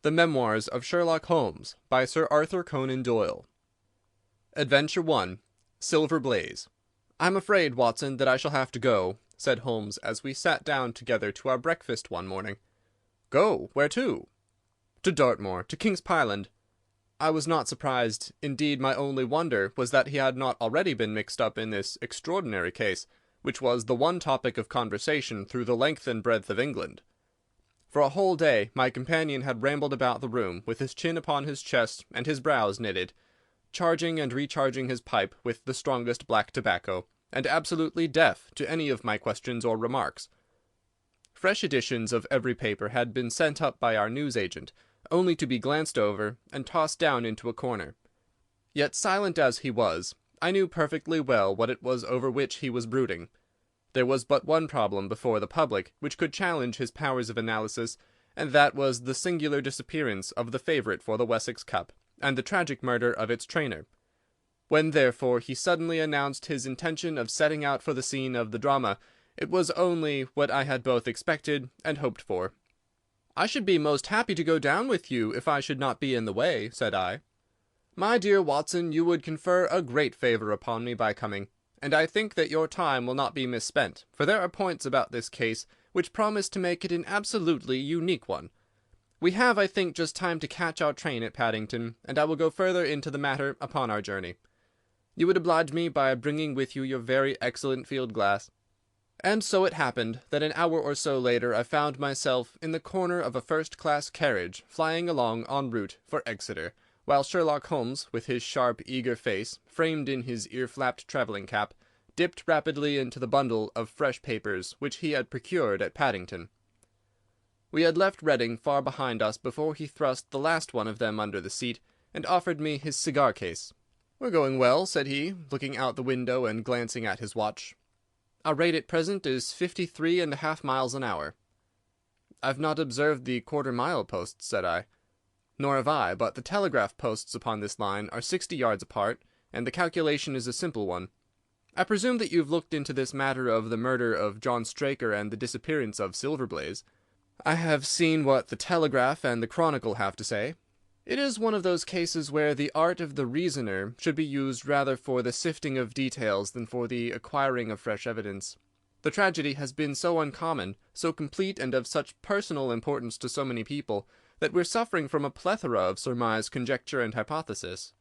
The Memoirs of Sherlock Holmes, by Sir Arthur Conan Doyle. Adventure 1. Silver Blaze. "I'm afraid, Watson, that I shall have to go," said Holmes as we sat down together to our breakfast one morning. "Go? Where to?" "To Dartmoor, to King's Pyland." I was not surprised. Indeed, my only wonder was that he had not already been mixed up in this extraordinary case, which was the one topic of conversation through the length and breadth of England. For a whole day my companion had rambled about the room, with his chin upon his chest and his brows knitted, charging and recharging his pipe with the strongest black tobacco, and absolutely deaf to any of my questions or remarks. Fresh editions of every paper had been sent up by our newsagent, only to be glanced over and tossed down into a corner. Yet, silent as he was, I knew perfectly well what it was over which he was brooding. There was but one problem before the public which could challenge his powers of analysis, and that was the singular disappearance of the favourite for the Wessex Cup, and the tragic murder of its trainer. When, therefore, he suddenly announced his intention of setting out for the scene of the drama, it was only what I had both expected and hoped for. "I should be most happy to go down with you if I should not be in the way," said I. "My dear Watson, you would confer a great favour upon me by coming, and I think that your time will not be misspent, for there are points about this case which promise to make it an absolutely unique one. We have, I think, just time to catch our train at Paddington, and I will go further into the matter upon our journey. You would oblige me by bringing with you your very excellent field glass." And so it happened that an hour or so later I found myself in the corner of a first-class carriage flying along en route for Exeter, while Sherlock Holmes, with his sharp, eager face, framed in his ear-flapped travelling cap, dipped rapidly into the bundle of fresh papers which he had procured at Paddington. We had left Reading far behind us before he thrust the last one of them under the seat, and offered me his cigar-case. "We're going well," said he, looking out the window and glancing at his watch. "Our rate at present is 53½ miles an hour." "I've not observed the quarter-mile posts," said I. "Nor have I, but the telegraph posts upon this line are 60 yards apart, and the calculation is a simple one. I presume that you've looked into this matter of the murder of John Straker and the disappearance of Silver Blaze." "I have seen what the Telegraph and the Chronicle have to say. It is one of those cases where the art of the reasoner should be used rather for the sifting of details than for the acquiring of fresh evidence. The tragedy has been so uncommon, so complete, and of such personal importance to so many people, that we're suffering from a plethora of surmise, conjecture, and hypothesis.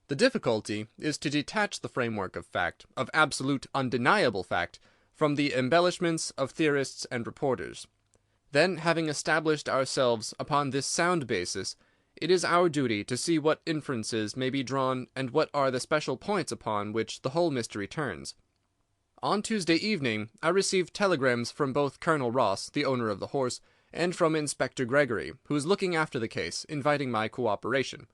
The difficulty is to detach the framework of fact, of absolute undeniable fact, from the embellishments of theorists and reporters. Then, having established ourselves upon this sound basis, it is our duty to see what inferences may be drawn and what are the special points upon which the whole mystery turns. On Tuesday evening I received telegrams from both Colonel Ross, the owner of the horse, and from Inspector Gregory, who is looking after the case, inviting my cooperation."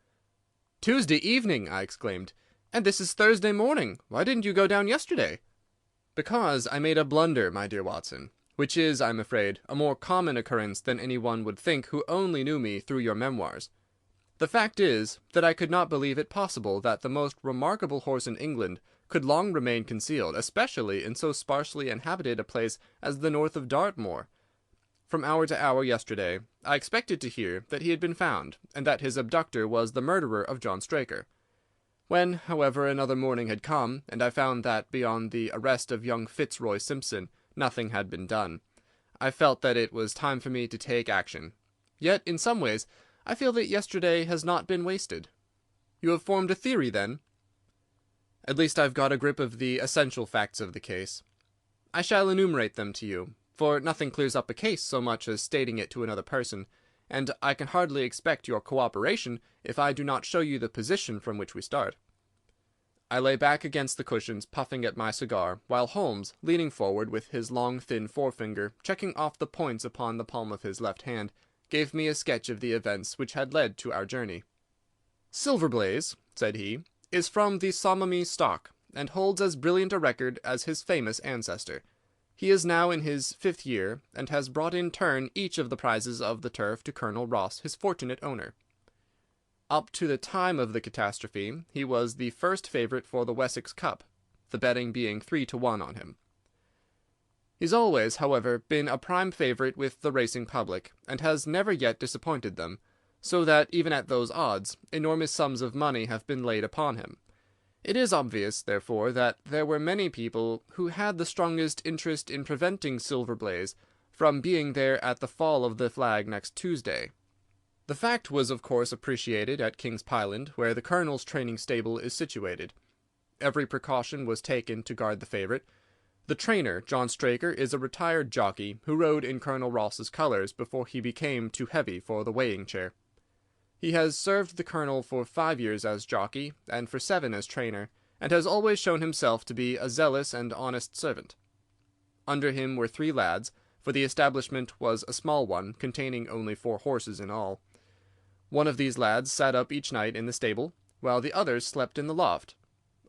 "Tuesday evening!" I exclaimed. "And this is Thursday morning. Why didn't you go down yesterday?" "Because I made a blunder, my dear Watson, which is, I'm afraid, a more common occurrence than any one would think who only knew me through your memoirs. The fact is that I could not believe it possible that the most remarkable horse in England could long remain concealed, especially in so sparsely inhabited a place as the north of Dartmoor. From hour to hour yesterday I expected to hear that he had been found, and that his abductor was the murderer of John Straker. When, however, another morning had come, and I found that, beyond the arrest of young Fitzroy Simpson, nothing had been done, I felt that it was time for me to take action. Yet, in some ways, I feel that yesterday has not been wasted." "You have formed a theory, then?" "At least I've got a grip of the essential facts of the case. I shall enumerate them to you, for nothing clears up a case so much as stating it to another person, and I can hardly expect your cooperation if I do not show you the position from which we start." I lay back against the cushions, puffing at my cigar, while Holmes, leaning forward with his long thin forefinger checking off the points upon the palm of his left hand, gave me a sketch of the events which had led to our journey. "Silver Blaze," said he, "is from the Sommomy stock, and holds as brilliant a record as his famous ancestor. He is now in his 5th year, and has brought in turn each of the prizes of the turf to Colonel Ross, his fortunate owner. Up to the time of the catastrophe he was the first favourite for the Wessex Cup, the betting being 3-1 on him. He's always, however, been a prime favourite with the racing public, and has never yet disappointed them, so that, even at those odds, enormous sums of money have been laid upon him. It is obvious, therefore, that there were many people who had the strongest interest in preventing Silver Blaze from being there at the fall of the flag next Tuesday. The fact was of course appreciated at King's Pyland, where the Colonel's training stable is situated. Every precaution was taken to guard the favourite. The trainer, John Straker, is a retired jockey who rode in Colonel Ross's colours before he became too heavy for the weighing chair. He has served the Colonel for 5 years as jockey, and for 7 as trainer, and has always shown himself to be a zealous and honest servant. Under him were 3 lads, for the establishment was a small one, containing only 4 horses in all. One of these lads sat up each night in the stable, while the others slept in the loft.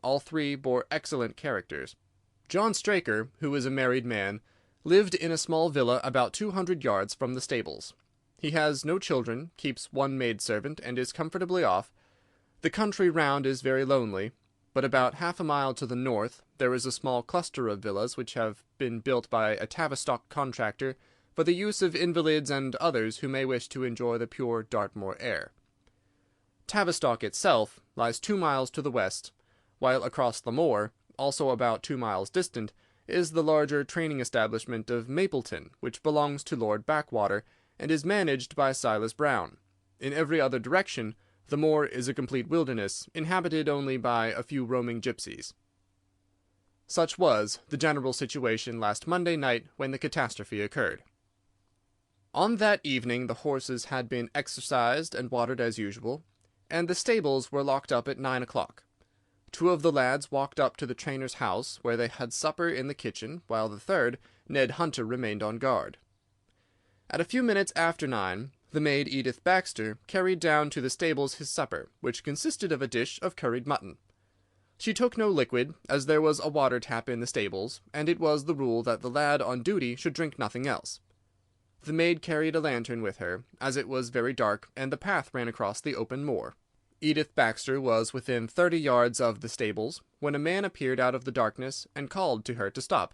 All 3 bore excellent characters. John Straker, who was a married man, lived in a small villa about 200 yards from the stables. He has no children, keeps 1 maidservant, and is comfortably off. The country round is very lonely, but about half a mile to the north there is a small cluster of villas which have been built by a Tavistock contractor for the use of invalids and others who may wish to enjoy the pure Dartmoor air. Tavistock itself lies 2 miles to the west, while across the moor, also about 2 miles distant, is the larger training establishment of Mapleton, which belongs to Lord Backwater, and is managed by Silas Brown. In every other direction, the moor is a complete wilderness, inhabited only by a few roaming gipsies. Such was the general situation last Monday night when the catastrophe occurred. On that evening the horses had been exercised and watered as usual, and the stables were locked up at 9 o'clock. 2 of the lads walked up to the trainer's house, where they had supper in the kitchen, while the third, Ned Hunter, remained on guard. At a few minutes after 9, the maid Edith Baxter carried down to the stables his supper, which consisted of a dish of curried mutton. She took no liquid, as there was a water tap in the stables, and it was the rule that the lad on duty should drink nothing else. The maid carried a lantern with her, as it was very dark, and the path ran across the open moor. Edith Baxter was within 30 yards of the stables, when a man appeared out of the darkness, and called to her to stop.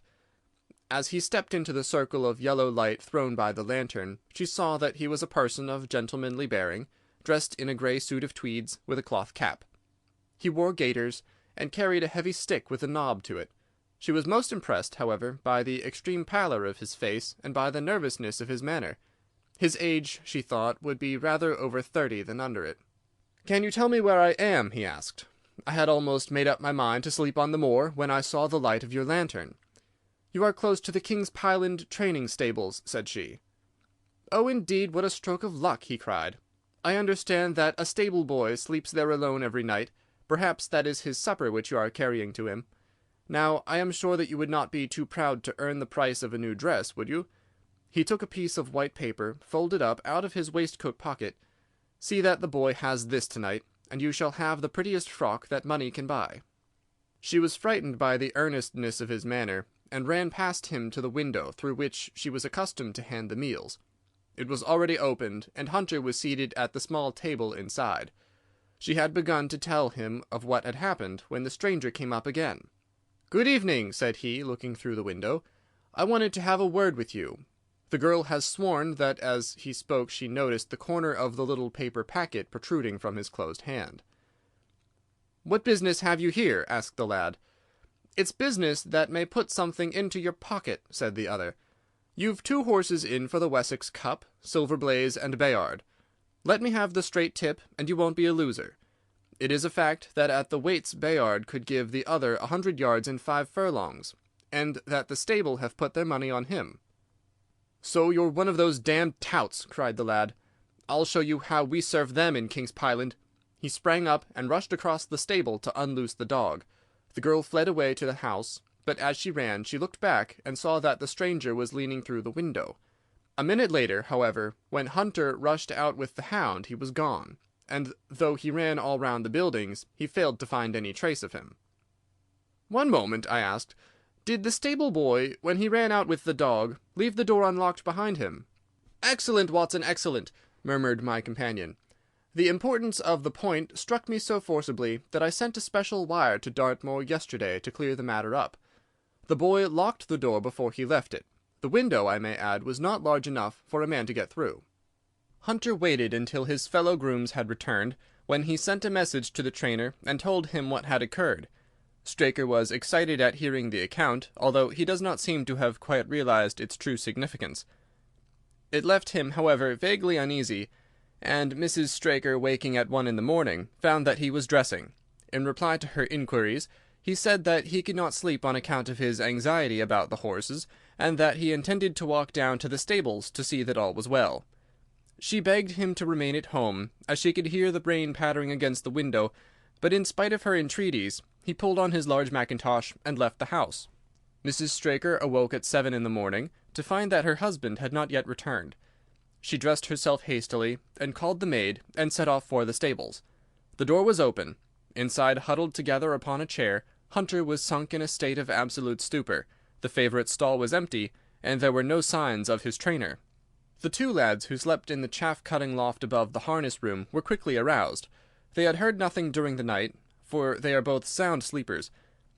As he stepped into the circle of yellow light thrown by the lantern, she saw that he was a person of gentlemanly bearing, dressed in a grey suit of tweeds, with a cloth cap. He wore gaiters, and carried a heavy stick with a knob to it. She was most impressed, however, by the extreme pallor of his face, and by the nervousness of his manner. His age, she thought, would be rather over 30 than under it. "Can you tell me where I am?" he asked. "I had almost made up my mind to sleep on the moor, when I saw the light of your lantern." "You are close to the King's Pyland training stables," said she. "Oh, indeed, what a stroke of luck!" he cried. "I understand that a stable boy sleeps there alone every night. Perhaps that is his supper which you are carrying to him. Now, I am sure that you would not be too proud to earn the price of a new dress, would you?" He took a piece of white paper, folded up, out of his waistcoat pocket. "See that the boy has this tonight, and you shall have the prettiest frock that money can buy." She was frightened by the earnestness of his manner, and ran past him to the window through which she was accustomed to hand the meals. It was already opened, and Hunter was seated at the small table inside. She had begun to tell him of what had happened, when the stranger came up again. "Good evening," said he, looking through the window. "I wanted to have a word with you." The girl has sworn that as he spoke she noticed the corner of the little paper packet protruding from his closed hand. "What business have you here?" asked the lad. "It's business that may put something into your pocket," said the other. "You've 2 horses in for the Wessex Cup, Silver Blaze and Bayard. Let me have the straight tip, and you won't be a loser. It is a fact that at the weights Bayard could give the other 100 yards in 5 furlongs, and that the stable have put their money on him." "So you're one of those damned touts!" cried the lad. "I'll show you how we serve them in King's Pyland." He sprang up and rushed across the stable to unloose the dog. The girl fled away to the house, but as she ran she looked back and saw that the stranger was leaning through the window. A minute later, however, when Hunter rushed out with the hound, he was gone, and though he ran all round the buildings, he failed to find any trace of him. "One moment," I asked. "Did the stable boy, when he ran out with the dog, leave the door unlocked behind him?" "Excellent, Watson, excellent," murmured my companion. "The importance of the point struck me so forcibly that I sent a special wire to Dartmoor yesterday to clear the matter up. The boy locked the door before he left it. The window, I may add, was not large enough for a man to get through." Hunter waited until his fellow grooms had returned, when he sent a message to the trainer and told him what had occurred. Straker was excited at hearing the account, although he does not seem to have quite realized its true significance. It left him, however, vaguely uneasy, and Mrs. Straker, waking at 1 in the morning, found that he was dressing. In reply to her inquiries, he said that he could not sleep on account of his anxiety about the horses, and that he intended to walk down to the stables to see that all was well. She begged him to remain at home, as she could hear the rain pattering against the window, but in spite of her entreaties, he pulled on his large mackintosh and left the house. Mrs. Straker awoke at 7 in the morning to find that her husband had not yet returned. She dressed herself hastily, and called the maid, and set off for the stables. The door was open. Inside, huddled together upon a chair, Hunter was sunk in a state of absolute stupor. The favourite stall was empty, and there were no signs of his trainer. The two lads who slept in the chaff-cutting loft above the harness room were quickly aroused. They had heard nothing during the night, for they are both sound sleepers.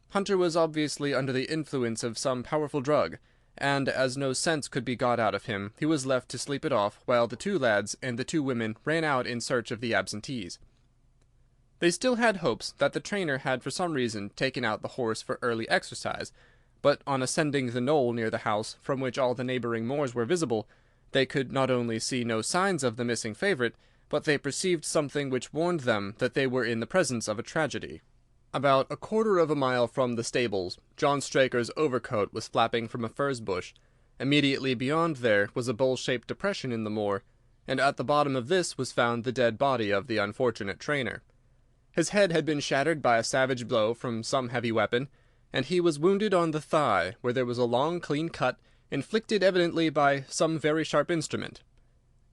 Hunter was obviously under the influence of some powerful drug, and as no sense could be got out of him, he was left to sleep it off, while the two lads and the two women ran out in search of the absentees. They still had hopes that the trainer had for some reason taken out the horse for early exercise, but on ascending the knoll near the house, from which all the neighbouring moors were visible, they could not only see no signs of the missing favourite, but they perceived something which warned them that they were in the presence of a tragedy. About a quarter of a mile from the stables, John Straker's overcoat was flapping from a furze bush. Immediately beyond there was a bowl-shaped depression in the moor, and at the bottom of this was found the dead body of the unfortunate trainer. His head had been shattered by a savage blow from some heavy weapon, and he was wounded on the thigh, where there was a long, clean cut, inflicted evidently by some very sharp instrument.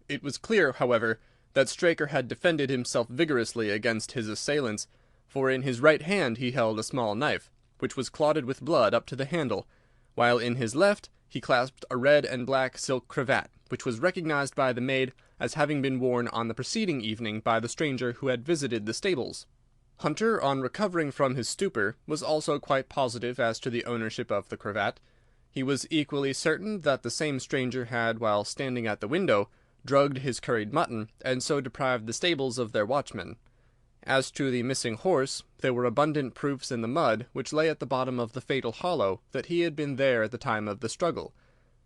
It was clear, however, that Straker had defended himself vigorously against his assailants, for in his right hand he held a small knife, which was clotted with blood up to the handle, while in his left he clasped a red and black silk cravat, which was recognized by the maid as having been worn on the preceding evening by the stranger who had visited the stables. Hunter, on recovering from his stupor, was also quite positive as to the ownership of the cravat. He was equally certain that the same stranger had, while standing at the window, drugged his curried mutton, and so deprived the stables of their watchman. As to the missing horse, there were abundant proofs in the mud which lay at the bottom of the fatal hollow that he had been there at the time of the struggle.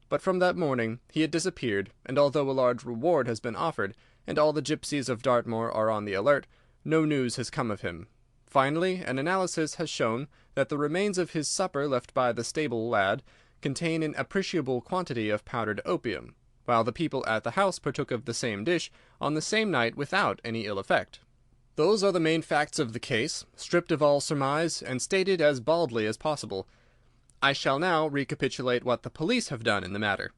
But from that morning he had disappeared, and although a large reward has been offered, and all the gipsies of Dartmoor are on the alert, no news has come of him. Finally, an analysis has shown that the remains of his supper left by the stable lad contain an appreciable quantity of powdered opium, while the people at the house partook of the same dish on the same night without any ill effect. Those are the main facts of the case, stripped of all surmise, and stated as baldly as possible. I shall now recapitulate what the police have done in the matter.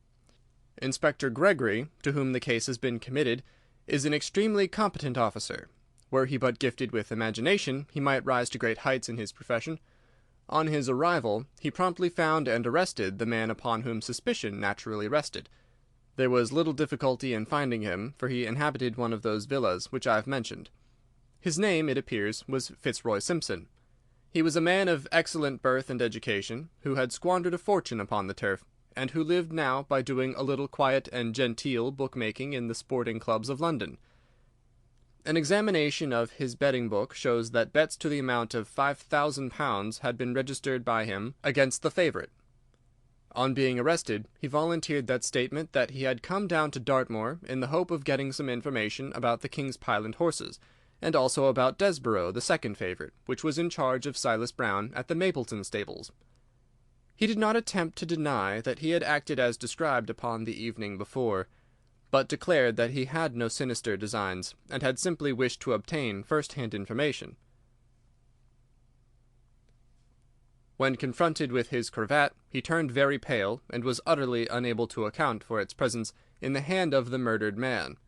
Inspector Gregory, to whom the case has been committed, is an extremely competent officer. Were he but gifted with imagination, he might rise to great heights in his profession. On his arrival, he promptly found and arrested the man upon whom suspicion naturally rested. There was little difficulty in finding him, for he inhabited one of those villas which I have mentioned. His name, it appears, was Fitzroy Simpson. He was a man of excellent birth and education, who had squandered a fortune upon the turf, and who lived now by doing a little quiet and genteel bookmaking in the sporting clubs of London. An examination of his betting book shows that bets to the amount of £5,000 had been registered by him against the favourite. On being arrested, he volunteered that statement that he had come down to Dartmoor in the hope of getting some information about the King's Pyland horses, and also about Desborough, the second favourite, which was in charge of Silas Brown at the Mapleton stables. He did not attempt to deny that he had acted as described upon the evening before, but declared that he had no sinister designs, and had simply wished to obtain first-hand information. When confronted with his cravat, he turned very pale, and was utterly unable to account for its presence in the hand of the murdered man.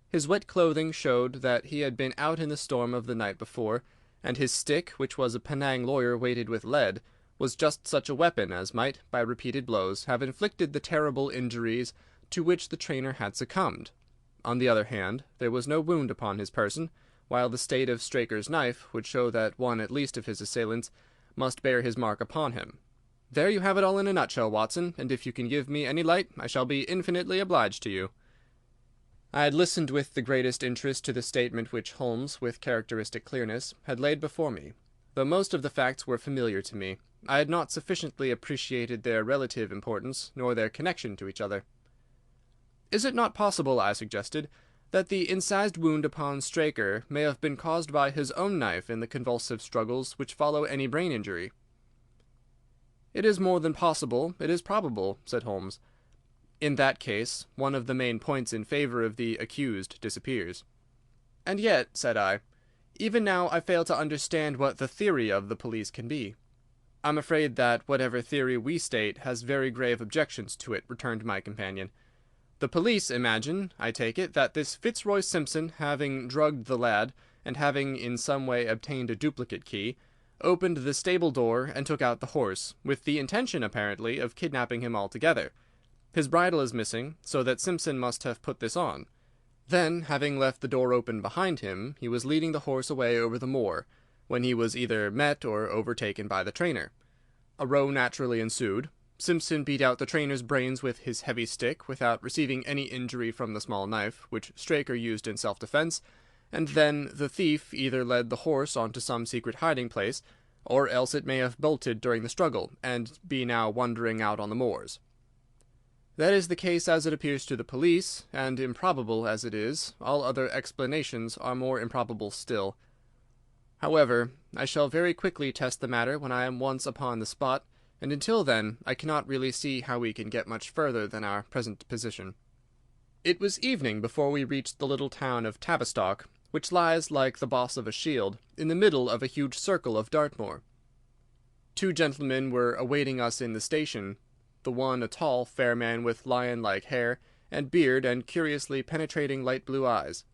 His wet clothing showed that he had been out in the storm of the night before, and his stick, which was a Penang lawyer weighted with lead, was just such a weapon as might, by repeated blows, have inflicted the terrible injuries to which the trainer had succumbed. On the other hand, there was no wound upon his person, while the state of Straker's knife would show that one at least of his assailants must bear his mark upon him. There you have it all in a nutshell, Watson, and if you can give me any light, I shall be infinitely obliged to you. I had listened with the greatest interest to the statement which Holmes, with characteristic clearness, had laid before me. Though most of the facts were familiar to me, I had not sufficiently appreciated their relative importance, nor their connection to each other. "Is it not possible," I suggested, "that the incised wound upon Straker may have been caused by his own knife in the convulsive struggles which follow any brain injury?" "It is more than possible, it is probable," said Holmes. "In that case, one of the main points in favour of the accused disappears." "And yet," said I, "even now I fail to understand what the theory of the police can be." "I'm afraid that whatever theory we state has very grave objections to it," returned my companion. "The police imagine, I take it, that this Fitzroy Simpson, having drugged the lad, and having in some way obtained a duplicate key, opened the stable door and took out the horse, with the intention, apparently, of kidnapping him altogether. His bridle is missing, so that Simpson must have put this on. Then, having left the door open behind him, he was leading the horse away over the moor, when he was either met or overtaken by the trainer. A row naturally ensued. Simpson beat out the trainer's brains with his heavy stick without receiving any injury from the small knife, which Straker used in self-defence, and then the thief either led the horse on to some secret hiding-place, or else it may have bolted during the struggle, and be now wandering out on the moors. That is the case as it appears to the police, and improbable as it is, all other explanations are more improbable still. However, I shall very quickly test the matter when I am once upon the spot, and until then I cannot really see how we can get much further than our present position." It was evening before we reached the little town of Tavistock, which lies, like the boss of a shield, in the middle of a huge circle of Dartmoor. Two gentlemen were awaiting us in the station, the one a tall, fair man with lion-like hair and beard and curiously penetrating light blue eyes.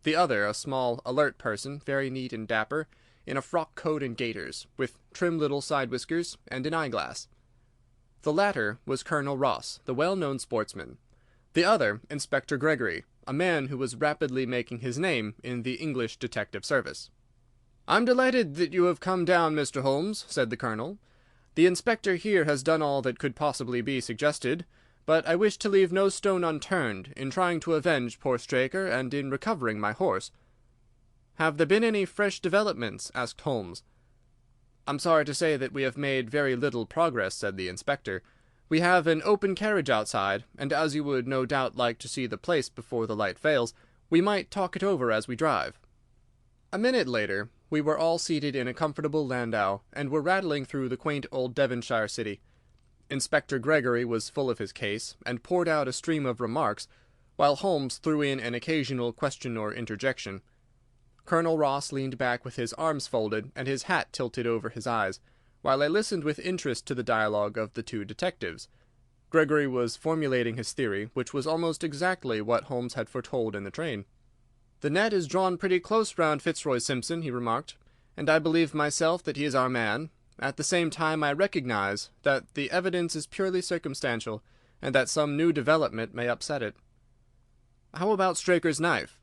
The other a small, alert person, very neat and dapper, in a frock coat and gaiters, with trim little side whiskers and an eyeglass. The latter was Colonel Ross, the well-known sportsman. The other, Inspector Gregory, a man who was rapidly making his name in the English detective service. "I'm delighted that you have come down, Mr. Holmes," said the Colonel. "The inspector here has done all that could possibly be suggested, but I wish to leave no stone unturned in trying to avenge poor Straker and in recovering my horse." "Have there been any fresh developments?" asked Holmes. "I'm sorry to say that we have made very little progress," said the inspector. "We have an open carriage outside, and as you would no doubt like to see the place before the light fails, we might talk it over as we drive." A minute later we were all seated in a comfortable landau, and were rattling through the quaint old Devonshire city. Inspector Gregory was full of his case, and poured out a stream of remarks, while Holmes threw in an occasional question or interjection. Colonel Ross leaned back with his arms folded and his hat tilted over his eyes, while I listened with interest to the dialogue of the two detectives. Gregory was formulating his theory, which was almost exactly what Holmes had foretold in the train. "The net is drawn pretty close round Fitzroy Simpson," he remarked, "and I believe myself that he is our man. At the same time I recognize that the evidence is purely circumstantial, and that some new development may upset it." "How about Straker's knife?"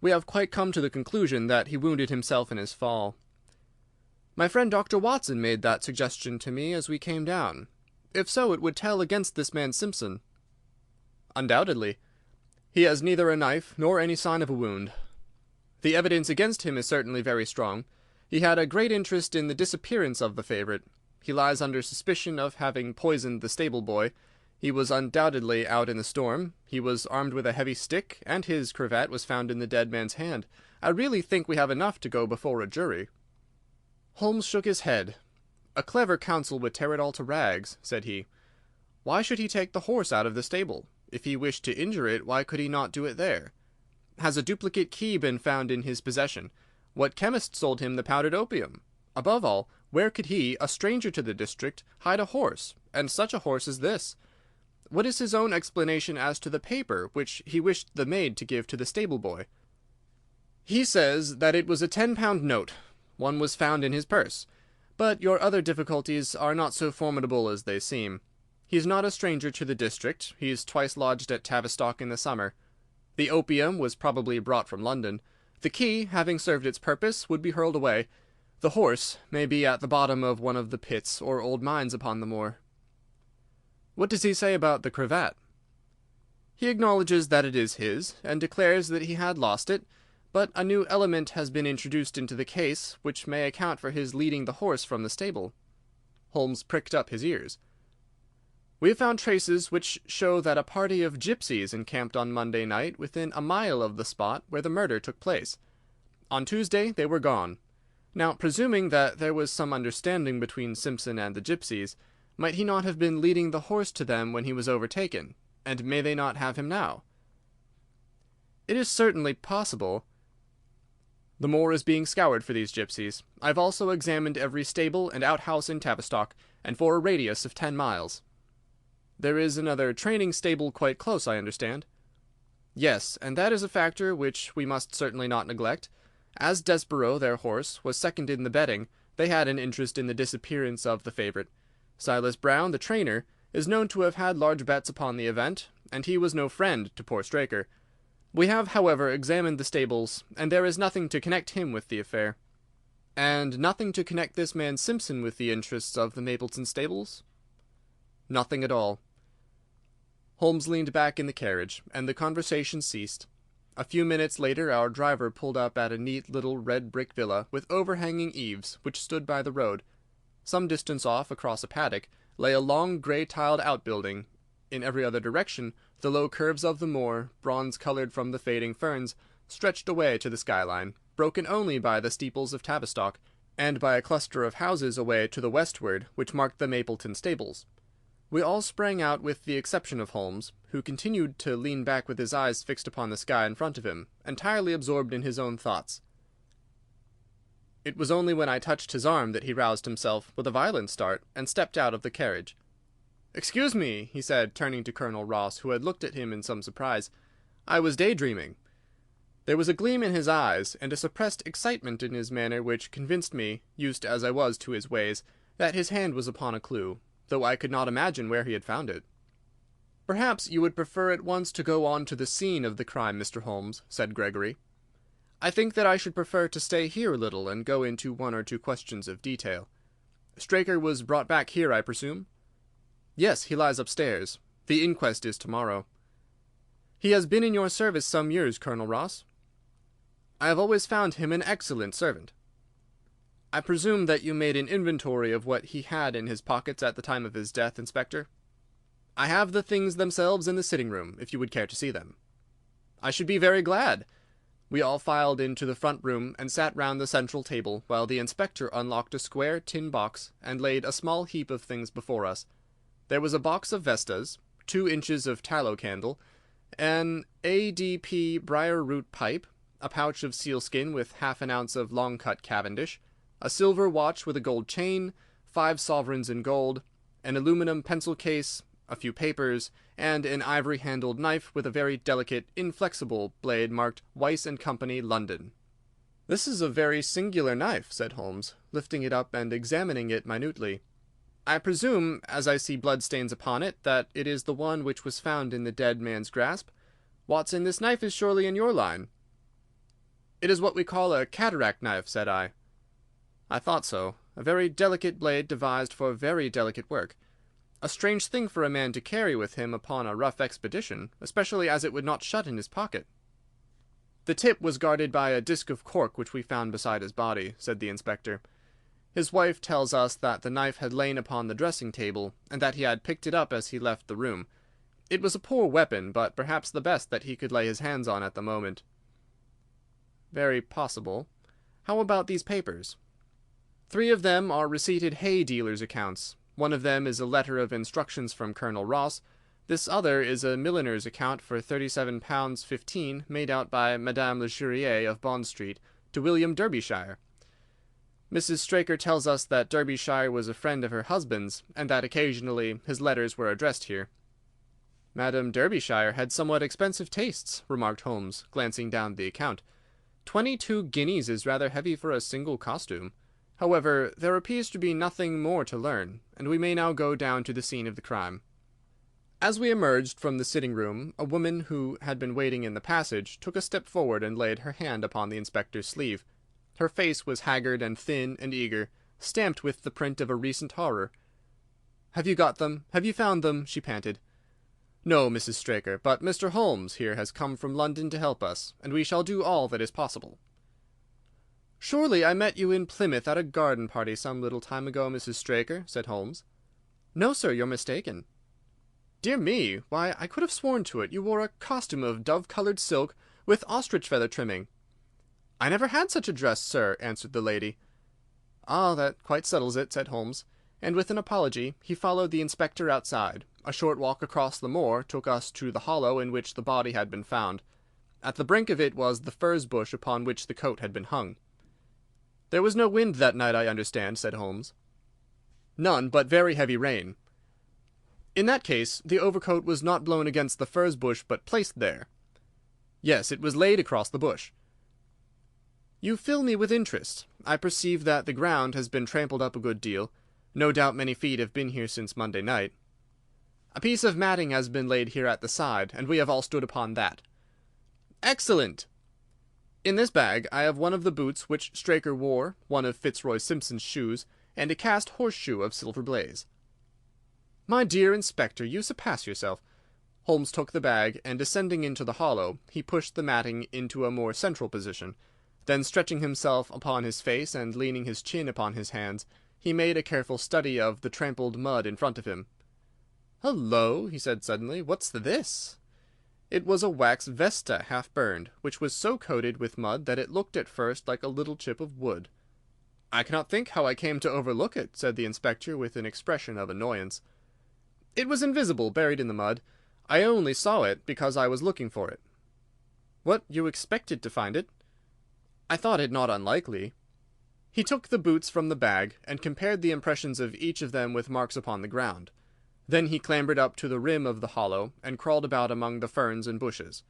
"We have quite come to the conclusion that he wounded himself in his fall. My friend Dr. Watson made that suggestion to me as we came down. If so, it would tell against this man Simpson." "Undoubtedly. He has neither a knife nor any sign of a wound. The evidence against him is certainly very strong. He had a great interest in the disappearance of the favourite. He lies under suspicion of having poisoned the stable-boy. He was undoubtedly out in the storm. He was armed with a heavy stick, and his cravat was found in the dead man's hand. I really think we have enough to go before a jury." Holmes shook his head. "A clever counsel would tear it all to rags," said he. "Why should he take the horse out of the stable? If he wished to injure it, why could he not do it there? Has a duplicate key been found in his possession? What chemist sold him the powdered opium? Above all, where could he, a stranger to the district, hide a horse, and such a horse as this? What is his own explanation as to the paper which he wished the maid to give to the stable-boy?" "He says that it was a 10-pound note. One was found in his purse. But your other difficulties are not so formidable as they seem. He is not a stranger to the district. He is twice lodged at Tavistock in the summer. The opium was probably brought from London. The key, having served its purpose, would be hurled away. The horse may be at the bottom of one of the pits or old mines upon the moor." "What does he say about the cravat?" He acknowledges that it is his, and declares that he had lost it, but a new element has been introduced into the case, which may account for his leading the horse from the stable." Holmes pricked up his ears. "We have found traces which show that a party of gipsies encamped on Monday night within a mile of the spot where the murder took place. On Tuesday they were gone. Now, presuming that there was some understanding between Simpson and the gipsies, might he not have been leading the horse to them when he was overtaken, and may they not have him now?" "It is certainly possible. The moor is being scoured for these gipsies. I have also examined every stable and outhouse in Tavistock, and for a radius of 10 miles. There is another training stable quite close, I understand?" "Yes, and that is a factor which we must certainly not neglect. As Desborough, their horse, was second in the betting, they had an interest in the disappearance of the favourite. Silas Brown, the trainer, is known to have had large bets upon the event, and he was no friend to poor Straker. We have, however, examined the stables, and there is nothing to connect him with the affair." "And nothing to connect this man Simpson with the interests of the Mapleton stables?" "Nothing at all." Holmes leaned back in the carriage, and the conversation ceased. A few minutes later our driver pulled up at a neat little red brick villa with overhanging eaves, which stood by the road. Some distance off, across a paddock, lay a long grey-tiled outbuilding. In every other direction the low curves of the moor, bronze-coloured from the fading ferns, stretched away to the skyline, broken only by the steeples of Tavistock, and by a cluster of houses away to the westward which marked the Mapleton stables. We all sprang out with the exception of Holmes, who continued to lean back with his eyes fixed upon the sky in front of him, entirely absorbed in his own thoughts. It was only when I touched his arm that he roused himself with a violent start and stepped out of the carriage. "Excuse me," he said, turning to Colonel Ross, who had looked at him in some surprise. "I was daydreaming." There was a gleam in his eyes and a suppressed excitement in his manner which convinced me, used as I was to his ways, that his hand was upon a clue, though I could not imagine where he had found it. "Perhaps you would prefer at once to go on to the scene of the crime, Mr. Holmes," said Gregory. "I think that I should prefer to stay here a little and go into one or two questions of detail. Straker was brought back here, I presume?" "Yes, he lies upstairs. The inquest is tomorrow." "He has been in your service some years, Colonel Ross?" "I have always found him an excellent servant." "I presume that you made an inventory of what he had in his pockets at the time of his death, Inspector?" "I have the things themselves in the sitting-room, if you would care to see them." "I should be very glad." We all filed into the front room and sat round the central table, while the inspector unlocked a square tin box and laid a small heap of things before us. There was a box of Vestas, 2 inches of tallow candle, an ADP briar-root pipe, a pouch of sealskin with half an ounce of long-cut Cavendish, a silver watch with a gold chain, 5 sovereigns in gold, an aluminum pencil case, a few papers, and an ivory-handled knife with a very delicate, inflexible blade marked Weiss and Company, London. "This is a very singular knife," said Holmes, lifting it up and examining it minutely. "I presume, as I see bloodstains upon it, that it is the one which was found in the dead man's grasp. Watson, this knife is surely in your line." "It is what we call a cataract knife," said I. "I thought so. A very delicate blade devised for very delicate work. A strange thing for a man to carry with him upon a rough expedition, especially as it would not shut in his pocket." "The tip was guarded by a disc of cork which we found beside his body," said the inspector. "His wife tells us that the knife had lain upon the dressing-table, and that he had picked it up as he left the room. It was a poor weapon, but perhaps the best that he could lay his hands on at the moment." "Very possible. How about these papers?" "3 of them are receipted hay dealers' accounts. One of them is a letter of instructions from Colonel Ross. This other is a milliner's account for £37.15 made out by Madame Legurier of Bond Street to William Derbyshire. Mrs. Straker tells us that Derbyshire was a friend of her husband's, and that occasionally his letters were addressed here." "Madame Derbyshire had somewhat expensive tastes," remarked Holmes, glancing down the account. 22 guineas is rather heavy for a single costume. However, there appears to be nothing more to learn, and we may now go down to the scene of the crime. As we emerged from the sitting-room, a woman who had been waiting in the passage took a step forward and laid her hand upon the inspector's sleeve. Her face was haggard and thin and eager, stamped with the print of a recent horror. "Have you got them? Have you found them?" she panted. "No, Mrs. Straker, but Mr. Holmes here has come from London to help us, and we shall do all that is possible." "Surely I met you in Plymouth at a garden party some little time ago, Mrs. Straker," said Holmes. "No, sir, you're mistaken." "Dear me! Why, I could have sworn to it. You wore a costume of dove-coloured silk with ostrich feather trimming." "I never had such a dress, sir," answered the lady. "Ah, that quite settles it," said Holmes, and with an apology he followed the inspector outside. A short walk across the moor took us to the hollow in which the body had been found. At the brink of it was the furze bush upon which the coat had been hung. "There was no wind that night, I understand," said Holmes. "None, but very heavy rain." "In that case the overcoat was not blown against the furze bush, but placed there." "Yes, it was laid across the bush." "You fill me with interest. I perceive that the ground has been trampled up a good deal. No doubt many feet have been here since Monday night." "A piece of matting has been laid here at the side, and we have all stood upon that." "Excellent!" "In this bag I have one of the boots which Straker wore, one of Fitzroy Simpson's shoes, and a cast horseshoe of silver blaze." "My dear Inspector, you surpass yourself." Holmes took the bag, and descending into the hollow, he pushed the matting into a more central position. Then, stretching himself upon his face and leaning his chin upon his hands, he made a careful study of the trampled mud in front of him. "Hullo!" he said suddenly. "What's this?" It was a wax vesta half burned, which was so coated with mud that it looked at first like a little chip of wood. "I cannot think how I came to overlook it," said the inspector with an expression of annoyance. "It was invisible, buried in the mud. I only saw it because I was looking for it." "What, you expected to find it?" "I thought it not unlikely." He took the boots from the bag, and compared the impressions of each of them with marks upon the ground. Then he clambered up to the rim of the hollow, and crawled about among the ferns and bushes.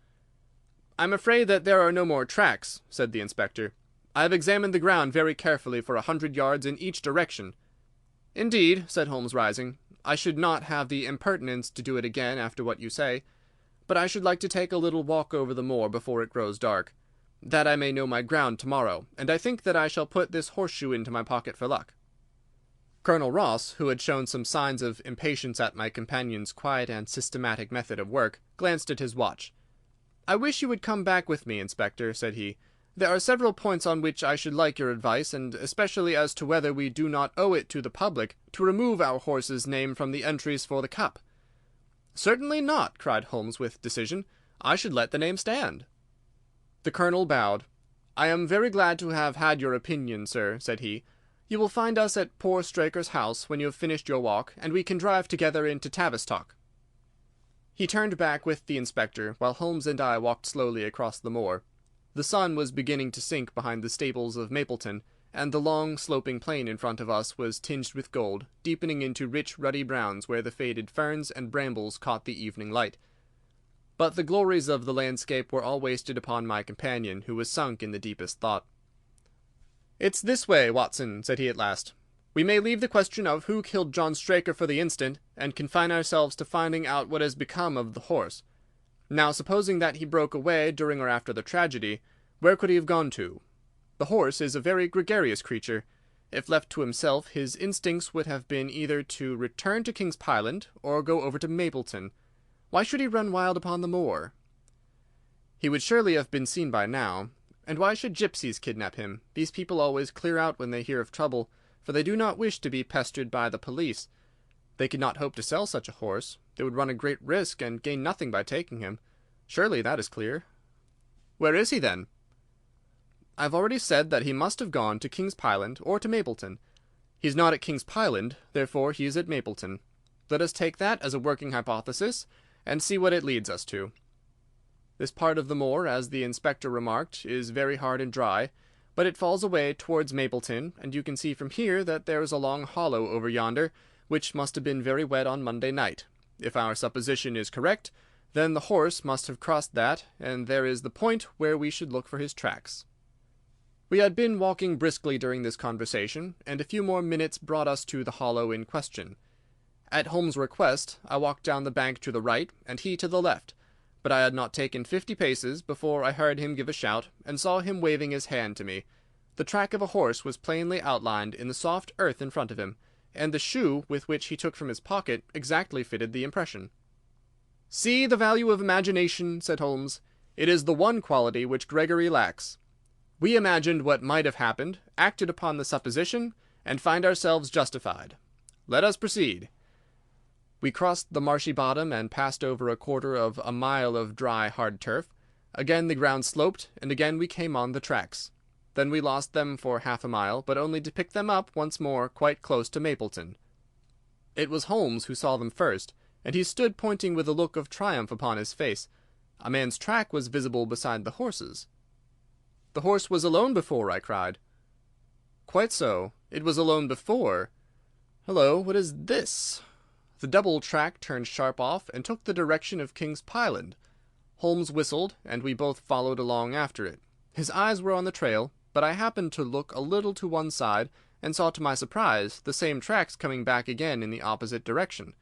"I'm afraid that there are no more tracks," said the inspector. "I have examined the ground very carefully for 100 yards in each direction." "Indeed," said Holmes, rising, "I should not have the impertinence to do it again after what you say. But I should like to take a little walk over the moor before it grows dark, that I may know my ground tomorrow, and I think that I shall put this horseshoe into my pocket for luck." Colonel Ross, who had shown some signs of impatience at my companion's quiet and systematic method of work, glanced at his watch. "I wish you would come back with me, Inspector," said he. "There are several points on which I should like your advice, and especially as to whether we do not owe it to the public to remove our horse's name from the entries for the cup." "Certainly not," cried Holmes with decision. "I should let the name stand." The Colonel bowed. "I am very glad to have had your opinion, sir," said he. "You will find us at poor Straker's house when you have finished your walk, and we can drive together into Tavistock." He turned back with the inspector, while Holmes and I walked slowly across the moor. The sun was beginning to sink behind the stables of Mapleton, and the long, sloping plain in front of us was tinged with gold, deepening into rich, ruddy browns where the faded ferns and brambles caught the evening light. But the glories of the landscape were all wasted upon my companion, who was sunk in the deepest thought. "It's this way, Watson," said he at last. "We may leave the question of who killed John Straker for the instant, and confine ourselves to finding out what has become of the horse. Now, supposing that he broke away during or after the tragedy, where could he have gone to? The horse is a very gregarious creature. If left to himself, his instincts would have been either to return to King's Pyland or go over to Mapleton. Why should he run wild upon the moor? He would surely have been seen by now. And why should gipsies kidnap him? These people always clear out when they hear of trouble, for they do not wish to be pestered by the police. They could not hope to sell such a horse. They would run a great risk and gain nothing by taking him. Surely that is clear. Where is he, then? I have already said that he must have gone to King's Pyland or to Mapleton. He is not at King's Pyland, therefore he is at Mapleton. Let us take that as a working hypothesis, and see what it leads us to. This part of the moor, as the inspector remarked, is very hard and dry, but it falls away towards Mapleton, and you can see from here that there is a long hollow over yonder, which must have been very wet on Monday night. If our supposition is correct, then the horse must have crossed that, and there is the point where we should look for his tracks." We had been walking briskly during this conversation, and a few more minutes brought us to the hollow in question. At Holmes' request, I walked down the bank to the right, and he to the left, but I had not taken 50 paces before I heard him give a shout, and saw him waving his hand to me. The track of a horse was plainly outlined in the soft earth in front of him, and the shoe with which he took from his pocket exactly fitted the impression. "See the value of imagination," said Holmes. "It is the one quality which Gregory lacks. We imagined what might have happened, acted upon the supposition, and find ourselves justified. Let us proceed." We crossed the marshy bottom and passed over a quarter of a mile of dry, hard turf. Again the ground sloped, and again we came on the tracks. Then we lost them for half a mile, but only to pick them up once more quite close to Mapleton. It was Holmes who saw them first, and he stood pointing with a look of triumph upon his face. A man's track was visible beside the horse's. "The horse was alone before," I cried. "Quite so. It was alone before. Hullo, what is this?" The double track turned sharp off and took the direction of King's Pyland. Holmes whistled, and we both followed along after it. His eyes were on the trail, but I happened to look a little to one side, and saw to my surprise the same tracks coming back again in the opposite direction.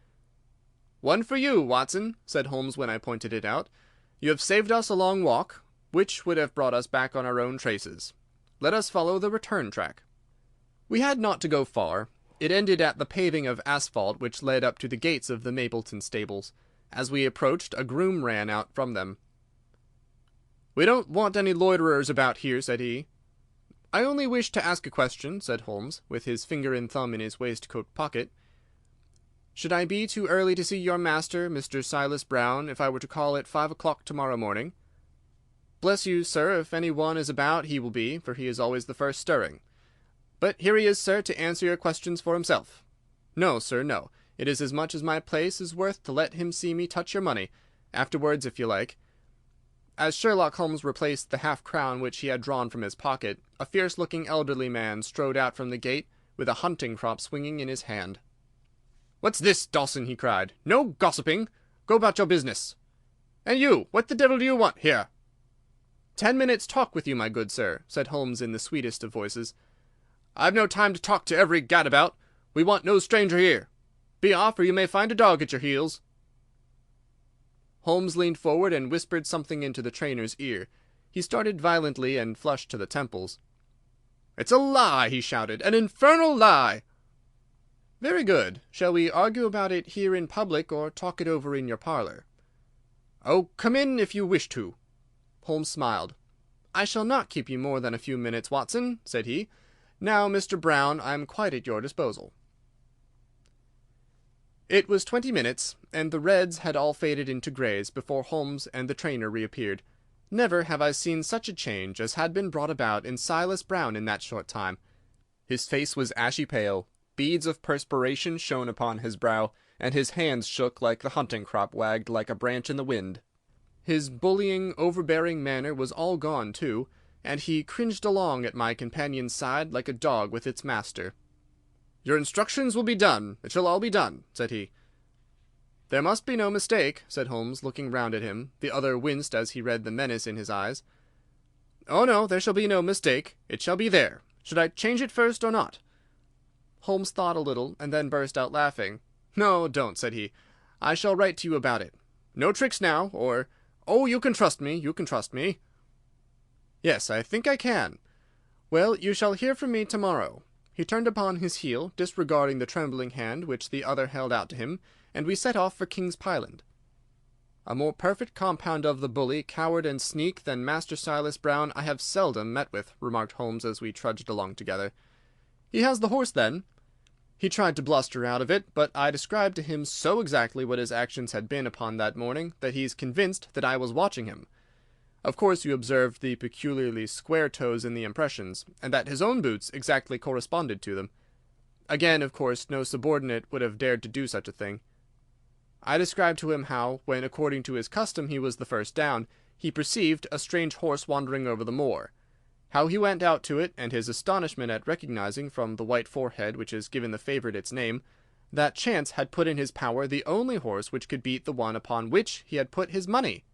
"One for you, Watson," said Holmes when I pointed it out. "You have saved us a long walk, which would have brought us back on our own traces. Let us follow the return track." We had not to go far. It ended at the paving of asphalt which led up to the gates of the Mapleton stables. As we approached, a groom ran out from them. "We don't want any loiterers about here," said he. "I only wish to ask a question," said Holmes, with his finger and thumb in his waistcoat pocket. "Should I be too early to see your master, Mr. Silas Brown, if I were to call at 5 o'clock tomorrow morning?" "Bless you, sir, if any one is about he will be, for he is always the first stirring. But here he is, sir, to answer your questions for himself. No, sir, no. It is as much as my place is worth to let him see me touch your money. Afterwards, if you like." As Sherlock Holmes replaced the half-crown which he had drawn from his pocket, a fierce-looking elderly man strode out from the gate with a hunting-crop swinging in his hand. "What's this, Dawson?" he cried. "No gossiping. Go about your business. And you, what the devil do you want here?" "10 minutes' talk with you, my good sir," said Holmes in the sweetest of voices. "I've no time to talk to every gadabout. We want no stranger here. Be off, or you may find a dog at your heels." Holmes leaned forward and whispered something into the trainer's ear. He started violently and flushed to the temples. "It's a lie!" he shouted. "An infernal lie!" "Very good. Shall we argue about it here in public, or talk it over in your parlour?" "Oh, come in if you wish to." Holmes smiled. "I shall not keep you more than a few minutes, Watson," said he. "Now, Mr. Brown, I am quite at your disposal." It was 20 minutes, and the reds had all faded into greys before Holmes and the trainer reappeared. Never have I seen such a change as had been brought about in Silas Brown in that short time. His face was ashy pale, beads of perspiration shone upon his brow, and his hands shook like the hunting-crop wagged like a branch in the wind. His bullying, overbearing manner was all gone too, and he cringed along at my companion's side like a dog with its master. "Your instructions will be done. It shall all be done," said he. "There must be no mistake," said Holmes, looking round at him. The other winced as he read the menace in his eyes. "Oh, no, there shall be no mistake. It shall be there. Should I change it first or not?" Holmes thought a little, and then burst out laughing. "No, don't," said he. "I shall write to you about it. No tricks now, or— Oh, you can trust me, you can trust me." "Yes, I think I can. Well, you shall hear from me tomorrow." He turned upon his heel, disregarding the trembling hand which the other held out to him, and we set off for King's Pyland. "A more perfect compound of the bully, coward, and sneak than Master Silas Brown I have seldom met with," remarked Holmes as we trudged along together. "He has the horse, then?" He tried to bluster out of it, but I described to him so exactly what his actions had been upon that morning that he is convinced that I was watching him. Of course you observed the peculiarly square toes in the impressions, and that his own boots exactly corresponded to them. Again, of course, no subordinate would have dared to do such a thing. I described to him how, when according to his custom he was the first down, he perceived a strange horse wandering over the moor. How he went out to it, and his astonishment at recognizing, from the white forehead which has given the favourite its name, that chance had put in his power the only horse which could beat the one upon which he had put his money.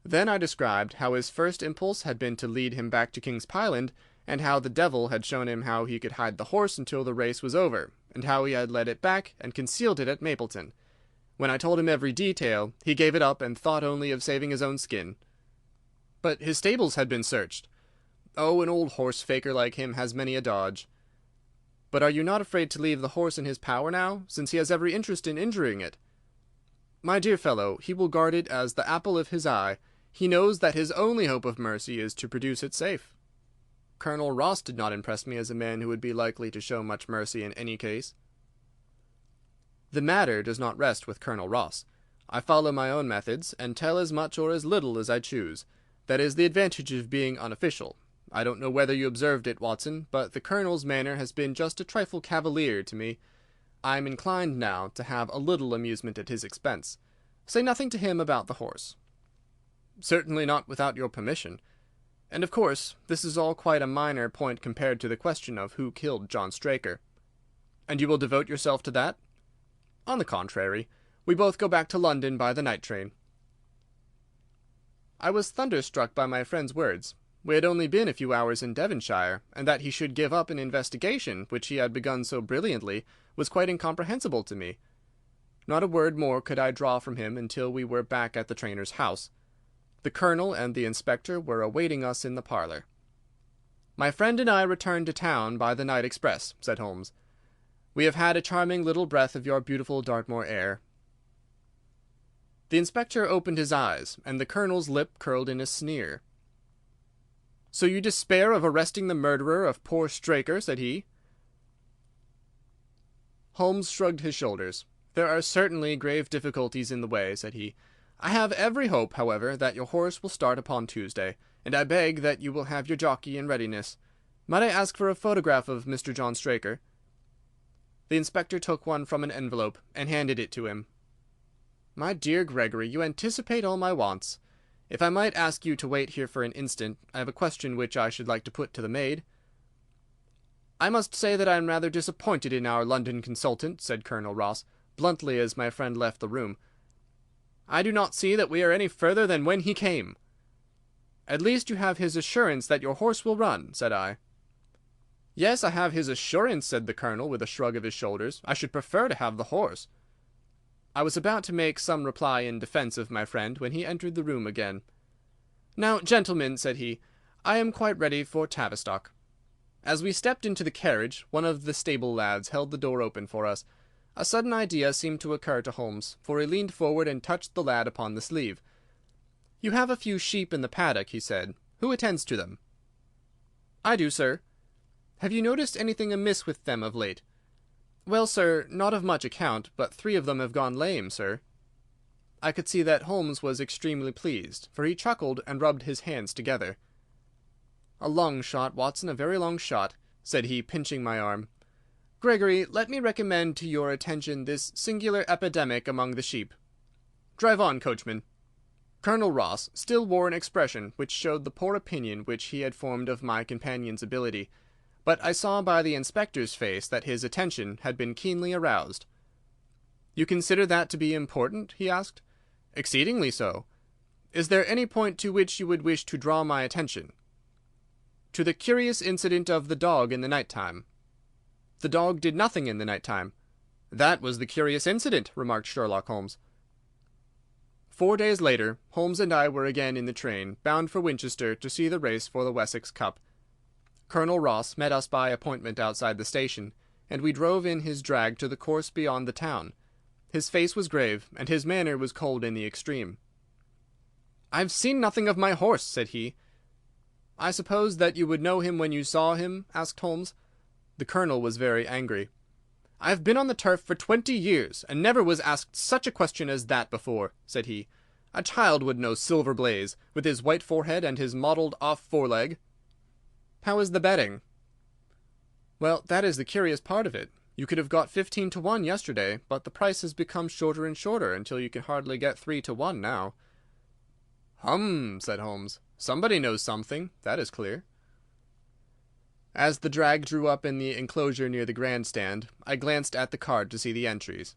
Then I described how his first impulse had been to lead him back to King's Pyland, and how the devil had shown him how he could hide the horse until the race was over, and how he had led it back and concealed it at Mapleton. When I told him every detail, he gave it up and thought only of saving his own skin. But his stables had been searched. Oh, an old horse-faker like him has many a dodge. But are you not afraid to leave the horse in his power now, since he has every interest in injuring it? My dear fellow, he will guard it as the apple of his eye. He knows that his only hope of mercy is to produce it safe. Colonel Ross did not impress me as a man who would be likely to show much mercy in any case. The matter does not rest with Colonel Ross. I follow my own methods, and tell as much or as little as I choose. That is the advantage of being unofficial. I don't know whether you observed it, Watson, but the Colonel's manner has been just a trifle cavalier to me. I am inclined now to have a little amusement at his expense. Say nothing to him about the horse." "Certainly not without your permission. And of course this is all quite a minor point compared to the question of who killed John Straker." "And you will devote yourself to that?" "On the contrary, we both go back to London by the night train." I was thunderstruck by my friend's words. We had only been a few hours in Devonshire, and that he should give up an investigation which he had begun so brilliantly was quite incomprehensible to me. Not a word more could I draw from him until we were back at the trainer's house. The Colonel and the Inspector were awaiting us in the parlour. "My friend and I returned to town by the night express," said Holmes. "We have had a charming little breath of your beautiful Dartmoor air." The Inspector opened his eyes, and the Colonel's lip curled in a sneer. "So you despair of arresting the murderer of poor Straker?" said he. Holmes shrugged his shoulders. "There are certainly grave difficulties in the way," said he. "I have every hope, however, that your horse will start upon Tuesday, and I beg that you will have your jockey in readiness. Might I ask for a photograph of Mr. John Straker?" The Inspector took one from an envelope and handed it to him. "My dear Gregory, you anticipate all my wants. If I might ask you to wait here for an instant, I have a question which I should like to put to the maid." "I must say that I am rather disappointed in our London consultant," said Colonel Ross, bluntly, as my friend left the room. "I do not see that we are any further than when he came." "At least you have his assurance that your horse will run," said I. "Yes, I have his assurance," said the Colonel, with a shrug of his shoulders. "I should prefer to have the horse." I was about to make some reply in defence of my friend when he entered the room again. "Now, gentlemen," said he, "I am quite ready for Tavistock." As we stepped into the carriage, one of the stable lads held the door open for us. A sudden idea seemed to occur to Holmes, for he leaned forward and touched the lad upon the sleeve. "You have a few sheep in the paddock," he said. "Who attends to them?" "I do, sir." "Have you noticed anything amiss with them of late?" "Well, sir, not of much account, but 3 of them have gone lame, sir." I could see that Holmes was extremely pleased, for he chuckled and rubbed his hands together. "A long shot, Watson, a very long shot," said he, pinching my arm. "Gregory, let me recommend to your attention this singular epidemic among the sheep. Drive on, coachman." Colonel Ross still wore an expression which showed the poor opinion which he had formed of my companion's ability, but I saw by the inspector's face that his attention had been keenly aroused. "You consider that to be important?" he asked. "Exceedingly so. Is there any point to which you would wish to draw my attention?" "To the curious incident of the dog in the night time." "The dog did nothing in the night time." "That was the curious incident," remarked Sherlock Holmes. 4 days later, Holmes and I were again in the train, bound for Winchester to see the race for the Wessex Cup. Colonel Ross met us by appointment outside the station, and we drove in his drag to the course beyond the town. His face was grave, and his manner was cold in the extreme. "I have seen nothing of my horse," said he. "I suppose that you would know him when you saw him?" asked Holmes. The Colonel was very angry. "I have been on the turf for 20 years, and never was asked such a question as that before," said he. "A child would know Silver Blaze, with his white forehead and his mottled off foreleg." "How is the betting?" "Well, that is the curious part of it. You could have got 15 to 1 yesterday, but the price has become shorter and shorter, until you can hardly get 3 to 1 now." "Hum," said Holmes. "Somebody knows something, that is clear." As the drag drew up in the enclosure near the grandstand, I glanced at the card to see the entries.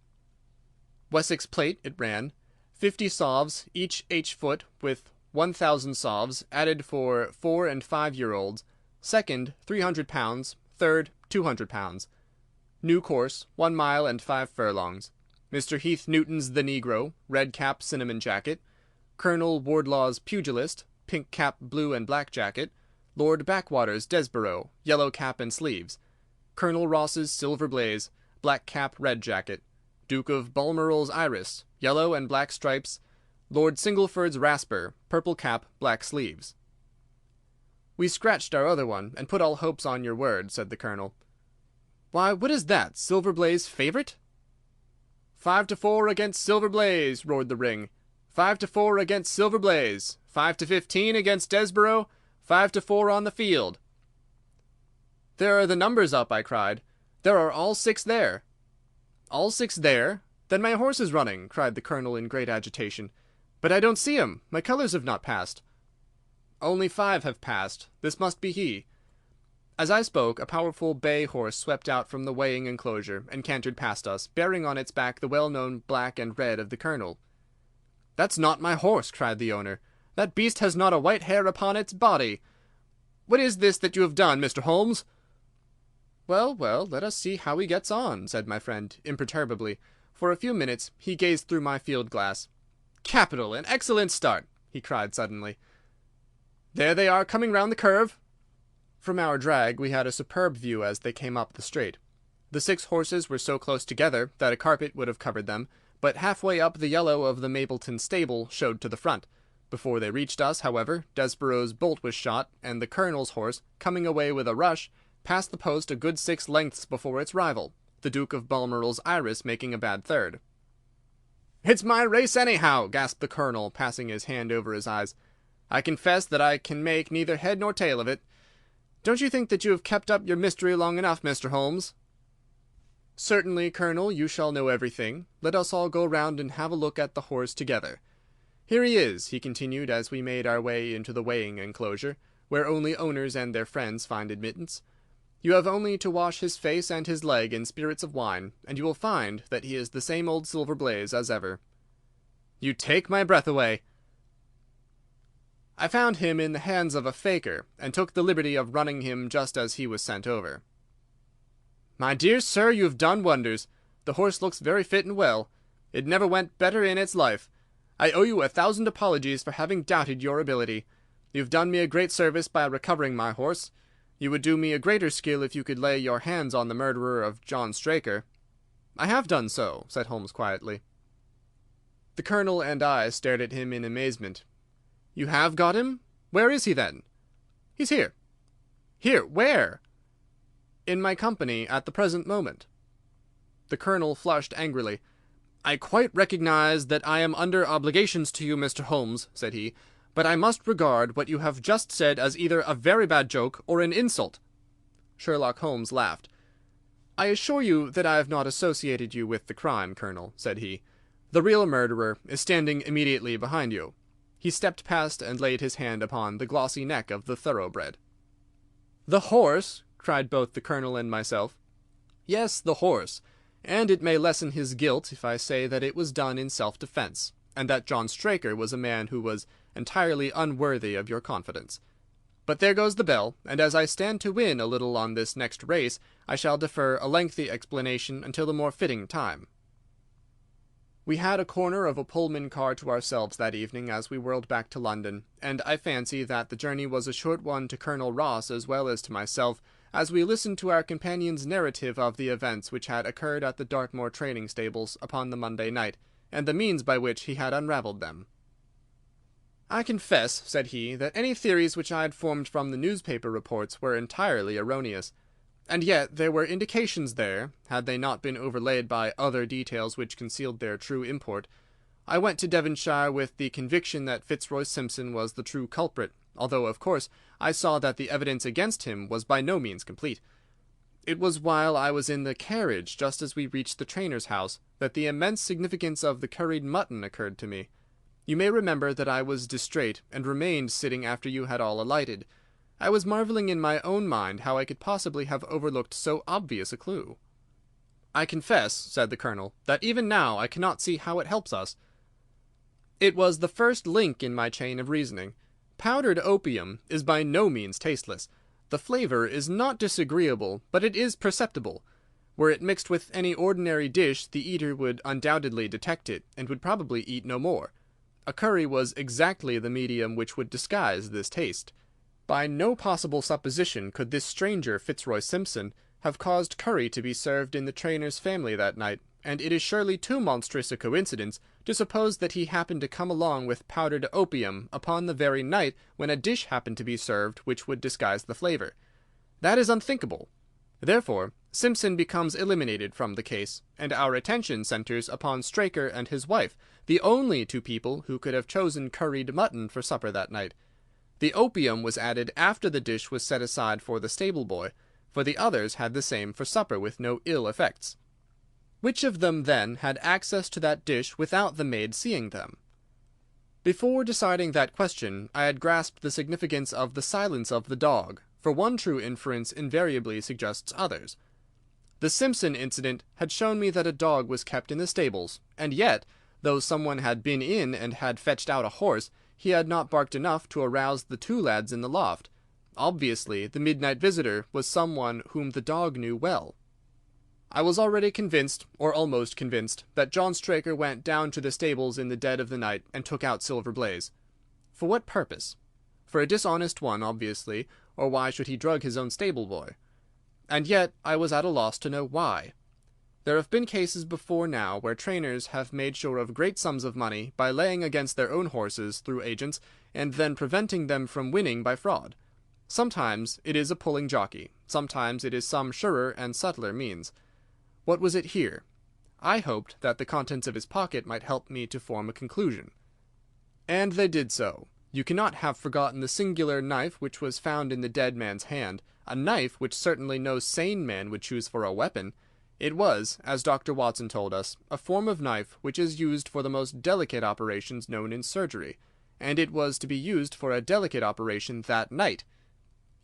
Wessex Plate, it ran, 50 sovs, each H-foot, with 1,000 sovs added for 4 and 5-year-olds. Second, £300. Third, £200. New course, 1 mile and 5 furlongs. Mr. Heath Newton's The Negro, red cap, cinnamon jacket. Colonel Wardlaw's Pugilist, pink cap, blue and black jacket. Lord Backwater's Desborough, yellow cap and sleeves. Colonel Ross's Silver Blaze, black cap, red jacket. Duke of Balmoral's iris, yellow and black stripes, Lord Singleford's rasper, purple cap, black sleeves. "We scratched our other one, and put all hopes on your word," said the Colonel. "Why, what is that, Silver Blaze favourite?" 5-4 against Silver Blaze, roared the ring. 5-4 against Silver Blaze. 5-15 against Desborough. 5-4 on the field. "There are the numbers up," I cried. "There are all 6 there." "All 6 there? Then my horse is running," cried the Colonel in great agitation. "But I don't see him. My colours have not passed." "Only 5 have passed. This must be he." As I spoke, a powerful bay horse swept out from the weighing enclosure and cantered past us, bearing on its back the well-known black and red of the Colonel. "That's not my horse," cried the owner. "That beast has not a white hair upon its body. What is this that you have done, Mr. Holmes?" "Well, well, let us see how he gets on," said my friend, imperturbably. For a few minutes he gazed through my field-glass. "Capital! An excellent start!" he cried suddenly. "There they are, coming round the curve." From our drag we had a superb view as they came up the straight. The 6 horses were so close together that a carpet would have covered them, but halfway up the yellow of the Mapleton stable showed to the front. Before they reached us, however, Desborough's bolt was shot, and the Colonel's horse, coming away with a rush, passed the post a good 6 lengths before its rival, the Duke of Balmoral's iris making a bad third. "It's my race, anyhow," gasped the Colonel, passing his hand over his eyes. "I confess that I can make neither head nor tail of it. Don't you think that you have kept up your mystery long enough, Mr. Holmes?" "Certainly, Colonel, you shall know everything. Let us all go round and have a look at the horse together. Here he is," he continued, as we made our way into the weighing enclosure, where only owners and their friends find admittance. "You have only to wash his face and his leg in spirits of wine, and you will find that he is the same old Silver Blaze as ever." "You take my breath away." "I found him in the hands of a faker, and took the liberty of running him just as he was sent over." "My dear sir, you have done wonders. The horse looks very fit and well. It never went better in its life. I owe you 1,000 apologies for having doubted your ability. You have done me a great service by recovering my horse. You would do me a greater skill if you could lay your hands on the murderer of John Straker." "I have done so," said Holmes quietly. The Colonel and I stared at him in amazement. "You have got him? Where is he, then?" "He's here." "Here? Where?" "In my company at the present moment." The Colonel flushed angrily. "I quite recognize that I am under obligations to you, Mr. Holmes," said he, "but I must regard what you have just said as either a very bad joke or an insult." Sherlock Holmes laughed. "I assure you that I have not associated you with the crime, Colonel," said he. "The real murderer is standing immediately behind you." He stepped past and laid his hand upon the glossy neck of the thoroughbred. "The horse!" cried both the Colonel and myself. "Yes, the horse. And it may lessen his guilt if I say that it was done in self-defence, and that John Straker was a man who was entirely unworthy of your confidence. But there goes the bell, and as I stand to win a little on this next race, I shall defer a lengthy explanation until a more fitting time." We had a corner of a Pullman car to ourselves that evening as we whirled back to London, and I fancy that the journey was a short one to Colonel Ross as well as to myself, as we listened to our companion's narrative of the events which had occurred at the Dartmoor training stables upon the Monday night, and the means by which he had unravelled them. "I confess," said he, "that any theories which I had formed from the newspaper reports were entirely erroneous. And yet there were indications there, had they not been overlaid by other details which concealed their true import. I went to Devonshire with the conviction that Fitzroy Simpson was the true culprit, although, of course, I saw that the evidence against him was by no means complete. It was while I was in the carriage, just as we reached the trainer's house, that the immense significance of the curried mutton occurred to me. You may remember that I was distrait, and remained sitting after you had all alighted. I was marvelling in my own mind how I could possibly have overlooked so obvious a clue. "I confess," said the Colonel, "that even now I cannot see how it helps us." "It was the first link in my chain of reasoning. Powdered opium is by no means tasteless. The flavour is not disagreeable, but it is perceptible. Were it mixed with any ordinary dish, the eater would undoubtedly detect it, and would probably eat no more. A curry was exactly the medium which would disguise this taste. By no possible supposition could this stranger Fitzroy Simpson have caused curry to be served in the trainer's family that night, and it is surely too monstrous a coincidence to suppose that he happened to come along with powdered opium upon the very night when a dish happened to be served which would disguise the flavour. That is unthinkable. Therefore, Simpson becomes eliminated from the case, and our attention centres upon Straker and his wife, the only two people who could have chosen curried mutton for supper that night. The opium was added after the dish was set aside for the stable-boy, for the others had the same for supper with no ill effects. Which of them, then, had access to that dish without the maid seeing them? Before deciding that question, I had grasped the significance of the silence of the dog, for one true inference invariably suggests others. The Simpson incident had shown me that a dog was kept in the stables, and yet, though someone had been in and had fetched out a horse, he had not barked enough to arouse the two lads in the loft. Obviously, the midnight visitor was someone whom the dog knew well. I was already convinced, or almost convinced, that John Straker went down to the stables in the dead of the night and took out Silver Blaze. For what purpose? For a dishonest one, obviously, or why should he drug his own stable-boy? And yet I was at a loss to know why. There have been cases before now where trainers have made sure of great sums of money by laying against their own horses through agents, and then preventing them from winning by fraud. Sometimes it is a pulling jockey, sometimes it is some surer and subtler means. What was it here? I hoped that the contents of his pocket might help me to form a conclusion. And they did so. You cannot have forgotten the singular knife which was found in the dead man's hand, a knife which certainly no sane man would choose for a weapon. It was, as Dr. Watson told us, a form of knife which is used for the most delicate operations known in surgery, and it was to be used for a delicate operation that night.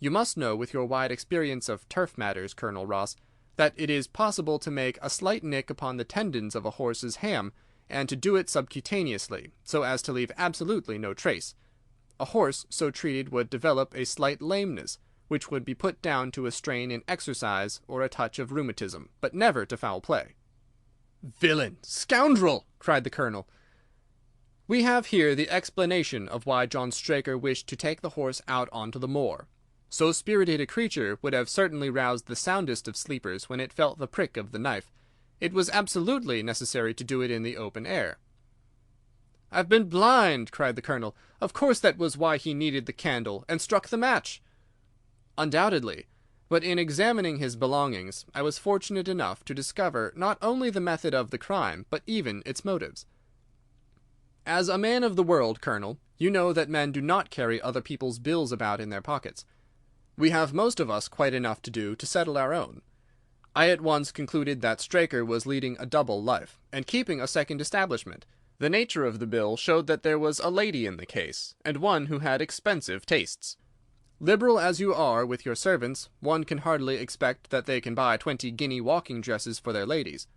You must know, with your wide experience of turf matters, Colonel Ross, that it is possible to make a slight nick upon the tendons of a horse's ham, and to do it subcutaneously, so as to leave absolutely no trace. A horse so treated would develop a slight lameness, which would be put down to a strain in exercise or a touch of rheumatism, but never to foul play. "Villain! Scoundrel!" cried the Colonel. We have here the explanation of why John Straker wished to take the horse out onto the moor. So spirited a creature would have certainly roused the soundest of sleepers when it felt the prick of the knife. It was absolutely necessary to do it in the open air. "I've been blind!" cried the Colonel. "Of course that was why he needed the candle, and struck the match." Undoubtedly, but in examining his belongings I was fortunate enough to discover not only the method of the crime, but even its motives. As a man of the world, Colonel, you know that men do not carry other people's bills about in their pockets. We have most of us quite enough to do to settle our own. I at once concluded that Straker was leading a double life, and keeping a second establishment. The nature of the bill showed that there was a lady in the case, and one who had expensive tastes. Liberal as you are with your servants, one can hardly expect that they can buy 20-guinea walking dresses for their ladies.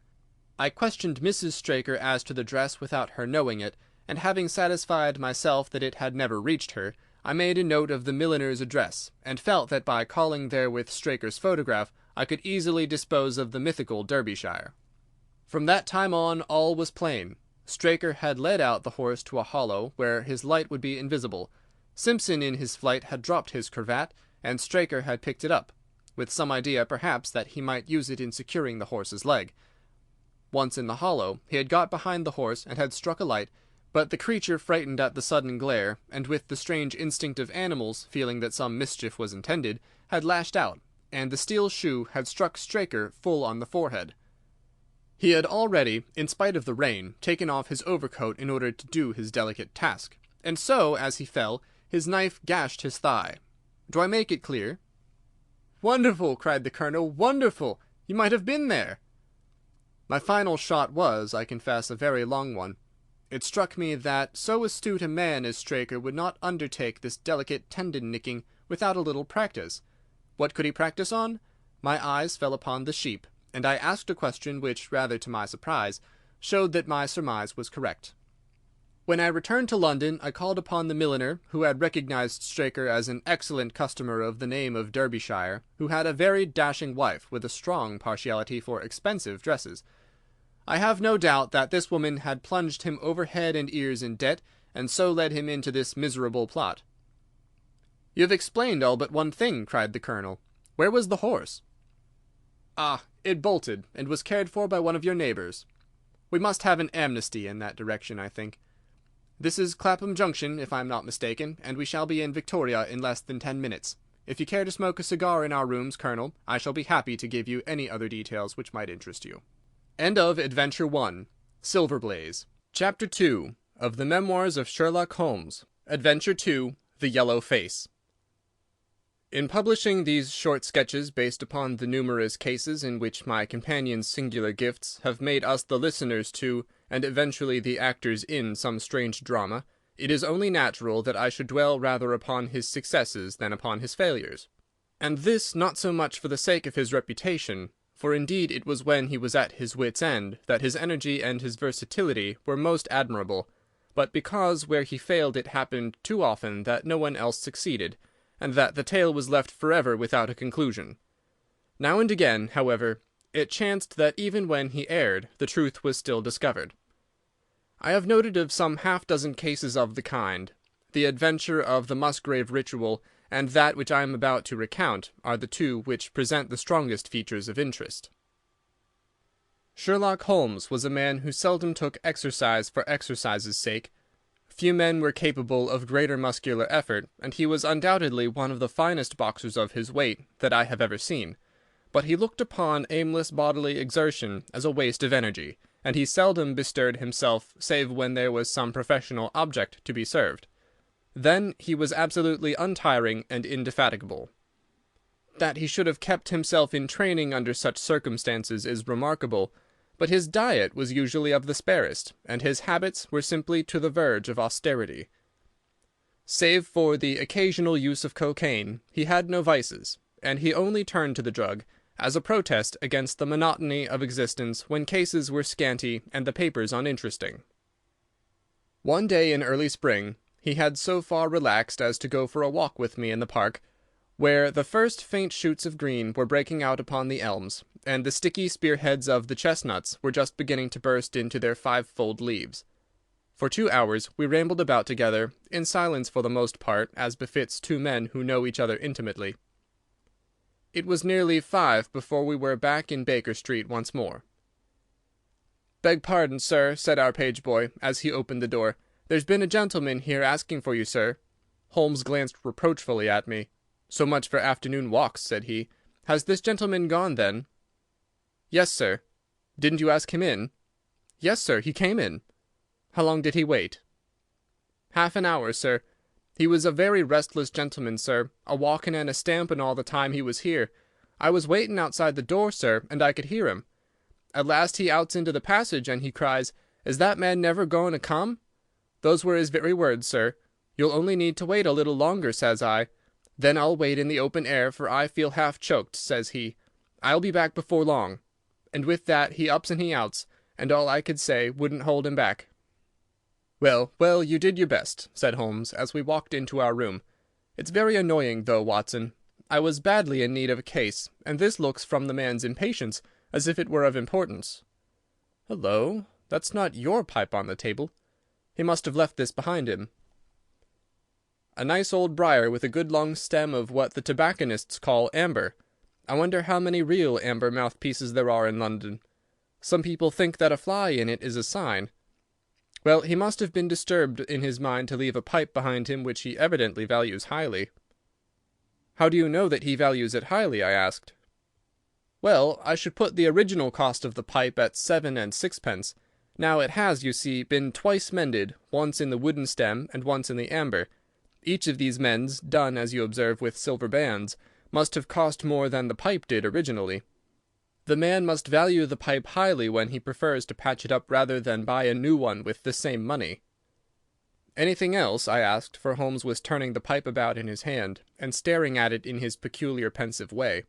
I questioned Mrs. Straker as to the dress without her knowing it, and having satisfied myself that it had never reached her, I made a note of the milliner's address, and felt that by calling there with Straker's photograph I could easily dispose of the mythical Derbyshire. From that time on all was plain. Straker had led out the horse to a hollow where his light would be invisible. Simpson in his flight had dropped his cravat, and Straker had picked it up, with some idea perhaps that he might use it in securing the horse's leg. Once in the hollow, he had got behind the horse and had struck a light, but the creature, frightened at the sudden glare, and with the strange instinct of animals, feeling that some mischief was intended, had lashed out, and the steel shoe had struck Straker full on the forehead. He had already, in spite of the rain, taken off his overcoat in order to do his delicate task, and so, as he fell, his knife gashed his thigh. Do I make it clear? "Wonderful!" cried the Colonel. "Wonderful! You might have been there." My final shot was, I confess, a very long one. It struck me that so astute a man as Straker would not undertake this delicate tendon-nicking without a little practice. What could he practice on? My eyes fell upon the sheep, and I asked a question which, rather to my surprise, showed that my surmise was correct. When I returned to London, I called upon the milliner, who had recognized Straker as an excellent customer of the name of Derbyshire, who had a very dashing wife with a strong partiality for expensive dresses. I have no doubt that this woman had plunged him over head and ears in debt, and so led him into this miserable plot. "You have explained all but one thing," cried the Colonel. "Where was the horse?" "Ah, it bolted, and was cared for by one of your neighbours. We must have an amnesty in that direction, I think. This is Clapham Junction, if I am not mistaken, and we shall be in Victoria in less than 10 minutes. If you care to smoke a cigar in our rooms, Colonel, I shall be happy to give you any other details which might interest you. End of Adventure 1. Silver Blaze. Chapter 2 of the Memoirs of Sherlock Holmes. Adventure 2. The Yellow Face. In publishing these short sketches based upon the numerous cases in which my companion's singular gifts have made us the listeners to, and eventually the actors in, some strange drama, it is only natural that I should dwell rather upon his successes than upon his failures. And this not so much for the sake of his reputation, for indeed it was when he was at his wit's end that his energy and his versatility were most admirable, but because where he failed it happened too often that no one else succeeded, and that the tale was left forever without a conclusion. Now and again, however, it chanced that even when he erred, the truth was still discovered. I have noted of some half-dozen cases of the kind. The adventure of the Musgrave ritual and that which I am about to recount are the two which present the strongest features of interest. Sherlock Holmes was a man who seldom took exercise for exercise's sake. Few men were capable of greater muscular effort, and he was undoubtedly one of the finest boxers of his weight that I have ever seen. But he looked upon aimless bodily exertion as a waste of energy, and he seldom bestirred himself save when there was some professional object to be served. Then he was absolutely untiring and indefatigable. That he should have kept himself in training under such circumstances is remarkable, but his diet was usually of the sparest, and his habits were simply to the verge of austerity. Save for the occasional use of cocaine, he had no vices, and he only turned to the drug as a protest against the monotony of existence when cases were scanty and the papers uninteresting. One day in early spring he had so far relaxed as to go for a walk with me in the park, where the first faint shoots of green were breaking out upon the elms, and the sticky spearheads of the chestnuts were just beginning to burst into their five-fold leaves. For 2 hours we rambled about together, in silence for the most part, as befits two men who know each other intimately. It was nearly 5 before we were back in Baker Street once more. "Beg pardon, sir," said our page-boy, as he opened the door. "There's been a gentleman here asking for you, sir." Holmes glanced reproachfully at me. "So much for afternoon walks," said he. "Has this gentleman gone, then?" "Yes, sir." "Didn't you ask him in?" "Yes, sir, he came in." "How long did he wait?" "Half an hour, sir. He was a very restless gentleman, sir, a walking and a stamping all the time he was here. I was waiting outside the door, sir, and I could hear him. At last he outs into the passage, and he cries, 'Is that man never going to come?' Those were his very words, sir. 'You'll only need to wait a little longer,' says I. 'Then I'll wait in the open air, for I feel half choked,' says he. 'I'll be back before long.' And with that he ups and he outs, and all I could say wouldn't hold him back." "Well, well, you did your best," said Holmes, as we walked into our room. "It's very annoying, though, Watson. I was badly in need of a case, and this looks, from the man's impatience, as if it were of importance. Hullo, that's not your pipe on the table. He must have left this behind him. A nice old briar with a good long stem of what the tobacconists call amber. I wonder how many real amber mouthpieces there are in London. Some people think that a fly in it is a sign. Well, he must have been disturbed in his mind to leave a pipe behind him which he evidently values highly." "How do you know that he values it highly?" I asked. "Well, I should put the original cost of the pipe at 7 and 6 pence. Now it has, you see, been twice mended, once in the wooden stem and once in the amber. Each of these mends, done, as you observe, with silver bands, must have cost more than the pipe did originally. The man must value the pipe highly when he prefers to patch it up rather than buy a new one with the same money." "Anything else?" I asked, for Holmes was turning the pipe about in his hand, and staring at it in his peculiar pensive way.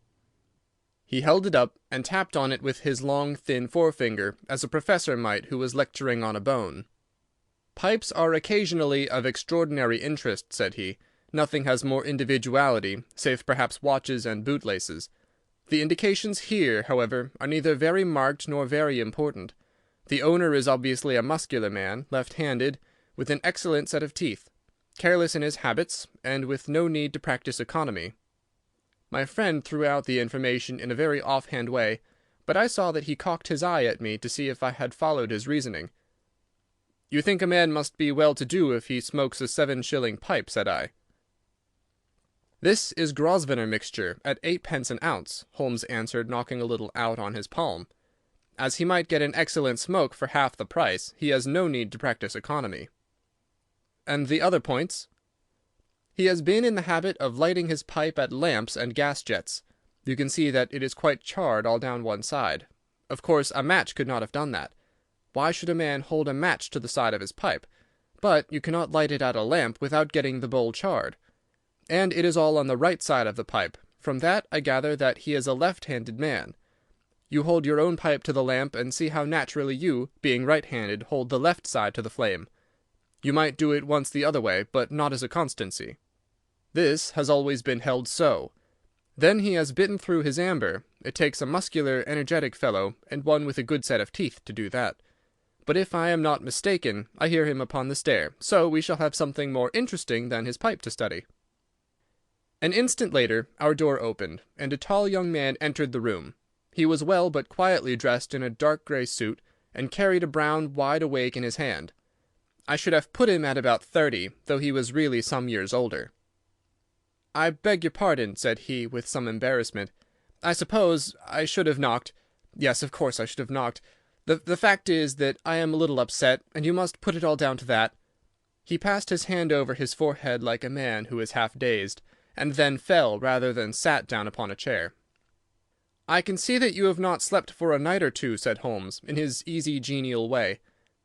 He held it up, and tapped on it with his long, thin forefinger, as a professor might who was lecturing on a bone. "Pipes are occasionally of extraordinary interest," said he. "Nothing has more individuality, save perhaps watches and bootlaces. The indications here, however, are neither very marked nor very important. The owner is obviously a muscular man, left-handed, with an excellent set of teeth, careless in his habits, and with no need to practice economy." My friend threw out the information in a very off-hand way, but I saw that he cocked his eye at me to see if I had followed his reasoning. "You think a man must be well-to-do if he smokes a 7-shilling pipe," said I. "This is Grosvenor mixture, at 8 pence an ounce," Holmes answered, knocking a little out on his palm. "As he might get an excellent smoke for half the price, he has no need to practise economy." "And the other points?" "He has been in the habit of lighting his pipe at lamps and gas jets. You can see that it is quite charred all down one side. Of course, a match could not have done that. Why should a man hold a match to the side of his pipe? But you cannot light it at a lamp without getting the bowl charred. And it is all on the right side of the pipe. From that I gather that he is a left-handed man. You hold your own pipe to the lamp, and see how naturally you, being right-handed, hold the left side to the flame. You might do it once the other way, but not as a constancy. This has always been held so. Then he has bitten through his amber. It takes a muscular, energetic fellow, and one with a good set of teeth, to do that. But if I am not mistaken, I hear him upon the stair, so we shall have something more interesting than his pipe to study." An instant later our door opened, and a tall young man entered the room. He was well but quietly dressed in a dark grey suit, and carried a brown wide-awake in his hand. I should have put him at about 30, though he was really some years older. "I beg your pardon," said he, with some embarrassment. "I suppose I should have knocked. Yes, of course I should have knocked. The fact is that I am a little upset, and you must put it all down to that." He passed his hand over his forehead like a man who is half dazed, and then fell rather than sat down upon a chair. "I can see that you have not slept for a night or two," said Holmes, in his easy, genial way.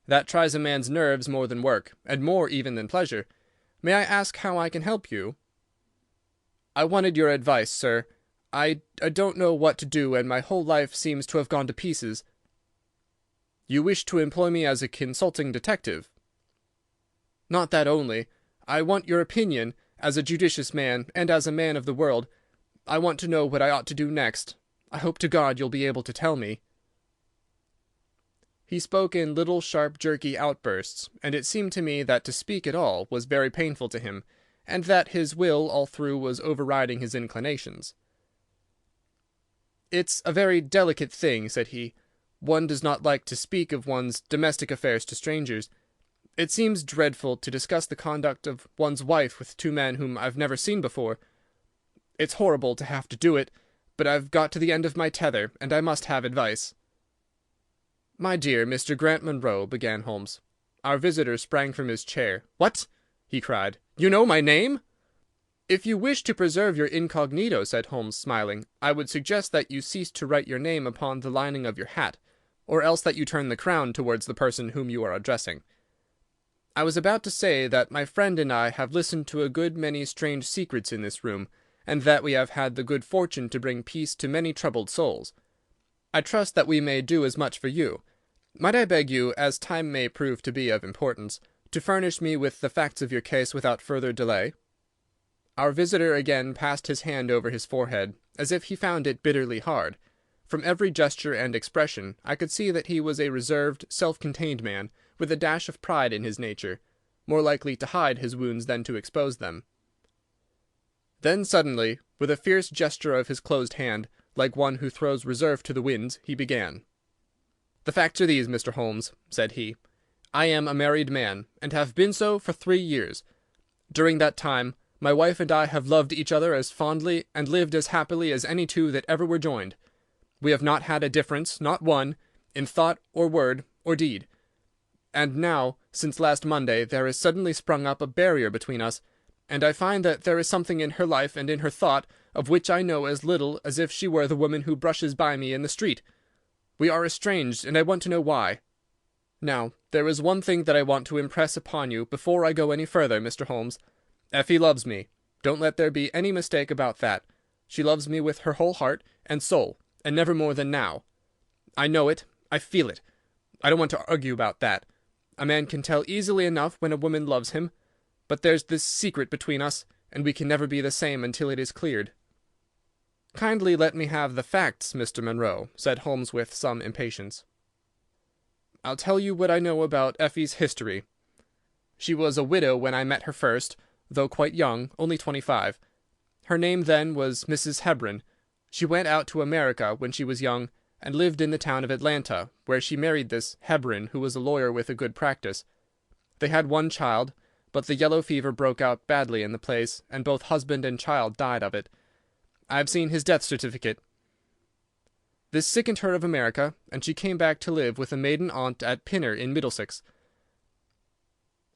"That tries a man's nerves more than work, and more even than pleasure. May I ask how I can help you?" "I wanted your advice, sir. I don't know what to do, and my whole life seems to have gone to pieces." "You wish to employ me as a consulting detective?" "Not that only. I want your opinion, as a judicious man, and as a man of the world. I want to know what I ought to do next. I hope to God you'll be able to tell me." He spoke in little sharp jerky outbursts, and it seemed to me that to speak at all was very painful to him, and that his will all through was overriding his inclinations. "It's a very delicate thing," said he. "One does not like to speak of one's domestic affairs to strangers. It seems dreadful to discuss the conduct of one's wife with two men whom I've never seen before. It's horrible to have to do it, but I've got to the end of my tether, and I must have advice." "My dear Mr. Grant Munro," began Holmes. Our visitor sprang from his chair. "What!" he cried. "You know my name?" "If you wish to preserve your incognito," said Holmes, smiling, "I would suggest that you cease to write your name upon the lining of your hat, or else that you turn the crown towards the person whom you are addressing. I was about to say that my friend and I have listened to a good many strange secrets in this room, and that we have had the good fortune to bring peace to many troubled souls. I trust that we may do as much for you. Might I beg you, as time may prove to be of importance, to furnish me with the facts of your case without further delay?" Our visitor again passed his hand over his forehead, as if he found it bitterly hard. From every gesture and expression I could see that he was a reserved, self-contained man, with a dash of pride in his nature, more likely to hide his wounds than to expose them. Then suddenly, with a fierce gesture of his closed hand, like one who throws reserve to the winds, he began. "The facts are these, Mr. Holmes," said he. "I am a married man, and have been so for 3 years. During that time my wife and I have loved each other as fondly and lived as happily as any two that ever were joined. We have not had a difference, not one, in thought or word or deed. And now, since last Monday, there has suddenly sprung up a barrier between us, and I find that there is something in her life and in her thought of which I know as little as if she were the woman who brushes by me in the street. We are estranged, and I want to know why. Now, there is one thing that I want to impress upon you before I go any further, Mr. Holmes. Effie loves me. Don't let there be any mistake about that. She loves me with her whole heart and soul, and never more than now. I know it. I feel it. I don't want to argue about that. A man can tell easily enough when a woman loves him, but there's this secret between us, and we can never be the same until it is cleared." "Kindly let me have the facts, Mr. Munro," said Holmes with some impatience. "I'll tell you what I know about Effie's history. She was a widow when I met her first, though quite young, only 25. Her name then was Mrs. Hebron. She went out to America when she was young, and lived in the town of Atlanta, where she married this Hebron, who was a lawyer with a good practice. They had one child, but the yellow fever broke out badly in the place, and both husband and child died of it. I have seen his death certificate. This sickened her of America, and she came back to live with a maiden aunt at Pinner in Middlesex.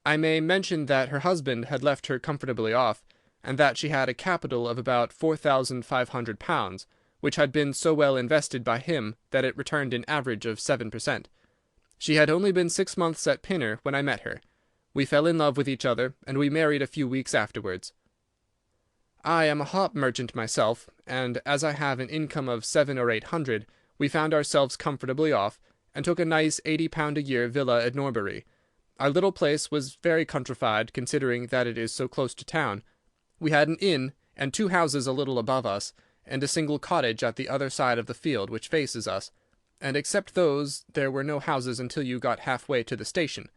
I may mention that her husband had left her comfortably off, and that she had a capital of about £4,500, which had been so well invested by him that it returned an average of 7 per cent. She had only been 6 months at Pinner when I met her. We fell in love with each other, and we married a few weeks afterwards. I am a hop merchant myself, and as I have an income of 700 or 800, we found ourselves comfortably off, and took a nice £80 a year villa at Norbury. Our little place was very countrified, considering that it is so close to town. We had an inn, and 2 houses a little above us, and a single cottage at the other side of the field which faces us, and except those there were no houses until you got half-way to the station.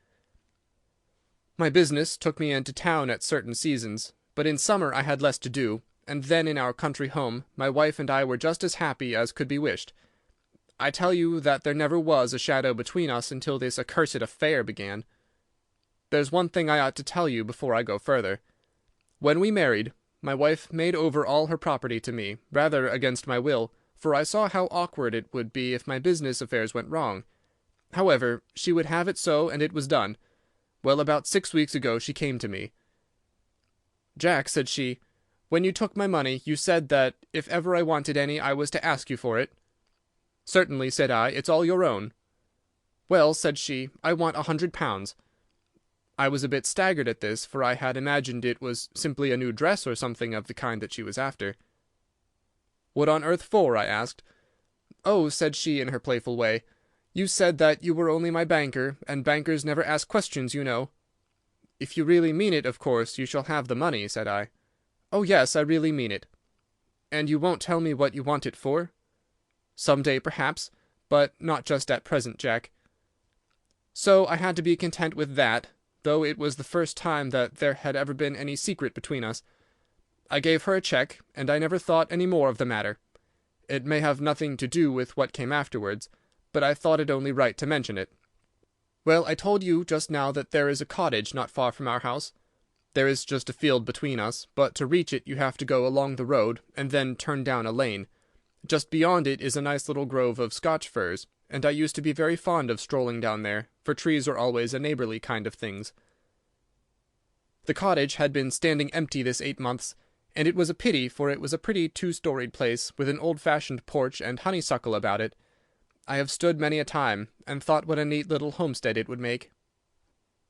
My business took me into town at certain seasons, but in summer I had less to do, and then in our country home my wife and I were just as happy as could be wished. I tell you that there never was a shadow between us until this accursed affair began. There's one thing I ought to tell you before I go further. When we married, my wife made over all her property to me, rather against my will, for I saw how awkward it would be if my business affairs went wrong. However, she would have it so, and it was done. Well, about 6 weeks ago she came to me. "Jack," said she, "when you took my money, you said that if ever I wanted any I was to ask you for it." "Certainly," said I, "it's all your own." "Well," said she, "I want £100. I was a bit staggered at this, for I had imagined it was simply a new dress or something of the kind that she was after. "What on earth for?" I asked. "Oh," said she in her playful way, "you said that you were only my banker, and bankers never ask questions, you know." "If you really mean it, of course you shall have the money," said I. "Oh, yes, I really mean it." "And you won't tell me what you want it for?" "Some day, perhaps, but not just at present, Jack." So I had to be content with that, though it was the first time that there had ever been any secret between us. I gave her a cheque, and I never thought any more of the matter. It may have nothing to do with what came afterwards, but I thought it only right to mention it. Well, I told you just now that there is a cottage not far from our house. There is just a field between us, but to reach it you have to go along the road and then turn down a lane. Just beyond it is a nice little grove of Scotch firs, and I used to be very fond of strolling down there, for trees are always a neighbourly kind of things. The cottage had been standing empty this 8 months, and it was a pity, for it was a pretty 2-storied place, with an old-fashioned porch and honeysuckle about it. I have stood many a time, and thought what a neat little homestead it would make.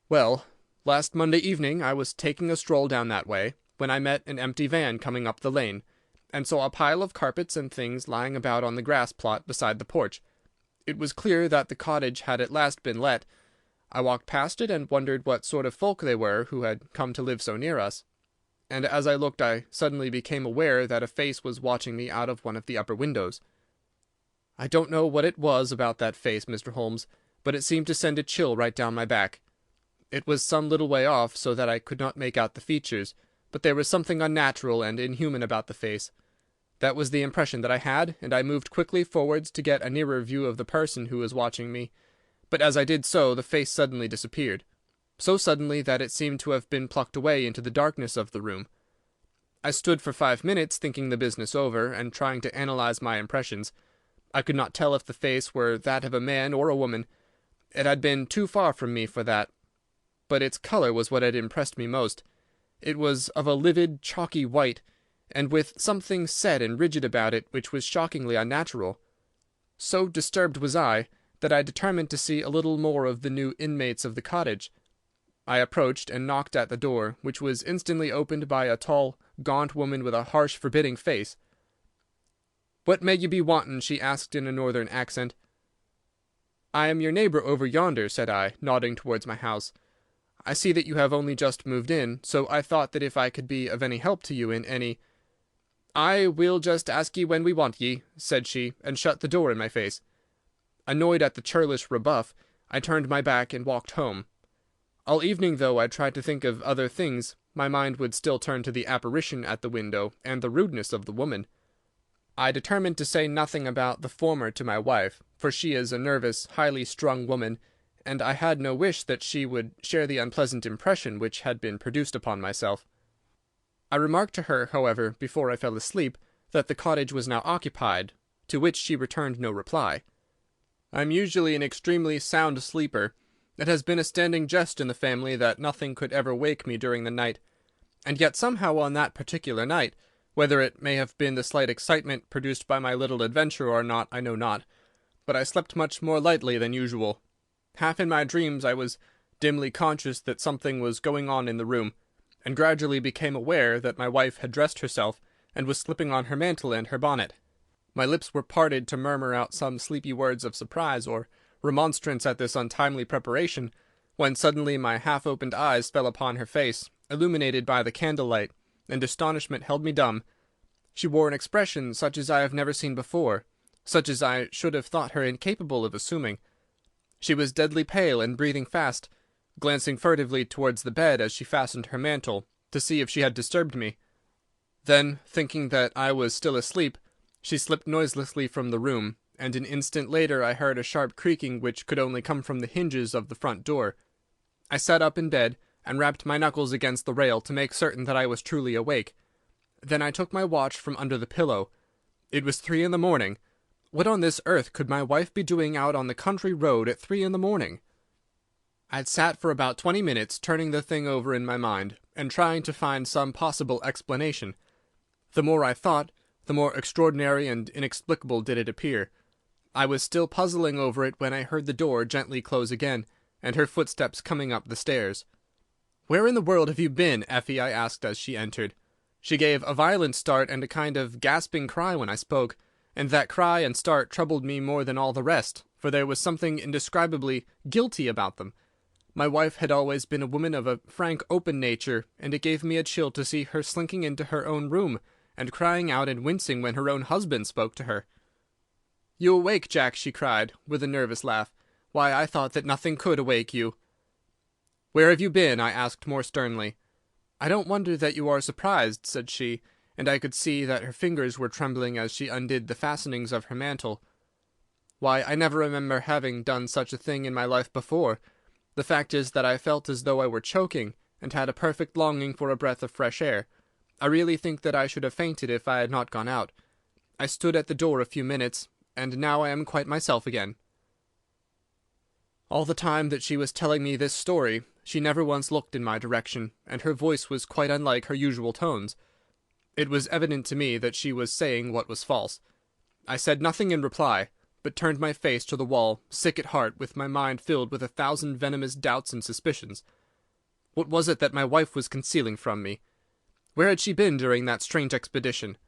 Well, last Monday evening I was taking a stroll down that way, when I met an empty van coming up the lane, and saw a pile of carpets and things lying about on the grass plot beside the porch. It was clear that the cottage had at last been let. I walked past it and wondered what sort of folk they were who had come to live so near us. And as I looked I suddenly became aware that a face was watching me out of one of the upper windows. I don't know what it was about that face, Mr. Holmes, but it seemed to send a chill right down my back. It was some little way off, so that I could not make out the features, but there was something unnatural and inhuman about the face. That was the impression that I had, and I moved quickly forwards to get a nearer view of the person who was watching me, but as I did so the face suddenly disappeared, so suddenly that it seemed to have been plucked away into the darkness of the room. I stood for 5 minutes thinking the business over, and trying to analyze my impressions. I could not tell if the face were that of a man or a woman. It had been too far from me for that. But its colour was what had impressed me most. It was of a livid, chalky white, and with something set and rigid about it which was shockingly unnatural. So disturbed was I, that I determined to see a little more of the new inmates of the cottage. I approached and knocked at the door, which was instantly opened by a tall, gaunt woman with a harsh, forbidding face. "What may you be wantin'?" she asked in a northern accent. "I am your neighbour over yonder," said I, nodding towards my house. "I see that you have only just moved in, so I thought that if I could be of any help to you in any—" "I will just ask ye when we want ye," said she, and shut the door in my face. Annoyed at the churlish rebuff, I turned my back and walked home. All evening, though I tried to think of other things, my mind would still turn to the apparition at the window and the rudeness of the woman. I determined to say nothing about the former to my wife, for she is a nervous, highly strung woman, and I had no wish that she would share the unpleasant impression which had been produced upon myself. I remarked to her, however, before I fell asleep, that the cottage was now occupied, to which she returned no reply. I am usually an extremely sound sleeper. It has been a standing jest in the family that nothing could ever wake me during the night, and yet somehow on that particular night, whether it may have been the slight excitement produced by my little adventure or not, I know not, but I slept much more lightly than usual. Half in my dreams I was dimly conscious that something was going on in the room, and gradually became aware that my wife had dressed herself and was slipping on her mantle and her bonnet. My lips were parted to murmur out some sleepy words of surprise or remonstrance at this untimely preparation, when suddenly my half-opened eyes fell upon her face, illuminated by the candlelight, and astonishment held me dumb. She wore an expression such as I have never seen before, such as I should have thought her incapable of assuming. She was deadly pale and breathing fast, glancing furtively towards the bed as she fastened her mantle, to see if she had disturbed me. Then, thinking that I was still asleep, she slipped noiselessly from the room, and an instant later I heard a sharp creaking which could only come from the hinges of the front door. I sat up in bed, and rapped my knuckles against the rail to make certain that I was truly awake. Then I took my watch from under the pillow. It was 3 in the morning. What on this earth could my wife be doing out on the country road at 3 in the morning? I had sat for about 20 minutes, turning the thing over in my mind, and trying to find some possible explanation. The more I thought, the more extraordinary and inexplicable did it appear. I was still puzzling over it when I heard the door gently close again, and her footsteps coming up the stairs. "Where in the world have you been, Effie?" I asked as she entered. She gave a violent start and a kind of gasping cry when I spoke, and that cry and start troubled me more than all the rest, for there was something indescribably guilty about them. My wife had always been a woman of a frank, open nature, and it gave me a chill to see her slinking into her own room, and crying out and wincing when her own husband spoke to her. "You awake, Jack?" she cried, with a nervous laugh. "Why, I thought that nothing could awake you." "Where have you been?" I asked more sternly. "I don't wonder that you are surprised," said she, and I could see that her fingers were trembling as she undid the fastenings of her mantle. "Why, I never remember having done such a thing in my life before. The fact is that I felt as though I were choking, and had a perfect longing for a breath of fresh air. I really think that I should have fainted if I had not gone out. I stood at the door a few minutes, and now I am quite myself again." All the time that she was telling me this story, she never once looked in my direction, and her voice was quite unlike her usual tones. It was evident to me that she was saying what was false. I said nothing in reply, but turned my face to the wall, sick at heart, with my mind filled with 1,000 venomous doubts and suspicions. What was it that my wife was concealing from me? Where had she been during that strange expedition?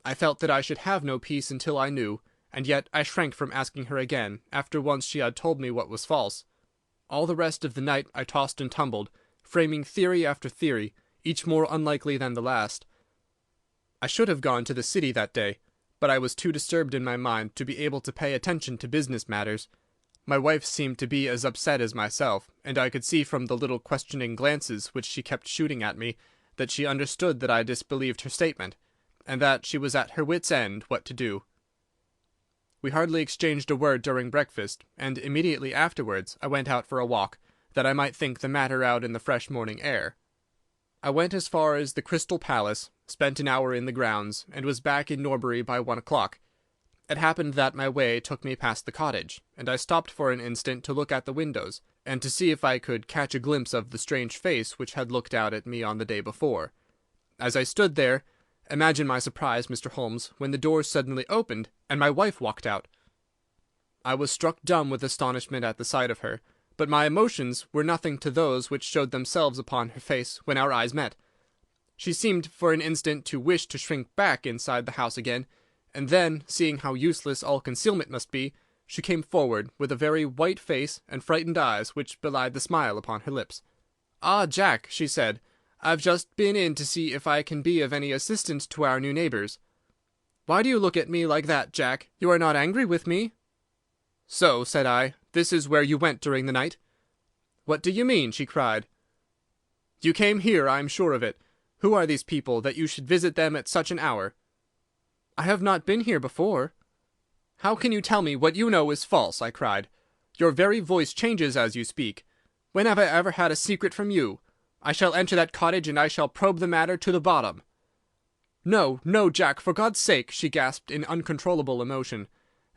I felt that I should have no peace until I knew, and yet I shrank from asking her again, after once she had told me what was false. All the rest of the night I tossed and tumbled, framing theory after theory, each more unlikely than the last. I should have gone to the city that day, but I was too disturbed in my mind to be able to pay attention to business matters. My wife seemed to be as upset as myself, and I could see from the little questioning glances which she kept shooting at me that she understood that I disbelieved her statement, and that she was at her wits' end what to do. We hardly exchanged a word during breakfast, and immediately afterwards I went out for a walk, that I might think the matter out in the fresh morning air. I went as far as the Crystal Palace, spent an hour in the grounds, and was back in Norbury by 1 o'clock. It happened that my way took me past the cottage, and I stopped for an instant to look at the windows, and to see if I could catch a glimpse of the strange face which had looked out at me on the day before. As I stood there, imagine my surprise, Mr. Holmes, when the door suddenly opened, and my wife walked out. I was struck dumb with astonishment at the sight of her, but my emotions were nothing to those which showed themselves upon her face when our eyes met. She seemed for an instant to wish to shrink back inside the house again, and then, seeing how useless all concealment must be, she came forward, with a very white face and frightened eyes which belied the smile upon her lips. "Ah, Jack," she said, "I've just been in to see if I can be of any assistance to our new neighbours." "Why do you look at me like that, Jack? You are not angry with me?" "So," said I, "this is where you went during the night?" "What do you mean?" she cried. "You came here, I am sure of it. Who are these people, that you should visit them at such an hour?" "I have not been here before." "How can you tell me what you know is false?" I cried. "Your very voice changes as you speak. When have I ever had a secret from you? I shall enter that cottage, and I shall probe the matter to the bottom." "No, no, Jack, for God's sake!" she gasped in uncontrollable emotion.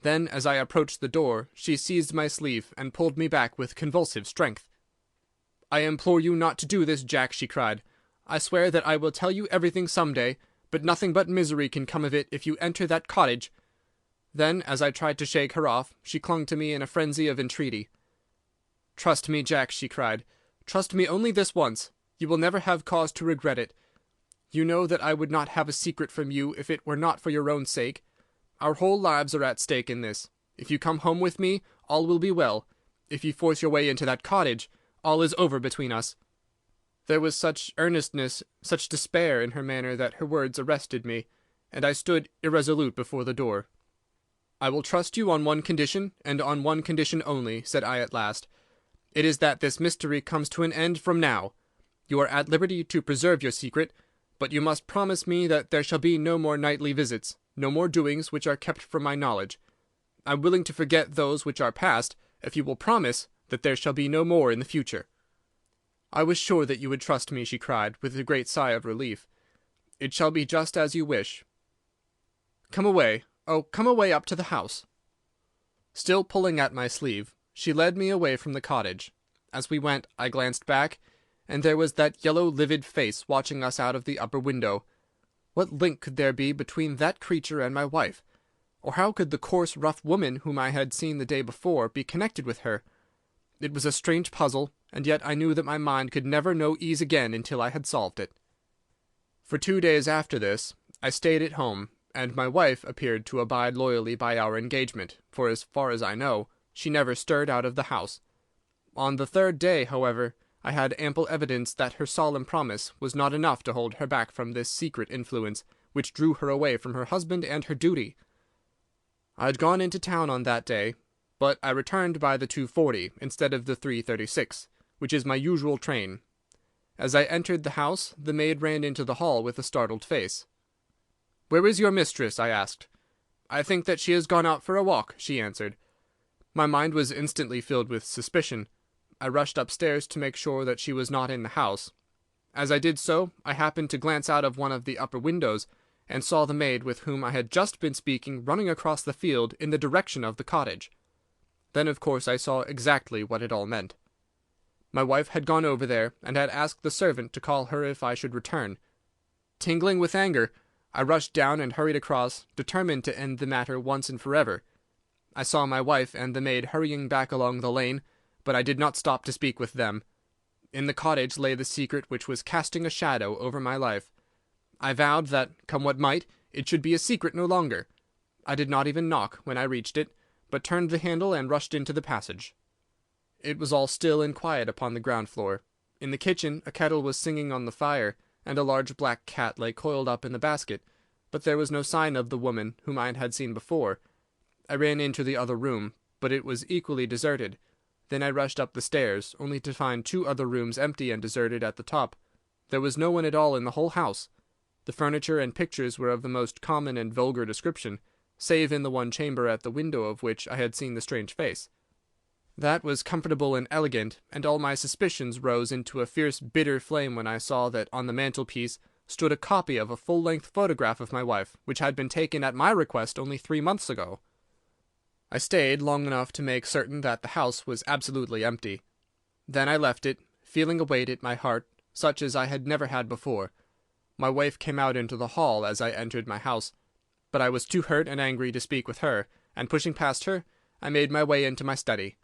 Then, as I approached the door, she seized my sleeve and pulled me back with convulsive strength. "I implore you not to do this, Jack," she cried. "I swear that I will tell you everything some day, but nothing but misery can come of it if you enter that cottage." Then, as I tried to shake her off, she clung to me in a frenzy of entreaty. "Trust me, Jack," she cried. "Trust me only this once. You will never have cause to regret it. You know that I would not have a secret from you if it were not for your own sake. Our whole lives are at stake in this. If you come home with me, all will be well. If you force your way into that cottage, all is over between us." There was such earnestness, such despair in her manner that her words arrested me, and I stood irresolute before the door. "I will trust you on one condition, and on one condition only," said I at last. "It is that this mystery comes to an end from now. You are at liberty to preserve your secret, but you must promise me that there shall be no more nightly visits, no more doings which are kept from my knowledge. I am willing to forget those which are past, if you will promise that there shall be no more in the future." "I was sure that you would trust me," she cried, with a great sigh of relief. "It shall be just as you wish. Come away. Oh, come away up to the house." Still pulling at my sleeve, she led me away from the cottage. As we went, I glanced back, and there was that yellow livid face watching us out of the upper window. What link could there be between that creature and my wife? Or how could the coarse, rough woman whom I had seen the day before be connected with her? It was a strange puzzle, and yet I knew that my mind could never know ease again until I had solved it. For 2 days after this, I stayed at home, and my wife appeared to abide loyally by our engagement, for as far as I know, she never stirred out of the house. On the 3rd day, however, I had ample evidence that her solemn promise was not enough to hold her back from this secret influence, which drew her away from her husband and her duty. I had gone into town on that day, but I returned by the 2:40 instead of the 3:36, which is my usual train. As I entered the house, the maid ran into the hall with a startled face. "Where is your mistress?" I asked. "I think that she has gone out for a walk," she answered. My mind was instantly filled with suspicion. I rushed upstairs to make sure that she was not in the house. As I did so, I happened to glance out of one of the upper windows, and saw the maid with whom I had just been speaking running across the field in the direction of the cottage. Then, of course, I saw exactly what it all meant. My wife had gone over there, and had asked the servant to call her if I should return. Tingling with anger, I rushed down and hurried across, determined to end the matter once and forever. I saw my wife and the maid hurrying back along the lane, but I did not stop to speak with them. In the cottage lay the secret which was casting a shadow over my life. I vowed that, come what might, it should be a secret no longer. I did not even knock when I reached it, but turned the handle and rushed into the passage. It was all still and quiet upon the ground floor. In the kitchen a kettle was singing on the fire, and a large black cat lay coiled up in the basket, but there was no sign of the woman whom I had seen before. I ran into the other room, but it was equally deserted. Then I rushed up the stairs, only to find 2 other rooms empty and deserted at the top. There was no one at all in the whole house. The furniture and pictures were of the most common and vulgar description, save in the one chamber at the window of which I had seen the strange face. That was comfortable and elegant, and all my suspicions rose into a fierce bitter flame when I saw that on the mantelpiece stood a copy of a full-length photograph of my wife, which had been taken at my request only 3 months ago. I stayed long enough to make certain that the house was absolutely empty. Then I left it, feeling a weight at my heart, such as I had never had before. My wife came out into the hall as I entered my house, but I was too hurt and angry to speak with her, and pushing past her, I made my way into my study.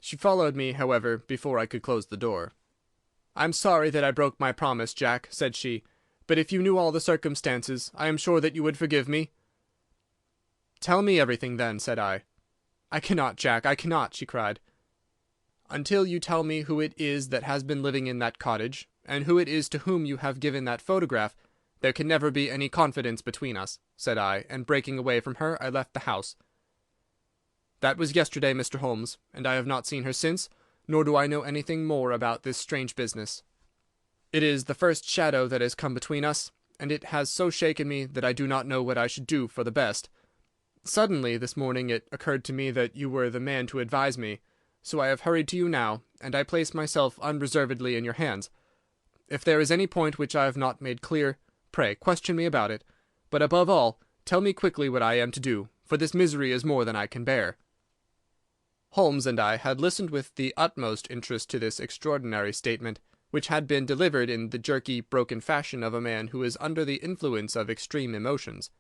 She followed me, however, before I could close the door. "I'm sorry that I broke my promise, Jack," said she, "but if you knew all the circumstances, I am sure that you would forgive me." "Tell me everything, then," said I. "I cannot, Jack, I cannot," she cried. "Until you tell me who it is that has been living in that cottage, and who it is to whom you have given that photograph, there can never be any confidence between us," said I, and breaking away from her, I left the house. That was yesterday, Mr. Holmes, and I have not seen her since, nor do I know anything more about this strange business. It is the first shadow that has come between us, and it has so shaken me that I do not know what I should do for the best. Suddenly, this morning, it occurred to me that you were the man to advise me, so I have hurried to you now, and I place myself unreservedly in your hands. If there is any point which I have not made clear, pray question me about it, but above all, tell me quickly what I am to do, for this misery is more than I can bear." Holmes and I had listened with the utmost interest to this extraordinary statement, which had been delivered in the jerky, broken fashion of a man who is under the influence of extreme emotions.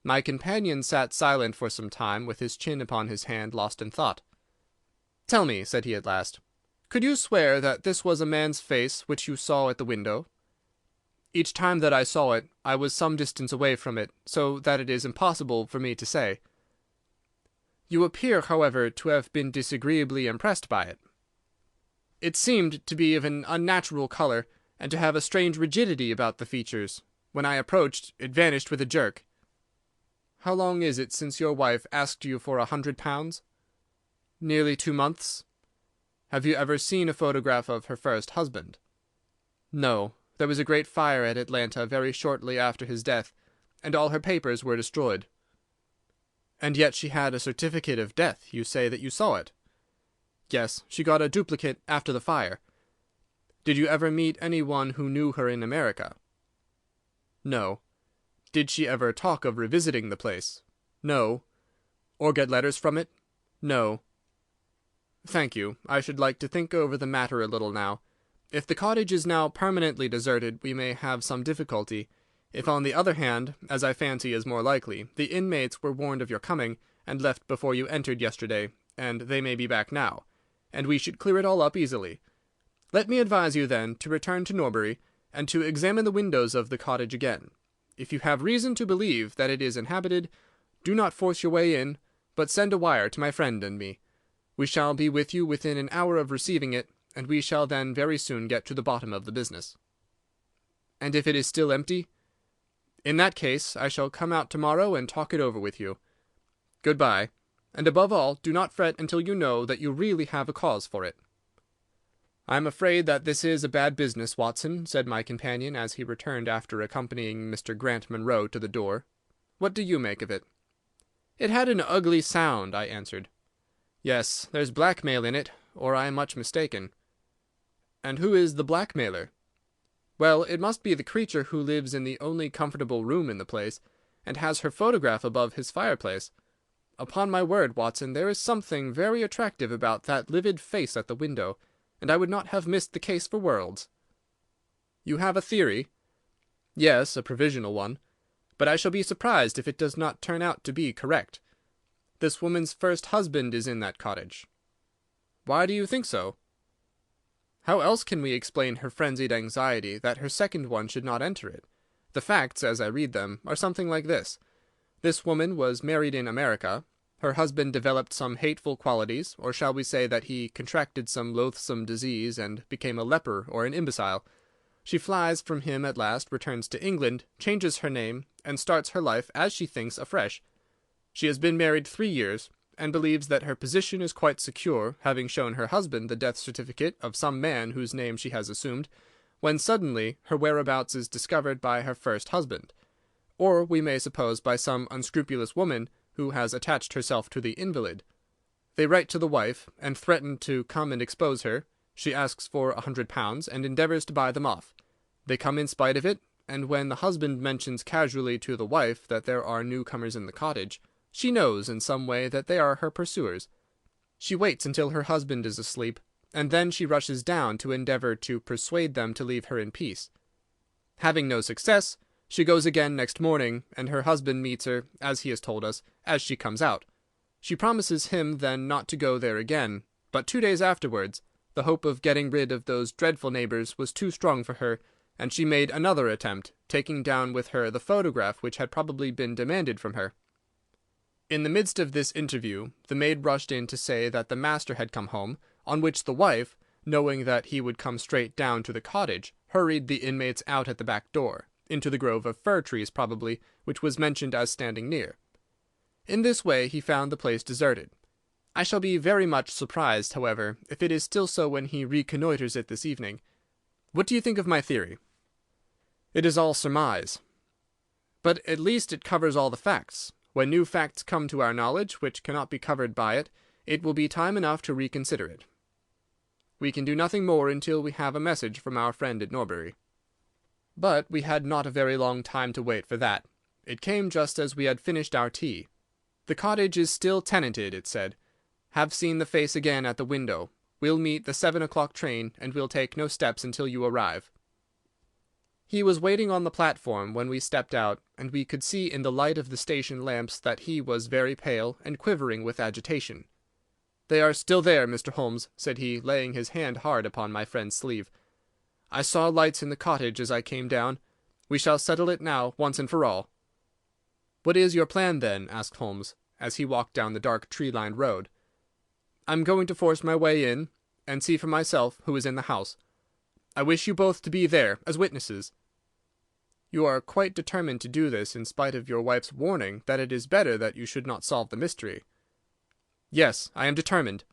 My companion sat silent for some time, with his chin upon his hand, lost in thought. "Tell me," said he at last, "could you swear that this was a man's face which you saw at the window?" "Each time that I saw it, I was some distance away from it, so that it is impossible for me to say." "You appear, however, to have been disagreeably impressed by it." "It seemed to be of an unnatural colour, and to have a strange rigidity about the features. When I approached, it vanished with a jerk." "How long is it since your wife asked you for £100? "Nearly 2 months." "Have you ever seen a photograph of her first husband?" "No. There was a great fire at Atlanta very shortly after his death, and all her papers were destroyed." "And yet she had a certificate of death. You say that you saw it?" "Yes, she got a duplicate after the fire." "Did you ever meet any one who knew her in America?" "No." "Did she ever talk of revisiting the place?" "No." "Or get letters from it?" "No." "Thank you. I should like to think over the matter a little now. If the cottage is now permanently deserted, we may have some difficulty. If, on the other hand, as I fancy is more likely, the inmates were warned of your coming, and left before you entered yesterday, and they may be back now, and we should clear it all up easily. Let me advise you, then, to return to Norbury, and to examine the windows of the cottage again. If you have reason to believe that it is inhabited, do not force your way in, but send a wire to my friend and me. We shall be with you within an hour of receiving it, and we shall then very soon get to the bottom of the business." "And if it is still empty?" "In that case, I shall come out to-morrow and talk it over with you. Good-bye, and above all, do not fret until you know that you really have a cause for it." "I am afraid that this is a bad business, Watson," said my companion, as he returned after accompanying Mr. Grant Munro to the door. "What do you make of it?" "It had an ugly sound," I answered. "Yes, there's blackmail in it, or I am much mistaken." "And who is the blackmailer?" "Well, it must be the creature who lives in the only comfortable room in the place, and has her photograph above his fireplace. Upon my word, Watson, there is something very attractive about that livid face at the window, and I would not have missed the case for worlds." "You have a theory?" "Yes, a provisional one. But I shall be surprised if it does not turn out to be correct. This woman's first husband is in that cottage." "Why do you think so?" "How else can we explain her frenzied anxiety that her second one should not enter it? The facts, as I read them, are something like this. This woman was married in America. Her husband developed some hateful qualities, or shall we say that he contracted some loathsome disease and became a leper or an imbecile. She flies from him at last, returns to England, changes her name, and starts her life, as she thinks, afresh. She has been married 3 years, and believes that her position is quite secure, having shown her husband the death certificate of some man whose name she has assumed, when suddenly her whereabouts is discovered by her first husband, or we may suppose by some unscrupulous woman who has attached herself to the invalid. They write to the wife, and threaten to come and expose her. She asks for £100, and endeavours to buy them off. They come in spite of it, and when the husband mentions casually to the wife that there are newcomers in the cottage, she knows in some way that they are her pursuers. She waits until her husband is asleep, and then she rushes down to endeavour to persuade them to leave her in peace. Having no success, she goes again next morning, and her husband meets her, as he has told us, as she comes out. She promises him then not to go there again, but 2 days afterwards the hope of getting rid of those dreadful neighbours was too strong for her, and she made another attempt, taking down with her the photograph which had probably been demanded from her. In the midst of this interview, the maid rushed in to say that the master had come home, on which the wife, knowing that he would come straight down to the cottage, hurried the inmates out at the back door, into the grove of fir trees probably, which was mentioned as standing near. In this way he found the place deserted. I shall be very much surprised, however, if it is still so when he reconnoitres it this evening. What do you think of my theory?" "It is all surmise. But at least it covers all the facts. When new facts come to our knowledge which cannot be covered by it, it will be time enough to reconsider it. We can do nothing more until we have a message from our friend at Norbury." But we had not a very long time to wait for that. It came just as we had finished our tea. "The cottage is still tenanted," it said. "Have seen the face again at the window. We'll meet the 7 o'clock train, and we'll take no steps until you arrive." He was waiting on the platform when we stepped out, and we could see in the light of the station lamps that he was very pale and quivering with agitation. "They are still there, Mr. Holmes," said he, laying his hand hard upon my friend's sleeve. "I saw lights in the cottage as I came down. We shall settle it now, once and for all." "What is your plan, then?" asked Holmes, as he walked down the dark tree-lined road. "I'm going to force my way in, and see for myself who is in the house. I wish you both to be there, as witnesses." "You are quite determined to do this, in spite of your wife's warning that it is better that you should not solve the mystery." "Yes, I am determined."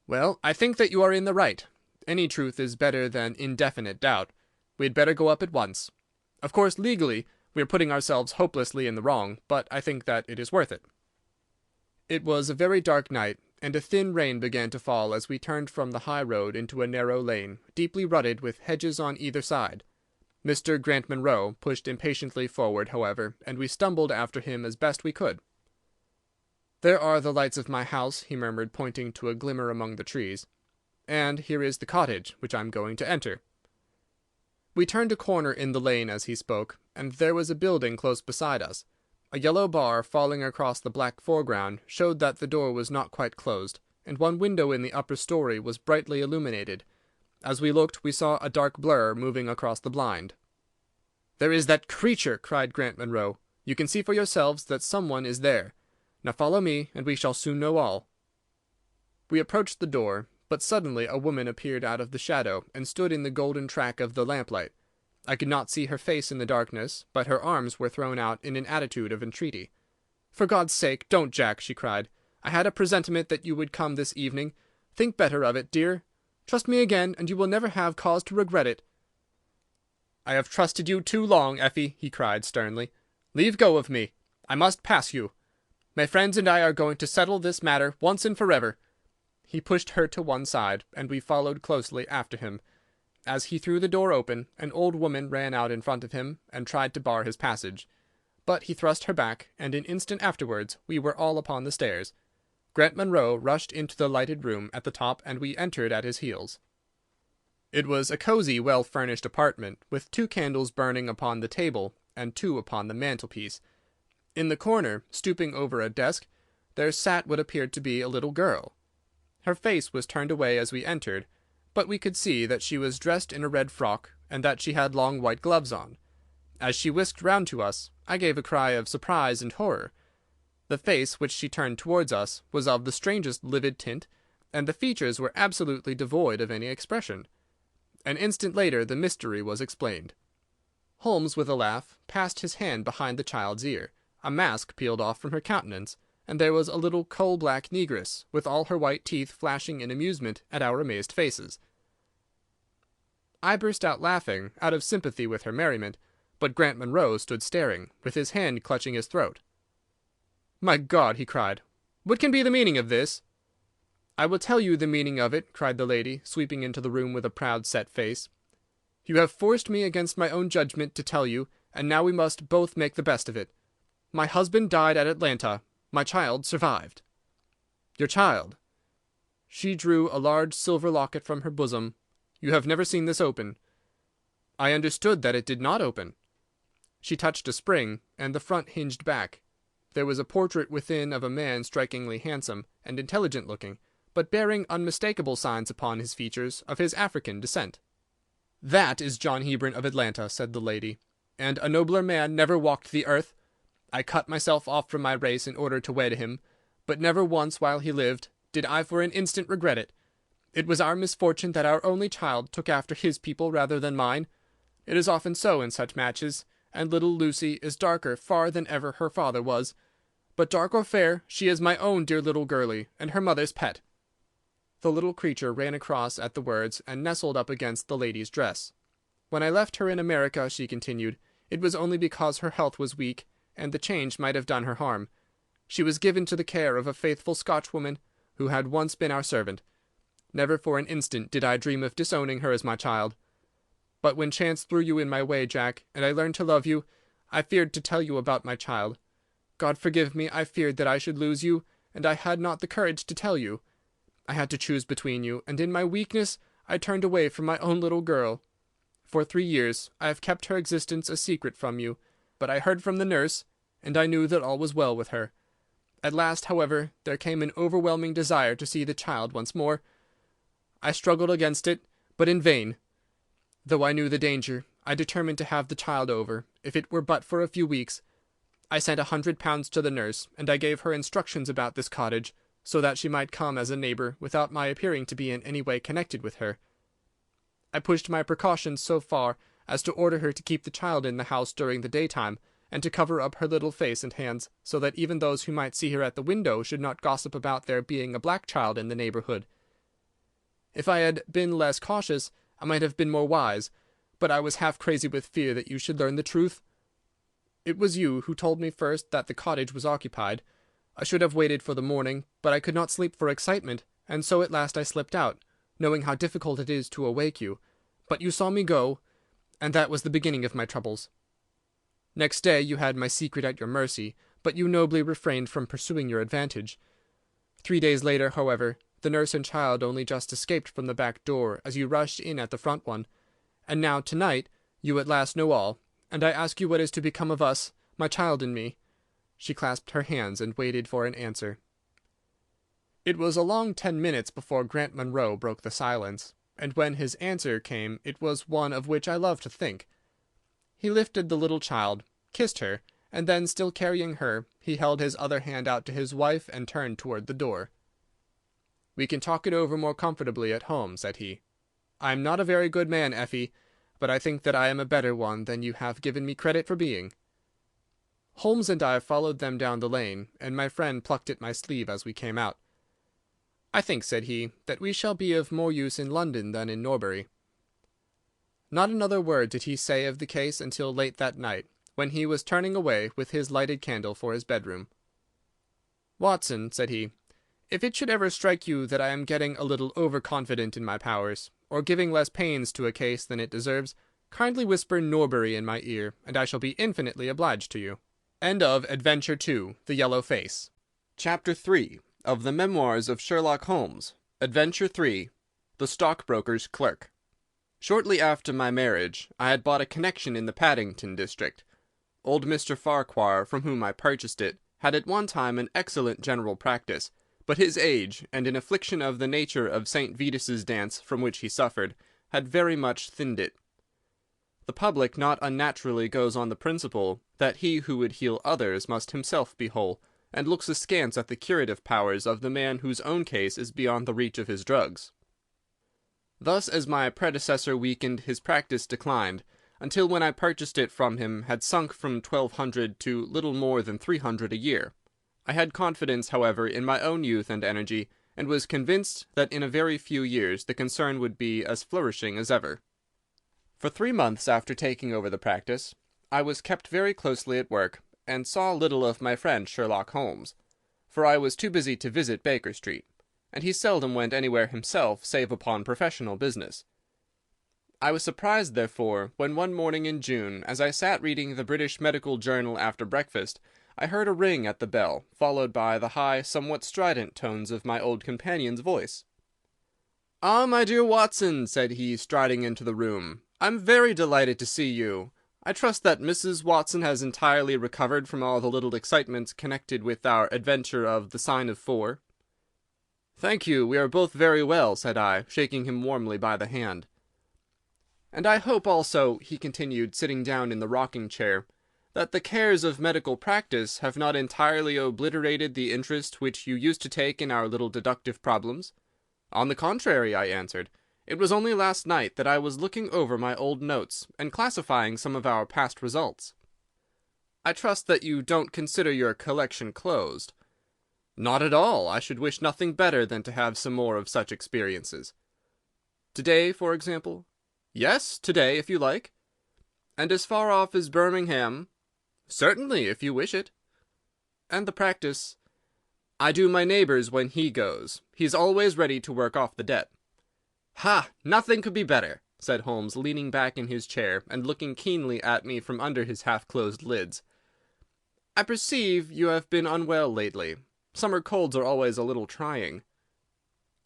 "Well, I think that you are in the right. Any truth is better than indefinite doubt. We had better go up at once. Of course, legally, we are putting ourselves hopelessly in the wrong, but I think that it is worth it." It was a very dark night, and a thin rain began to fall as we turned from the high road into a narrow lane, deeply rutted with hedges on either side. Mr. Grant Munro pushed impatiently forward, however, and we stumbled after him as best we could. "There are the lights of my house," he murmured, pointing to a glimmer among the trees. "And here is the cottage, which I am going to enter." We turned a corner in the lane as he spoke, and there was a building close beside us. A yellow bar falling across the black foreground showed that the door was not quite closed, and one window in the upper story was brightly illuminated. As we looked, we saw a dark blur moving across the blind. "There is that creature!" cried Grant Munro. "You can see for yourselves that someone is there. Now follow me, and we shall soon know all." We approached the door, but suddenly a woman appeared out of the shadow and stood in the golden track of the lamplight. I could not see her face in the darkness, but her arms were thrown out in an attitude of entreaty. "For God's sake, don't, Jack!" she cried. "I had a presentiment that you would come this evening. Think better of it, dear. Trust me again, and you will never have cause to regret it." "I have trusted you too long, Effie," he cried sternly. "Leave go of me. I must pass you. My friends and I are going to settle this matter once and forever." He pushed her to one side, and we followed closely after him. As he threw the door open, an old woman ran out in front of him and tried to bar his passage. But he thrust her back, and an instant afterwards we were all upon the stairs. Grant Munro rushed into the lighted room at the top, and we entered at his heels. It was a cosy, well-furnished apartment, with 2 candles burning upon the table and 2 upon the mantelpiece. In the corner, stooping over a desk, there sat what appeared to be a little girl. Her face was turned away as we entered, but we could see that she was dressed in a red frock, and that she had long white gloves on. As she whisked round to us, I gave a cry of surprise and horror. The face which she turned towards us was of the strangest livid tint, and the features were absolutely devoid of any expression. An instant later the mystery was explained. Holmes, with a laugh, passed his hand behind the child's ear. A mask peeled off from her countenance, and there was a little coal-black negress, with all her white teeth flashing in amusement at our amazed faces. I burst out laughing, out of sympathy with her merriment, but Grant Munro stood staring, with his hand clutching his throat. "My God!" he cried. "What can be the meaning of this?" "I will tell you the meaning of it," cried the lady, sweeping into the room with a proud set face. "You have forced me against my own judgment to tell you, and now we must both make the best of it. My husband died at Atlanta. My child survived." "Your child?" She drew a large silver locket from her bosom. "You have never seen this open?" "I understood that it did not open." She touched a spring, and the front hinged back. There was a portrait within of a man strikingly handsome and intelligent-looking, but bearing unmistakable signs upon his features of his African descent. "That is John Hebron of Atlanta," said the lady, "and a nobler man never walked the earth. I cut myself off from my race in order to wed him, but never once while he lived did I for an instant regret it. It was our misfortune that our only child took after his people rather than mine. It is often so in such matches, and little Lucy is darker far than ever her father was. But dark or fair, she is my own dear little girlie, and her mother's pet." The little creature ran across at the words and nestled up against the lady's dress. "When I left her in America," she continued, It was only because her health was weak, and the change might have done her harm. She was given to the care of a faithful Scotchwoman who had once been our servant. Never for an instant did I dream of disowning her as my child. But when chance threw you in my way, Jack, and I learned to love you, I feared to tell you about my child. God forgive me, I feared that I should lose you, and I had not the courage to tell you. I had to choose between you, and in my weakness I turned away from my own little girl. For 3 years I have kept her existence a secret from you, but I heard from the nurse, and I knew that all was well with her. At last, however, there came an overwhelming desire to see the child once more. I struggled against it, but in vain. Though I knew the danger, I determined to have the child over, if it were but for a few weeks. I sent £100 to the nurse, and I gave her instructions about this cottage, so that she might come as a neighbour without my appearing to be in any way connected with her. I pushed my precautions so far as to order her to keep the child in the house during the daytime, and to cover up her little face and hands, so that even those who might see her at the window should not gossip about there being a black child in the neighbourhood. If I had been less cautious, I might have been more wise, but I was half crazy with fear that you should learn the truth. It was you who told me first that the cottage was occupied. I should have waited for the morning, but I could not sleep for excitement, and so at last I slipped out, knowing how difficult it is to awake you. But you saw me go, and that was the beginning of my troubles. Next day you had my secret at your mercy, but you nobly refrained from pursuing your advantage. 3 days later, however, the nurse and child only just escaped from the back door as you rushed in at the front one. And now, tonight, you at last know all, and I ask you what is to become of us, my child and me." She clasped her hands and waited for an answer. It was a long 10 minutes before Grant Munro broke the silence, and when his answer came it was one of which I love to think. He lifted the little child, kissed her, and then, still carrying her, he held his other hand out to his wife and turned toward the door. "We can talk it over more comfortably at home," said he. "I am not a very good man, Effie, but I think that I am a better one than you have given me credit for being." Holmes and I followed them down the lane, and my friend plucked at my sleeve as we came out. "I think," said he, "that we shall be of more use in London than in Norbury." Not another word did he say of the case until late that night, when he was turning away with his lighted candle for his bedroom. "Watson," said he, "if it should ever strike you that I am getting a little over-confident in my powers, or giving less pains to a case than it deserves, kindly whisper Norbury in my ear, and I shall be infinitely obliged to you." End of Adventure 2, The Yellow Face. Chapter 3 of the Memoirs of Sherlock Holmes. Adventure 3, The Stockbroker's Clerk. Shortly after my marriage, I had bought a connection in the Paddington district. Old Mr. Farquhar, from whom I purchased it, had at one time an excellent general practice, but his age, and an affliction of the nature of St. Vitus's dance, from which he suffered, had very much thinned it. The public not unnaturally goes on the principle that he who would heal others must himself be whole, and looks askance at the curative powers of the man whose own case is beyond the reach of his drugs. Thus, as my predecessor weakened, his practice declined, until when I purchased it from him had sunk from 1,200 to little more than 300 a year. I had confidence, however, in my own youth and energy, and was convinced that in a very few years the concern would be as flourishing as ever. For 3 months after taking over the practice, I was kept very closely at work, and saw little of my friend Sherlock Holmes, for I was too busy to visit Baker Street, and he seldom went anywhere himself save upon professional business. I was surprised, therefore, when one morning in June, as I sat reading the British Medical Journal after breakfast, I heard a ring at the bell, followed by the high, somewhat strident tones of my old companion's voice. "Ah, my dear Watson," said he, striding into the room, "I'm very delighted to see you. I trust that Mrs. Watson has entirely recovered from all the little excitements connected with our adventure of the Sign of 4. "Thank you, we are both very well," said I, shaking him warmly by the hand. "And I hope also," he continued, sitting down in the rocking-chair, "that the cares of medical practice have not entirely obliterated the interest which you used to take in our little deductive problems." "On the contrary," I answered. "It was only last night that I was looking over my old notes and classifying some of our past results." "I trust that you don't consider your collection closed." "Not at all. I should wish nothing better than to have some more of such experiences." "Today, for example?" "Yes, today, if you like." And as far off as Birmingham? Certainly, if you wish it. And the practice? I do my neighbour's when he goes. He's always ready to work off the debt. Ha! Nothing could be better, said Holmes, leaning back in his chair and looking keenly at me from under his half-closed lids. I perceive you have been unwell lately. Summer colds are always a little trying.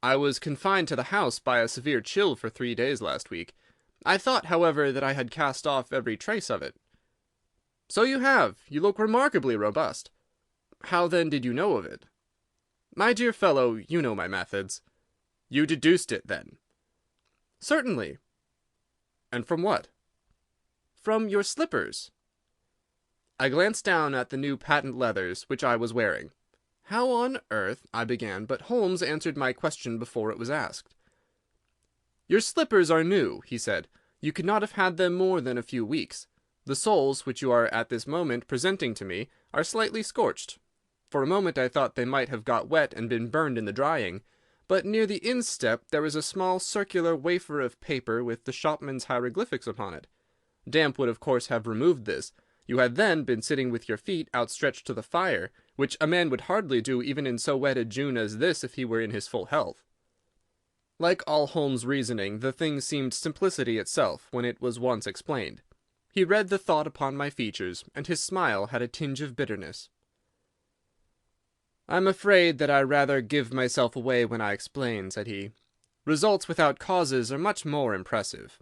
I was confined to the house by a severe chill for 3 days last week. I thought, however, that I had cast off every trace of it. So you have. You look remarkably robust. How then did you know of it? My dear fellow, you know my methods. You deduced it, then? Certainly. And from what? From your slippers. I glanced down at the new patent leathers which I was wearing. How on earth, I began, but Holmes answered my question before it was asked. Your slippers are new, he said. You could not have had them more than a few weeks. The soles, which you are at this moment presenting to me, are slightly scorched. For a moment I thought they might have got wet and been burned in the drying, but near the instep there is a small circular wafer of paper with the shopman's hieroglyphics upon it. Damp would of course have removed this. You had then been sitting with your feet outstretched to the fire, which a man would hardly do even in so wet a June as this if he were in his full health. Like all Holmes' reasoning, the thing seemed simplicity itself when it was once explained. He read the thought upon my features, and his smile had a tinge of bitterness. "I'm afraid that I rather give myself away when I explain," said he. "Results without causes are much more impressive.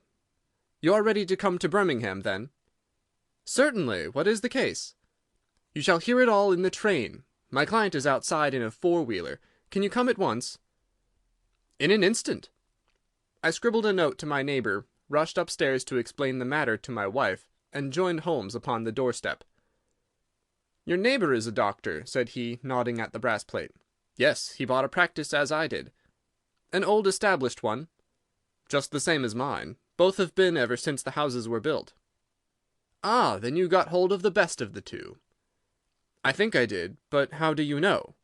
You are ready to come to Birmingham, then?" "Certainly. What is the case?" "You shall hear it all in the train. My client is outside in a four-wheeler. Can you come at once?" "In an instant." I scribbled a note to my neighbour, rushed upstairs to explain the matter to my wife, and joined Holmes upon the doorstep. "Your neighbour is a doctor," said he, nodding at the brass plate. "Yes, he bought a practice as I did." "An old established one?" "Just the same as mine. Both have been ever since the houses were built." "Ah, then you got hold of the best of the two." "I think I did, but how do you know?"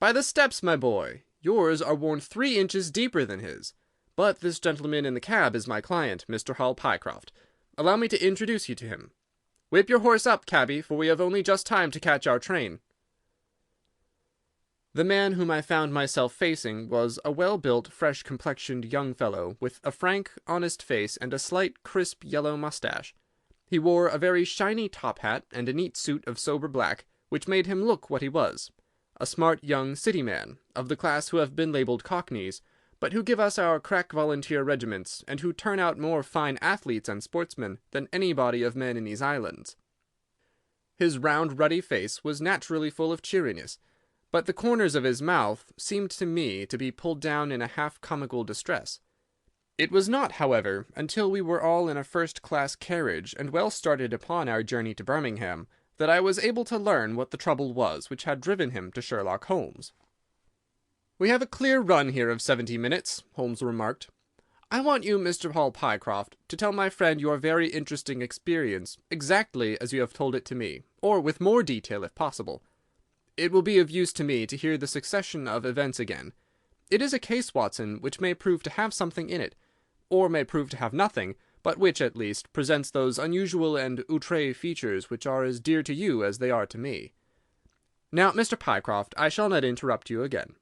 "By the steps, my boy. Yours are worn 3 inches deeper than his. But this gentleman in the cab is my client, Mr. Hall Pycroft. Allow me to introduce you to him. Whip your horse up, cabby, for we have only just time to catch our train." The man whom I found myself facing was a well-built, fresh-complexioned young fellow, with a frank, honest face and a slight, crisp yellow moustache. He wore a very shiny top hat and a neat suit of sober black, which made him look what he was, a smart young city man, of the class who have been labelled cockneys, but who give us our crack volunteer regiments, and who turn out more fine athletes and sportsmen than any body of men in these islands. His round, ruddy face was naturally full of cheeriness, but the corners of his mouth seemed to me to be pulled down in a half-comical distress. It was not, however, until we were all in a first-class carriage and well started upon our journey to Birmingham that I was able to learn what the trouble was which had driven him to Sherlock Holmes. "We have a clear run here of 70 minutes," Holmes remarked. "I want you, Mr. Hall Pycroft, to tell my friend your very interesting experience, exactly as you have told it to me, or with more detail if possible. It will be of use to me to hear the succession of events again. It is a case, Watson, which may prove to have something in it, or may prove to have nothing, but which, at least, presents those unusual and outre features which are as dear to you as they are to me. Now, Mr. Pycroft, I shall not interrupt you again."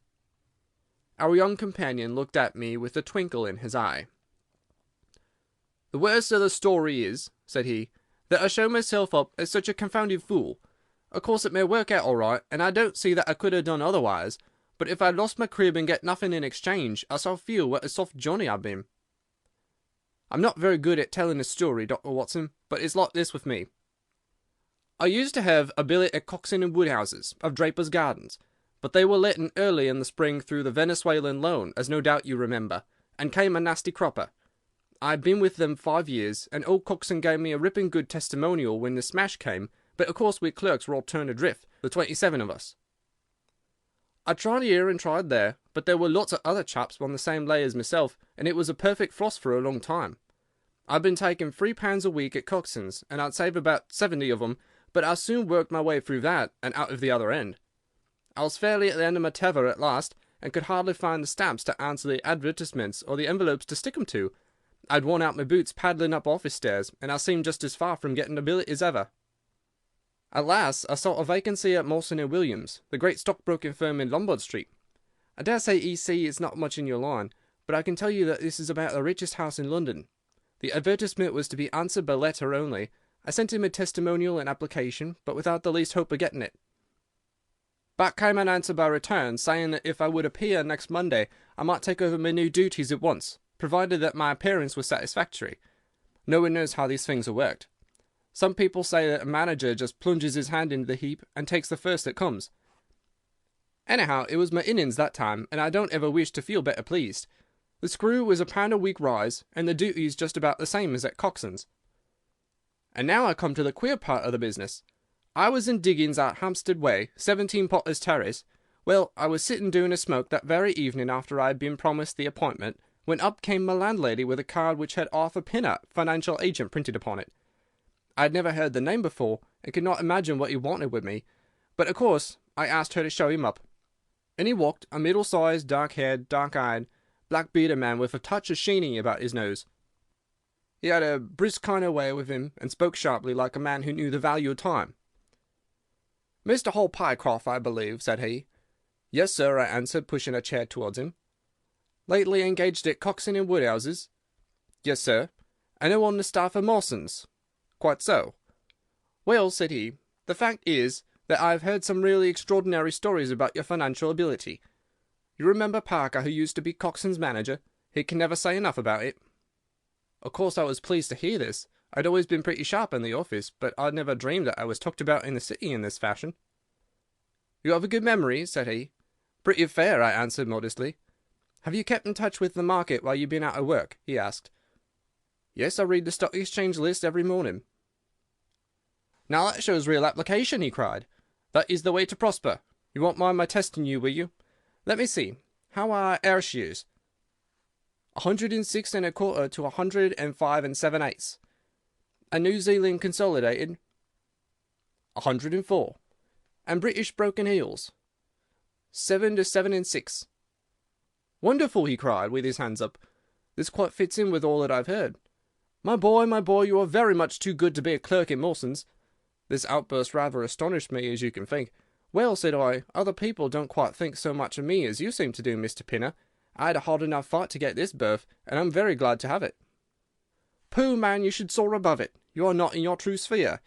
Our young companion looked at me with a twinkle in his eye. "The worst of the story is," said he, "that I show myself up as such a confounded fool. Of course it may work out all right, and I don't see that I could have done otherwise, but if I lost my crib and get nothing in exchange, I shall feel what a soft Johnny I've been. I'm not very good at telling a story, Dr. Watson, but it's like this with me. I used to have a billet at Coxon and Woodhouse's, of Draper's Gardens, but they were letting early in the spring through the Venezuelan loan, as no doubt you remember, and came a nasty cropper. I had been with them 5 years, and old Coxon gave me a ripping good testimonial when the smash came, but of course we clerks were all turned adrift, the 27 of us. I tried here and tried there, but there were lots of other chaps on the same lay as myself, and it was a perfect frost for a long time. I'd been taking £3 a week at Coxon's, and I'd save about 70 of them, but I soon worked my way through that, and out of the other end. I was fairly at the end of my tether at last, and could hardly find the stamps to answer the advertisements or the envelopes to stick 'em to. I'd worn out my boots paddling up office stairs, and I seemed just as far from getting a billet as ever. At last I saw a vacancy at Mawson and Williams, the great stockbroking firm in Lombard Street. I dare say E.C. is not much in your line, but I can tell you that this is about the richest house in London. The advertisement was to be answered by letter only. I sent him a testimonial and application, but without the least hope of getting it. Back came an answer by return, saying that if I would appear next Monday, I might take over my new duties at once, provided that my appearance was satisfactory. No one knows how these things are worked. Some people say that a manager just plunges his hand into the heap and takes the first that comes. Anyhow, it was my innings that time, and I don't ever wish to feel better pleased. The screw was £1 a week rise, and the duties just about the same as at Coxon's. And now I come to the queer part of the business. I was in diggings out Hampstead Way, 17 Potter's Terrace. Well, I was sitting doing a smoke that very evening after I had been promised the appointment, when up came my landlady with a card which had Arthur Pinner, financial agent, printed upon it. I had never heard the name before, and could not imagine what he wanted with me, but of course I asked her to show him up. And he walked, a middle-sized, dark-haired, dark-eyed, black-bearded man with a touch of Sheeny about his nose. He had a brisk kind of way with him, and spoke sharply like a man who knew the value of time. "Mr. Hall Pycroft, I believe," said he. "Yes, sir," I answered, pushing a chair towards him. "Lately engaged at Coxon and Woodhouse's?" "Yes, sir." "And on the staff of Mawson's?" "Quite so." "Well," said he, "the fact is that I have heard some really extraordinary stories about your financial ability. You remember Parker, who used to be Coxon's manager? He can never say enough about it." Of course I was pleased to hear this. I'd always been pretty sharp in the office, but I'd never dreamed that I was talked about in the city in this fashion. "You have a good memory," said he. "Pretty fair," I answered modestly. "Have you kept in touch with the market while you've been out of work?" he asked. "Yes, I read the Stock Exchange list every morning." "Now that shows real application," he cried. "That is the way to prosper. You won't mind my testing you, will you? Let me see. How are air shares?" 106 1/4 to 105 7/8. And New Zealand Consolidated? 104. And British Broken Heels? 7 to 7 6. "Wonderful!" he cried, with his hands up. "This quite fits in with all that I've heard. My boy, you are very much too good to be a clerk in Mawson's." This outburst rather astonished me, as you can think. "Well," said I, "other people don't quite think so much of me as you seem to do, Mr. Pinner. I had a hard enough fight to get this berth, and I'm very glad to have it." "Pooh, man, you should soar above it. You are not in your true sphere.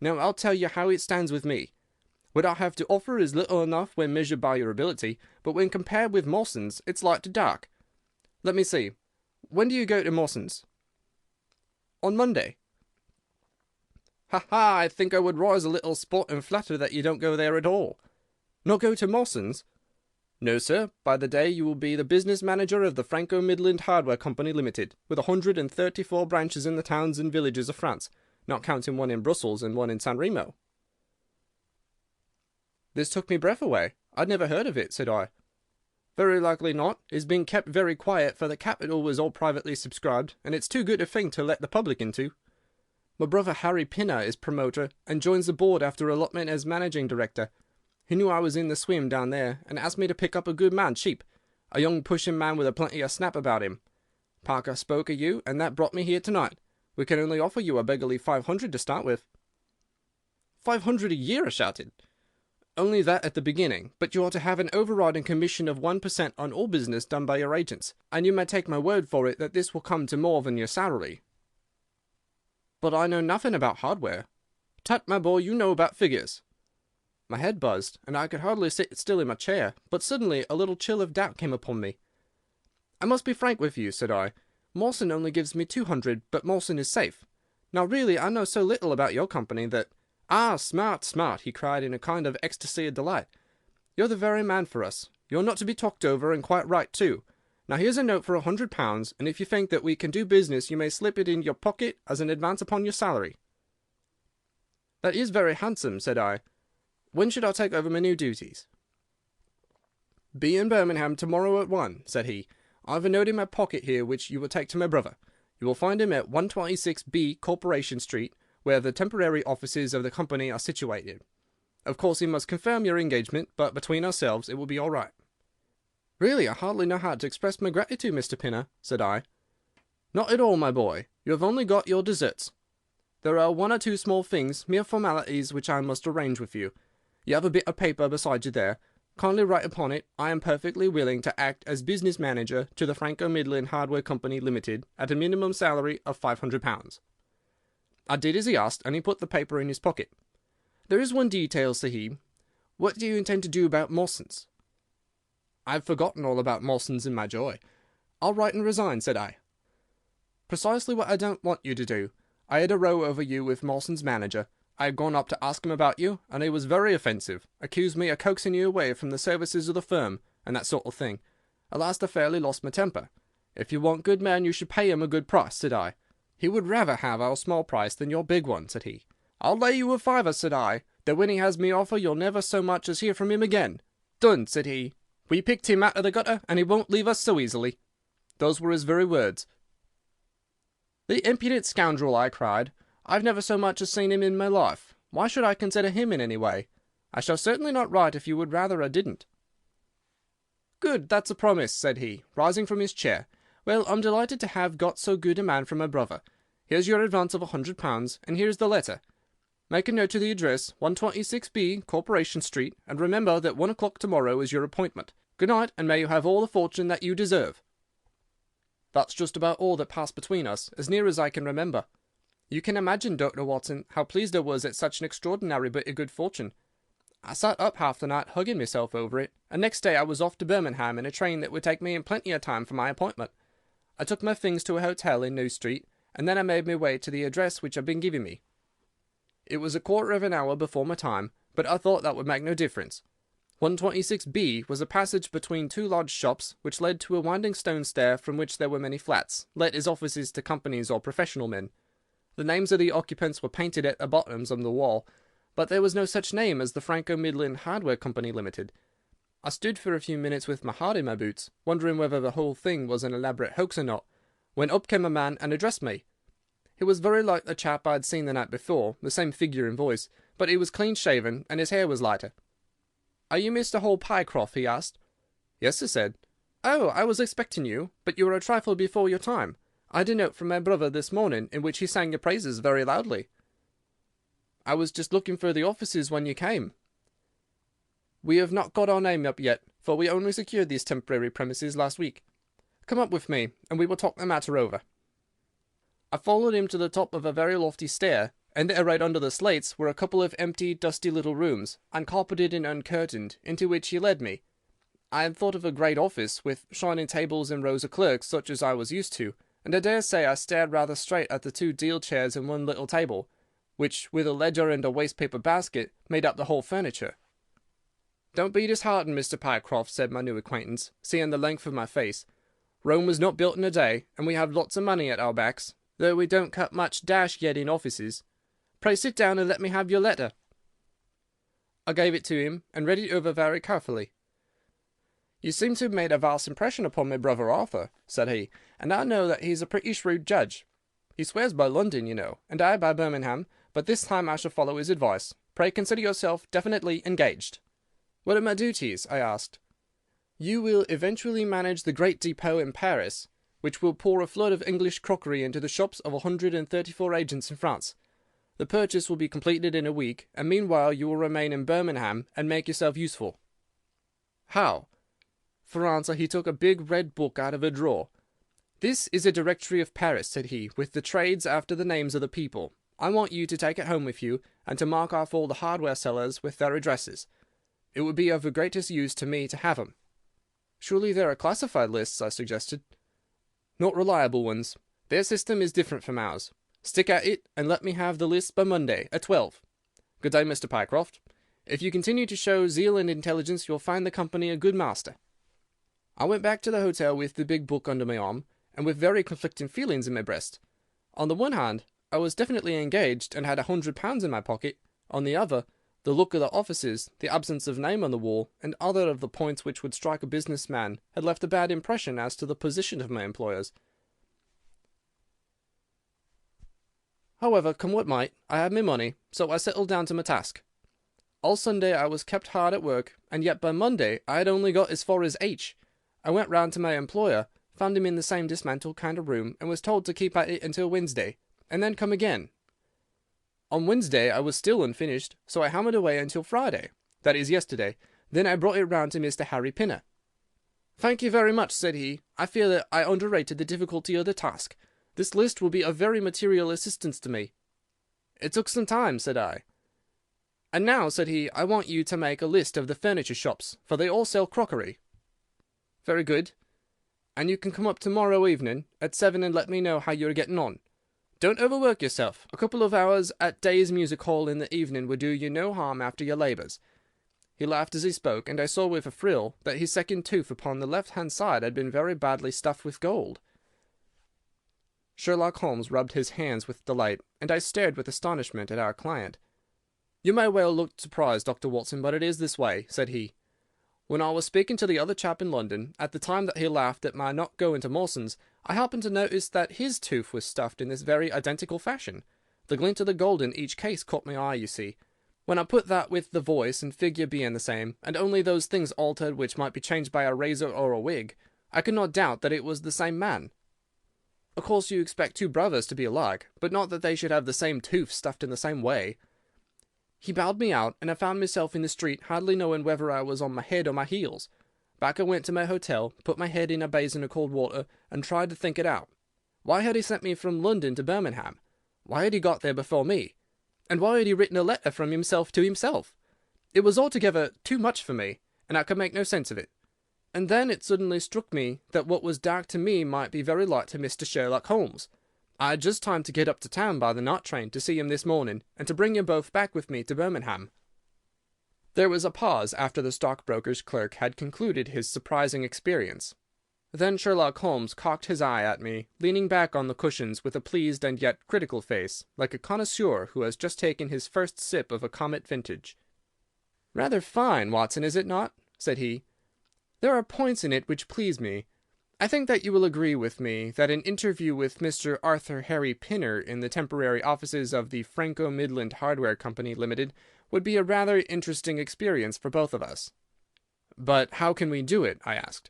Now I'll tell you how it stands with me. What I have to offer is little enough when measured by your ability, but when compared with Mawson's, it's light to dark. Let me see. When do you go to Mawson's?" "On Monday." "Ha ha! I think I would rise a little spot and flatter that you don't go there at all." "Not go to Mawson's?" "No, sir. By the day you will be the business manager of the Franco-Midland Hardware Company Limited, with 134 branches in the towns and villages of France, not counting one in Brussels and one in San Remo." This took me breath away. "I'd never heard of it," said I. "Very likely not. It's been kept very quiet, for the capital was all privately subscribed, and it's too good a thing to let the public into. My brother Harry Pinner is promoter, and joins the board after allotment as managing director. He knew I was in the swim down there, and asked me to pick up a good man cheap, a young pushing man with a plenty of snap about him. Parker spoke of you, and that brought me here tonight. We can only offer you a beggarly 500 to start with." 500 a year!" I shouted. "Only that at the beginning, but you are to have an overriding commission of 1% on all business done by your agents, and you may take my word for it that this will come to more than your salary." "But I know nothing about hardware." "Tut, my boy, you know about figures." My head buzzed, and I could hardly sit still in my chair, but suddenly a little chill of doubt came upon me. "I must be frank with you," said I. "Mawson only gives me 200, but Mawson is safe. Now really I know so little about your company that—" "Ah, smart, smart!" he cried in a kind of ecstasy of delight. "You're the very man for us. You're not to be talked over, and quite right too. Now here's a note for £100, and if you think that we can do business you may slip it in your pocket as an advance upon your salary." "That is very handsome," said I. "When should I take over my new duties?" "Be in Birmingham tomorrow at 1, said he. "I have a note in my pocket here which you will take to my brother. You will find him at 126B Corporation Street, where the temporary offices of the company are situated. Of course he must confirm your engagement, but between ourselves it will be all right." "Really, I hardly know how to express my gratitude, Mr. Pinner," said I. "Not at all, my boy. You have only got your deserts. There are one or two small things, mere formalities, which I must arrange with you. You have a bit of paper beside you there. Kindly write upon it, 'I am perfectly willing to act as business manager to the Franco-Midland Hardware Company Limited at a minimum salary of £500. I did as he asked, and he put the paper in his pocket. "There is one detail," said he. "What do you intend to do about Mawson's?" "I've forgotten all about Mawson's in my joy. I'll write and resign," said I. "Precisely what I don't want you to do. I had a row over you with Mawson's manager. I had gone up to ask him about you, and he was very offensive, accused me of coaxing you away from the services of the firm, and that sort of thing. At last I fairly lost my temper. 'If you want good men, you should pay him a good price,' said I. 'He would rather have our small price than your big one,' said he. 'I'll lay you a fiver,' said I, 'that when he has me offer, you'll never so much as hear from him again.' 'Done,' said he. 'We picked him out of the gutter, and he won't leave us so easily.' Those were his very words." "The impudent scoundrel!" I cried. "I've never so much as seen him in my life. Why should I consider him in any way? I shall certainly not write if you would rather I didn't." "Good, that's a promise," said he, rising from his chair. "Well, I'm delighted to have got so good a man for my brother. Here's your advance of £100, and here's the letter. Make a note of the address, 126B, Corporation Street, and remember that 1 o'clock tomorrow is your appointment. Good night, and may you have all the fortune that you deserve." That's just about all that passed between us, as near as I can remember. You can imagine, Dr. Watson, how pleased I was at such an extraordinary bit of good fortune. I sat up half the night hugging myself over it, and next day I was off to Birmingham in a train that would take me in plenty of time for my appointment. I took my things to a hotel in New Street, and then I made my way to the address which had been given me. It was a quarter of an hour before my time, but I thought that would make no difference. 126B was a passage between two large shops, which led to a winding stone stair from which there were many flats, let as offices to companies or professional men. The names of the occupants were painted at the bottoms of the wall, but there was no such name as the Franco-Midland Hardware Company Limited. I stood for a few minutes with my heart in my boots, wondering whether the whole thing was an elaborate hoax or not, when up came a man and addressed me. He was very like the chap I had seen the night before, the same figure and voice, but he was clean-shaven, and his hair was lighter. "Are you Mr. Hall Pycroft?" he asked. "Yes," I said. "Oh, I was expecting you, but you were a trifle before your time. I had a note from my brother this morning, in which he sang your praises very loudly." "I was just looking for the offices when you came." "We have not got our name up yet, for we only secured these temporary premises last week. Come up with me, and we will talk the matter over." I followed him to the top of a very lofty stair, and there right under the slates were a couple of empty, dusty little rooms, uncarpeted and uncurtained, into which he led me. I had thought of a great office, with shining tables and rows of clerks, such as I was used to, and I dare say I stared rather straight at the two deal chairs and one little table, which, with a ledger and a waste-paper basket, made up the whole furniture. "Don't be disheartened, Mr. Pycroft," said my new acquaintance, seeing the length of my face. "Rome was not built in a day, and we have lots of money at our backs, though we don't cut much dash yet in offices. Pray sit down and let me have your letter." I gave it to him, and read it over very carefully. "You seem to have made a vast impression upon my brother Arthur," said he, "and I know that he's a pretty shrewd judge. He swears by London, you know, and I by Birmingham, but this time I shall follow his advice. Pray consider yourself definitely engaged." "What are my duties?" I asked. "You will eventually manage the great depot in Paris, which will pour a flood of English crockery into the shops of 134 agents in France. The purchase will be completed in a week, and meanwhile you will remain in Birmingham and make yourself useful." "How?" For answer he took a big red book out of a drawer. "This is a directory of Paris," said he, "with the trades after the names of the people. I want you to take it home with you, and to mark off all the hardware sellers with their addresses. It would be of the greatest use to me to have 'em." "Surely there are classified lists," I suggested. "Not reliable ones. Their system is different from ours. Stick at it, and let me have the list by Monday at 12. Good day, Mr. Pycroft. If you continue to show zeal and intelligence, you'll find the company a good master." I went back to the hotel with the big book under my arm, and with very conflicting feelings in my breast. On the one hand, I was definitely engaged, and had £100 in my pocket. On the other, the look of the offices, the absence of name on the wall, and other of the points which would strike a business man, had left a bad impression as to the position of my employers. However, come what might, I had my money, so I settled down to my task. All Sunday I was kept hard at work, and yet by Monday I had only got as far as H. I went round to my employer, found him in the same dismantled kind of room, and was told to keep at it until Wednesday, and then come again. On Wednesday I was still unfinished, so I hammered away until Friday, that is yesterday. Then I brought it round to Mr. Harry Pinner. "Thank you very much," said he. "I fear that I underrated the difficulty of the task. This list will be of very material assistance to me." "It took some time," said I. "And now," said he, "I want you to make a list of the furniture shops, for they all sell crockery." "Very good. And you can come up tomorrow evening at 7 and let me know how you are getting on. Don't overwork yourself. A couple of hours at Day's Music Hall in the evening would do you no harm after your labours." He laughed as he spoke, and I saw with a thrill that his second tooth upon the left-hand side had been very badly stuffed with gold. Sherlock Holmes rubbed his hands with delight, and I stared with astonishment at our client. "You may well look surprised, Dr. Watson, but it is this way," said he. "When I was speaking to the other chap in London, at the time that he laughed at my not going to Mawson's, I happened to notice that his tooth was stuffed in this very identical fashion. The glint of the gold in each case caught my eye, you see. When I put that with the voice and figure being the same, and only those things altered which might be changed by a razor or a wig, I could not doubt that it was the same man. Of course you expect two brothers to be alike, but not that they should have the same tooth stuffed in the same way. He bowed me out, and I found myself in the street, hardly knowing whether I was on my head or my heels. Back I went to my hotel, put my head in a basin of cold water, and tried to think it out. Why had he sent me from London to Birmingham? Why had he got there before me? And why had he written a letter from himself to himself? It was altogether too much for me, and I could make no sense of it. And then it suddenly struck me that what was dark to me might be very light to Mr. Sherlock Holmes. I had just time to get up to town by the night train to see him this morning, and to bring you both back with me to Birmingham." There was a pause after the stockbroker's clerk had concluded his surprising experience. Then Sherlock Holmes cocked his eye at me, leaning back on the cushions with a pleased and yet critical face, like a connoisseur who has just taken his first sip of a Comet vintage. "Rather fine, Watson, is it not?" said he. "There are points in it which please me. I think that you will agree with me that an interview with Mr. Arthur Harry Pinner in the temporary offices of the Franco Midland Hardware Company Limited would be a rather interesting experience for both of us." "But how can we do it?" I asked.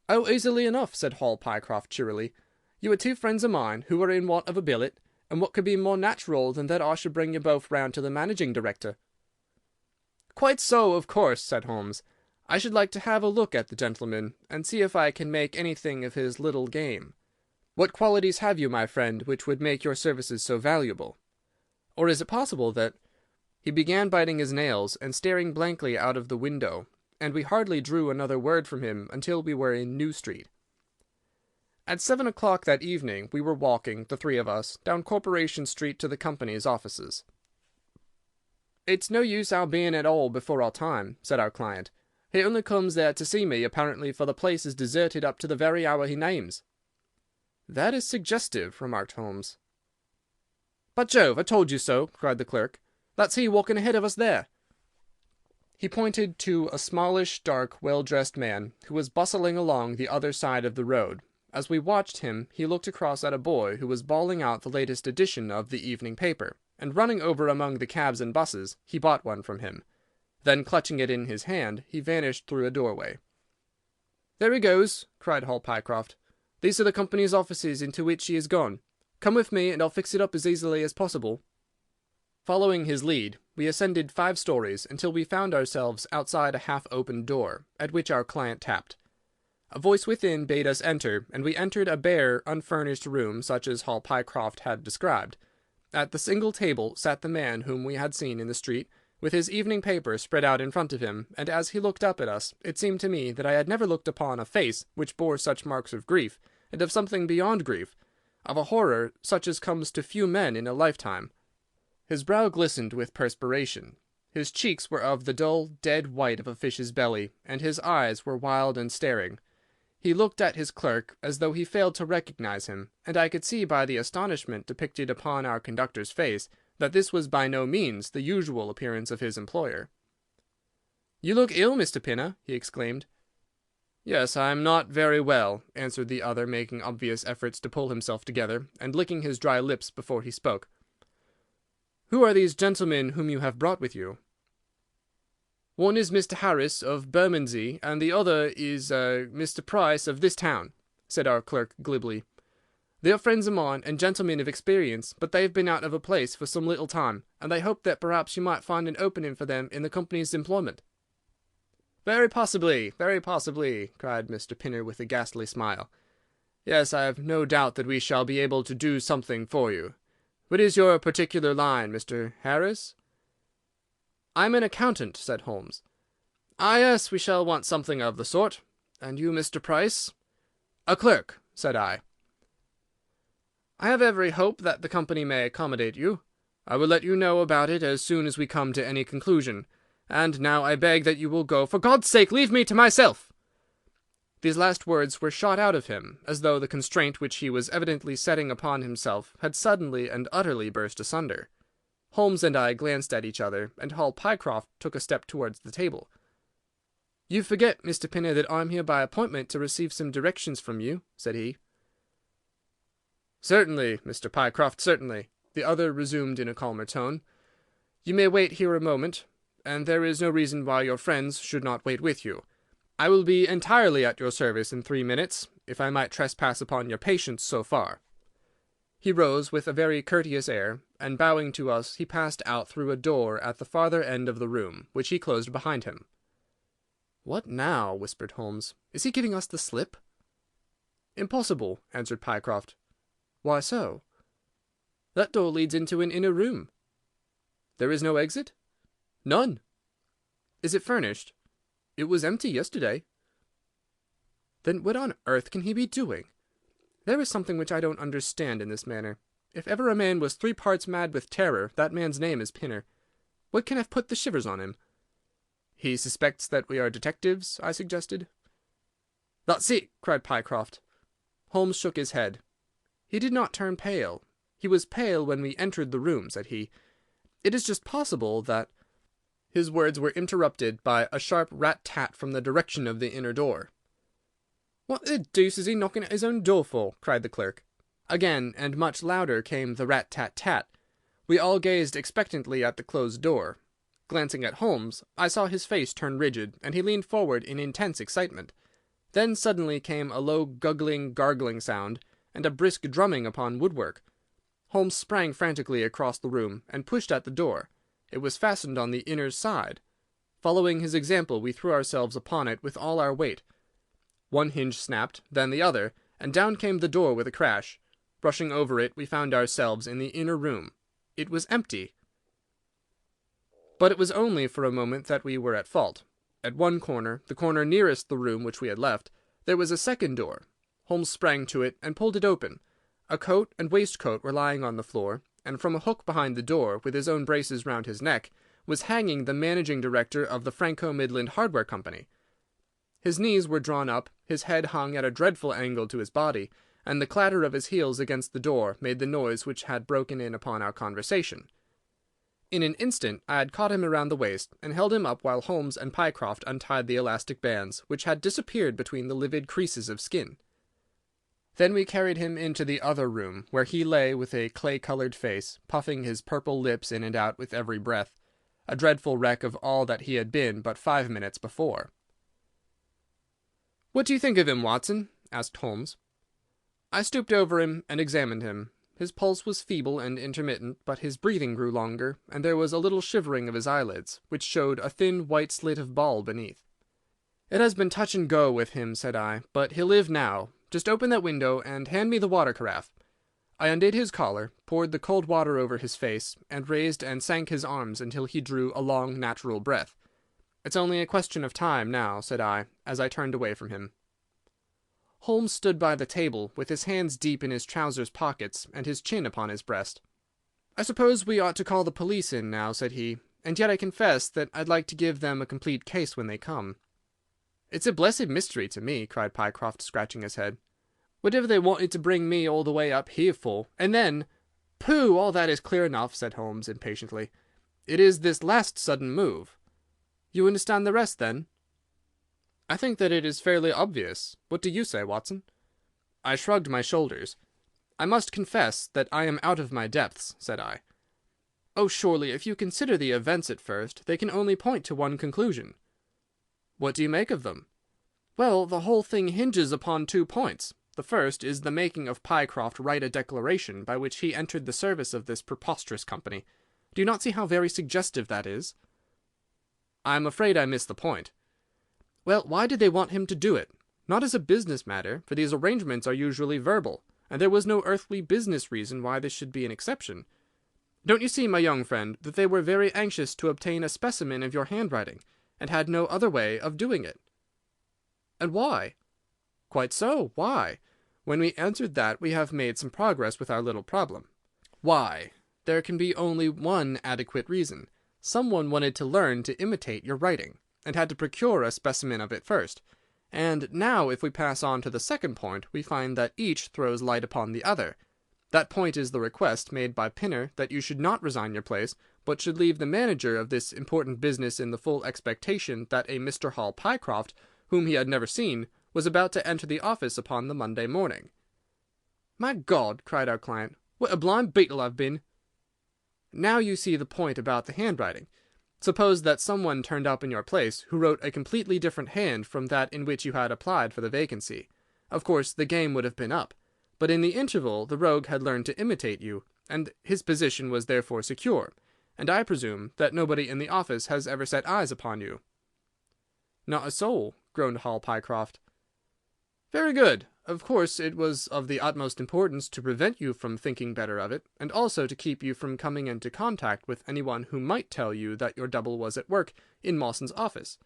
"Oh, easily enough," said Hall Pycroft cheerily. "You are two friends of mine who are in want of a billet, and what could be more natural than that I should bring you both round to the managing director?" "Quite so, of course," said Holmes. "I should like to have a look at the gentleman, and see if I can make anything of his little game. What qualities have you, my friend, which would make your services so valuable? Or is it possible that—" He began biting his nails and staring blankly out of the window, and we hardly drew another word from him until we were in New Street. At 7 o'clock that evening we were walking, the three of us, down Corporation Street to the company's offices. "It's no use our being at all before our time," said our client. "He only comes there to see me, apparently, for the place is deserted up to the very hour he names." "That is suggestive," remarked Holmes. "By Jove, I told you so!" cried the clerk. "That's he walking ahead of us there." He pointed to a smallish, dark, well-dressed man who was bustling along the other side of the road. As we watched him, he looked across at a boy who was bawling out the latest edition of the evening paper, and running over among the cabs and buses, he bought one from him. Then, clutching it in his hand, he vanished through a doorway. "There he goes!" cried Hall Pycroft. "These are the company's offices into which he has gone. Come with me, and I'll fix it up as easily as possible." Following his lead, we ascended 5 stories until we found ourselves outside a half-opened door, at which our client tapped. A voice within bade us enter, and we entered a bare, unfurnished room such as Hall Pycroft had described. At the single table sat the man whom we had seen in the street, with his evening paper spread out in front of him, and as he looked up at us, it seemed to me that I had never looked upon a face which bore such marks of grief, and of something beyond grief, of a horror such as comes to few men in a lifetime. His brow glistened with perspiration. His cheeks were of the dull, dead white of a fish's belly, and his eyes were wild and staring. He looked at his clerk as though he failed to recognize him, and I could see by the astonishment depicted upon our conductor's face that this was by no means the usual appearance of his employer. "You look ill, Mr. Pinner," he exclaimed. "Yes, I am not very well," answered the other, making obvious efforts to pull himself together, and licking his dry lips before he spoke. "Who are these gentlemen whom you have brought with you?" "One is Mr. Harris, of Bermondsey, and the other is Mr. Price, of this town. said our clerk glibly. "They are friends of mine, and gentlemen of experience, but they have been out of a place for some little time, and they hoped that perhaps you might find an opening for them in the company's employment." Very possibly, cried Mr. Pinner with a ghastly smile. "Yes, I have no doubt that we shall be able to do something for you. What is your particular line, Mr. Harris?" "I am an accountant," said Holmes. "Ah, yes, we shall want something of the sort. And you, Mr. Price?" "A clerk," said I. "I have every hope that the company may accommodate you. I will let you know about it as soon as we come to any conclusion. And now I beg that you will go. For God's sake, leave me to myself!" These last words were shot out of him, as though the constraint which he was evidently setting upon himself had suddenly and utterly burst asunder. Holmes and I glanced at each other, and Hall Pycroft took a step towards the table. "You forget, Mr. Pinner, that I am here by appointment to receive some directions from you," said he. "Certainly, Mr. Pycroft, certainly," the other resumed in a calmer tone. "You may wait here a moment, and there is no reason why your friends should not wait with you. I will be entirely at your service in 3 minutes, if I might trespass upon your patience so far." He rose with a very courteous air, and bowing to us he passed out through a door at the farther end of the room, which he closed behind him. "What now?" whispered Holmes. "Is he giving us the slip?" "Impossible," answered Pycroft. "Why so?" "That door leads into an inner room." "There is no exit?" "None." "Is it furnished?" "It was empty yesterday." "Then what on earth can he be doing? There is something which I don't understand in this manner. If ever a man was 3 parts mad with terror, that man's name is Pinner. What can have put the shivers on him?" "He suspects that we are detectives," I suggested. "That's it," cried Pycroft. Holmes shook his head. "He did not turn pale. He was pale when we entered the room," said he. "It is just possible that—" His words were interrupted by a sharp rat-tat from the direction of the inner door. "What the deuce is he knocking at his own door for?" cried the clerk. Again, and much louder, came the rat-tat-tat. We all gazed expectantly at the closed door. Glancing at Holmes, I saw his face turn rigid, and he leaned forward in intense excitement. Then suddenly came a low guggling, gargling sound, and a brisk drumming upon woodwork. Holmes sprang frantically across the room, and pushed at the door. It was fastened on the inner side. Following his example, we threw ourselves upon it with all our weight. One hinge snapped, then the other, and down came the door with a crash. Rushing over it, we found ourselves in the inner room. It was empty. But it was only for a moment that we were at fault. At one corner, the corner nearest the room which we had left, there was a second door. Holmes sprang to it and pulled it open. A coat and waistcoat were lying on the floor, and from a hook behind the door, with his own braces round his neck, was hanging the managing director of the Franco-Midland Hardware Company. His knees were drawn up, his head hung at a dreadful angle to his body, and the clatter of his heels against the door made the noise which had broken in upon our conversation. In an instant I had caught him around the waist, and held him up while Holmes and Pycroft untied the elastic bands, which had disappeared between the livid creases of skin. Then we carried him into the other room, where he lay with a clay-coloured face, puffing his purple lips in and out with every breath, a dreadful wreck of all that he had been but 5 minutes before. "What do you think of him, Watson?" asked Holmes. I stooped over him and examined him. His pulse was feeble and intermittent, but his breathing grew longer, and there was a little shivering of his eyelids, which showed a thin white slit of ball beneath. "It has been touch and go with him," said I, "but he'll live now. Just open that window and hand me the water carafe." I undid his collar, poured the cold water over his face, and raised and sank his arms until he drew a long, natural breath. "It's only a question of time now," said I, as I turned away from him. Holmes stood by the table, with his hands deep in his trousers pockets and his chin upon his breast. "I suppose we ought to call the police in now," said he, "and yet I confess that I'd like to give them a complete case when they come." "It's a blessed mystery to me," cried Pycroft, scratching his head. "Whatever they wanted to bring me all the way up here for, and then—" "Pooh! All that is clear enough," said Holmes impatiently. "It is this last sudden move. You understand the rest, then?" "I think that it is fairly obvious. What do you say, Watson?" I shrugged my shoulders. "I must confess that I am out of my depths," said I. "Oh, surely, if you consider the events at first, they can only point to one conclusion." "What do you make of them?" "Well, the whole thing hinges upon 2 points. The first is the making of Pycroft write a declaration by which he entered the service of this preposterous company. Do you not see how very suggestive that is?" "I am afraid I miss the point." "Well, why did they want him to do it? Not as a business matter, for these arrangements are usually verbal, and there was no earthly business reason why this should be an exception. Don't you see, my young friend, that they were very anxious to obtain a specimen of your handwriting, and had no other way of doing it?" "And why?" "Quite so. Why? When we answered that, we have made some progress with our little problem. Why? There can be only one adequate reason. Someone wanted to learn to imitate your writing, and had to procure a specimen of it first. And now, if we pass on to the second point, we find that each throws light upon the other. That point is the request made by Pinner that you should not resign your place, but should leave the manager of this important business in the full expectation that a Mr. Hall Pycroft, whom he had never seen, was about to enter the office upon the Monday morning." "My God!" cried our client, "what a blind beetle I've been!" "Now you see the point about the handwriting. Suppose that someone turned up in your place who wrote a completely different hand from that in which you had applied for the vacancy. Of course, the game would have been up. But in the interval the rogue had learned to imitate you, and his position was therefore secure, and I presume that nobody in the office has ever set eyes upon you." "Not a soul," groaned Hall Pycroft. "Very good. Of course it was of the utmost importance to prevent you from thinking better of it, and also to keep you from coming into contact with anyone who might tell you that your double was at work in Mawson's office.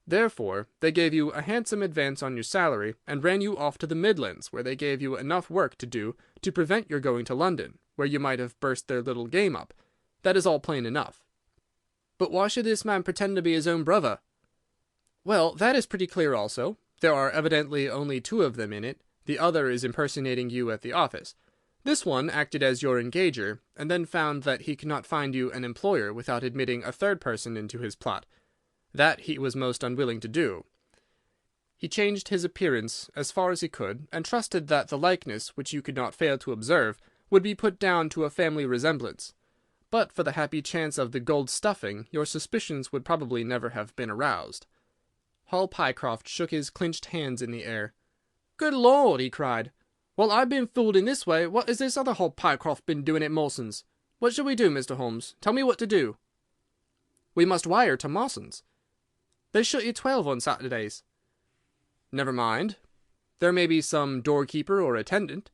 Therefore they gave you a handsome advance on your salary, and ran you off to the Midlands, where they gave you enough work to do to prevent your going to London, where you might have burst their little game up. That is all plain enough." "But why should this man pretend to be his own brother?" "Well, that is pretty clear also. There are evidently only two of them in it. The other is impersonating you at the office. This one acted as your engager, and then found that he could not find you an employer without admitting a third person into his plot. That he was most unwilling to do. He changed his appearance as far as he could, and trusted that the likeness, which you could not fail to observe, would be put down to a family resemblance. But for the happy chance of the gold stuffing, your suspicions would probably never have been aroused." Hall Pycroft shook his clinched hands in the air. "Good Lord!" he cried. "While I've been fooled in this way, what has this other Hall Pycroft been doing at Mawson's? What shall we do, Mr. Holmes? Tell me what to do." "We must wire to Mawson's." "They shut at 12 on Saturdays." "Never mind. There may be some doorkeeper or attendant."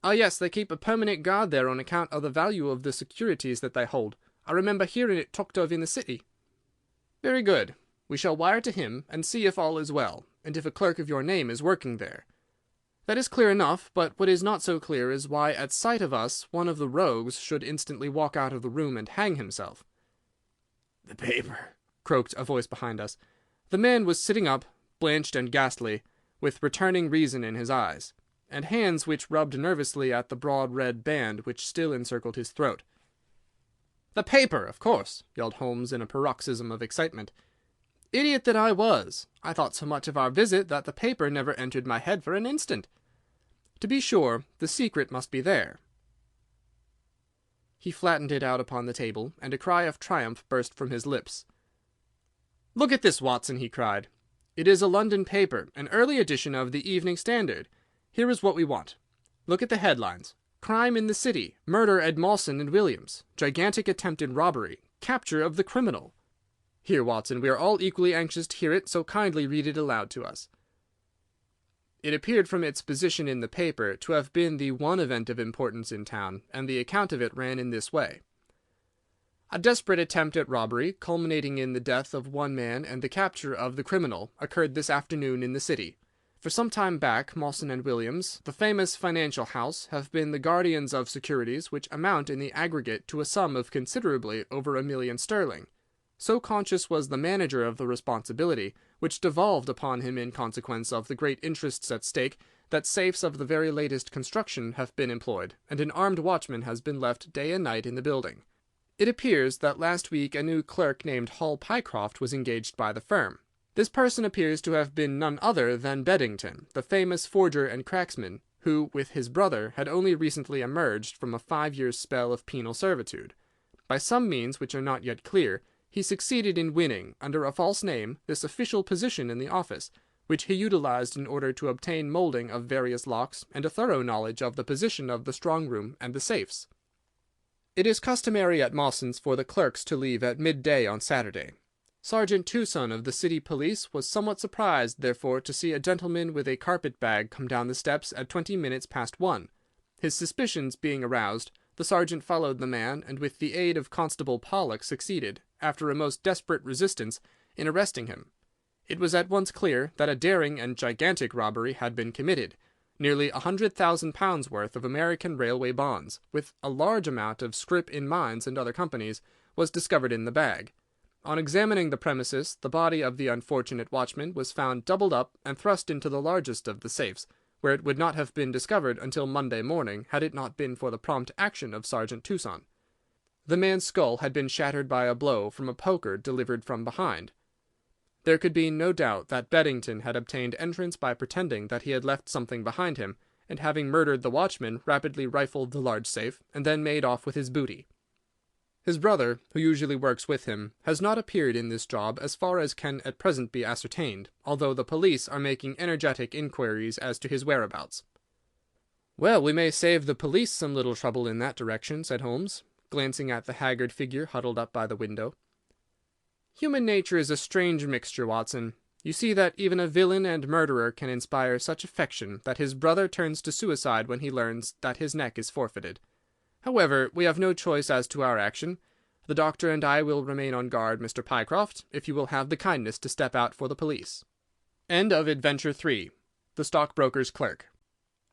"Ah, yes, they keep a permanent guard there on account of the value of the securities that they hold. I remember hearing it talked of in the city." "Very good. We shall wire to him, and see if all is well, and if a clerk of your name is working there. That is clear enough, but what is not so clear is why at sight of us one of the rogues should instantly walk out of the room and hang himself." "The paper," croaked a voice behind us. The man was sitting up, blanched and ghastly, with returning reason in his eyes, and hands which rubbed nervously at the broad red band which still encircled his throat. "The paper, of course!" yelled Holmes in a paroxysm of excitement. "Idiot that I was! I thought so much of our visit that the paper never entered my head for an instant. To be sure, the secret must be there." He flattened it out upon the table, and a cry of triumph burst from his lips. "Look at this, Watson!" he cried. "It is a London paper, an early edition of the Evening Standard. Here is what we want. Look at the headlines. 'Crime in the City. Murder at Mawson and Williams. Gigantic attempted robbery. Capture of the criminal.' Here, Watson, we are all equally anxious to hear it, so kindly read it aloud to us." It appeared from its position in the paper to have been the one event of importance in town, and the account of it ran in this way. A desperate attempt at robbery, culminating in the death of one man and the capture of the criminal, occurred this afternoon in the city. For some time back, Mawson and Williams, the famous financial house, have been the guardians of securities which amount in the aggregate to a sum of considerably over £1,000,000. So conscious was the manager of the responsibility, which devolved upon him in consequence of the great interests at stake, that safes of the very latest construction have been employed, and an armed watchman has been left day and night in the building. It appears that last week a new clerk named Hall Pycroft was engaged by the firm. This person appears to have been none other than Beddington, the famous forger and cracksman, who, with his brother, had only recently emerged from a 5 years' spell of penal servitude. By some means which are not yet clear, he succeeded in winning, under a false name, this official position in the office, which he utilized in order to obtain moulding of various locks and a thorough knowledge of the position of the strong-room and the safes. It is customary at Mawson's for the clerks to leave at midday on Saturday. Sergeant Tucson of the city police was somewhat surprised, therefore, to see a gentleman with a carpet-bag come down the steps at 20 minutes past 1. His suspicions being aroused, the sergeant followed the man, and with the aid of Constable Pollock succeeded, after a most desperate resistance, in arresting him. It was at once clear that a daring and gigantic robbery had been committed. Nearly £100,000 worth of American railway bonds, with a large amount of scrip in mines and other companies, was discovered in the bag. On examining the premises, the body of the unfortunate watchman was found doubled up and thrust into the largest of the safes, where it would not have been discovered until Monday morning had it not been for the prompt action of Sergeant Tucson. The man's skull had been shattered by a blow from a poker delivered from behind. There could be no doubt that Beddington had obtained entrance by pretending that he had left something behind him, and having murdered the watchman, rapidly rifled the large safe, and then made off with his booty. His brother, who usually works with him, has not appeared in this job as far as can at present be ascertained, although the police are making energetic inquiries as to his whereabouts. "Well, we may save the police some little trouble in that direction," said Holmes, glancing at the haggard figure huddled up by the window. "Human nature is a strange mixture, Watson. You see that even a villain and murderer can inspire such affection that his brother turns to suicide when he learns that his neck is forfeited. However, we have no choice as to our action. The doctor and I will remain on guard, Mr. Pycroft, if you will have the kindness to step out for the police." End of Adventure 3. The Stockbroker's Clerk.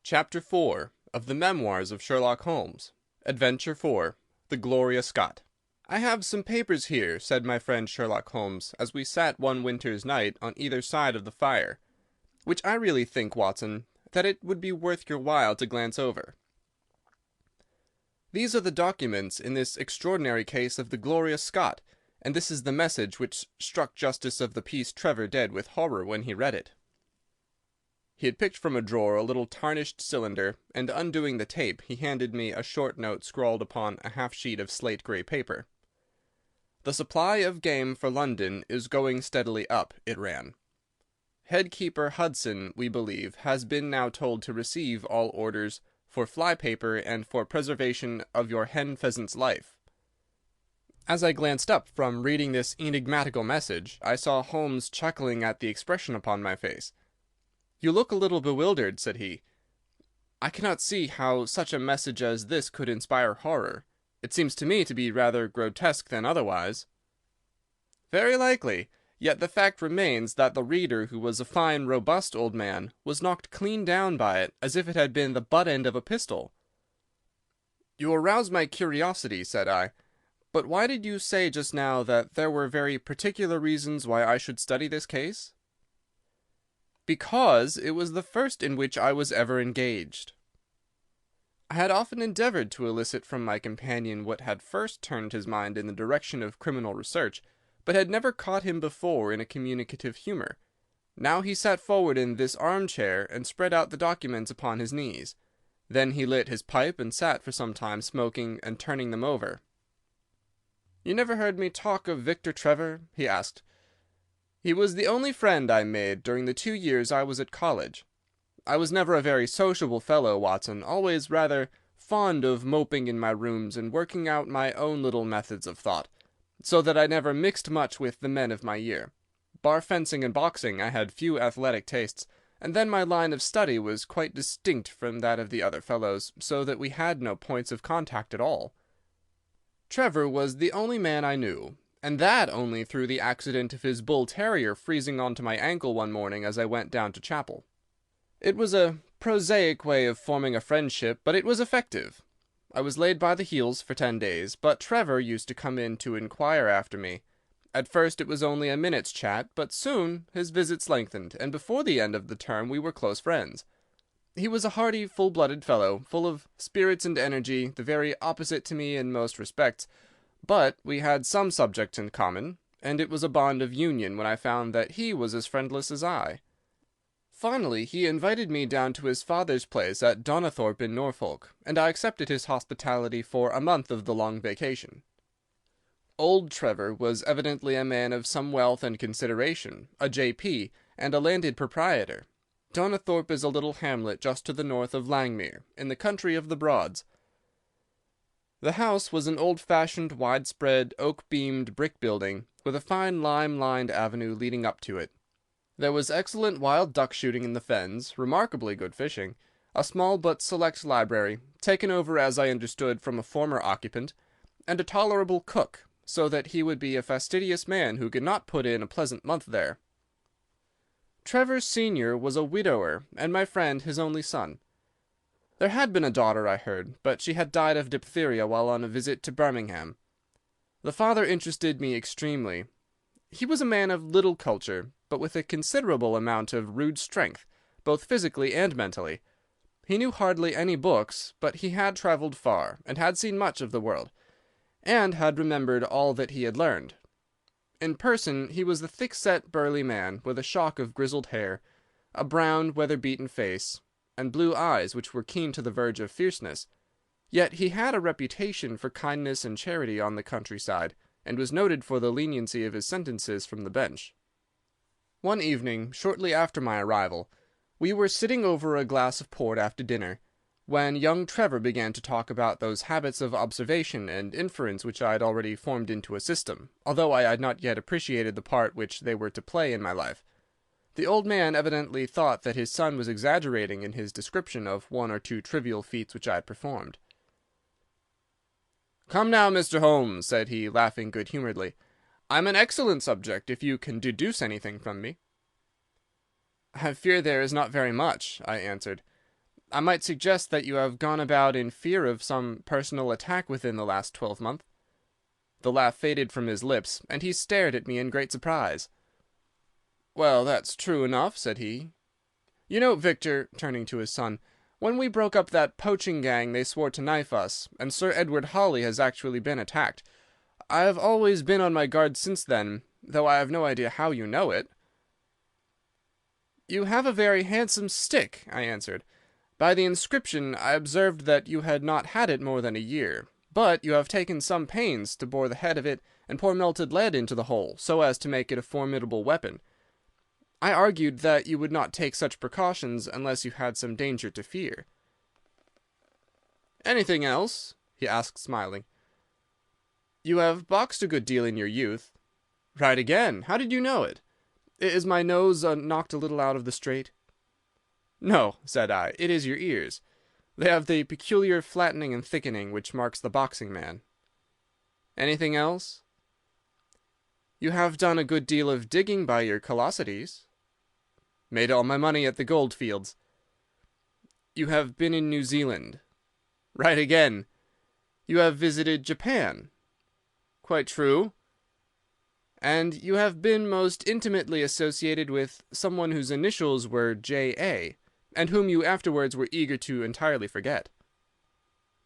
Chapter 4 of the Memoirs of Sherlock Holmes. Adventure 4. The Gloria Scott. "I have some papers here," said my friend Sherlock Holmes, as we sat one winter's night on either side of the fire, "which I really think, Watson, that it would be worth your while to glance over. These are the documents in this extraordinary case of the Gloria Scott, and this is the message which struck Justice of the Peace Trevor dead with horror when he read it." He had picked from a drawer a little tarnished cylinder, and undoing the tape, he handed me a short note scrawled upon a half-sheet of slate-grey paper. "The supply of game for London is going steadily up," it ran. "Headkeeper Hudson, we believe, has been now told to receive all orders for fly-paper and for preservation of your hen-pheasant's life." As I glanced up from reading this enigmatical message, I saw Holmes chuckling at the expression upon my face. "You look a little bewildered," said he. "I cannot see how such a message as this could inspire horror. It seems to me to be rather grotesque than otherwise." "Very likely. Yet the fact remains that the reader, who was a fine, robust old man, was knocked clean down by it, as if it had been the butt-end of a pistol." "You arouse my curiosity," said I. "But why did you say just now that there were very particular reasons why I should study this case?" "Because it was the first in which I was ever engaged." I had often endeavoured to elicit from my companion what had first turned his mind in the direction of criminal research, but had never caught him before in a communicative humour. Now he sat forward in this arm-chair and spread out the documents upon his knees. Then he lit his pipe and sat for some time smoking and turning them over. "You never heard me talk of Victor Trevor?" he asked. "He was the only friend I made during the 2 years I was at college. I was never a very sociable fellow, Watson, always rather fond of moping in my rooms and working out my own little methods of thought, so that I never mixed much with the men of my year. Bar fencing and boxing, I had few athletic tastes, and then my line of study was quite distinct from that of the other fellows, so that we had no points of contact at all. Trevor was the only man I knew, and that only through the accident of his bull terrier freezing onto my ankle one morning as I went down to chapel. It was a prosaic way of forming a friendship, but it was effective. I was laid by the heels for 10 days, but Trevor used to come in to inquire after me. At first it was only a minute's chat, but soon his visits lengthened, and before the end of the term we were close friends. He was a hearty, full-blooded fellow, full of spirits and energy, the very opposite to me in most respects, but we had some subjects in common, and it was a bond of union when I found that he was as friendless as I. Finally, he invited me down to his father's place at Donnithorpe in Norfolk, and I accepted his hospitality for a month of the long vacation. Old Trevor was evidently a man of some wealth and consideration, a J.P., and a landed proprietor. Donnithorpe is a little hamlet just to the north of Langmere, in the country of the Broads. The house was an old-fashioned, widespread, oak-beamed brick building, with a fine lime-lined avenue leading up to it. There was excellent wild duck shooting in the fens, remarkably good fishing, a small but select library, taken over, as I understood, from a former occupant, and a tolerable cook, so that he would be a fastidious man who could not put in a pleasant month there. Trevor senior was a widower, and my friend his only son. There had been a daughter, I heard, but she had died of diphtheria while on a visit to Birmingham. The father interested me extremely. He was a man of little culture, but with a considerable amount of rude strength, both physically and mentally. He knew hardly any books, but he had travelled far, and had seen much of the world, and had remembered all that he had learned. In person he was a thick-set, burly man, with a shock of grizzled hair, a brown, weather-beaten face, and blue eyes which were keen to the verge of fierceness. Yet he had a reputation for kindness and charity on the countryside, and was noted for the leniency of his sentences from the bench. One evening, shortly after my arrival, we were sitting over a glass of port after dinner, when young Trevor began to talk about those habits of observation and inference which I had already formed into a system, although I had not yet appreciated the part which they were to play in my life. The old man evidently thought that his son was exaggerating in his description of one or two trivial feats which I had performed. "Come now, Mr. Holmes," said he, laughing good-humouredly. "I'm an excellent subject, if you can deduce anything from me." "I fear there is not very much," I answered. "I might suggest that you have gone about in fear of some personal attack within the last 12-month. The laugh faded from his lips, and he stared at me in great surprise. "Well, that's true enough," said he. "You know, Victor," turning to his son, "when we broke up that poaching gang they swore to knife us, and Sir Edward Hawley has actually been attacked. I have always been on my guard since then, though I have no idea how you know it." "You have a very handsome stick," I answered. "By the inscription I observed that you had not had it more than a year, but you have taken some pains to bore the head of it and pour melted lead into the hole, so as to make it a formidable weapon. I argued that you would not take such precautions unless you had some danger to fear." "Anything else?" he asked, smiling. "You have boxed a good deal in your youth." "Right again. How did you know it? Is my nose knocked a little out of the straight?" "No," said I, "it is your ears. They have the peculiar flattening and thickening which marks the boxing man." "Anything else?" "You have done a good deal of digging by your callosities." "Made all my money at the gold fields." "You have been in New Zealand." "Right again." "You have visited Japan." "Quite true." "And you have been most intimately associated with someone whose initials were J.A., and whom you afterwards were eager to entirely forget."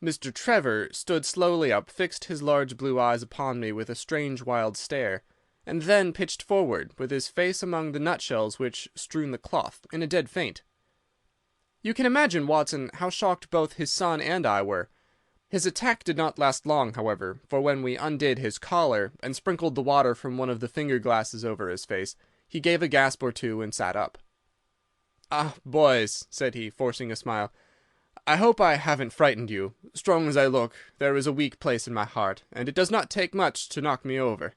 Mr. Trevor stood slowly up, fixed his large blue eyes upon me with a strange wild stare, and then pitched forward, with his face among the nutshells which strewn the cloth, in a dead faint. You can imagine, Watson, how shocked both his son and I were. His attack did not last long, however, for when we undid his collar and sprinkled the water from one of the finger-glasses over his face, he gave a gasp or two and sat up. "Ah, boys," said he, forcing a smile, "I hope I haven't frightened you. Strong as I look, there is a weak place in my heart, and it does not take much to knock me over.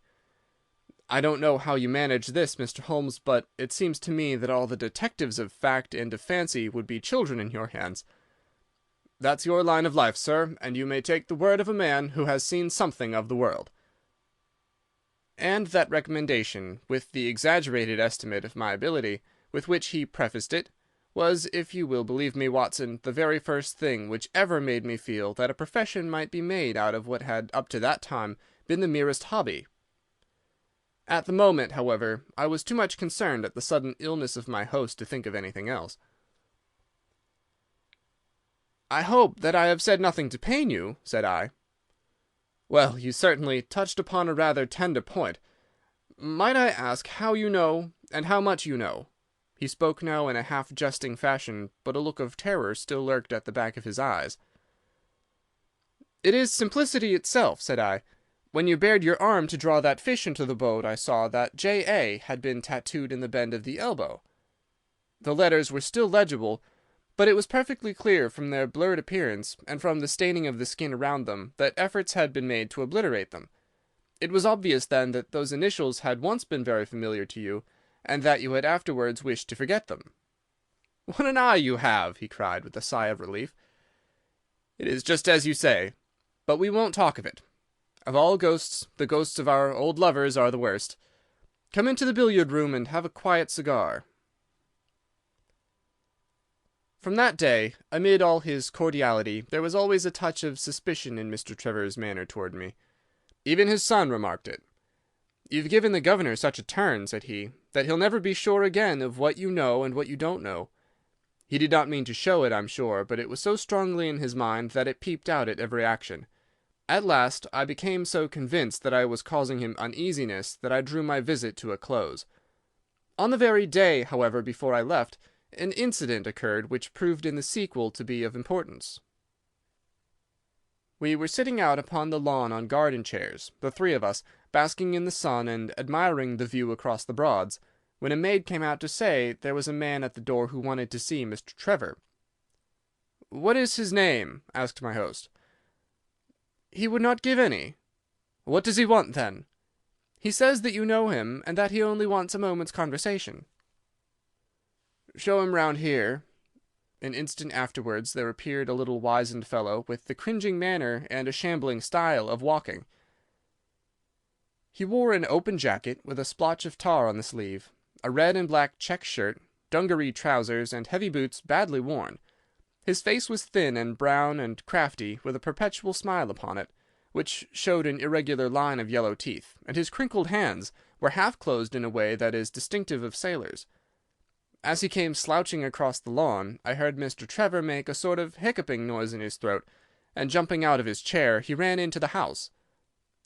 I don't know how you manage this, Mr. Holmes, but it seems to me that all the detectives of fact and of fancy would be children in your hands. That's your line of life, sir, and you may take the word of a man who has seen something of the world." And that recommendation, with the exaggerated estimate of my ability with which he prefaced it, was, if you will believe me, Watson, the very first thing which ever made me feel that a profession might be made out of what had up to that time been the merest hobby. At the moment, however, I was too much concerned at the sudden illness of my host to think of anything else. "I hope that I have said nothing to pain you," said I. "Well, you certainly touched upon a rather tender point. Might I ask how you know, and how much you know?" He spoke now in a half-jesting fashion, but a look of terror still lurked at the back of his eyes. "It is simplicity itself," said I. When you bared your arm to draw that fish into the boat, I saw that J.A. had been tattooed in the bend of the elbow. The letters were still legible, but it was perfectly clear from their blurred appearance, and from the staining of the skin around them, that efforts had been made to obliterate them. It was obvious, then, that those initials had once been very familiar to you, and that you had afterwards wished to forget them. "What an eye you have!" he cried, with a sigh of relief. "It is just as you say. But we won't talk of it. Of all ghosts, the ghosts of our old lovers are the worst. Come into the billiard-room and have a quiet cigar." From that day, amid all his cordiality, there was always a touch of suspicion in Mr. Trevor's manner toward me. Even his son remarked it. "You've given the governor such a turn," said he, "that he'll never be sure again of what you know and what you don't know." He did not mean to show it, I'm sure, but it was so strongly in his mind that it peeped out at every action. At last I became so convinced that I was causing him uneasiness that I drew my visit to a close. On the very day, however, before I left, an incident occurred which proved in the sequel to be of importance. We were sitting out upon the lawn on garden chairs, the three of us, basking in the sun and admiring the view across the Broads, when a maid came out to say there was a man at the door who wanted to see Mr. Trevor. "What is his name?" asked my host. "He would not give any." "What does he want, then?" "He says that you know him, and that he only wants a moment's conversation." "Show him round here." An instant afterwards there appeared a little wizened fellow with the cringing manner and a shambling style of walking. He wore an open jacket with a splotch of tar on the sleeve, a red and black check shirt, dungaree trousers, and heavy boots badly worn. His face was thin and brown and crafty, with a perpetual smile upon it, which showed an irregular line of yellow teeth, and his crinkled hands were half closed in a way that is distinctive of sailors. As he came slouching across the lawn, I heard Mr. Trevor make a sort of hiccuping noise in his throat, and jumping out of his chair, he ran into the house.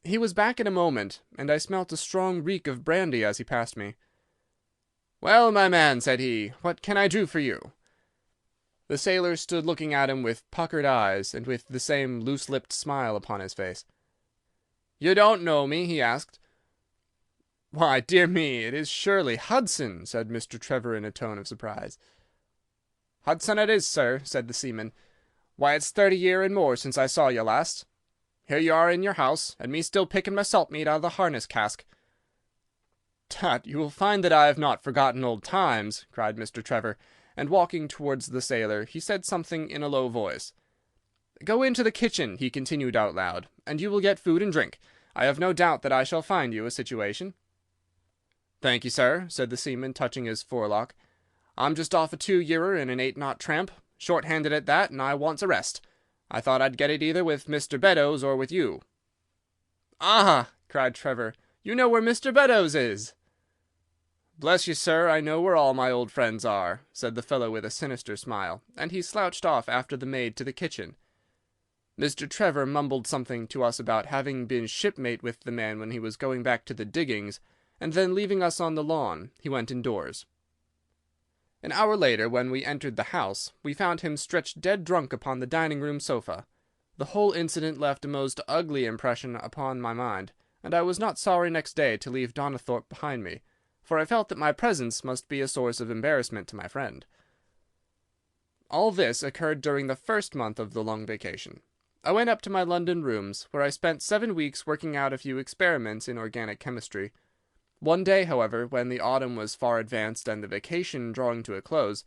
He was back in a moment, and I smelt a strong reek of brandy as he passed me. "Well, my man," said he, "what can I do for you?" The sailor stood looking at him with puckered eyes, and with the same loose-lipped smile upon his face. "You don't know me?" he asked. "Why, dear me, it is surely Hudson," said Mr. Trevor in a tone of surprise. "Hudson it is, sir," said the seaman. "Why, it's 30 year and more since I saw you last. Here you are in your house, and me still picking my salt meat out of the harness cask." "Tut, you will find that I have not forgotten old times," cried Mr. Trevor, and walking towards the sailor, he said something in a low voice. "Go into the kitchen," he continued out loud, "and you will get food and drink. I have no doubt that I shall find you a situation." "Thank you, sir," said the seaman, touching his forelock. "I'm just off a 2-yearer in an 8-knot tramp, short-handed at that, and I wants a rest. I thought I'd get it either with Mr. Beddoes or with you." "Ah!" cried Trevor, "you know where Mr. Beddoes is." "Bless you, sir, I know where all my old friends are," said the fellow with a sinister smile, and he slouched off after the maid to the kitchen. Mr. Trevor mumbled something to us about having been shipmate with the man when he was going back to the diggings, and then leaving us on the lawn, he went indoors. An hour later, when we entered the house, we found him stretched dead drunk upon the dining-room sofa. The whole incident left a most ugly impression upon my mind, and I was not sorry next day to leave Donnithorpe behind me, for I felt that my presence must be a source of embarrassment to my friend. All this occurred during the first month of the long vacation. I went up to my London rooms, where I spent 7 weeks working out a few experiments in organic chemistry. One day, however, when the autumn was far advanced and the vacation drawing to a close,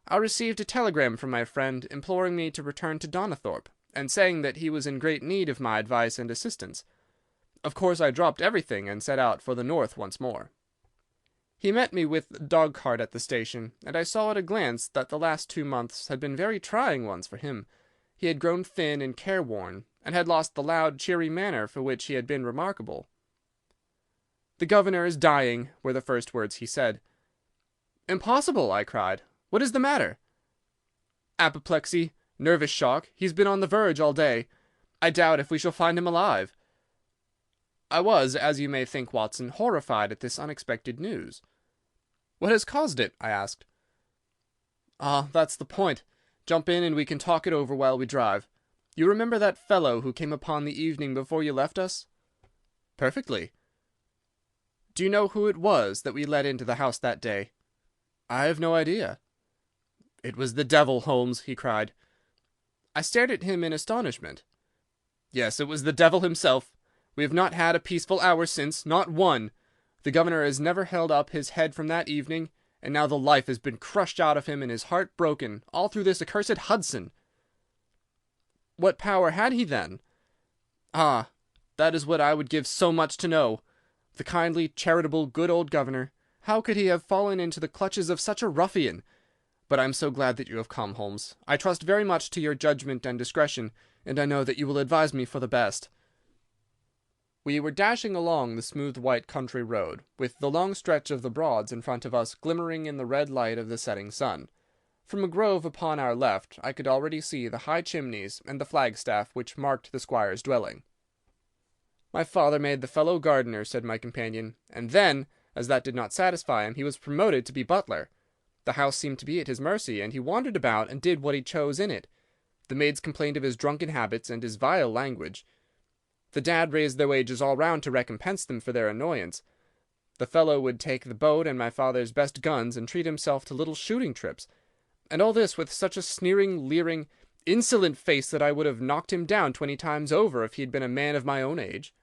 I received a telegram from my friend imploring me to return to Donnithorpe, and saying that he was in great need of my advice and assistance. Of course I dropped everything and set out for the north once more. He met me with the dog-cart at the station, and I saw at a glance that the last 2 months had been very trying ones for him. He had grown thin and careworn, and had lost the loud, cheery manner for which he had been remarkable. "The governor is dying," were the first words he said. "Impossible!" I cried. "What is the matter?" "Apoplexy, nervous shock. He's been on the verge all day. I doubt if we shall find him alive." I was, as you may think, Watson, horrified at this unexpected news. "What has caused it?" I asked. "Ah, that's the point. Jump in and we can talk it over while we drive. You remember that fellow who came upon the evening before you left us?" "Perfectly." "Do you know who it was that we let into the house that day?" "I have no idea." "It was the devil, Holmes," he cried. I stared at him in astonishment. "Yes, it was the devil himself. We have not had a peaceful hour since, not one. The governor has never held up his head from that evening, and now the life has been crushed out of him and his heart broken, all through this accursed Hudson." "What power had he, then?" "Ah, that is what I would give so much to know. The kindly, charitable, good old governor. How could he have fallen into the clutches of such a ruffian? But I am so glad that you have come, Holmes. I trust very much to your judgment and discretion, and I know that you will advise me for the best." We were dashing along the smooth white country road, with the long stretch of the Broads in front of us glimmering in the red light of the setting sun. From a grove upon our left I could already see the high chimneys and the flagstaff which marked the squire's dwelling. "My father made the fellow gardener," said my companion, "and then, as that did not satisfy him, he was promoted to be butler. The house seemed to be at his mercy, and he wandered about and did what he chose in it. The maids complained of his drunken habits and his vile language. The dad raised their wages all round to recompense them for their annoyance. The fellow would take the boat and my father's best guns and treat himself to little shooting trips, and all this with such a sneering, leering, insolent face that I would have knocked him down 20 times over if he had been a man of my own age.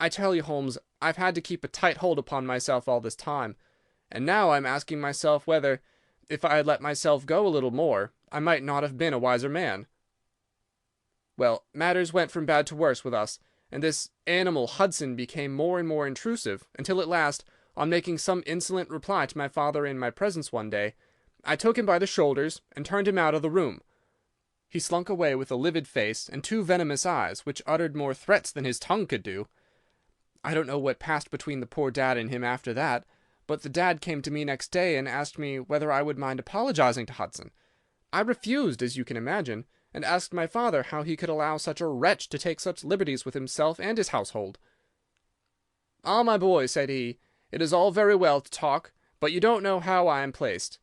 I tell you, Holmes, I've had to keep a tight hold upon myself all this time, and now I'm asking myself whether, if I had let myself go a little more, I might not have been a wiser man. Well, matters went from bad to worse with us, and this animal Hudson became more and more intrusive, until at last, on making some insolent reply to my father in my presence one day, I took him by the shoulders and turned him out of the room. He slunk away with a livid face and 2 venomous eyes, which uttered more threats than his tongue could do. I don't know what passed between the poor dad and him after that, but the dad came to me next day and asked me whether I would mind apologizing to Hudson. I refused, as you can imagine, and asked my father how he could allow such a wretch to take such liberties with himself and his household. "Ah, my boy," said he, "it is all very well to talk, but you don't know how I am placed.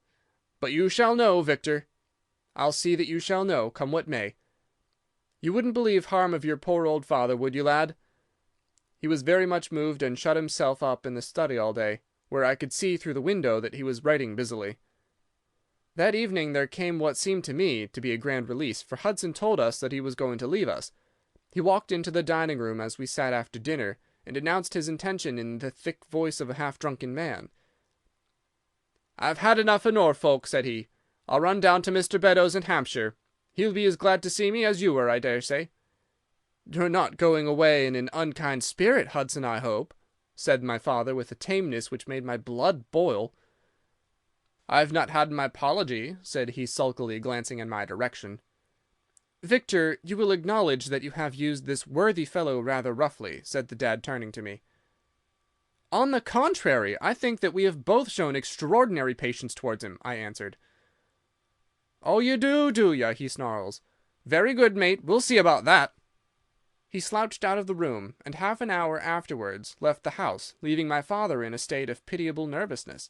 But you shall know, Victor. I'll see that you shall know, come what may. You wouldn't believe harm of your poor old father, would you, lad?" He was very much moved and shut himself up in the study all day, where I could see through the window that he was writing busily. That evening there came what seemed to me to be a grand release, for Hudson told us that he was going to leave us. He walked into the dining-room as we sat after dinner, and announced his intention in the thick voice of a half-drunken man. "I've had enough of Norfolk," said he. "I'll run down to Mr. Beddoes in Hampshire. He'll be as glad to see me as you were, I dare say." "You're not going away in an unkind spirit, Hudson, I hope?" said my father with a tameness which made my blood boil. "I've not had my apology," said he sulkily, glancing in my direction. "Victor, you will acknowledge that you have used this worthy fellow rather roughly," said the dad, turning to me. "On the contrary, I think that we have both shown extraordinary patience towards him," I answered. "Oh, you do ya?" he snarls. "Very good, mate. We'll see about that." He slouched out of the room, and half an hour afterwards left the house, leaving my father in a state of pitiable nervousness.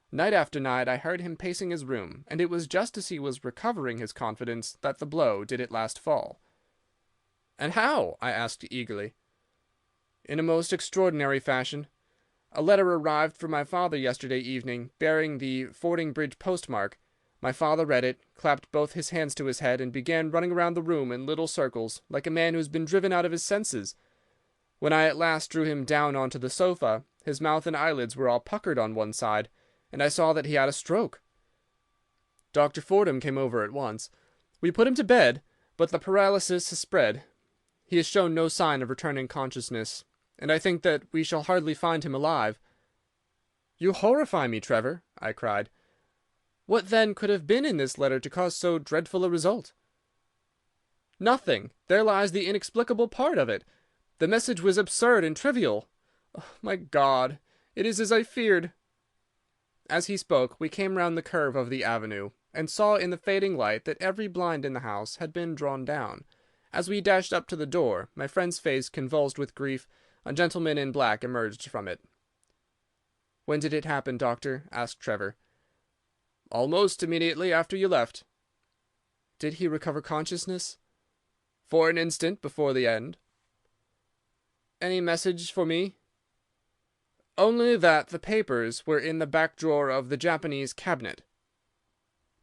Night after night I heard him pacing his room, and it was just as he was recovering his confidence that the blow did at last fall. "And how?" I asked eagerly. "In a most extraordinary fashion. A letter arrived for my father yesterday evening, bearing the Fordingbridge postmark. My father read it, clapped both his hands to his head, and began running round the room in little circles, like a man who has been driven out of his senses. When I at last drew him down onto the sofa, his mouth and eyelids were all puckered on one side, and I saw that he had a stroke. Dr. Fordham came over at once. We put him to bed, but the paralysis has spread. He has shown no sign of returning consciousness, and I think that we shall hardly find him alive." "You horrify me, Trevor," I cried. "What then could have been in this letter to cause so dreadful a result?" "Nothing. There lies the inexplicable part of it. The message was absurd and trivial. Oh, my God, it is as I feared." As he spoke, we came round the curve of the avenue, and saw in the fading light that every blind in the house had been drawn down. As we dashed up to the door, my friend's face convulsed with grief, a gentleman in black emerged from it. "When did it happen, doctor?" asked Trevor. "Almost immediately after you left." "Did he recover consciousness?" "For an instant before the end." Any message for me?" "Only that the papers were in the back drawer of the Japanese cabinet."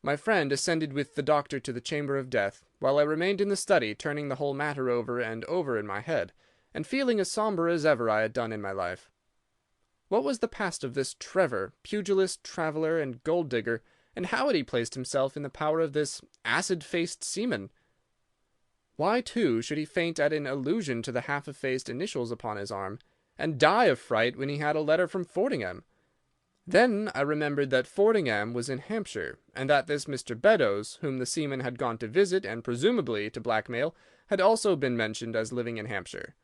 My friend ascended with the doctor to the chamber of death, while I remained in the study turning the whole matter over and over in my head, and feeling as sombre as ever I had done in my life. What was the past of this Trevor, pugilist, traveller, and gold-digger, and how had he placed himself in the power of this acid-faced seaman? Why, too, should he faint at an allusion to the half-effaced initials upon his arm, and die of fright when he had a letter from Fordingham? Then I remembered that Fordingham was in Hampshire, and that this Mr. Beddoes, whom the seaman had gone to visit and presumably to blackmail, had also been mentioned as living in Hampshire.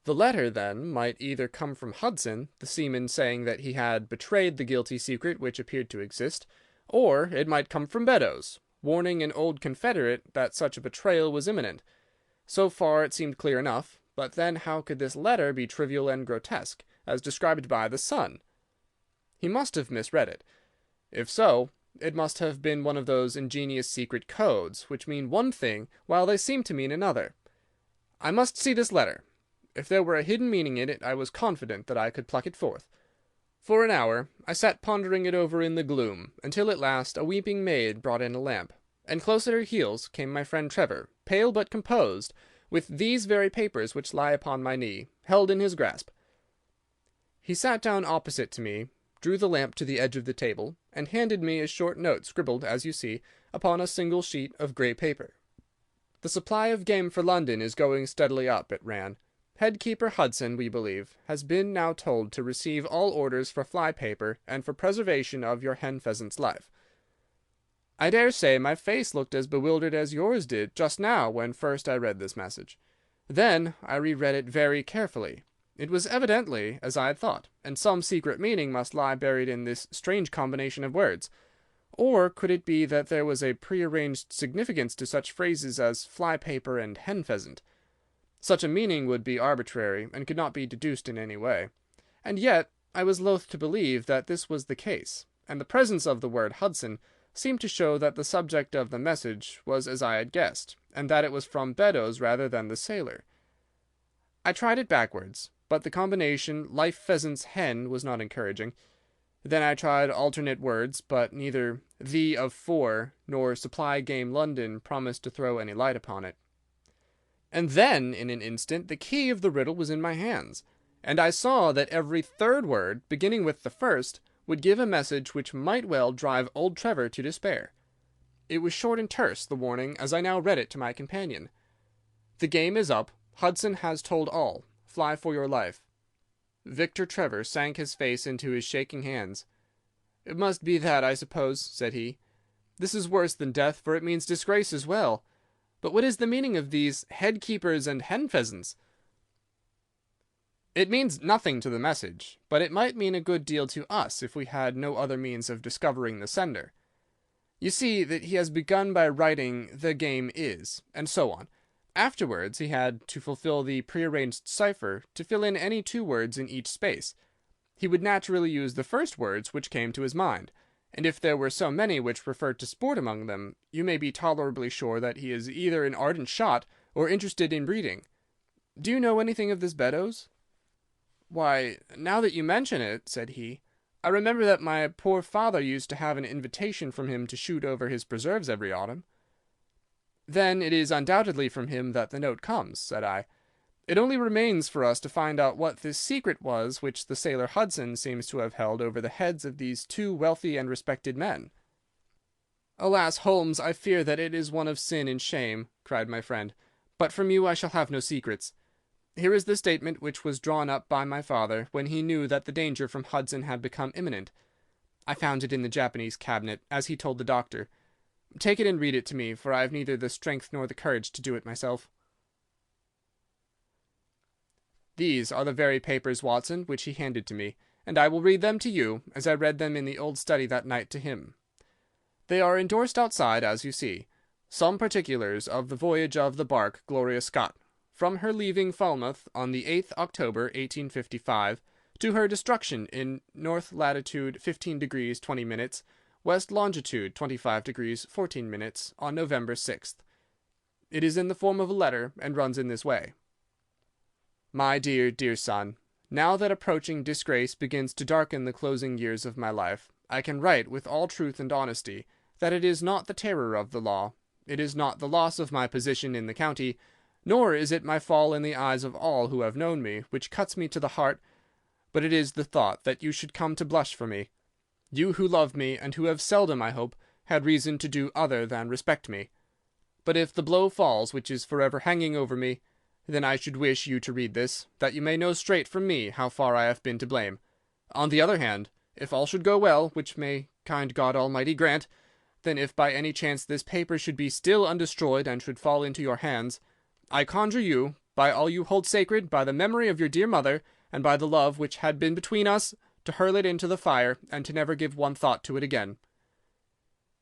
The letter, then, might either come from Hudson, the seaman saying that he had betrayed the guilty secret which appeared to exist, or it might come from Beddoes, warning an old confederate that such a betrayal was imminent. So far it seemed clear enough, but then how could this letter be trivial and grotesque, as described by the Sun? He must have misread it. If so, it must have been one of those ingenious secret codes, which mean one thing while they seem to mean another. I must see this letter. If there were a hidden meaning in it, I was confident that I could pluck it forth. For an hour I sat pondering it over in the gloom, until at last a weeping maid brought in a lamp, and close at her heels came my friend Trevor, pale but composed, with these very papers which lie upon my knee, held in his grasp. He sat down opposite to me, drew the lamp to the edge of the table, and handed me a short note scribbled, as you see, upon a single sheet of grey paper. "The supply of game for London is going steadily up," it ran. "Head-keeper Hudson, we believe, has been now told to receive all orders for fly-paper and for preservation of your hen-pheasant's life." I dare say my face looked as bewildered as yours did just now when first I read this message. Then I re-read it very carefully. It was evidently as I had thought, and some secret meaning must lie buried in this strange combination of words. Or could it be that there was a prearranged significance to such phrases as fly-paper and hen-pheasant? Such a meaning would be arbitrary, and could not be deduced in any way. And yet I was loath to believe that this was the case, and the presence of the word Hudson seemed to show that the subject of the message was as I had guessed, and that it was from Beddoes rather than the sailor. I tried it backwards, but the combination life-pheasant's hen was not encouraging. Then I tried alternate words, but neither "the of for" nor "supply game London" promised to throw any light upon it. And then, in an instant, the key of the riddle was in my hands, and I saw that every third word, beginning with the first, would give a message which might well drive old Trevor to despair. It was short and terse, the warning, as I now read it to my companion. "The game is up. Hudson has told all. Fly for your life." Victor Trevor sank his face into his shaking hands. "It must be that, I suppose," said he. "This is worse than death, for it means disgrace as well. But what is the meaning of these head-keepers and hen-pheasants?" "It means nothing to the message, but it might mean a good deal to us if we had no other means of discovering the sender. You see that he has begun by writing 'the game is,' and so on. Afterwards he had, to fulfill the prearranged cipher, to fill in any 2 words in each space. He would naturally use the first words which came to his mind, and if there were so many which referred to sport among them, you may be tolerably sure that he is either an ardent shot or interested in breeding. Do you know anything of this Beddoes?" "Why, now that you mention it," said he, "I remember that my poor father used to have an invitation from him to shoot over his preserves every autumn." "Then it is undoubtedly from him that the note comes," said I. "It only remains for us to find out what this secret was which the sailor Hudson seems to have held over the heads of these 2 wealthy and respected men." "Alas, Holmes, I fear that it is one of sin and shame," cried my friend. "But from you I shall have no secrets. Here is the statement which was drawn up by my father when he knew that the danger from Hudson had become imminent. I found it in the Japanese cabinet, as he told the doctor. Take it and read it to me, for I have neither the strength nor the courage to do it myself." "These are the very papers, Watson, which he handed to me, and I will read them to you, as I read them in the old study that night to him. They are endorsed outside, as you see. Some particulars of the voyage of the bark Gloria Scott, from her leaving Falmouth on the 8th October, 1855, to her destruction in north latitude 15 degrees 20 minutes, west longitude 25 degrees 14 minutes, on November 6th. It is in the form of a letter, and runs in this way. My dear, dear son, now that approaching disgrace begins to darken the closing years of my life, I can write with all truth and honesty that it is not the terror of the law, it is not the loss of my position in the county, nor is it my fall in the eyes of all who have known me, which cuts me to the heart, but it is the thought that you should come to blush for me. You who love me, and who have seldom, I hope, had reason to do other than respect me. But if the blow falls which is forever hanging over me, then I should wish you to read this, that you may know straight from me how far I have been to blame. On the other hand, if all should go well, which may kind God Almighty grant, then if by any chance this paper should be still undestroyed and should fall into your hands, I conjure you, by all you hold sacred, by the memory of your dear mother, and by the love which had been between us, to hurl it into the fire, and to never give one thought to it again.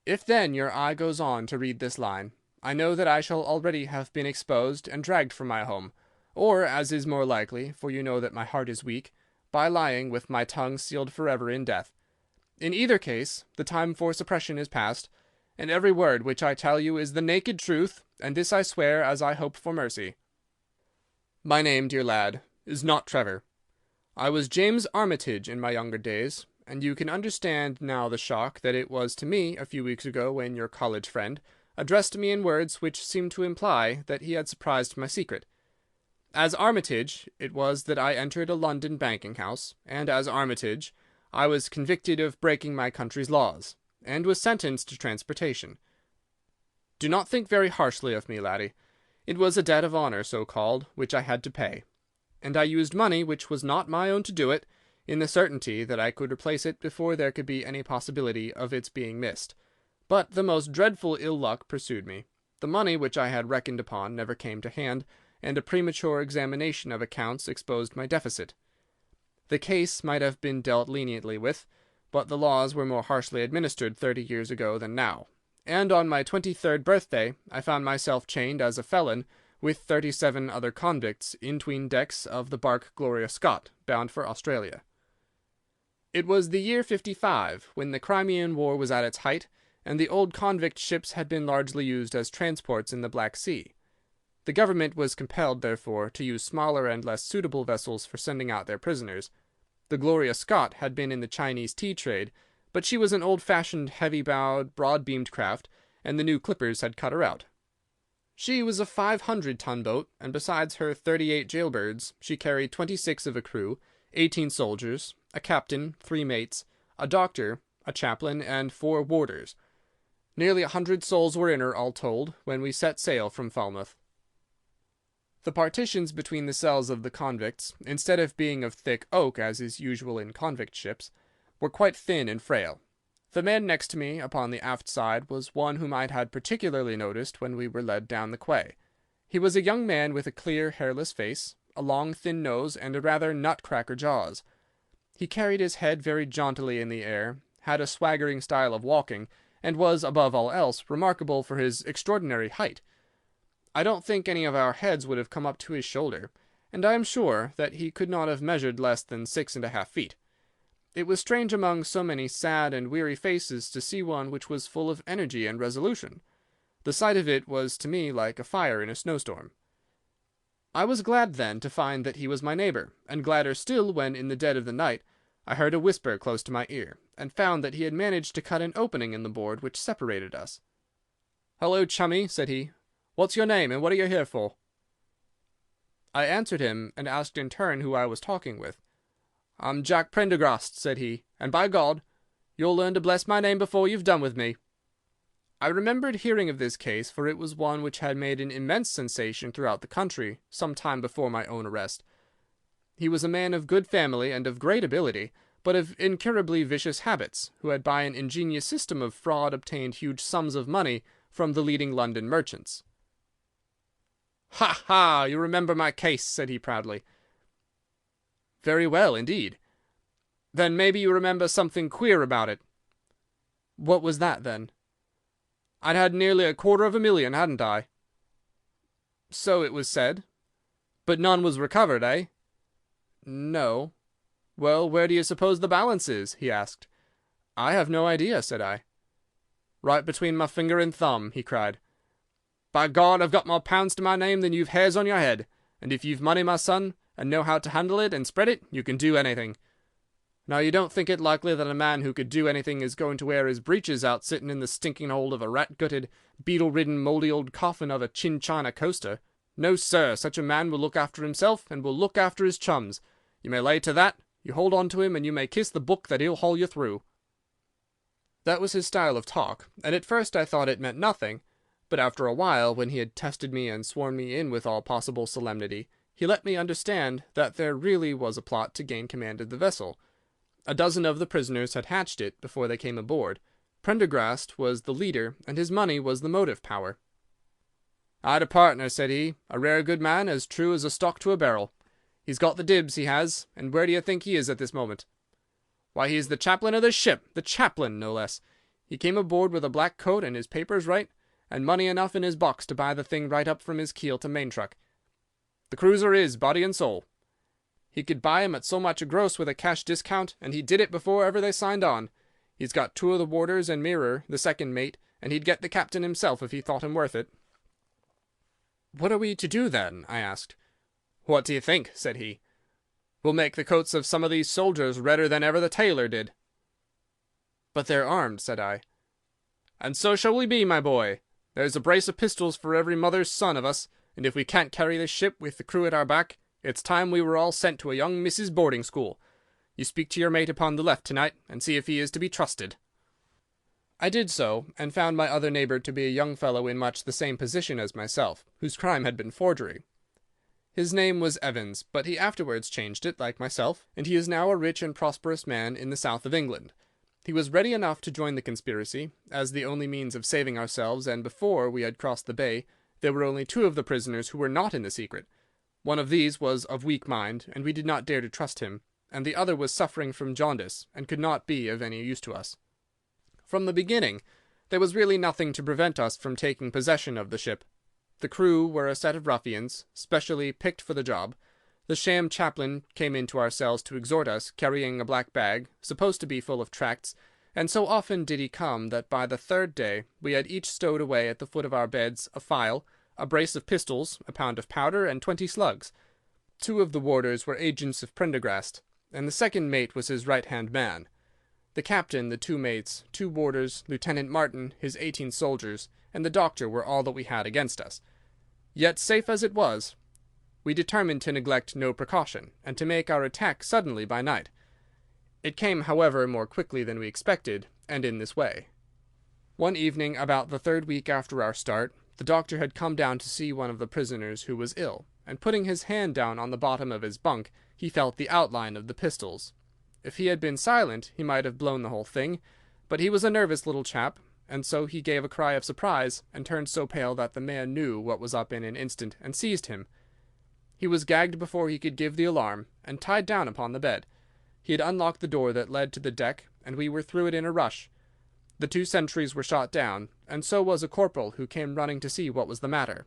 If then your eye goes on to read this line, I know that I shall already have been exposed and dragged from my home, or, as is more likely, for you know that my heart is weak, by lying with my tongue sealed forever in death. In either case, the time for suppression is past, and every word which I tell you is the naked truth, and this I swear as I hope for mercy. My name, dear lad, is not Trevor. I was James Armitage in my younger days, and you can understand now the shock that it was to me a few weeks ago when your college friend addressed me in words which seemed to imply that he had surprised my secret. As Armitage, it was that I entered a London banking-house, and as Armitage, I was convicted of breaking my country's laws, and was sentenced to transportation. Do not think very harshly of me, laddie. It was a debt of honour, so called, which I had to pay, and I used money which was not my own to do it, in the certainty that I could replace it before there could be any possibility of its being missed. But the most dreadful ill luck pursued me. The money which I had reckoned upon never came to hand, and a premature examination of accounts exposed my deficit. The case might have been dealt leniently with, but the laws were more harshly administered 30 years ago than now, and on my 23rd birthday I found myself chained as a felon with 37 other convicts in 'tween decks of the bark Gloria Scott, bound for Australia. It was the year '55, when the Crimean War was at its height, and the old convict ships had been largely used as transports in the Black Sea. The government was compelled, therefore, to use smaller and less suitable vessels for sending out their prisoners. The Gloria Scott had been in the Chinese tea trade, but she was an old-fashioned, heavy-bowed, broad-beamed craft, and the new clippers had cut her out. She was a 500-ton boat, and besides her 38 jailbirds, she carried 26 of a crew, 18 soldiers, a captain, 3 mates, a doctor, a chaplain, and 4 warders. Nearly 100 souls were in her, all told, when we set sail from Falmouth. The partitions between the cells of the convicts, instead of being of thick oak, as is usual in convict ships, were quite thin and frail. The man next to me upon the aft side was one whom I had particularly noticed when we were led down the quay. He was a young man with a clear, hairless face, a long, thin nose, and a rather nutcracker jaws. He carried his head very jauntily in the air, had a swaggering style of walking, and was, above all else, remarkable for his extraordinary height. I don't think any of our heads would have come up to his shoulder, and I am sure that he could not have measured less than 6½ feet. It was strange among so many sad and weary faces to see one which was full of energy and resolution. The sight of it was to me like a fire in a snowstorm. I was glad then to find that he was my neighbour, and gladder still when, in the dead of the night, I heard a whisper close to my ear, and found that he had managed to cut an opening in the board which separated us. "Hello, chummy," said he. "What's your name, and what are you here for?" I answered him, and asked in turn who I was talking with. "I'm Jack Prendergast," said he, "and by God, you'll learn to bless my name before you've done with me." I remembered hearing of this case, for it was one which had made an immense sensation throughout the country some time before my own arrest. He was a man of good family and of great ability, but of incurably vicious habits, who had by an ingenious system of fraud obtained huge sums of money from the leading London merchants. "Ha, ha! You remember my case," said he proudly. "Very well, indeed." "Then maybe you remember something queer about it." "What was that, then?" "I'd had nearly $250,000, hadn't I?" "So it was said." "But none was recovered, eh?" "No." "Well, where do you suppose the balance is?" he asked. "I have no idea," said I. "Right between my finger and thumb," he cried. "By God, I've got more pounds to my name than you've hairs on your head, and if you've money, my son, and know how to handle it and spread it, you can do anything. Now, you don't think it likely that a man who could do anything is going to wear his breeches out sitting in the stinking hold of a rat-gutted, beetle-ridden, mouldy old coffin of a chin-china coaster. No, sir, such a man will look after himself, and will look after his chums. You may lay to that. You hold on to him, and you may kiss the book that he'll haul you through." That was his style of talk, and at first I thought it meant nothing, but after a while, when he had tested me and sworn me in with all possible solemnity, he let me understand that there really was a plot to gain command of the vessel. A dozen of the prisoners had hatched it before they came aboard. Prendergast was the leader, and his money was the motive power. "I'd a partner," said he, "a rare good man, as true as a stock to a barrel. He's got the dibs, he has, and where do you think he is at this moment? Why, he's the chaplain of the ship, the chaplain, no less. He came aboard with a black coat and his papers right, and money enough in his box to buy the thing right up from his keel to main truck. The cruiser is, body and soul. He could buy him at so much a gross with a cash discount, and he did it before ever they signed on. He's got 2 of the warders and Mirror, the second mate, and he'd get the captain himself if he thought him worth it." "What are we to do, then?" I asked. "What do you think?" said he. "We'll make the coats of some of these soldiers redder than ever the tailor did." "But they're armed," said I. "And so shall we be, my boy. There's a brace of pistols for every mother's son of us, and if we can't carry this ship with the crew at our back, it's time we were all sent to a young missus' boarding school. You speak to your mate upon the left tonight, and see if he is to be trusted." I did so, and found my other neighbour to be a young fellow in much the same position as myself, whose crime had been forgery. His name was Evans, but he afterwards changed it, like myself, and he is now a rich and prosperous man in the south of England. He was ready enough to join the conspiracy, as the only means of saving ourselves, and before we had crossed the bay, there were only 2 of the prisoners who were not in the secret. One of these was of weak mind, and we did not dare to trust him, and the other was suffering from jaundice, and could not be of any use to us. From the beginning, there was really nothing to prevent us from taking possession of the ship. The crew were a set of ruffians, specially picked for the job. The sham chaplain came into our cells to exhort us, carrying a black bag, supposed to be full of tracts, and so often did he come that by the 3rd day we had each stowed away at the foot of our beds a file, a brace of pistols, a pound of powder, and 20 slugs. 2 of the warders were agents of Prendergast, and the second mate was his right-hand man. The captain, the 2 mates, 2 warders, Lieutenant Martin, his 18 soldiers, and the doctor were all that we had against us. Yet, safe as it was, we determined to neglect no precaution, and to make our attack suddenly by night. It came, however, more quickly than we expected, and in this way. One evening, about the 3rd week after our start, the doctor had come down to see one of the prisoners who was ill, and putting his hand down on the bottom of his bunk, he felt the outline of the pistols. If he had been silent, he might have blown the whole thing, but he was a nervous little chap, and so he gave a cry of surprise, and turned so pale that the man knew what was up in an instant, and seized him. He was gagged before he could give the alarm, and tied down upon the bed. He had unlocked the door that led to the deck, and we were through it in a rush. The 2 sentries were shot down, and so was a corporal who came running to see what was the matter.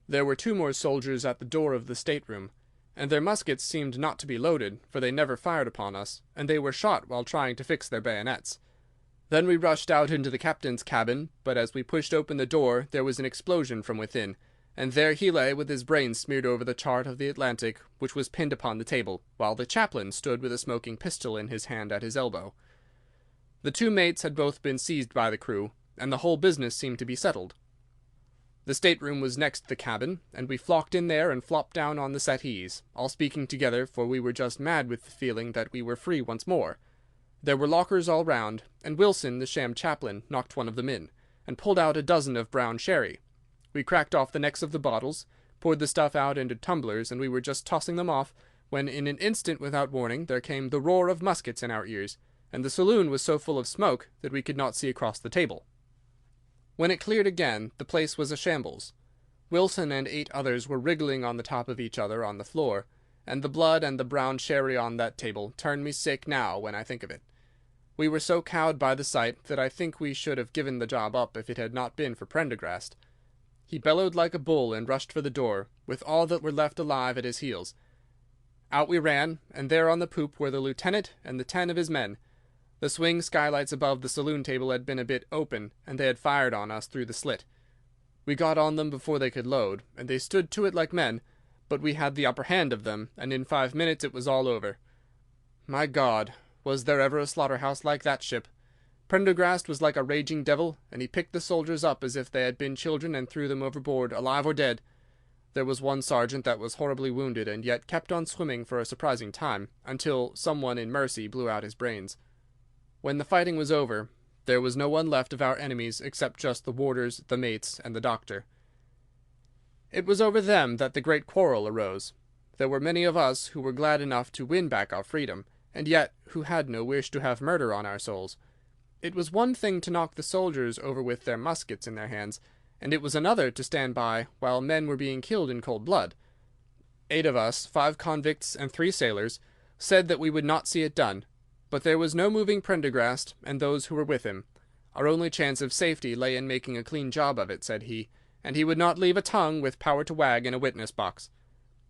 There were 2 more soldiers at the door of the stateroom, and their muskets seemed not to be loaded, for they never fired upon us, and they were shot while trying to fix their bayonets. Then we rushed out into the captain's cabin, but as we pushed open the door there was an explosion from within, and there he lay with his brains smeared over the chart of the Atlantic, which was pinned upon the table, while the chaplain stood with a smoking pistol in his hand at his elbow. The 2 mates had both been seized by the crew, and the whole business seemed to be settled. The stateroom was next the cabin, and we flocked in there and flopped down on the settees, all speaking together, for we were just mad with the feeling that we were free once more. There were lockers all round, and Wilson, the sham chaplain, knocked one of them in, and pulled out a dozen of brown sherry. We cracked off the necks of the bottles, poured the stuff out into tumblers, and we were just tossing them off, when in an instant without warning there came the roar of muskets in our ears, and the saloon was so full of smoke that we could not see across the table. When it cleared again, the place was a shambles. Wilson and 8 others were wriggling on the top of each other on the floor, and the blood and the brown sherry on that table turn me sick now when I think of it. We were so cowed by the sight that I think we should have given the job up if it had not been for Prendergast. He bellowed like a bull and rushed for the door, with all that were left alive at his heels. Out we ran, and there on the poop were the lieutenant and the 10 of his men. The swing skylights above the saloon table had been a bit open, and they had fired on us through the slit. We got on them before they could load, and they stood to it like men, but we had the upper hand of them, and in 5 minutes it was all over. My God, was there ever a slaughter-house like that ship? Prendergast was like a raging devil, and he picked the soldiers up as if they had been children and threw them overboard, alive or dead. There was one sergeant that was horribly wounded, and yet kept on swimming for a surprising time, until some one in mercy blew out his brains. When the fighting was over, there was no one left of our enemies except just the warders, the mates, and the doctor. It was over them that the great quarrel arose. There were many of us who were glad enough to win back our freedom, and yet who had no wish to have murder on our souls. It was one thing to knock the soldiers over with their muskets in their hands, and it was another to stand by while men were being killed in cold blood. 8 of us, 5 convicts and 3 sailors, said that we would not see it done, but there was no moving Prendergast and those who were with him. Our only chance of safety lay in making a clean job of it, said he, and he would not leave a tongue with power to wag in a witness-box.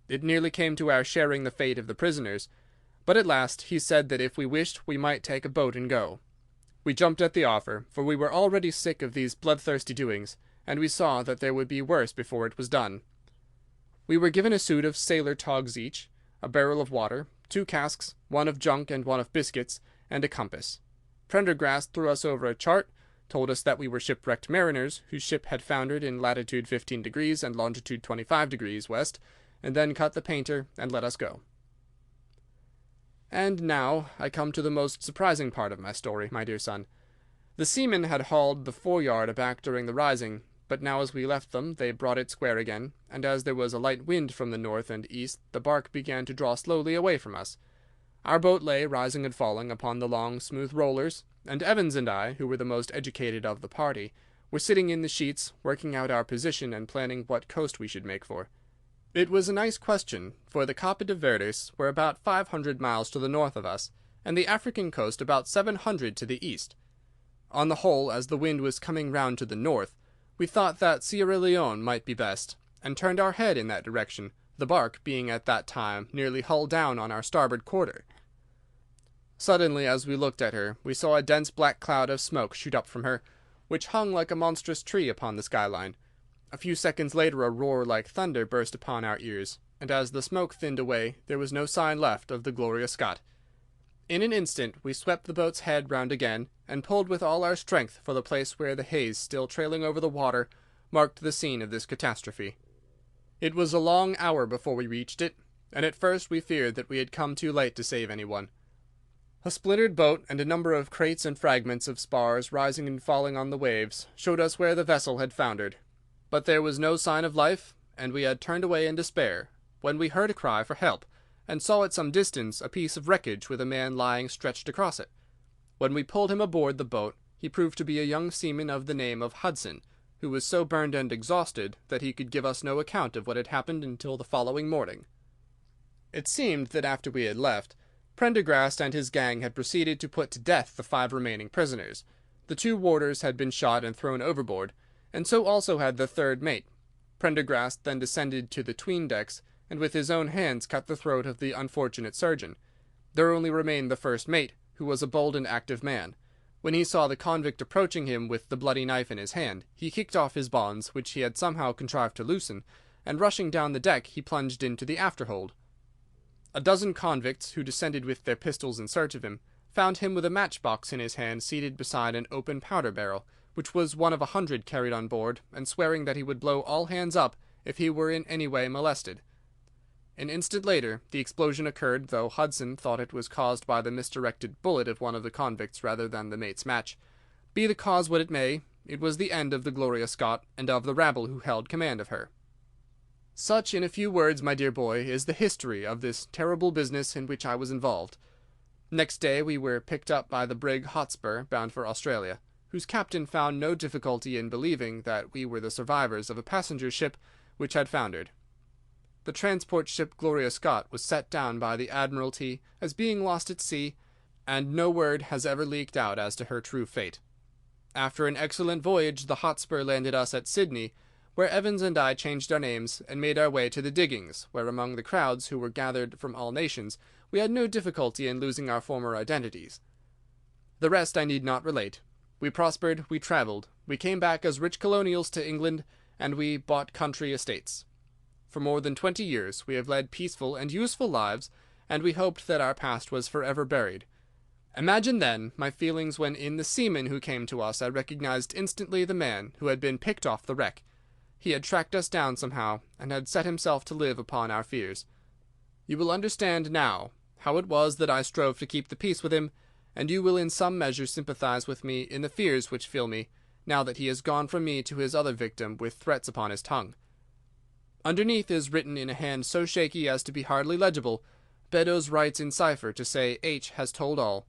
It nearly came to our sharing the fate of the prisoners, but at last he said that if we wished we might take a boat and go. We jumped at the offer, for we were already sick of these bloodthirsty doings, and we saw that there would be worse before it was done. We were given a suit of sailor togs each, a barrel of water, 2 casks, one of junk and one of biscuits, and a compass. Prendergast threw us over a chart, told us that we were shipwrecked mariners, whose ship had foundered in latitude 15 degrees and longitude 25 degrees west, and then cut the painter and let us go. And now I come to the most surprising part of my story, my dear son. The seamen had hauled the foreyard aback during the rising, but now as we left them they brought it square again, and as there was a light wind from the north and east, the bark began to draw slowly away from us. Our boat lay, rising and falling, upon the long, smooth rollers, and Evans and I, who were the most educated of the party, were sitting in the sheets, working out our position and planning what coast we should make for. It was a nice question, for the Cape de Verdes were about 500 miles to the north of us, and the African coast about 700 to the east. On the whole, as the wind was coming round to the north, we thought that Sierra Leone might be best, and turned our head in that direction, the bark being at that time nearly hull down on our starboard quarter. Suddenly, as we looked at her, we saw a dense black cloud of smoke shoot up from her, which hung like a monstrous tree upon the skyline. A few seconds later a roar like thunder burst upon our ears, and as the smoke thinned away there was no sign left of the Gloria Scott. In an instant we swept the boat's head round again, and pulled with all our strength for the place where the haze, still trailing over the water, marked the scene of this catastrophe. It was a long hour before we reached it, and at first we feared that we had come too late to save anyone. A splintered boat and a number of crates and fragments of spars rising and falling on the waves showed us where the vessel had foundered. But there was no sign of life, and we had turned away in despair, when we heard a cry for help, and saw at some distance a piece of wreckage with a man lying stretched across it. When we pulled him aboard the boat, he proved to be a young seaman of the name of Hudson, who was so burned and exhausted that he could give us no account of what had happened until the following morning. It seemed that after we had left, Prendergast and his gang had proceeded to put to death the 5 remaining prisoners. The 2 warders had been shot and thrown overboard, and so also had the 3rd mate. Prendergast then descended to the 'tween decks, and with his own hands cut the throat of the unfortunate surgeon. There only remained the 1st mate, who was a bold and active man. When he saw the convict approaching him with the bloody knife in his hand, he kicked off his bonds, which he had somehow contrived to loosen, and rushing down the deck he plunged into the afterhold. A dozen convicts, who descended with their pistols in search of him, found him with a matchbox in his hand seated beside an open powder barrel, which was one of 100 carried on board, and swearing that he would blow all hands up if he were in any way molested. An instant later the explosion occurred, though Hudson thought it was caused by the misdirected bullet of one of the convicts rather than the mate's match. Be the cause what it may, it was the end of the Gloria Scott, and of the rabble who held command of her. Such, in a few words, my dear boy, is the history of this terrible business in which I was involved. Next day we were picked up by the brig Hotspur, bound for Australia, whose captain found no difficulty in believing that we were the survivors of a passenger ship which had foundered. The transport ship Gloria Scott was set down by the Admiralty as being lost at sea, and no word has ever leaked out as to her true fate. After an excellent voyage the Hotspur landed us at Sydney, where Evans and I changed our names and made our way to the diggings, where among the crowds who were gathered from all nations we had no difficulty in losing our former identities. The rest I need not relate. We prospered, we travelled, we came back as rich colonials to England, and we bought country estates. For more than 20 years we have led peaceful and useful lives, and we hoped that our past was forever buried. Imagine, then, my feelings when in the seaman who came to us I recognized instantly the man who had been picked off the wreck. He had tracked us down somehow, and had set himself to live upon our fears. You will understand now how it was that I strove to keep the peace with him, and you will in some measure sympathize with me in the fears which fill me, now that he has gone from me to his other victim with threats upon his tongue. Underneath is written in a hand so shaky as to be hardly legible, Beddoes writes in cipher to say H has told all.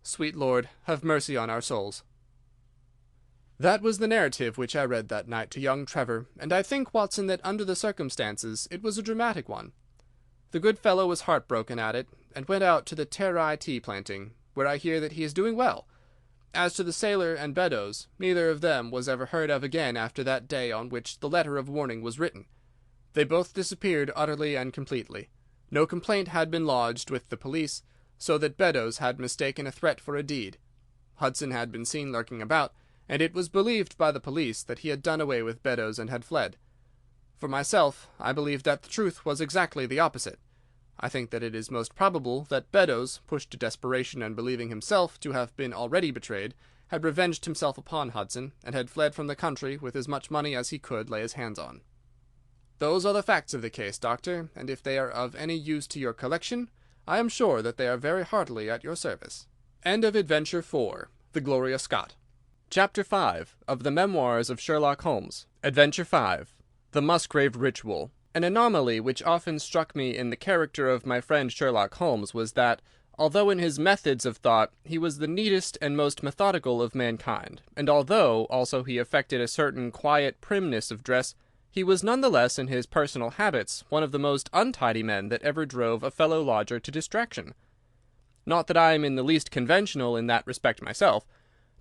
Sweet Lord, have mercy on our souls. That was the narrative which I read that night to young Trevor, and I think, Watson, that under the circumstances it was a dramatic one. The good fellow was heartbroken at it, and went out to the Terai tea planting, where I hear that he is doing well. As to the sailor and Beddoes, neither of them was ever heard of again after that day on which the letter of warning was written. They both disappeared utterly and completely. No complaint had been lodged with the police, so that Beddoes had mistaken a threat for a deed. Hudson had been seen lurking about, and it was believed by the police that he had done away with Beddoes and had fled. For myself, I believe that the truth was exactly the opposite. I think that it is most probable that Beddoes, pushed to desperation and believing himself to have been already betrayed, had revenged himself upon Hudson, and had fled from the country with as much money as he could lay his hands on. Those are the facts of the case, Doctor, and if they are of any use to your collection, I am sure that they are very heartily at your service. End of Adventure 4. The Gloria Scott. Chapter 5 of the Memoirs of Sherlock Holmes. Adventure 5. The Musgrave Ritual. An anomaly which often struck me in the character of my friend Sherlock Holmes was that, although in his methods of thought he was the neatest and most methodical of mankind, and although also he affected a certain quiet primness of dress, he was none the less in his personal habits one of the most untidy men that ever drove a fellow lodger to distraction. Not that I am in the least conventional in that respect myself.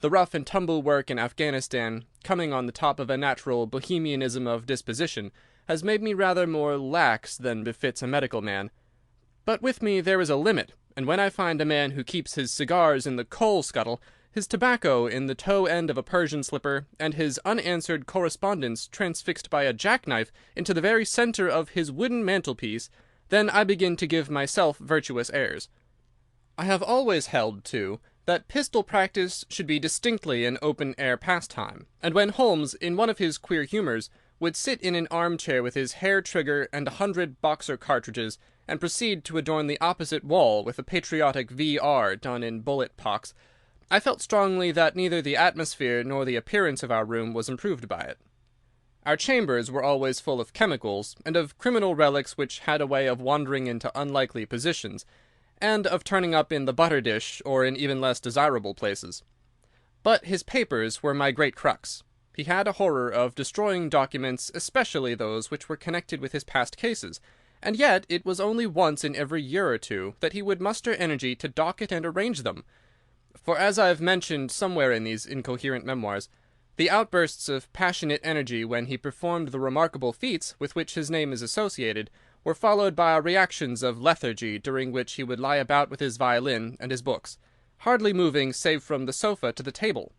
The rough and tumble work in Afghanistan, coming on the top of a natural bohemianism of disposition, has made me rather more lax than befits a medical man. But with me there is a limit, and when I find a man who keeps his cigars in the coal scuttle, his tobacco in the toe end of a Persian slipper, and his unanswered correspondence transfixed by a jackknife into the very centre of his wooden mantelpiece, then I begin to give myself virtuous airs. I have always held, too, that pistol practice should be distinctly an open-air pastime, and when Holmes, in one of his queer humours, would sit in an armchair with his hair trigger and 100 Boxer cartridges, and proceed to adorn the opposite wall with a patriotic V.R. done in bullet pox, I felt strongly that neither the atmosphere nor the appearance of our room was improved by it. Our chambers were always full of chemicals, and of criminal relics which had a way of wandering into unlikely positions, and of turning up in the butter dish or in even less desirable places. But his papers were my great crux. He had a horror of destroying documents, especially those which were connected with his past cases, and yet it was only once in every year or two that he would muster energy to docket and arrange them. For as I have mentioned somewhere in these incoherent memoirs, the outbursts of passionate energy when he performed the remarkable feats with which his name is associated were followed by reactions of lethargy during which he would lie about with his violin and his books, hardly moving save from the sofa to the table.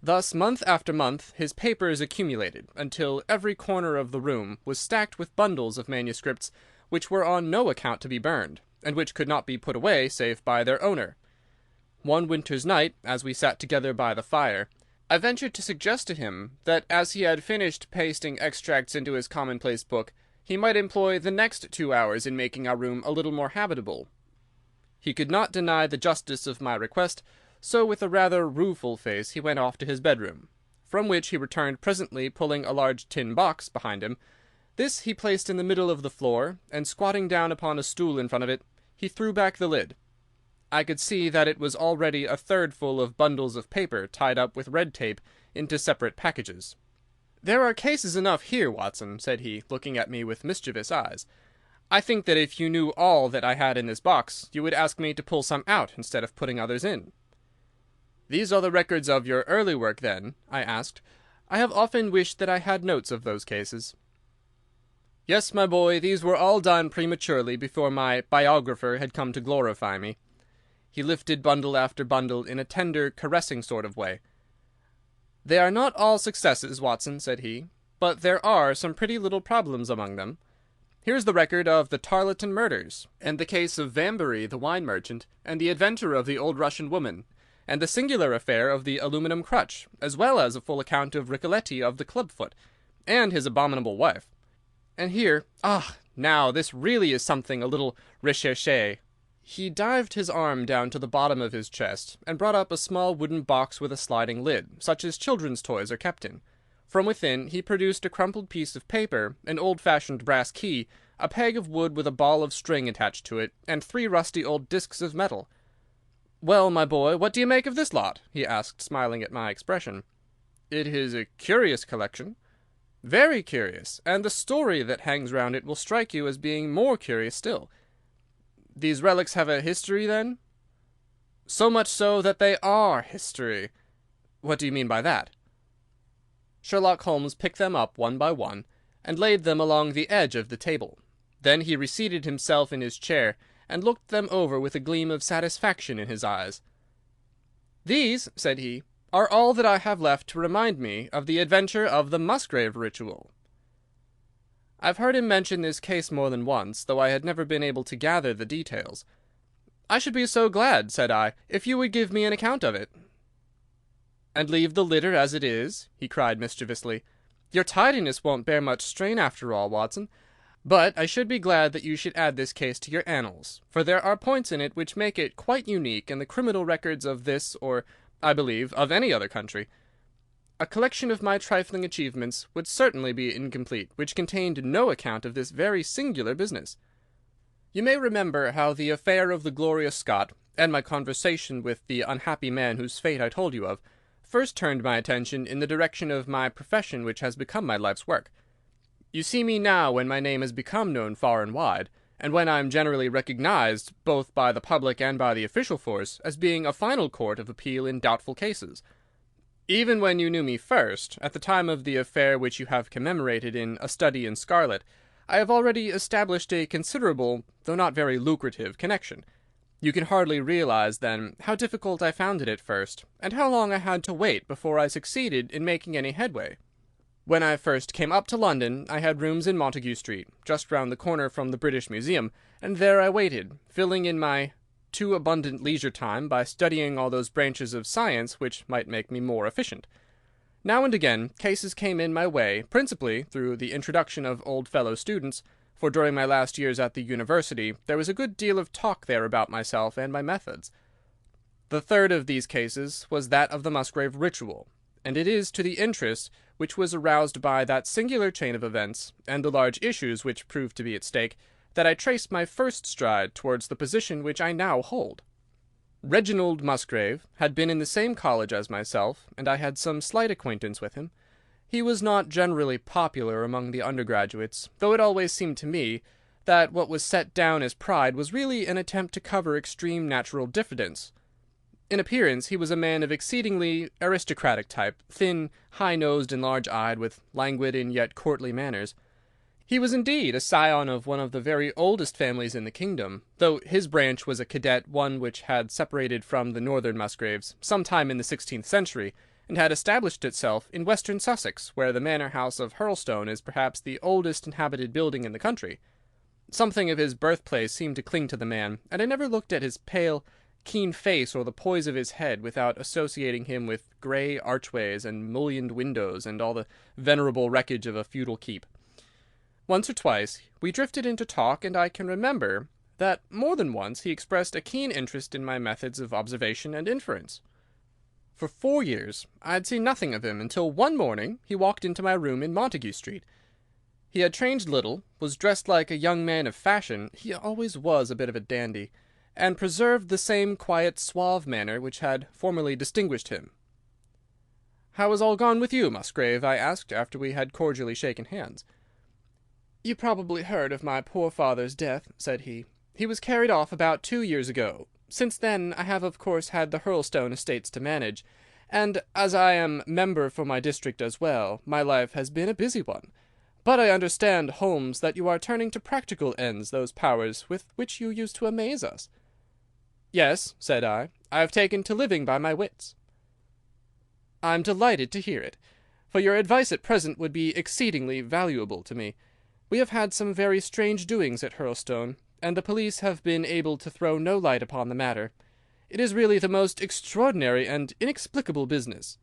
Thus, month after month, his papers accumulated, until every corner of the room was stacked with bundles of manuscripts which were on no account to be burned, and which could not be put away save by their owner. One winter's night, as we sat together by the fire, I ventured to suggest to him that as he had finished pasting extracts into his commonplace book, he might employ the next 2 hours in making our room a little more habitable. He could not deny the justice of my request, so with a rather rueful face he went off to his bedroom, from which he returned presently pulling a large tin box behind him. This he placed in the middle of the floor, and squatting down upon a stool in front of it, he threw back the lid. I could see that it was already a third full of bundles of paper tied up with red tape into separate packages. "There are cases enough here, Watson," said he, looking at me with mischievous eyes. "I think that if you knew all that I had in this box, you would ask me to pull some out instead of putting others in." "These are the records of your early work, then?" I asked. "I have often wished that I had notes of those cases." "Yes, my boy, these were all done prematurely before my biographer had come to glorify me." He lifted bundle after bundle in a tender, caressing sort of way. "They are not all successes, Watson," said he. but there are some pretty little problems among them. Here's the record of the Tarleton murders, and the case of Vambury the wine merchant, and the adventure of the old Russian woman, and the singular affair of the aluminum crutch, as well as a full account of Ricoletti of the clubfoot, and his abominable wife. And here, now this really is something a little recherché." He dived his arm down to the bottom of his chest, and brought up a small wooden box with a sliding lid, such as children's toys are kept in. From within he produced a crumpled piece of paper, an old-fashioned brass key, a peg of wood with a ball of string attached to it, and 3 rusty old discs of metal. "Well, my boy, what do you make of this lot?" he asked, smiling at my expression. "It is a curious collection." "Very curious, and the story that hangs round it will strike you as being more curious still." "These relics have a history, then?" "So much so that they are history." "What do you mean by that?" Sherlock Holmes picked them up one by one, and laid them along the edge of the table. Then he reseated himself in his chair, and looked them over with a gleam of satisfaction in his eyes. "These," said he, "are all that I have left to remind me of the adventure of the Musgrave ritual." I've heard him mention this case more than once, though I had never been able to gather the details. "I should be so glad," said I, "if you would give me an account of it." "And leave the litter as it is?" he cried mischievously. "Your tidiness won't bear much strain after all, Watson. But I should be glad that you should add this case to your annals, for there are points in it which make it quite unique in the criminal records of this, or, I believe, of any other country. A collection of my trifling achievements would certainly be incomplete which contained no account of this very singular business. You may remember how the affair of the Glorious Scot, and my conversation with the unhappy man whose fate I told you of, first turned my attention in the direction of my profession which has become my life's work. You see me now when my name has become known far and wide, and when I am generally recognized, both by the public and by the official force, as being a final court of appeal in doubtful cases. Even when you knew me first, at the time of the affair which you have commemorated in A Study in Scarlet, I have already established a considerable, though not very lucrative, connection. You can hardly realize, then, how difficult I found it at first, and how long I had to wait before I succeeded in making any headway. When I first came up to London, I had rooms in Montague Street, just round the corner from the British Museum, and there I waited, filling in my too abundant leisure time by studying all those branches of science which might make me more efficient. Now and again cases came in my way, principally through the introduction of old fellow students, for during my last years at the university there was a good deal of talk there about myself and my methods. The third of these cases was that of the Musgrave ritual, and it is to the interest which was aroused by that singular chain of events, and the large issues which proved to be at stake, that I traced my first stride towards the position which I now hold. Reginald Musgrave had been in the same college as myself, and I had some slight acquaintance with him. He was not generally popular among the undergraduates, though it always seemed to me that what was set down as pride was really an attempt to cover extreme natural diffidence. In appearance he was a man of exceedingly aristocratic type, thin, high-nosed and large-eyed, with languid and yet courtly manners. He was indeed a scion of one of the very oldest families in the kingdom, though his branch was a cadet one which had separated from the northern Musgraves some time in the 16th century, and had established itself in western Sussex, where the manor house of Hurlstone is perhaps the oldest inhabited building in the country. Something of his birthplace seemed to cling to the man, and I never looked at his pale, keen face or the poise of his head without associating him with grey archways and mullioned windows and all the venerable wreckage of a feudal keep. Once or twice we drifted into talk, and I can remember that more than once he expressed a keen interest in my methods of observation and inference. For 4 years I had seen nothing of him until one morning he walked into my room in Montague Street. He had changed little, was dressed like a young man of fashion — he always was a bit of a dandy — and preserved the same quiet, suave manner which had formerly distinguished him. "How has all gone with you, Musgrave?" I asked, after we had cordially shaken hands. "You probably heard of my poor father's death," said he. "He was carried off about 2 years ago. Since then I have of course had the Hurlstone estates to manage, and as I am member for my district as well, my life has been a busy one. But I understand, Holmes, that you are turning to practical ends those powers with which you used to amaze us." "Yes," said I have taken to living by my wits." "I'm delighted to hear it. for your advice at present would be exceedingly valuable to me. We have had some very strange doings at Hurlstone, and the police have been able to throw no light upon the matter. It is really the most extraordinary and inexplicable business."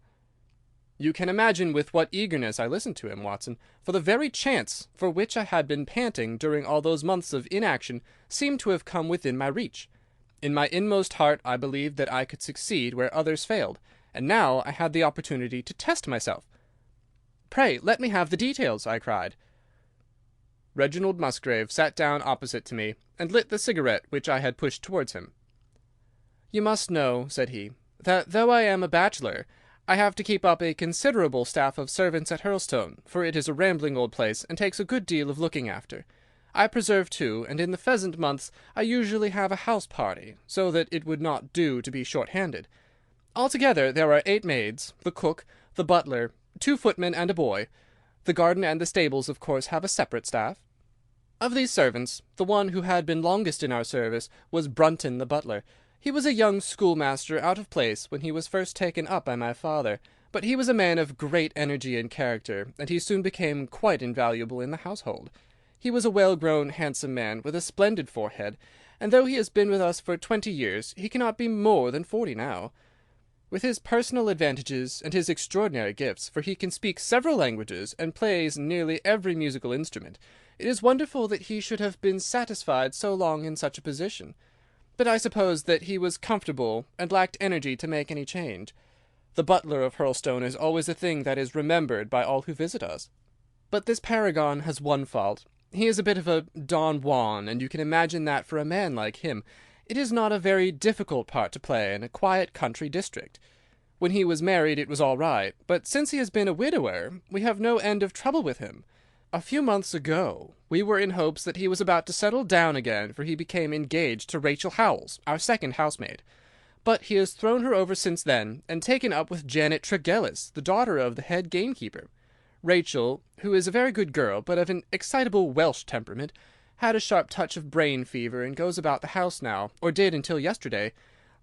You can imagine with what eagerness I listened to him, Watson, for the very chance for which I had been panting during all those months of inaction seemed to have come within my reach. In my inmost heart I believed that I could succeed where others failed, and now I had the opportunity to test myself. "Pray let me have the details," I cried. Reginald Musgrave sat down opposite to me, and lit the cigarette which I had pushed towards him. "You must know," said he, "that though I am a bachelor, I have to keep up a considerable staff of servants at Hurlstone, for it is a rambling old place, and takes a good deal of looking after. I preserve too, and in the pheasant months I usually have a house party, so that it would not do to be short-handed. Altogether there are 8 maids, the cook, the butler, 2 footmen, and a boy. The garden and the stables, of course, have a separate staff. Of these servants, the one who had been longest in our service was Brunton the butler. He was a young schoolmaster out of place when he was first taken up by my father, but he was a man of great energy and character, and he soon became quite invaluable in the household. He was a well-grown, handsome man, with a splendid forehead, and though he has been with us for 20 years, he cannot be more than 40 now. With his personal advantages and his extraordinary gifts, for he can speak several languages and plays nearly every musical instrument, it is wonderful that he should have been satisfied so long in such a position. But I suppose that he was comfortable and lacked energy to make any change. The butler of Hurlstone is always a thing that is remembered by all who visit us. But this paragon has one fault. He is a bit of a Don Juan, and you can imagine that for a man like him it is not a very difficult part to play in a quiet country district. When he was married it was all right, but since he has been a widower we have no end of trouble with him. A few months ago we were in hopes that he was about to settle down again, for he became engaged to Rachel Howells, our second housemaid. But he has thrown her over since then, and taken up with Janet Tregellis, the daughter of the head gamekeeper. Rachel, who is a very good girl, but of an excitable Welsh temperament, had a sharp touch of brain fever, and goes about the house now, or did until yesterday,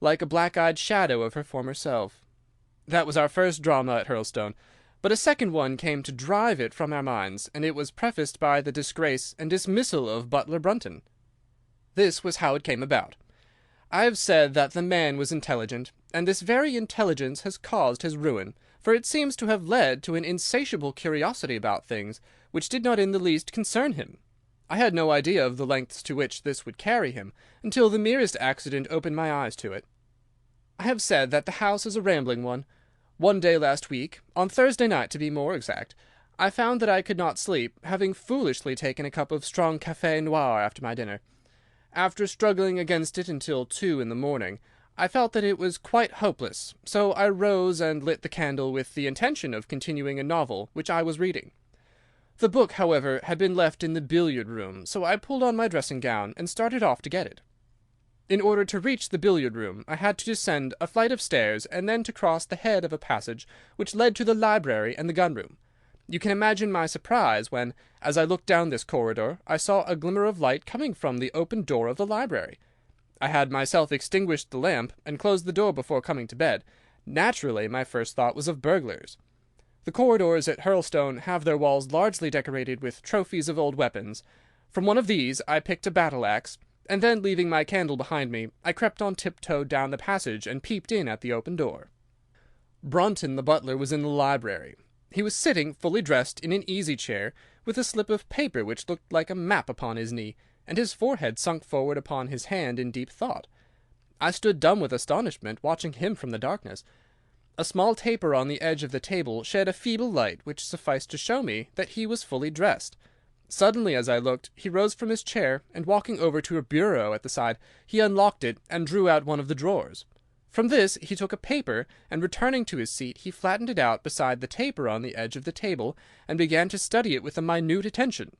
like a black-eyed shadow of her former self. That was our first drama at Hurlstone, but a second one came to drive it from our minds, and it was prefaced by the disgrace and dismissal of Butler Brunton. This was how it came about. I have said that the man was intelligent, and this very intelligence has caused his ruin, for it seems to have led to an insatiable curiosity about things which did not in the least concern him. I had no idea of the lengths to which this would carry him, until the merest accident opened my eyes to it. I have said that the house is a rambling one. One day last week, on Thursday night to be more exact, I found that I could not sleep, having foolishly taken a cup of strong café noir after my dinner. After struggling against it until 2 in the morning, I felt that it was quite hopeless, so I rose and lit the candle with the intention of continuing a novel which I was reading. The book, however, had been left in the billiard-room, so I pulled on my dressing-gown and started off to get it. In order to reach the billiard-room, I had to descend a flight of stairs and then to cross the head of a passage which led to the library and the gun-room. You can imagine my surprise when, as I looked down this corridor, I saw a glimmer of light coming from the open door of the library. I had myself extinguished the lamp and closed the door before coming to bed. Naturally, my first thought was of burglars. The corridors at Hurlstone have their walls largely decorated with trophies of old weapons. From one of these I picked a battle-axe, and then, leaving my candle behind me, I crept on tiptoe down the passage and peeped in at the open door. Brunton the butler was in the library. He was sitting, fully dressed, in an easy-chair, with a slip of paper which looked like a map upon his knee, and his forehead sunk forward upon his hand in deep thought. I stood dumb with astonishment, watching him from the darkness. A small taper on the edge of the table shed a feeble light which sufficed to show me that he was fully dressed. Suddenly, as I looked, he rose from his chair, and walking over to a bureau at the side, he unlocked it and drew out one of the drawers. From this he took a paper, and returning to his seat, he flattened it out beside the taper on the edge of the table, and began to study it with a minute attention.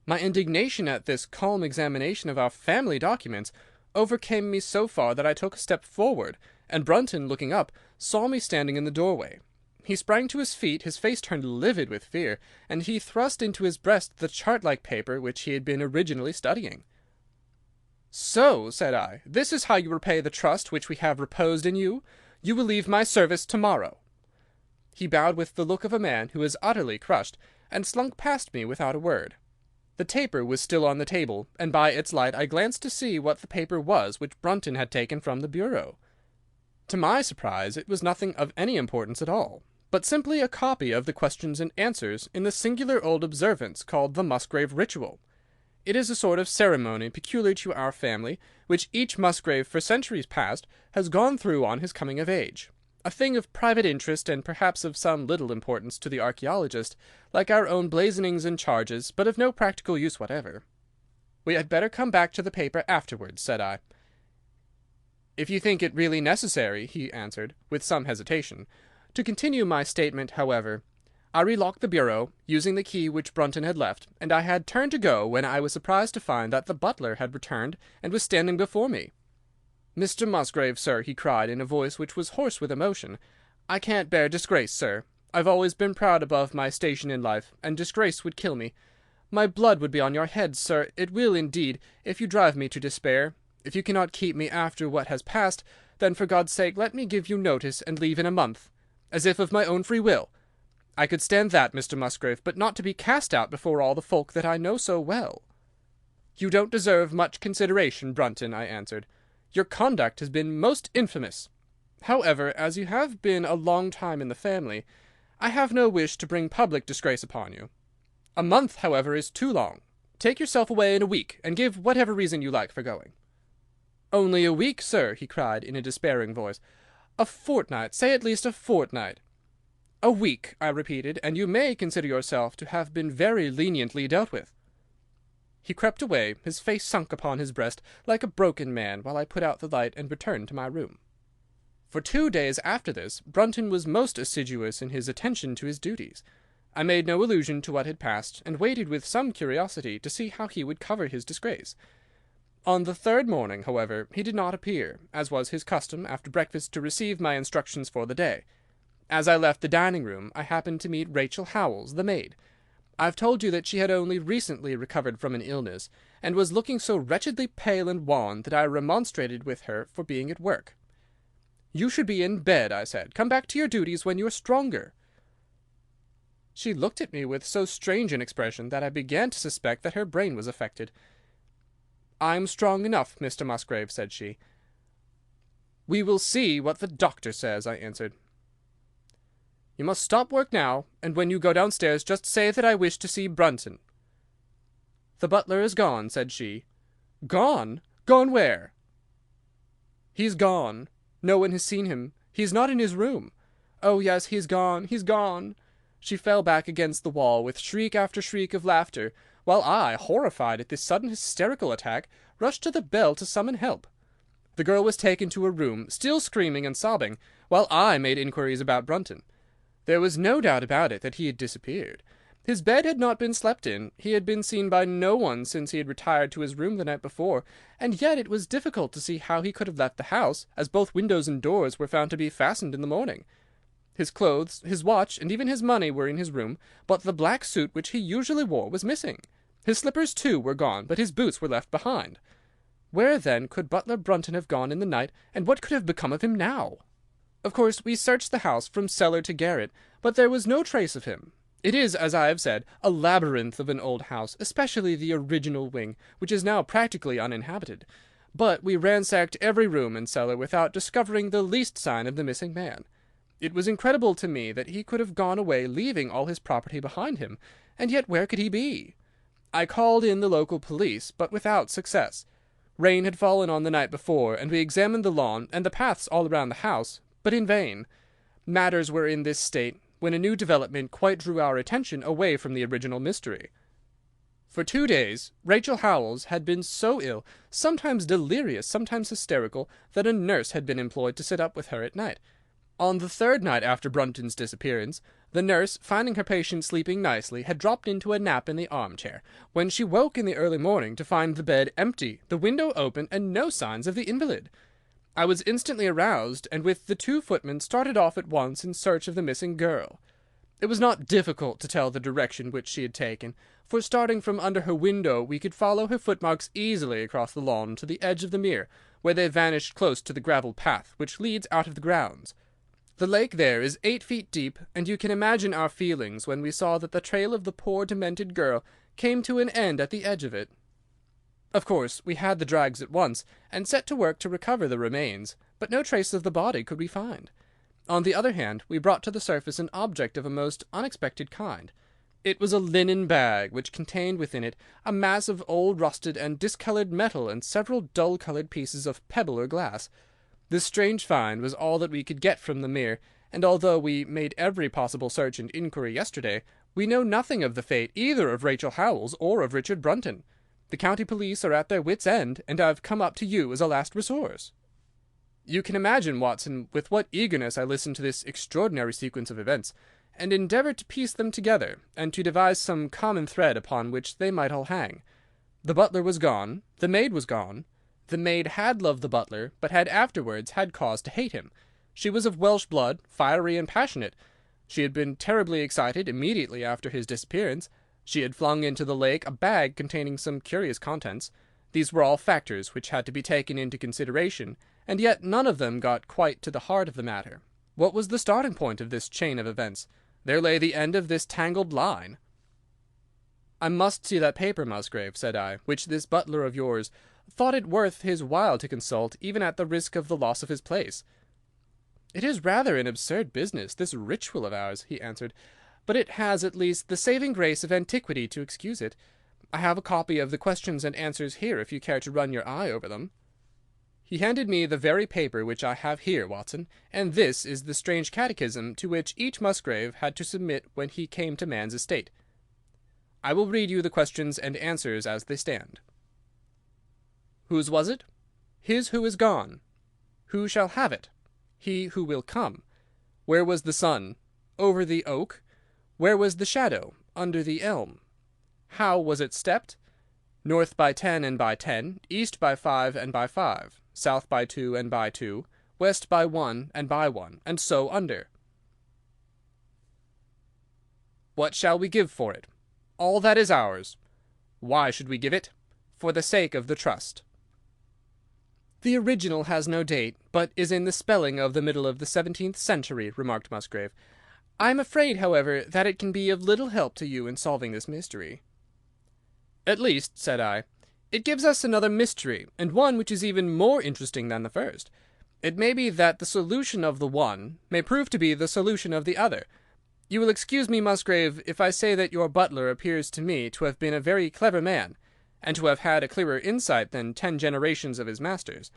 My indignation at this calm examination of our family documents overcame me so far that I took a step forward, and Brunton, looking up, saw me standing in the doorway. He sprang to his feet, his face turned livid with fear, and he thrust into his breast the chart-like paper which he had been originally studying. "So," said I, "this is how you repay the trust which we have reposed in you. You will leave my service to-morrow." He bowed with the look of a man who is utterly crushed, and slunk past me without a word. The taper was still on the table, and by its light I glanced to see what the paper was which Brunton had taken from the bureau. To my surprise, it was nothing of any importance at all, but simply a copy of the questions and answers in the singular old observance called the Musgrave Ritual. It is a sort of ceremony peculiar to our family, which each Musgrave for centuries past has gone through on his coming of age, a thing of private interest and perhaps of some little importance to the archaeologist, like our own blazonings and charges, but of no practical use whatever. "We had better come back to the paper afterwards," said I. "If you think it really necessary," he answered, with some hesitation. To continue my statement, however, I relocked the bureau, using the key which Brunton had left, and I had turned to go when I was surprised to find that the butler had returned and was standing before me. "Mr. Musgrave, sir," he cried, in a voice which was hoarse with emotion, "I can't bear disgrace, sir. I've always been proud above my station in life, and disgrace would kill me. My blood would be on your head, sir, it will indeed, if you drive me to despair. If you cannot keep me after what has passed, then for God's sake let me give you notice and leave in a month, as if of my own free will. I could stand that, Mr. Musgrave, but not to be cast out before all the folk that I know so well." "You don't deserve much consideration, Brunton," I answered. "Your conduct has been most infamous. However, as you have been a long time in the family, I have no wish to bring public disgrace upon you. A month, however, is too long. Take yourself away in a week, and give whatever reason you like for going." "Only a week, sir," he cried, in a despairing voice. "A fortnight, say at least a fortnight." "A week," I repeated, "and you may consider yourself to have been very leniently dealt with." He crept away, his face sunk upon his breast, like a broken man, while I put out the light and returned to my room. For 2 days after this, Brunton was most assiduous in his attention to his duties. I made no allusion to what had passed, and waited with some curiosity to see how he would cover his disgrace. On the third morning, however, he did not appear, as was his custom after breakfast to receive my instructions for the day. As I left the dining-room, I happened to meet Rachel Howells, the maid. I've told you that she had only recently recovered from an illness, and was looking so wretchedly pale and wan that I remonstrated with her for being at work. "You should be in bed," I said. "Come back to your duties when you are stronger." She looked at me with so strange an expression that I began to suspect that her brain was affected. "I'm strong enough, Mr. Musgrave," said she. "We will see what the doctor says," I answered. "You must stop work now, and when you go downstairs just say that I wish to see Brunton." "The butler is gone," said she. "Gone? Gone where?" "He's gone. No one has seen him. He's not in his room. Oh, yes, he's gone, he's gone." She fell back against the wall with shriek after shriek of laughter, while I, horrified at this sudden hysterical attack, rushed to the bell to summon help. The girl was taken to her room, still screaming and sobbing, while I made inquiries about Brunton. There was no doubt about it that he had disappeared. His bed had not been slept in, he had been seen by no one since he had retired to his room the night before, and yet it was difficult to see how he could have left the house, as both windows and doors were found to be fastened in the morning. His clothes, his watch, and even his money were in his room, but the black suit which he usually wore was missing. His slippers, too, were gone, but his boots were left behind. Where, then, could butler Brunton have gone in the night, and what could have become of him now? Of course, we searched the house from cellar to garret, but there was no trace of him. It is, as I have said, a labyrinth of an old house, especially the original wing, which is now practically uninhabited. But we ransacked every room and cellar without discovering the least sign of the missing man. It was incredible to me that he could have gone away leaving all his property behind him, and yet where could he be? I called in the local police, but without success. Rain had fallen on the night before, and we examined the lawn and the paths all around the house, but in vain. Matters were in this state when a new development quite drew our attention away from the original mystery. For 2 days Rachel Howells had been so ill, sometimes delirious, sometimes hysterical, that a nurse had been employed to sit up with her at night. On the third night after Brunton's disappearance, the nurse, finding her patient sleeping nicely, had dropped into a nap in the armchair, when she woke in the early morning to find the bed empty, the window open, and no signs of the invalid. I was instantly aroused, and with the 2 footmen started off at once in search of the missing girl. It was not difficult to tell the direction which she had taken, for starting from under her window we could follow her footmarks easily across the lawn to the edge of the mere, where they vanished close to the gravel path which leads out of the grounds. The lake there is 8 feet deep, and you can imagine our feelings when we saw that the trail of the poor demented girl came to an end at the edge of it. Of course, we had the drags at once, and set to work to recover the remains, but no trace of the body could we find. On the other hand, we brought to the surface an object of a most unexpected kind. It was a linen bag, which contained within it a mass of old rusted and discoloured metal and several dull-coloured pieces of pebble or glass. This strange find was all that we could get from the Mere, and although we made every possible search and inquiry yesterday, we know nothing of the fate either of Rachel Howells or of Richard Brunton. The county police are at their wits' end, and I have come up to you as a last resource." You can imagine, Watson, with what eagerness I listened to this extraordinary sequence of events, and endeavoured to piece them together, and to devise some common thread upon which they might all hang. The butler was gone. The maid was gone. The maid had loved the butler, but had afterwards had cause to hate him. She was of Welsh blood, fiery and passionate. She had been terribly excited immediately after his disappearance. She had flung into the lake a bag containing some curious contents. These were all factors which had to be taken into consideration, and yet none of them got quite to the heart of the matter. What was the starting point of this chain of events? There lay the end of this tangled line. "I must see that paper, Musgrave," said I, "which this butler of yours thought it worth his while to consult, even at the risk of the loss of his place." "It is rather an absurd business, this ritual of ours," he answered, "but it has at least the saving grace of antiquity to excuse it. I have a copy of the questions and answers here, if you care to run your eye over them." He handed me the very paper which I have here, Watson, and this is the strange catechism to which each Musgrave had to submit when he came to man's estate. I will read you the questions and answers as they stand. Whose was it? His who is gone. Who shall have it? He who will come. Where was the sun? Over the oak. Where was the shadow? Under the elm. How was it stepped? North by 10 and by 10, east by 5 and by 5, south by 2 and by 2, west by 1 and by 1, and so under. What shall we give for it? All that is ours. Why should we give it? For the sake of the trust. The original has no date, but is in the spelling of the middle of the 17th century, remarked Musgrave. I am afraid, however, that it can be of little help to you in solving this mystery. At least, said I, it gives us another mystery, and one which is even more interesting than the first. It may be that the solution of the one may prove to be the solution of the other. You will excuse me, Musgrave, if I say that your butler appears to me to have been a very clever man, and to have had a clearer insight than 10 generations of his masters.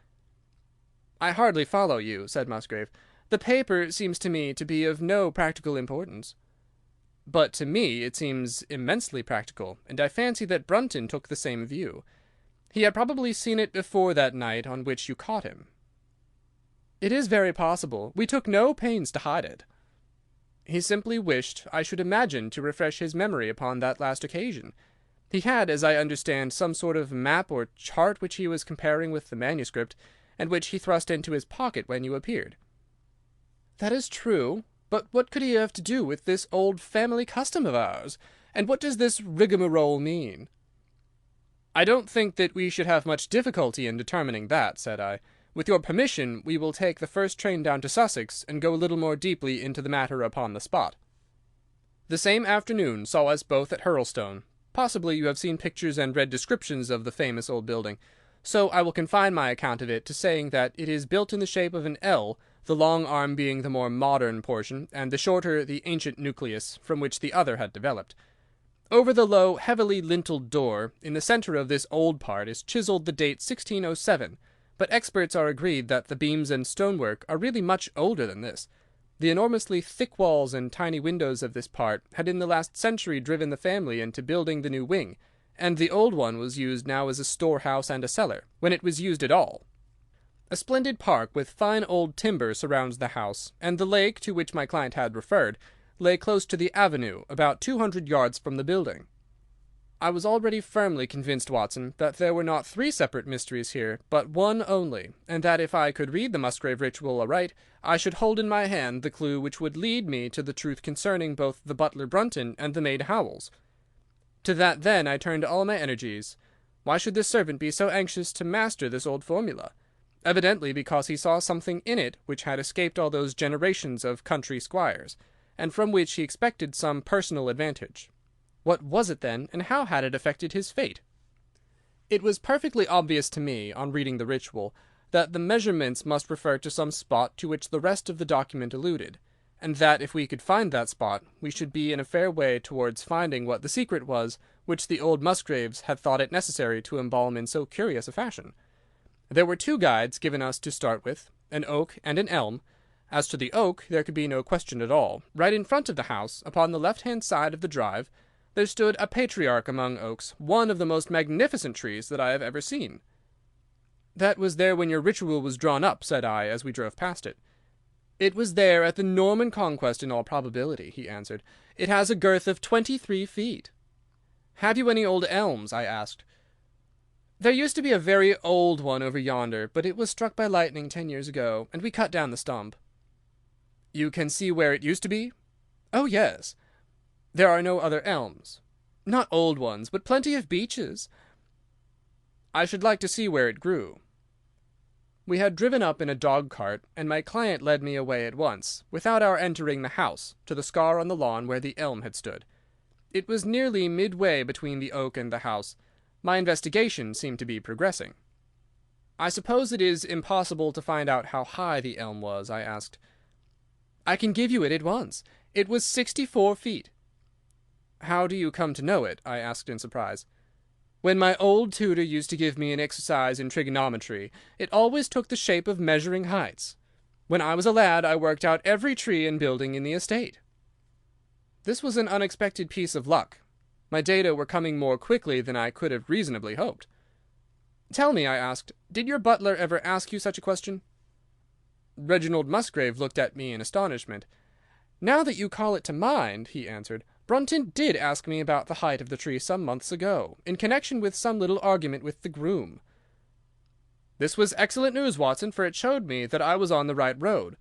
I hardly follow you, said Musgrave. The paper seems to me to be of no practical importance. But to me it seems immensely practical, and I fancy that Brunton took the same view. He had probably seen it before that night on which you caught him. It is very possible. We took no pains to hide it. He simply wished, I should imagine, to refresh his memory upon that last occasion. He had, as I understand, some sort of map or chart which he was comparing with the manuscript, and which he thrust into his pocket when you appeared. That is true. But what could he have to do with this old family custom of ours? And what does this rigmarole mean? I don't think that we should have much difficulty in determining that, said I. With your permission, we will take the first train down to Sussex, and go a little more deeply into the matter upon the spot. The same afternoon saw us both at Hurlstone. Possibly you have seen pictures and read descriptions of the famous old building, so I will confine my account of it to saying that it is built in the shape of an L, the long arm being the more modern portion, and the shorter the ancient nucleus from which the other had developed. Over the low, heavily linteled door, in the centre of this old part, is chiselled the date 1607, but experts are agreed that the beams and stonework are really much older than this. The enormously thick walls and tiny windows of this part had in the last century driven the family into building the new wing, and the old one was used now as a storehouse and a cellar, when it was used at all. A splendid park with fine old timber surrounds the house, and the lake to which my client had referred lay close to the avenue, about 200 yards from the building. I was already firmly convinced, Watson, that there were not 3 separate mysteries here, but one only, and that if I could read the Musgrave Ritual aright, I should hold in my hand the clue which would lead me to the truth concerning both the butler Brunton and the maid Howells. To that then I turned all my energies. Why should this servant be so anxious to master this old formula? evidently because he saw something in it which had escaped all those generations of country squires, and from which he expected some personal advantage. What was it then, and how had it affected his fate? It was perfectly obvious to me, on reading the ritual, that the measurements must refer to some spot to which the rest of the document alluded, and that if we could find that spot, we should be in a fair way towards finding what the secret was which the old Musgraves had thought it necessary to embalm in so curious a fashion. There were 2 guides given us to start with, an oak and an elm. As to the oak, there could be no question at all. Right in front of the house, upon the left-hand side of the drive, there stood a patriarch among oaks, one of the most magnificent trees that I have ever seen. "That was there when your ritual was drawn up," said I, as we drove past it. "It was there at the Norman Conquest in all probability," he answered. "It has a girth of 23 feet." "Have you any old elms?" I asked. "There used to be a very old one over yonder, but it was struck by lightning 10 years ago, and we cut down the stump." "You can see where it used to be?" "Oh, yes." "There are no other elms?" "Not old ones, but plenty of beeches." "I should like to see where it grew." We had driven up in a dog-cart, and my client led me away at once, without our entering the house, to the scar on the lawn where the elm had stood. It was nearly midway between the oak and the house. My investigation seemed to be progressing. "I suppose it is impossible to find out how high the elm was?" I asked. "I can give you it at once. It was 64 feet." "How do you come to know it?" I asked in surprise. "When my old tutor used to give me an exercise in trigonometry, it always took the shape of measuring heights. When I was a lad I worked out every tree and building in the estate." This was an unexpected piece of luck. My data were coming more quickly than I could have reasonably hoped. "Tell me," I asked, "did your butler ever ask you such a question?" Reginald Musgrave looked at me in astonishment. "Now that you call it to mind," he answered, "Brunton did ask me about the height of the tree some months ago, in connection with some little argument with the groom." This was excellent news, Watson, for it showed me that I was on the right road.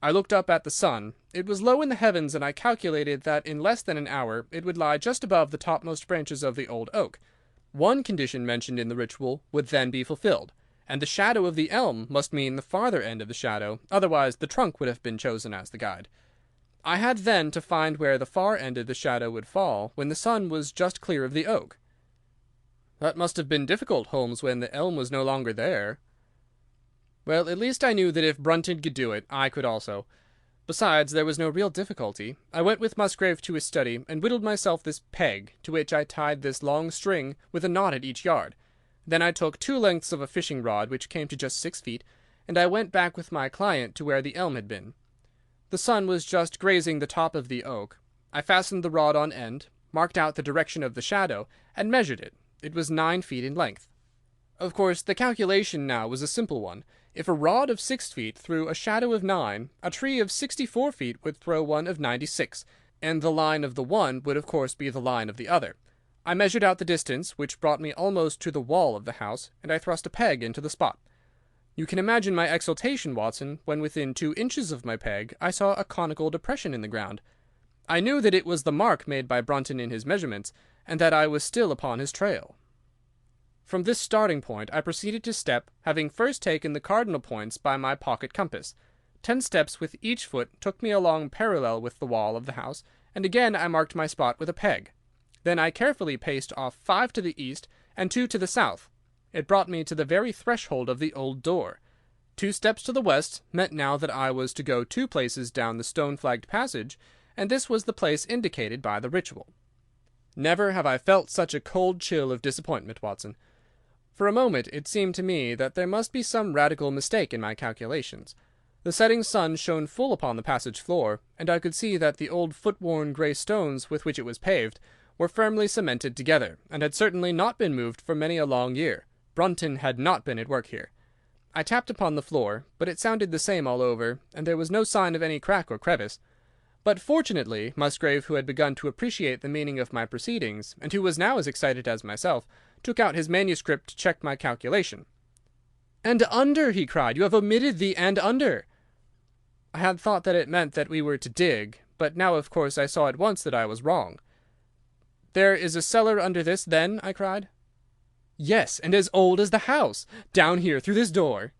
I looked up at the sun. It was low in the heavens, and I calculated that in less than an hour it would lie just above the topmost branches of the old oak. One condition mentioned in the ritual would then be fulfilled, and the shadow of the elm must mean the farther end of the shadow, otherwise the trunk would have been chosen as the guide. I had then to find where the far end of the shadow would fall when the sun was just clear of the oak. "That must have been difficult, Holmes, when the elm was no longer there." "Well, at least I knew that if Brunton could do it, I could also. Besides, there was no real difficulty. I went with Musgrave to his study and whittled myself this peg, to which I tied this long string with a knot at each yard. Then I took 2 lengths of a fishing rod, which came to just 6 feet, and I went back with my client to where the elm had been. The sun was just grazing the top of the oak. I fastened the rod on end, marked out the direction of the shadow, and measured it. It was 9 feet in length. Of course, the calculation now was a simple one. If a rod of 6 feet threw a shadow of 9, a tree of 64 feet would throw one of 96, and the line of the one would of course be the line of the other. I measured out the distance, which brought me almost to the wall of the house, and I thrust a peg into the spot. You can imagine my exultation, Watson, when within 2 inches of my peg I saw a conical depression in the ground. I knew that it was the mark made by Brunton in his measurements, and that I was still upon his trail. From this starting point I proceeded to step, having first taken the cardinal points by my pocket compass. 10 steps with each foot took me along parallel with the wall of the house, and again I marked my spot with a peg. Then I carefully paced off 5 to the east and 2 to the south. It brought me to the very threshold of the old door. 2 steps to the west meant now that I was to go 2 places down the stone-flagged passage, and this was the place indicated by the ritual. Never have I felt such a cold chill of disappointment, Watson. For a moment it seemed to me that there must be some radical mistake in my calculations. The setting sun shone full upon the passage floor, and I could see that the old foot-worn grey stones with which it was paved were firmly cemented together, and had certainly not been moved for many a long year. Brunton had not been at work here. I tapped upon the floor, but it sounded the same all over, and there was no sign of any crack or crevice. But fortunately Musgrave, who had begun to appreciate the meaning of my proceedings, and who was now as excited as myself, took out his manuscript to check my calculation. "And under!" he cried. "You have omitted the 'and under.'" I had thought that it meant that we were to dig, but now of course I saw at once that I was wrong. "There is a cellar under this, then?" I cried. "Yes, and as old as the house. Down here, through this door."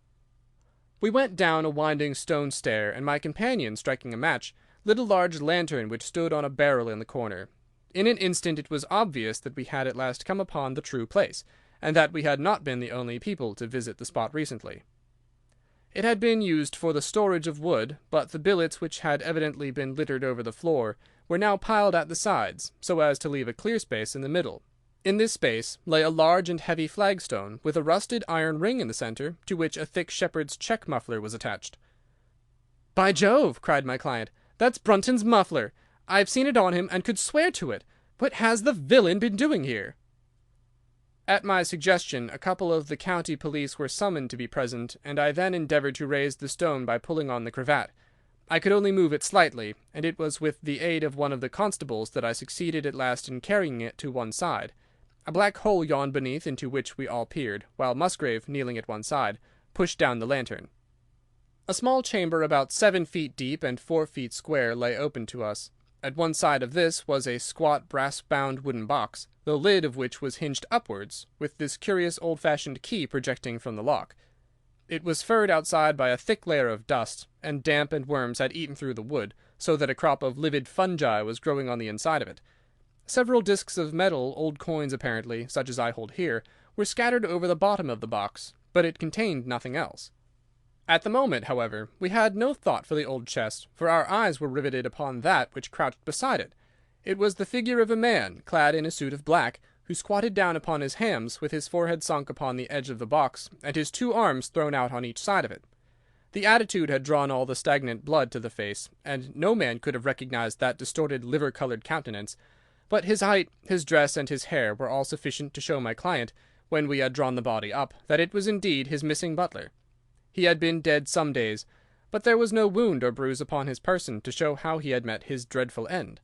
We went down a winding stone stair, and my companion, striking a match, lit a large lantern which stood on a barrel in the corner. In an instant it was obvious that we had at last come upon the true place, and that we had not been the only people to visit the spot recently. It had been used for the storage of wood, but the billets, which had evidently been littered over the floor, were now piled at the sides, so as to leave a clear space in the middle. In this space lay a large and heavy flagstone, with a rusted iron ring in the centre, to which a thick shepherd's check muffler was attached. "By Jove!" cried my client, "that's Brunton's muffler. I've seen it on him, and could swear to it. What has the villain been doing here?" At my suggestion, a couple of the county police were summoned to be present, and I then endeavoured to raise the stone by pulling on the cravat. I could only move it slightly, and it was with the aid of one of the constables that I succeeded at last in carrying it to one side. A black hole yawned beneath, into which we all peered, while Musgrave, kneeling at one side, pushed down the lantern. A small chamber about 7 feet deep and 4 feet square lay open to us. At one side of this was a squat brass-bound wooden box, the lid of which was hinged upwards, with this curious old-fashioned key projecting from the lock. It was furred outside by a thick layer of dust, and damp and worms had eaten through the wood, so that a crop of livid fungi was growing on the inside of it. Several discs of metal, old coins apparently, such as I hold here, were scattered over the bottom of the box, but it contained nothing else. At the moment, however, we had no thought for the old chest, for our eyes were riveted upon that which crouched beside it. It was the figure of a man, clad in a suit of black, who squatted down upon his hams, with his forehead sunk upon the edge of the box, and his 2 arms thrown out on each side of it. The attitude had drawn all the stagnant blood to the face, and no man could have recognized that distorted liver-coloured countenance, but his height, his dress, and his hair were all sufficient to show my client, when we had drawn the body up, that it was indeed his missing butler. He had been dead some days, but there was no wound or bruise upon his person to show how he had met his dreadful end.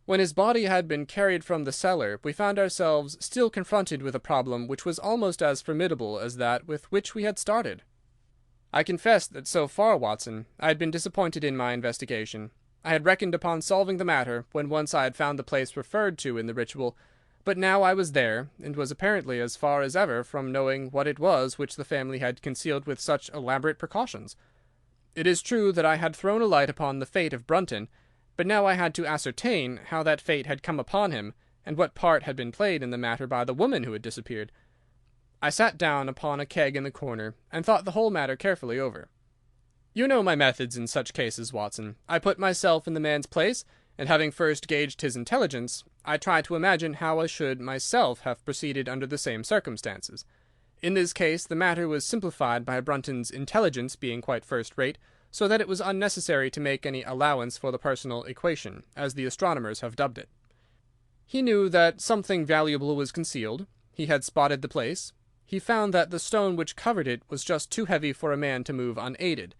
When his body had been carried from the cellar, we found ourselves still confronted with a problem which was almost as formidable as that with which we had started. I confess that so far, Watson, I had been disappointed in my investigation. I had reckoned upon solving the matter when once I had found the place referred to in the ritual, but now I was there, and was apparently as far as ever from knowing what it was which the family had concealed with such elaborate precautions. It is true that I had thrown a light upon the fate of Brunton, but now I had to ascertain how that fate had come upon him, and what part had been played in the matter by the woman who had disappeared. I sat down upon a keg in the corner, and thought the whole matter carefully over. You know my methods in such cases, Watson. I put myself in the man's place, and having first gauged his intelligence, I try to imagine how I should myself have proceeded under the same circumstances. In this case the matter was simplified by Brunton's intelligence being quite first-rate, so that it was unnecessary to make any allowance for the personal equation, as the astronomers have dubbed it. He knew that something valuable was concealed. He had spotted the place. He found that the stone which covered it was just too heavy for a man to move unaided.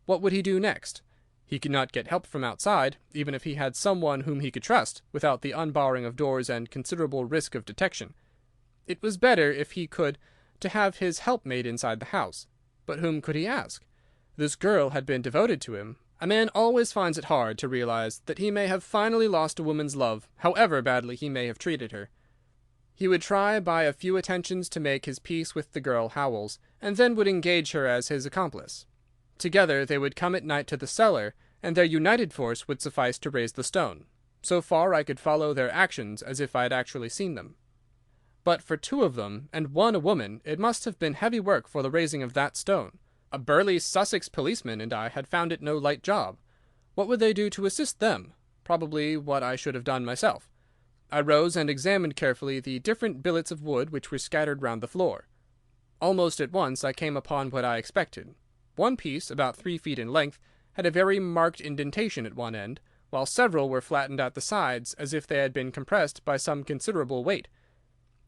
What would he do next? He could not get help from outside, even if he had some one whom he could trust, without the unbarring of doors and considerable risk of detection. It was better, if he could, to have his helpmate inside the house. But whom could he ask? This girl had been devoted to him. A man always finds it hard to realize that he may have finally lost a woman's love, however badly he may have treated her. He would try by a few attentions to make his peace with the girl Howells, and then would engage her as his accomplice. Together they would come at night to the cellar, and their united force would suffice to raise the stone. So far I could follow their actions as if I had actually seen them. But for 2 of them, and one a woman, it must have been heavy work for the raising of that stone. A burly Sussex policeman and I had found it no light job. What would they do to assist them? Probably what I should have done myself. I rose and examined carefully the different billets of wood which were scattered round the floor. Almost at once I came upon what I expected. One piece, about 3 feet in length, had a very marked indentation at one end, while several were flattened at the sides as if they had been compressed by some considerable weight.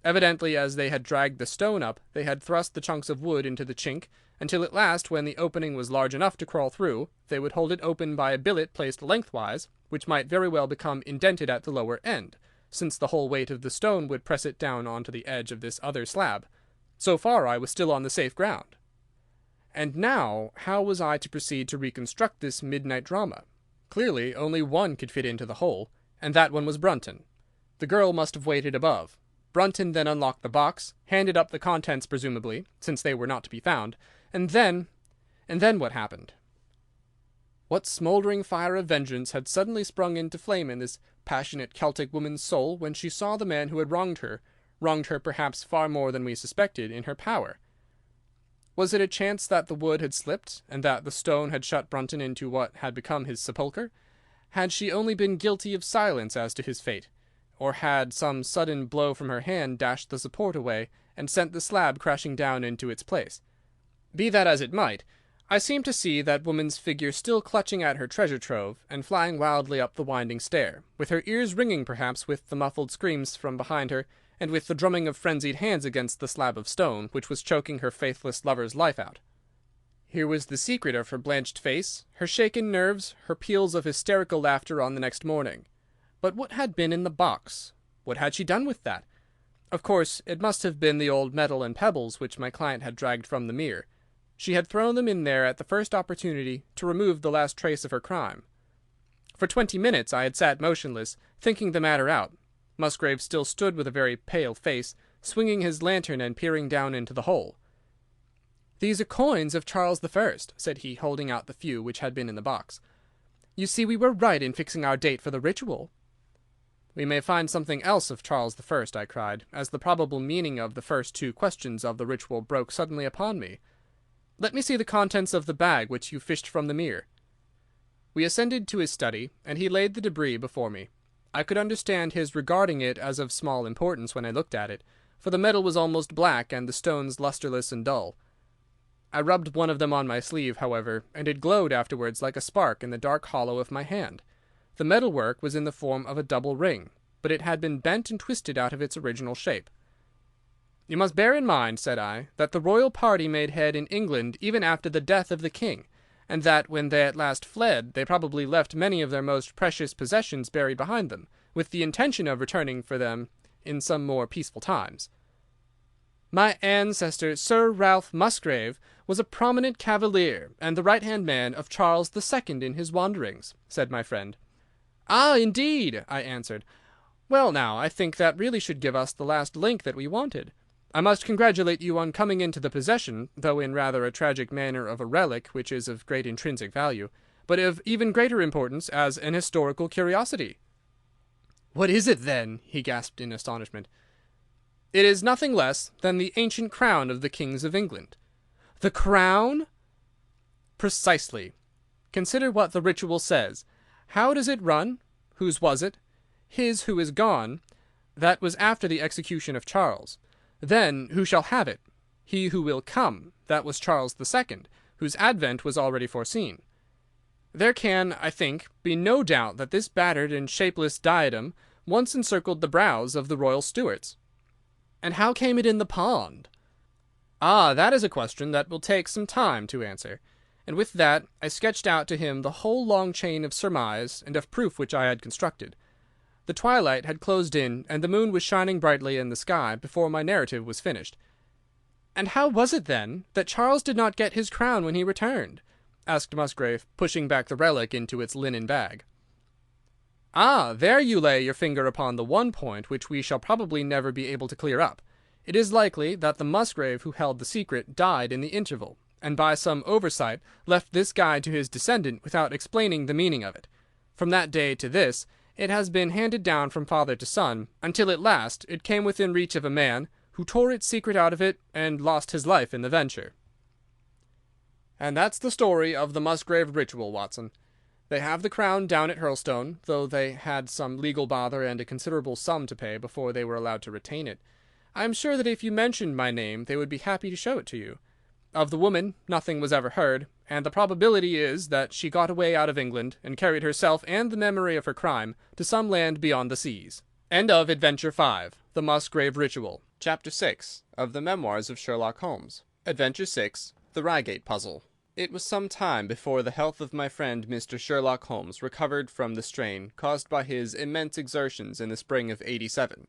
Evidently, as they had dragged the stone up, they had thrust the chunks of wood into the chink, until at last, when the opening was large enough to crawl through, they would hold it open by a billet placed lengthwise, which might very well become indented at the lower end, since the whole weight of the stone would press it down on to the edge of this other slab. So far I was still on the safe ground. And now, how was I to proceed to reconstruct this midnight drama? Clearly, only one could fit into the hole, and that one was Brunton. The girl must have waited above. Brunton then unlocked the box, handed up the contents presumably, since they were not to be found, and then And then what happened? What smouldering fire of vengeance had suddenly sprung into flame in this passionate Celtic woman's soul when she saw the man who had wronged her perhaps far more than we suspected, in her power? Was it a chance that the wood had slipped, and that the stone had shut Brunton into what had become his sepulchre? Had she only been guilty of silence as to his fate, or had some sudden blow from her hand dashed the support away and sent the slab crashing down into its place? Be that as it might, I seemed to see that woman's figure still clutching at her treasure trove, and flying wildly up the winding stair, with her ears ringing perhaps with the muffled screams from behind her, and with the drumming of frenzied hands against the slab of stone, which was choking her faithless lover's life out. Here was the secret of her blanched face, her shaken nerves, her peals of hysterical laughter on the next morning. But what had been in the box? What had she done with that? Of course, it must have been the old metal and pebbles which my client had dragged from the mere. She had thrown them in there at the first opportunity to remove the last trace of her crime. For 20 minutes I had sat motionless, thinking the matter out. Musgrave still stood with a very pale face, swinging his lantern and peering down into the hole. "These are coins of Charles I," said he, holding out the few which had been in the box. "You see we were right in fixing our date for the ritual." "We may find something else of Charles I," I cried, as the probable meaning of the first 2 questions of the ritual broke suddenly upon me. "Let me see the contents of the bag which you fished from the mere." We ascended to his study, and he laid the debris before me. I could understand his regarding it as of small importance when I looked at it, for the metal was almost black and the stones lustreless and dull. I rubbed one of them on my sleeve, however, and it glowed afterwards like a spark in the dark hollow of my hand. The metalwork was in the form of a double ring, but it had been bent and twisted out of its original shape. "You must bear in mind," said I, "that the royal party made head in England even after the death of the king, and that when they at last fled they probably left many of their most precious possessions buried behind them, with the intention of returning for them in some more peaceful times." "My ancestor, Sir Ralph Musgrave, was a prominent cavalier, and the right-hand man of Charles II in his wanderings," said my friend. "Ah, indeed!" I answered. "Well, now, I think that really should give us the last link that we wanted. I must congratulate you on coming into the possession, though in rather a tragic manner, of a relic which is of great intrinsic value, but of even greater importance as an historical curiosity." "What is it, then?" he gasped in astonishment. "It is nothing less than the ancient crown of the kings of England." "The crown?" "Precisely. Consider what the ritual says. How does it run? Whose was it? His who is gone. That was after the execution of Charles. Then who shall have it? He who will come. That was Charles II, whose advent was already foreseen. There can, I think, be no doubt that this battered and shapeless diadem once encircled the brows of the royal Stuarts." "And how came it in the pond?" "Ah, that is a question that will take some time to answer." And with that I sketched out to him the whole long chain of surmise and of proof which I had constructed. The twilight had closed in, and the moon was shining brightly in the sky before my narrative was finished. "And how was it, then, that Charles did not get his crown when he returned?" asked Musgrave, pushing back the relic into its linen bag. "Ah, there you lay your finger upon the one point which we shall probably never be able to clear up. It is likely that the Musgrave who held the secret died in the interval, and by some oversight left this guide to his descendant without explaining the meaning of it. From that day to this it has been handed down from father to son, until at last it came within reach of a man, who tore its secret out of it and lost his life in the venture." "And that's the story of the Musgrave ritual, Watson. They have the crown down at Hurlstone, though they had some legal bother and a considerable sum to pay before they were allowed to retain it. I am sure that if you mentioned my name they would be happy to show it to you. Of the woman nothing was ever heard, and the probability is that she got away out of England and carried herself and the memory of her crime to some land beyond the seas." End of Adventure 5, The Musgrave Ritual, Chapter 6 of the Memoirs of Sherlock Holmes. Adventure 6, The Reigate Puzzle. It was some time before the health of my friend Mr. Sherlock Holmes recovered from the strain caused by his immense exertions in the spring of '87.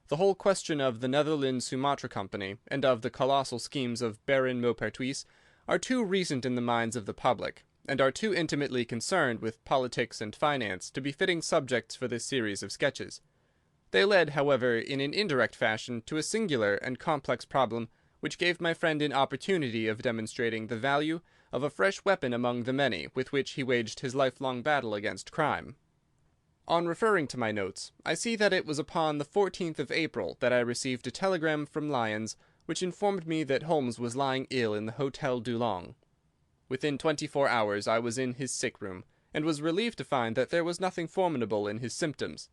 The whole question of the Netherlands Sumatra Company and of the colossal schemes of Baron Maupertuis are too recent in the minds of the public, and are too intimately concerned with politics and finance to be fitting subjects for this series of sketches. They led, however, in an indirect fashion to a singular and complex problem which gave my friend an opportunity of demonstrating the value of a fresh weapon among the many with which he waged his lifelong battle against crime. On referring to my notes, I see that it was upon the 14th of April that I received a telegram from Lyons, which informed me that Holmes was lying ill in the Hotel Dulong. Within 24 hours I was in his sick room, and was relieved to find that there was nothing formidable in his symptoms.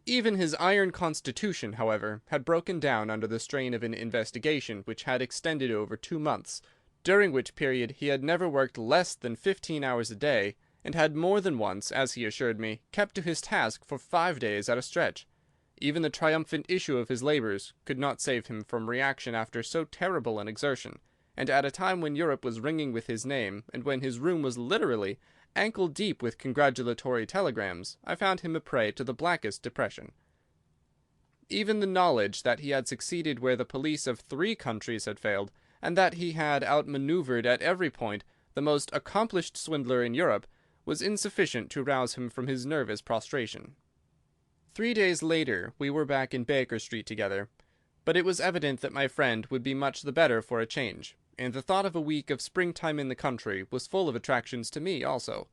Even his iron constitution, however, had broken down under the strain of an investigation which had extended over 2 months, during which period he had never worked less than 15 hours a day, and had more than once, as he assured me, kept to his task for 5 days at a stretch. Even the triumphant issue of his labours could not save him from reaction after so terrible an exertion, and at a time when Europe was ringing with his name, and when his room was literally ankle deep with congratulatory telegrams, I found him a prey to the blackest depression. Even the knowledge that he had succeeded where the police of 3 countries had failed, and that he had outmanoeuvred at every point the most accomplished swindler in Europe, was insufficient to rouse him from his nervous prostration. 3 days later we were back in Baker Street together, but it was evident that my friend would be much the better for a change, and the thought of a week of springtime in the country was full of attractions to me also.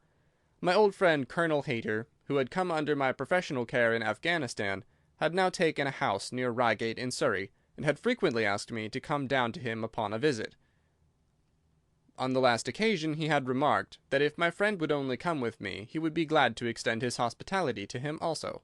My old friend Colonel Hayter, who had come under my professional care in Afghanistan, had now taken a house near Reigate in Surrey, and had frequently asked me to come down to him upon a visit. On the last occasion he had remarked that if my friend would only come with me he would be glad to extend his hospitality to him also.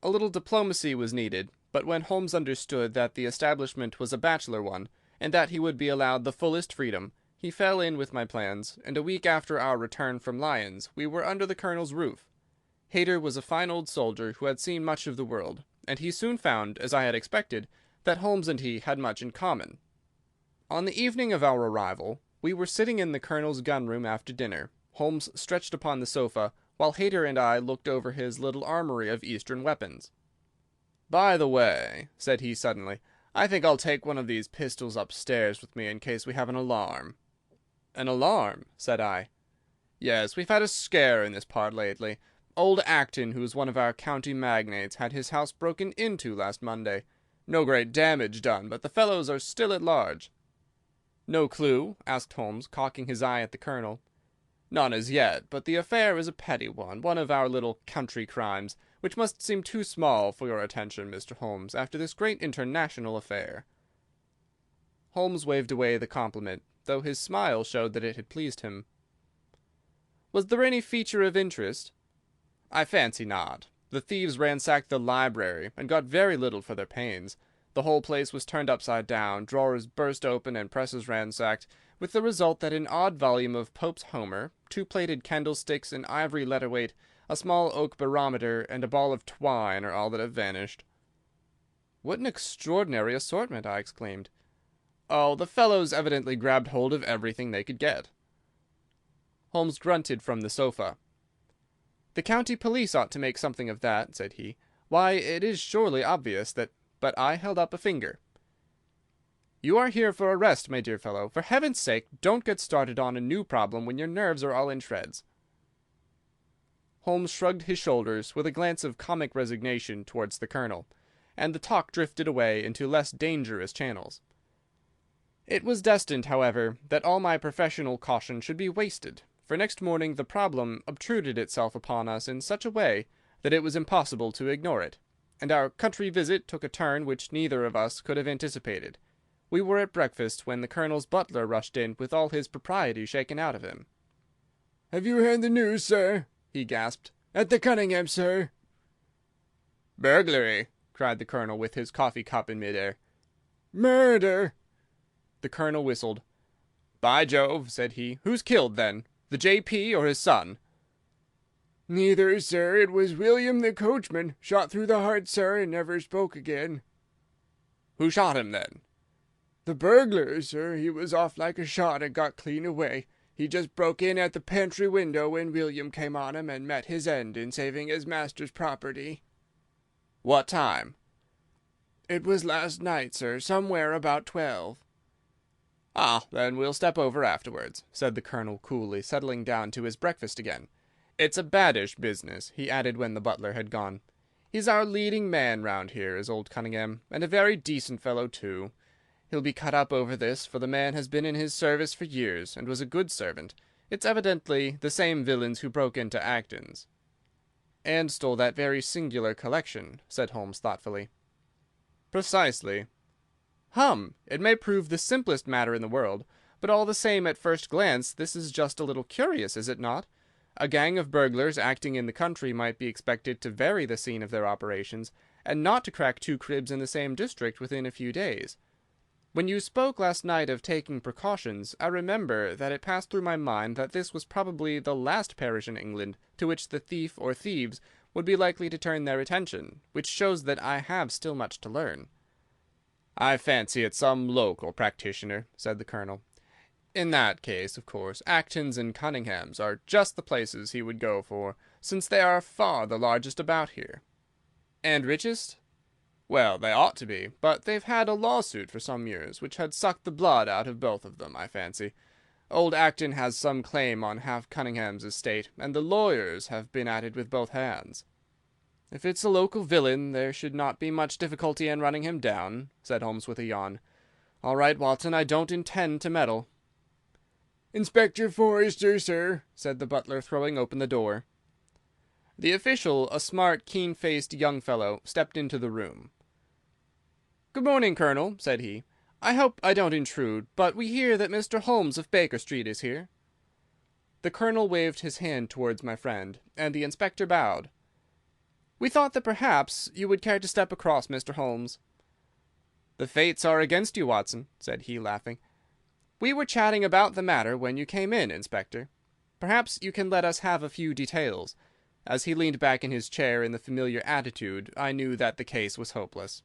A little diplomacy was needed, but when Holmes understood that the establishment was a bachelor one, and that he would be allowed the fullest freedom, he fell in with my plans, and a week after our return from Lyons we were under the Colonel's roof. Hayter was a fine old soldier who had seen much of the world, and he soon found, as I had expected, that Holmes and he had much in common. On the evening of our arrival, we were sitting in the Colonel's gun-room after dinner, Holmes stretched upon the sofa, while Hayter and I looked over his little armoury of Eastern weapons. "By the way," said he suddenly, "I think I'll take one of these pistols upstairs with me in case we have an alarm." "An alarm?" said I. "Yes, we've had a scare in this part lately. Old Acton, who's one of our county magnates, had his house broken into last Monday. No great damage done, but the fellows are still at large." "No clue?" asked Holmes, cocking his eye at the Colonel. "None as yet, but the affair is a petty one of our little country crimes, which must seem too small for your attention, Mr. Holmes, after this great international affair." Holmes waved away the compliment, though his smile showed that it had pleased him. "Was there any feature of interest?" "I fancy not. The thieves ransacked the library, and got very little for their pains. The whole place was turned upside down, drawers burst open, and presses ransacked, with the result that an odd volume of Pope's Homer, 2 plated candlesticks, an ivory letter-weight, a small oak barometer, and a ball of twine are all that have vanished." "What an extraordinary assortment!" I exclaimed. "Oh, the fellows evidently grabbed hold of everything they could get." Holmes grunted from the sofa. "The county police ought to make something of that," said he. "Why, it is surely obvious that—" But I held up a finger. "You are here for a rest, my dear fellow. For heaven's sake, don't get started on a new problem when your nerves are all in shreds." Holmes shrugged his shoulders with a glance of comic resignation towards the Colonel, and the talk drifted away into less dangerous channels. It was destined, however, that all my professional caution should be wasted, for next morning the problem obtruded itself upon us in such a way that it was impossible to ignore it, and our country visit took a turn which neither of us could have anticipated. We were at breakfast when the Colonel's butler rushed in with all his propriety shaken out of him. "Have you heard the news, sir?" he gasped. "At the Cunningham, sir." "Burglary!" cried the Colonel with his coffee cup in mid-air. "Murder!" The Colonel whistled. "By Jove," said he. "Who's killed, then? The J.P. or his son?" "Neither, sir. It was William the coachman. Shot through the heart, sir, and never spoke again." "Who shot him, then?" "The burglar, sir. He was off like a shot and got clean away. He just broke in at the pantry window when William came on him and met his end in saving his master's property." "What time?" "It was last night, sir, somewhere about 12. "Ah, then we'll step over afterwards," said the Colonel coolly, settling down to his breakfast again. "It's a baddish business," he added when the butler had gone. "He's our leading man round here, is old Cunningham, and a very decent fellow, too. He'll be cut up over this, for the man has been in his service for years, and was a good servant. It's evidently the same villains who broke into Acton's." "And stole that very singular collection," said Holmes thoughtfully. "Precisely. It may prove the simplest matter in the world, but all the same at first glance this is just a little curious, is it not? A gang of burglars acting in the country might be expected to vary the scene of their operations, and not to crack 2 cribs in the same district within a few days. When you spoke last night of taking precautions, I remember that it passed through my mind that this was probably the last parish in England to which the thief or thieves would be likely to turn their attention, which shows that I have still much to learn." "I fancy it's some local practitioner," said the Colonel. "In that case, of course, Acton's and Cunningham's are just the places he would go for, since they are far the largest about here." "And richest?" "Well, they ought to be, but they've had a lawsuit for some years, which had sucked the blood out of both of them, I fancy. Old Acton has some claim on half Cunningham's estate, and the lawyers have been at it with both hands." "If it's a local villain, there should not be much difficulty in running him down," said Holmes with a yawn. "All right, Watson, I don't intend to meddle." "Inspector Forrester, sir," said the butler, throwing open the door. The official, a smart, keen-faced young fellow, stepped into the room. "Good morning, Colonel," said he. "I hope I don't intrude, but we hear that Mr. Holmes of Baker Street is here." The Colonel waved his hand towards my friend, and the inspector bowed. "We thought that perhaps you would care to step across, Mr. Holmes." "The fates are against you, Watson," said he, laughing. "We were chatting about the matter when you came in, Inspector. Perhaps you can let us have a few details." As he leaned back in his chair in the familiar attitude, I knew that the case was hopeless.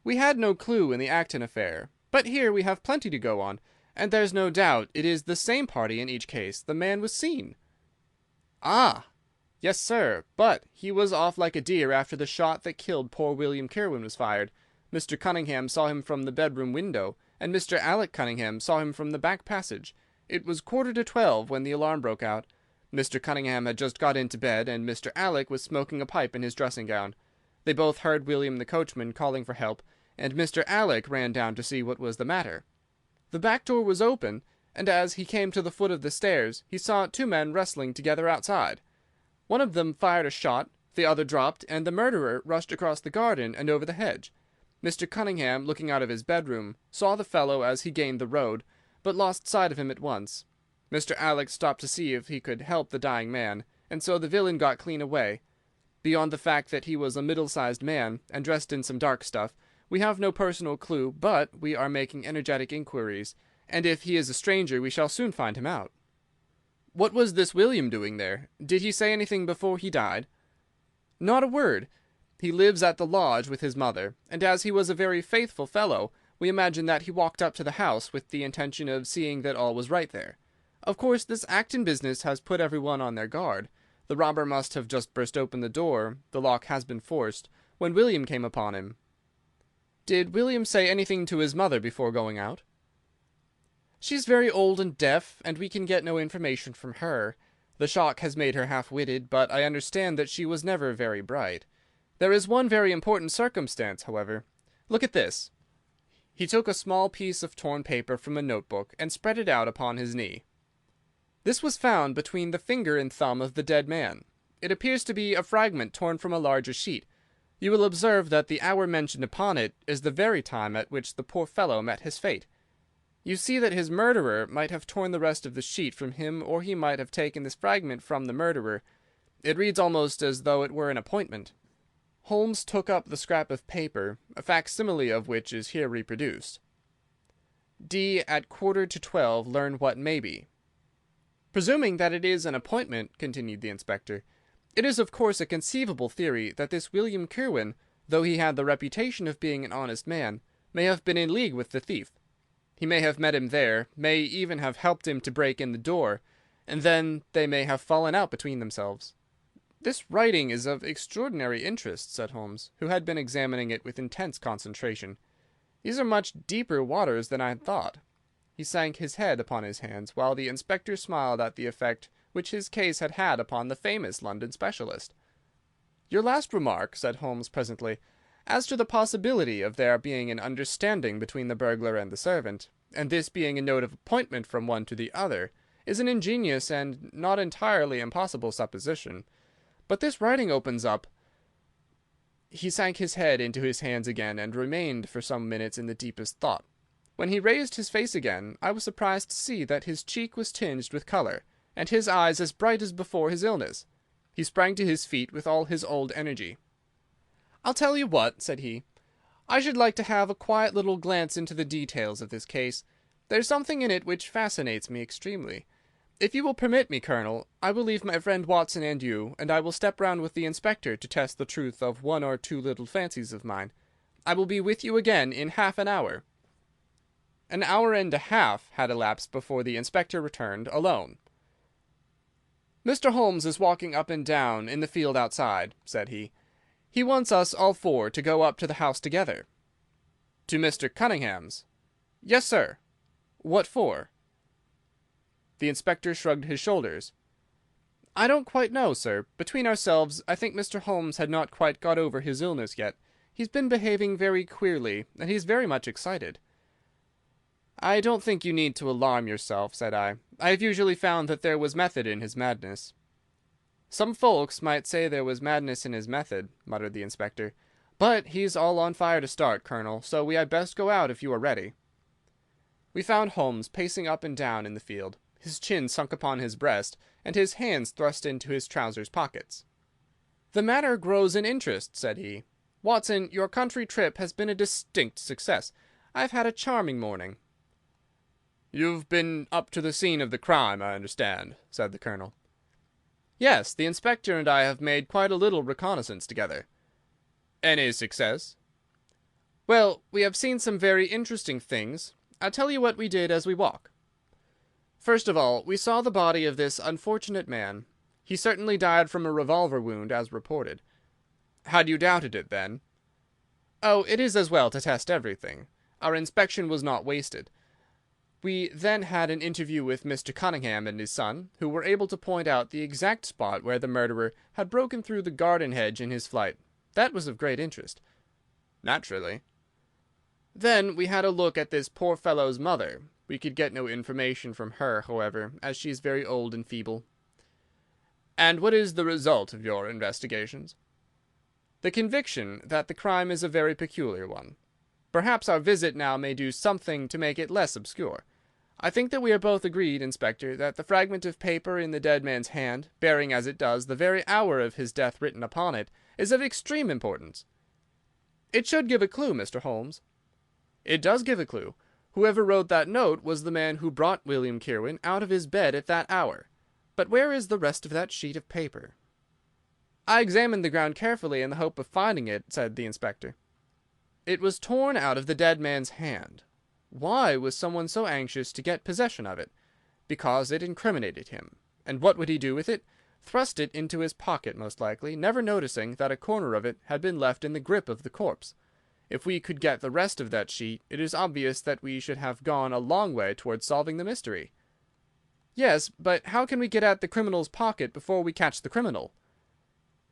"We had no clue in the Acton affair, but here we have plenty to go on, and there's no doubt it is the same party in each case. The man was seen." "Ah!" "Yes, sir, but he was off like a deer after the shot that killed poor William Kirwan was fired. Mr. Cunningham saw him from the bedroom window, and Mr. Alec Cunningham saw him from the back passage. It was 11:45 when the alarm broke out. Mr. Cunningham had just got into bed, and Mr. Alec was smoking a pipe in his dressing-gown. They both heard William the coachman calling for help, and Mr. Alec ran down to see what was the matter. The back door was open, and as he came to the foot of the stairs he saw 2 men wrestling together outside. One of them fired a shot, the other dropped, and the murderer rushed across the garden and over the hedge. Mr. Cunningham, looking out of his bedroom, saw the fellow as he gained the road, but lost sight of him at once. Mr. Alec stopped to see if he could help the dying man, and so the villain got clean away. Beyond the fact that he was a middle-sized man, and dressed in some dark stuff, we have no personal clue, but we are making energetic inquiries, and if he is a stranger we shall soon find him out." "What was this William doing there? Did he say anything before he died?" "Not a word. He lives at the lodge with his mother, and as he was a very faithful fellow, we imagine that he walked up to the house with the intention of seeing that all was right there. Of course, this Acton business has put everyone on their guard. The robber must have just burst open the door, the lock has been forced, when William came upon him." "Did William say anything to his mother before going out?" "She's very old and deaf, and we can get no information from her. The shock has made her half-witted, but I understand that she was never very bright. There is one very important circumstance, however. Look at this." He took a small piece of torn paper from a notebook and spread it out upon his knee. "This was found between the finger and thumb of the dead man. It appears to be a fragment torn from a larger sheet. You will observe that the hour mentioned upon it is the very time at which the poor fellow met his fate. You see that his murderer might have torn the rest of the sheet from him, or he might have taken this fragment from the murderer. It reads almost as though it were an appointment." Holmes took up the scrap of paper, a facsimile of which is here reproduced. "D. at 11:45 learn what may be." "Presuming that it is an appointment," continued the inspector, "it is of course a conceivable theory that this William Kirwan, though he had the reputation of being an honest man, may have been in league with the thief. He may have met him there, may even have helped him to break in the door, and then they may have fallen out between themselves." "This writing is of extraordinary interest," said Holmes, who had been examining it with intense concentration. "These are much deeper waters than I had thought." He sank his head upon his hands, while the inspector smiled at the effect which his case had had upon the famous London specialist. "Your last remark," said Holmes presently, As to the possibility of there being an understanding between the burglar and the servant, and this being a note of appointment from one to the other, is an ingenious and not entirely impossible supposition. But this writing opens up—" He sank his head into his hands again, and remained for some minutes in the deepest thought. When he raised his face again, I was surprised to see that his cheek was tinged with colour, and his eyes as bright as before his illness. He sprang to his feet with all his old energy. "I'll tell you what," said he. "I should like to have a quiet little glance into the details of this case. There's something in it which fascinates me extremely. If you will permit me, Colonel, I will leave my friend Watson and you, and I will step round with the inspector to test the truth of one or two little fancies of mine. I will be with you again in half an hour." An hour and a half had elapsed before the inspector returned, alone. "Mr. Holmes is walking up and down in the field outside," said he. "He wants us all four to go up to the house together." "To Mr. Cunningham's?" "Yes, sir." "What for?" The inspector shrugged his shoulders. "I don't quite know, sir. Between ourselves, I think Mr. Holmes had not quite got over his illness yet. He's been behaving very queerly, and he's very much excited." "I don't think you need to alarm yourself," said I. "I have usually found that there was method in his madness." "Some folks might say there was madness in his method," muttered the inspector. "But he's all on fire to start, Colonel, so we had best go out if you are ready." We found Holmes pacing up and down in the field, his chin sunk upon his breast, and his hands thrust into his trousers pockets. "The matter grows in interest," said he. "Watson, your country trip has been a distinct success. I've had a charming morning." "You've been up to the scene of the crime, I understand," said the Colonel. "Yes, the inspector and I have made quite a little reconnaissance together." "Any success?" "Well, we have seen some very interesting things. I'll tell you what we did as we walk. First of all, we saw the body of this unfortunate man. He certainly died from a revolver wound, as reported." "Had you doubted it, then?" "Oh, it is as well to test everything. Our inspection was not wasted. We then had an interview with Mr. Cunningham and his son, who were able to point out the exact spot where the murderer had broken through the garden hedge in his flight. That was of great interest." "Naturally." "Then we had a look at this poor fellow's mother. We could get no information from her, however, as she is very old and feeble." "And what is the result of your investigations?" "The conviction that the crime is a very peculiar one. Perhaps our visit now may do something to make it less obscure. I think that we are both agreed, Inspector, that the fragment of paper in the dead man's hand, bearing as it does the very hour of his death written upon it, is of extreme importance." "It should give a clue, Mr. Holmes." "It does give a clue. Whoever wrote that note was the man who brought William Kirwan out of his bed at that hour. But where is the rest of that sheet of paper?" "I examined the ground carefully in the hope of finding it," said the inspector. "It was torn out of the dead man's hand. Why was someone so anxious to get possession of it? Because it incriminated him. And what would he do with it? Thrust it into his pocket, most likely, never noticing that a corner of it had been left in the grip of the corpse. If we could get the rest of that sheet, it is obvious that we should have gone a long way towards solving the mystery." "Yes, but how can we get at the criminal's pocket before we catch the criminal?"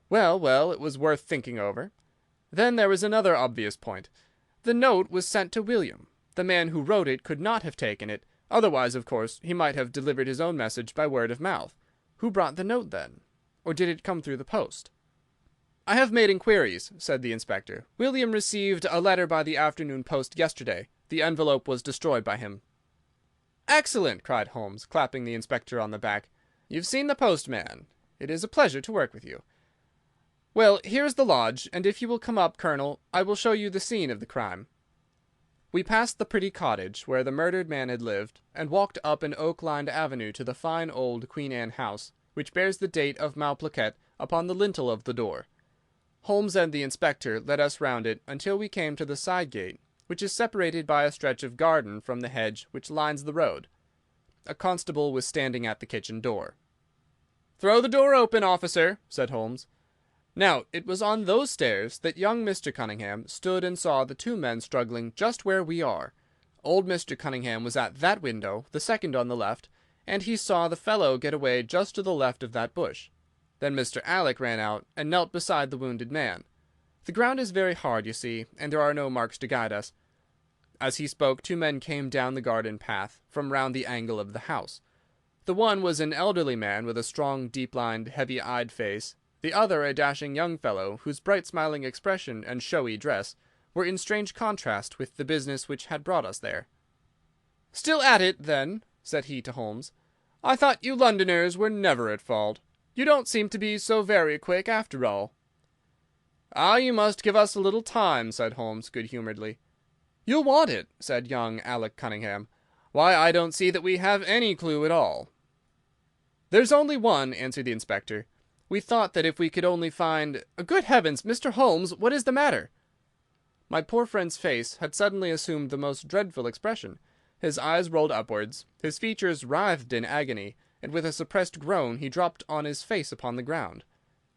"Well, well, it was worth thinking over. Then there was another obvious point. The note was sent to William. The man who wrote it could not have taken it. Otherwise, of course, he might have delivered his own message by word of mouth. Who brought the note, then? Or did it come through the post?" "I have made inquiries," said the inspector. "William received a letter by the afternoon post yesterday. The envelope was destroyed by him." "Excellent!" cried Holmes, clapping the inspector on the back. "You've seen the postman. It is a pleasure to work with you. Well, here is the lodge, and if you will come up, Colonel, I will show you the scene of the crime." We passed the pretty cottage where the murdered man had lived, and walked up an oak-lined avenue to the fine old Queen Anne house, which bears the date of Malplaquet upon the lintel of the door. Holmes and the inspector led us round it until we came to the side gate, which is separated by a stretch of garden from the hedge which lines the road. A constable was standing at the kitchen door. "Throw the door open, officer," said Holmes. Now, it was on those stairs that young Mr. Cunningham stood and saw the two men struggling just where we are. Old Mr. Cunningham was at that window, the second on the left, and he saw the fellow get away just to the left of that bush. Then Mr. Alec ran out and knelt beside the wounded man. The ground is very hard, you see, and there are no marks to guide us." As he spoke, two men came down the garden path from round the angle of the house. The one was an elderly man with a strong, deep-lined, heavy-eyed face, the other a dashing young fellow, whose bright smiling expression and showy dress were in strange contrast with the business which had brought us there. "Still at it, then?" said he to Holmes. "I thought you Londoners were never at fault. You don't seem to be so very quick, after all." "Ah, you must give us a little time," said Holmes, good-humouredly. "You'll want it," said young Alec Cunningham. "Why, I don't see that we have any clue at all." "There's only one," answered the inspector. "We thought that if we could only find— Good heavens, Mr. Holmes, what is the matter?" My poor friend's face had suddenly assumed the most dreadful expression. His eyes rolled upwards, his features writhed in agony, and with a suppressed groan he dropped on his face upon the ground.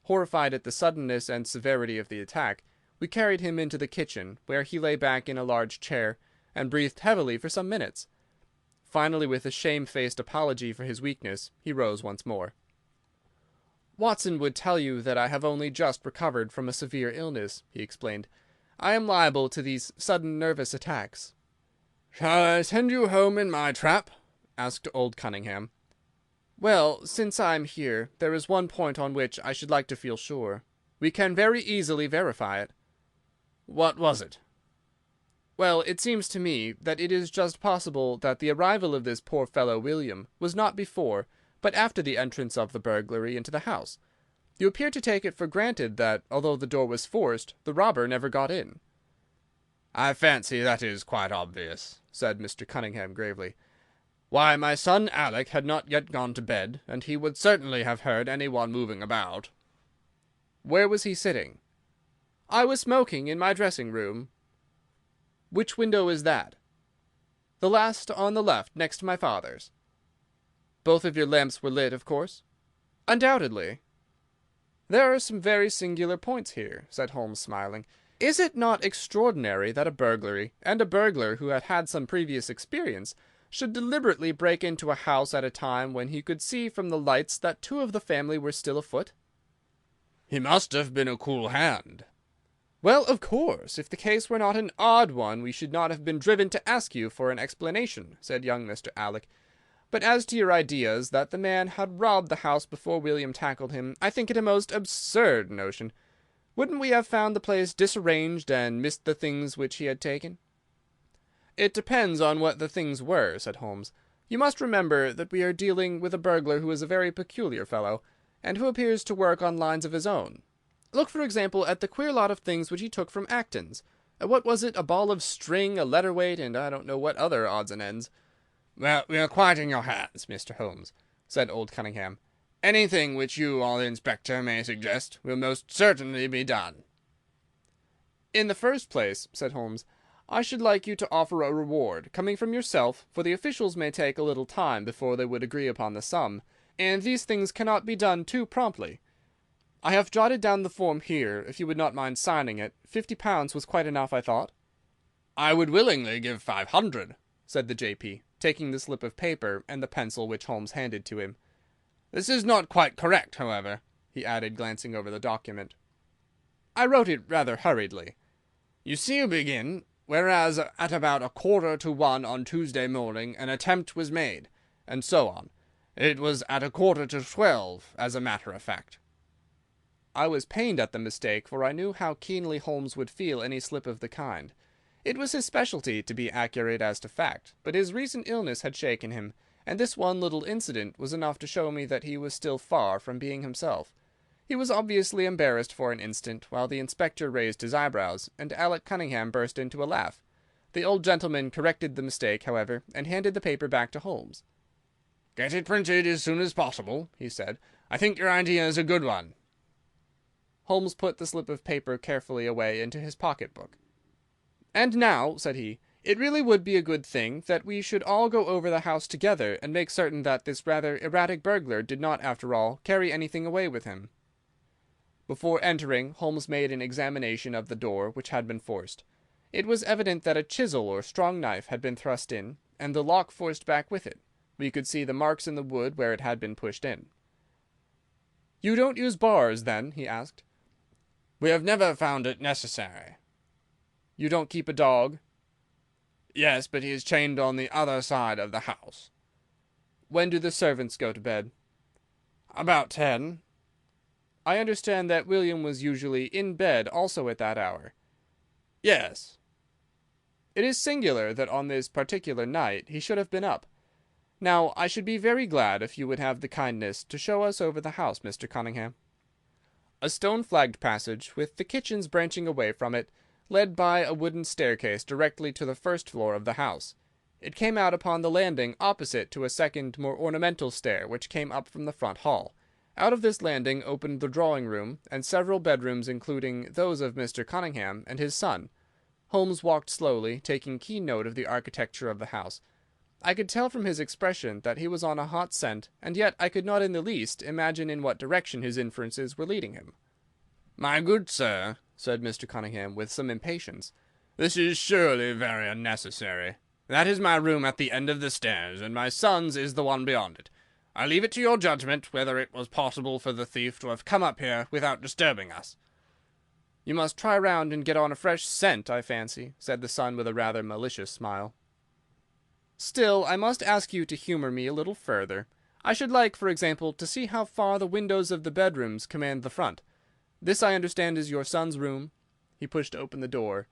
Horrified at the suddenness and severity of the attack, we carried him into the kitchen, where he lay back in a large chair, and breathed heavily for some minutes. Finally, with a shamefaced apology for his weakness, he rose once more. "Watson would tell you that I have only just recovered from a severe illness," he explained. "I am liable to these sudden nervous attacks." "Shall I send you home in my trap?" asked old Cunningham. "Well, since I am here, there is one point on which I should like to feel sure. We can very easily verify it." "What was it?" "Well, it seems to me that it is just possible that the arrival of this poor fellow William was not before, but after the entrance of the burglary into the house. You appear to take it for granted that, although the door was forced, the robber never got in." "I fancy that is quite obvious," said Mr. Cunningham gravely. "Why, my son Alec had not yet gone to bed, and he would certainly have heard any one moving about." "Where was he sitting?" "I was smoking in my dressing-room." "Which window is that?" "The last on the left, next to my father's." "Both of your lamps were lit, of course?" "Undoubtedly." "There are some very singular points here," said Holmes, smiling. "Is it not extraordinary that a burglary, and a burglar who had had some previous experience, should deliberately break into a house at a time when he could see from the lights that two of the family were still afoot?" "He must have been a cool hand." "Well, of course, if the case were not an odd one, we should not have been driven to ask you for an explanation," said young Mr. Alec. "But as to your ideas that the man had robbed the house before William tackled him, I think it a most absurd notion. Wouldn't we have found the place disarranged and missed the things which he had taken?" "It depends on what the things were," said Holmes. "You must remember that we are dealing with a burglar who is a very peculiar fellow, and who appears to work on lines of his own. Look, for example, at the queer lot of things which he took from Acton's. What was it? A ball of string, a letter weight, and I don't know what other odds and ends." "Well, we are quite in your hands, Mr. Holmes," said old Cunningham. "Anything which you or the inspector may suggest will most certainly be done." "In the first place," said Holmes, "I should like you to offer a reward, coming from yourself, for the officials may take a little time before they would agree upon the sum, and these things cannot be done too promptly. I have jotted down the form here, if you would not mind signing it. £50 was quite enough, I thought." "I would willingly give 500, said the J.P., taking the slip of paper and the pencil which Holmes handed to him. "This is not quite correct, however," he added, glancing over the document. "I wrote it rather hurriedly. You see, you begin, 'Whereas at about 1:45 on Tuesday morning an attempt was made,' and so on. It was at 1:45, as a matter of fact." I was pained at the mistake, for I knew how keenly Holmes would feel any slip of the kind. It was his specialty to be accurate as to fact, but his recent illness had shaken him, and this one little incident was enough to show me that he was still far from being himself. He was obviously embarrassed for an instant, while the inspector raised his eyebrows, and Alec Cunningham burst into a laugh. The old gentleman corrected the mistake, however, and handed the paper back to Holmes. "Get it printed as soon as possible," he said. "I think your idea is a good one." Holmes put the slip of paper carefully away into his pocket-book. "And now," said he, "it really would be a good thing that we should all go over the house together and make certain that this rather erratic burglar did not, after all, carry anything away with him." Before entering, Holmes made an examination of the door, which had been forced. It was evident that a chisel or strong knife had been thrust in, and the lock forced back with it. We could see the marks in the wood where it had been pushed in. "You don't use bars, then?" he asked. We have never found it necessary. You don't keep a dog? Yes, but he is chained on the other side of the house. When do the servants go to bed? About 10. I understand that William was usually in bed also at that hour. Yes. It is singular that on this particular night he should have been up. Now, I should be very glad if you would have the kindness to show us over the house, Mr. Cunningham. A stone-flagged passage, with the kitchens branching away from it, led by a wooden staircase directly to the first floor of the house. It came out upon the landing opposite to a second, more ornamental stair which came up from the front hall. Out of this landing opened the drawing-room, and several bedrooms, including those of Mr. Cunningham and his son. Holmes walked slowly, taking keen note of the architecture of the house. I could tell from his expression that he was on a hot scent, and yet I could not in the least imagine in what direction his inferences were leading him. "My good sir," said Mr. Cunningham, with some impatience, "this is surely very unnecessary. That is my room at the end of the stairs, and my son's is the one beyond it. I leave it to your judgment whether it was possible for the thief to have come up here without disturbing us." "You must try round and get on a fresh scent, I fancy," said the son with a rather malicious smile. "Still, I must ask you to humour me a little further. I should like, for example, to see how far the windows of the bedrooms command the front. This, I understand, is your son's room." He pushed open the door.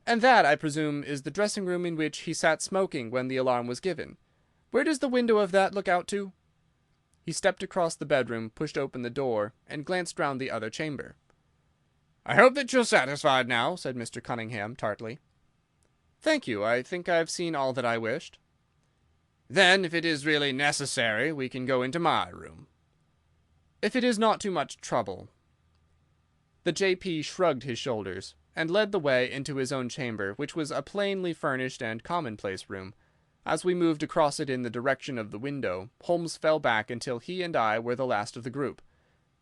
"And that, I presume, is the dressing-room in which he sat smoking when the alarm was given. Where does the window of that look out to?" He stepped across the bedroom, pushed open the door, and glanced round the other chamber. "I hope that you're satisfied now," said Mr. Cunningham, tartly. "Thank you. I think I have seen all that I wished." "Then, if it is really necessary, we can go into my room." "If it is not too much trouble." The J.P. shrugged his shoulders, and led the way into his own chamber, which was a plainly furnished and commonplace room. As we moved across it in the direction of the window, Holmes fell back until he and I were the last of the group.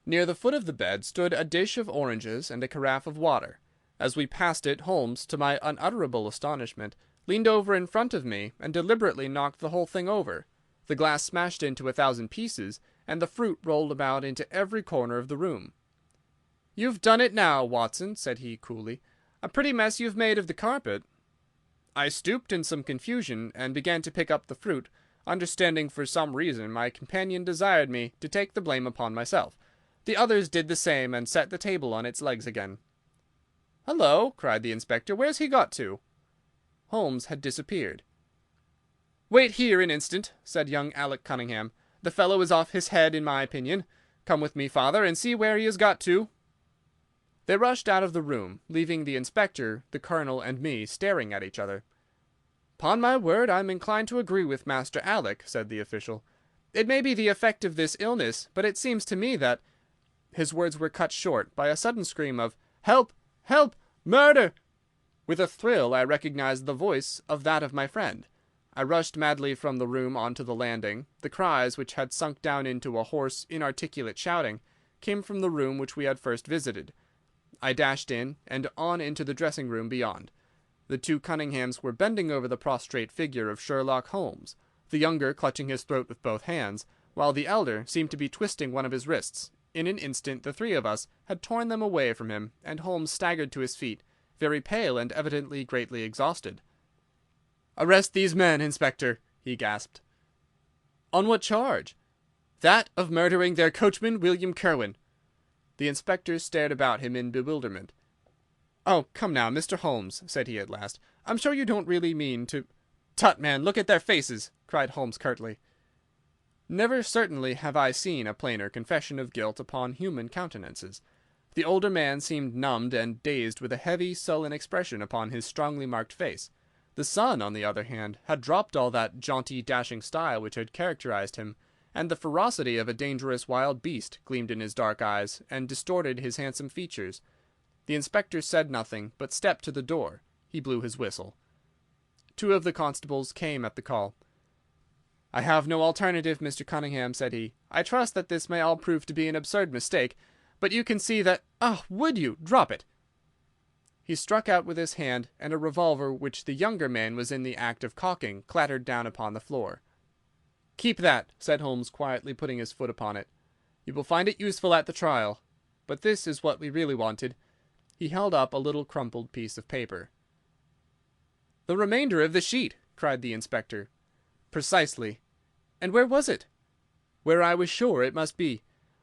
Near the foot of the bed stood a dish of oranges and a carafe of water. As we passed it, Holmes, to my unutterable astonishment, leaned over in front of me and deliberately knocked the whole thing over. The glass smashed into 1,000 pieces, and the fruit rolled about into every corner of the room. "You've done it now, Watson," said he coolly. "A pretty mess you've made of the carpet." I stooped in some confusion and began to pick up the fruit, understanding for some reason my companion desired me to take the blame upon myself. The others did the same and set the table on its legs again. "Hullo!" cried the inspector. "Where's he got to?" Holmes had disappeared. "Wait here an instant," said young Alec Cunningham. "The fellow is off his head, in my opinion. Come with me, father, and see where he has got to." They rushed out of the room, leaving the inspector, the colonel, and me staring at each other. "'Pon my word, I'm inclined to agree with Master Alec," said the official. "It may be the effect of this illness, but it seems to me that—" His words were cut short by a sudden scream of "Help! Help! Murder!" With a thrill I recognized the voice of that of my friend. I rushed madly from the room on to the landing. The cries, which had sunk down into a hoarse, inarticulate shouting, came from the room which we had first visited. I dashed in, and on into the dressing-room beyond. The two Cunninghams were bending over the prostrate figure of Sherlock Holmes, the younger clutching his throat with both hands, while the elder seemed to be twisting one of his wrists. In an instant the three of us had torn them away from him, and Holmes staggered to his feet, very pale and evidently greatly exhausted. "Arrest these men, Inspector," he gasped. "On what charge?" "That of murdering their coachman, William Kerwin." The inspector stared about him in bewilderment. "Oh, come now, Mr. Holmes," said he at last. "I'm sure you don't really mean to—" "Tut, man, look at their faces!" cried Holmes curtly. Never certainly have I seen a plainer confession of guilt upon human countenances. The older man seemed numbed and dazed, with a heavy, sullen expression upon his strongly marked face. The son, on the other hand, had dropped all that jaunty, dashing style which had characterized him, and the ferocity of a dangerous wild beast gleamed in his dark eyes and distorted his handsome features. The inspector said nothing, but stepped to the door. He blew his whistle. Two of the constables came at the call. "I have no alternative, Mr. Cunningham," said he. "I trust that this may all prove to be an absurd mistake, but you can see that— would you? Drop it!" He struck out with his hand, and a revolver which the younger man was in the act of cocking clattered down upon the floor. "Keep that," said Holmes, quietly putting his foot upon it. "You will find it useful at the trial. But this is what we really wanted. He held up a little crumpled piece of paper. "The remainder of the sheet!" cried the inspector. "Precisely. And where was it?" "Where I was sure it must be.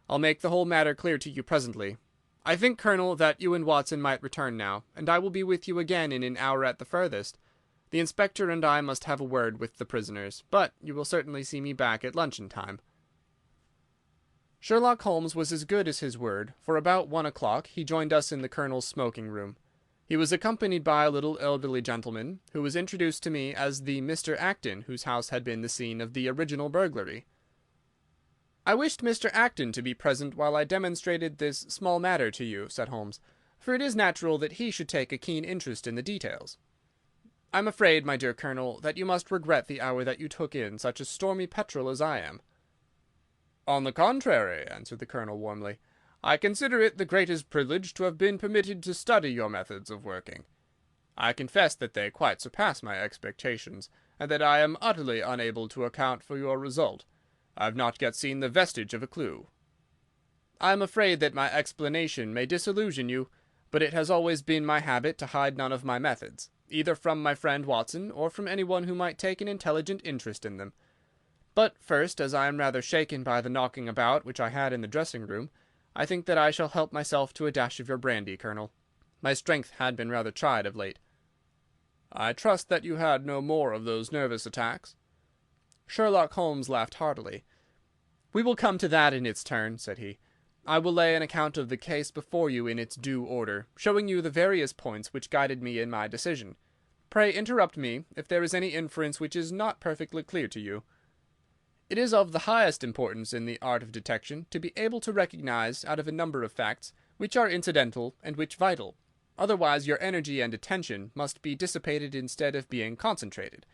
I'll make the whole matter clear to you presently. I think, Colonel, that you and Watson might return now, and I will be with you again in an hour at the furthest. The inspector and I must have a word with the prisoners, but you will certainly see me back at luncheon time." Sherlock Holmes was as good as his word, for about 1 o'clock he joined us in the Colonel's smoking room. He was accompanied by a little elderly gentleman, who was introduced to me as the Mr. Acton whose house had been the scene of the original burglary. "I wished Mr. Acton to be present while I demonstrated this small matter to you," said Holmes, "for it is natural that he should take a keen interest in the details. I am afraid, my dear Colonel, that you must regret the hour that you took in such a stormy petrel as I am." "On the contrary," answered the Colonel warmly, "I consider it the greatest privilege to have been permitted to study your methods of working. I confess that they quite surpass my expectations, and that I am utterly unable to account for your result. I have not yet seen the vestige of a clue." "I am afraid that my explanation may disillusion you, but it has always been my habit to hide none of my methods, either from my friend Watson or from anyone who might take an intelligent interest in them. But first, as I am rather shaken by the knocking about which I had in the dressing-room, I think that I shall help myself to a dash of your brandy, Colonel. My strength had been rather tried of late." "I trust that you had no more of those nervous attacks?" Sherlock Holmes laughed heartily. "We will come to that in its turn," said he. "I will lay an account of the case before you in its due order, showing you the various points which guided me in my decision. Pray interrupt me if there is any inference which is not perfectly clear to you. It is of the highest importance in the art of detection to be able to recognize out of a number of facts which are incidental and which vital. Otherwise your energy and attention must be dissipated instead of being concentrated.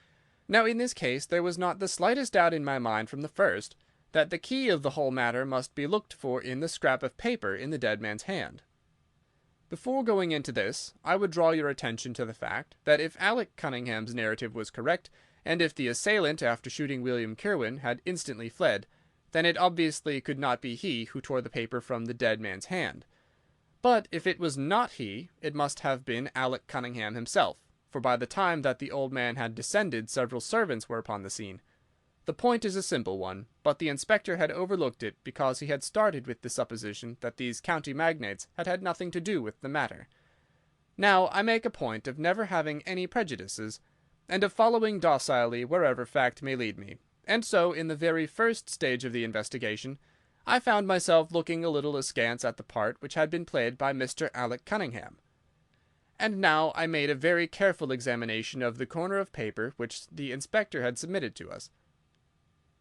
Now in this case there was not the slightest doubt in my mind from the first that the key of the whole matter must be looked for in the scrap of paper in the dead man's hand. Before going into this, I would draw your attention to the fact that if Alec Cunningham's narrative was correct, and if the assailant, after shooting William Kirwan, had instantly fled, then it obviously could not be he who tore the paper from the dead man's hand. But if it was not he, it must have been Alec Cunningham himself, for by the time that the old man had descended several servants were upon the scene. The point is a simple one, but the inspector had overlooked it because he had started with the supposition that these county magnates had had nothing to do with the matter. Now I make a point of never having any prejudices, and of following docilely wherever fact may lead me, and so in the very first stage of the investigation I found myself looking a little askance at the part which had been played by Mr. Alec Cunningham. And now I made a very careful examination of the corner of paper which the inspector had submitted to us.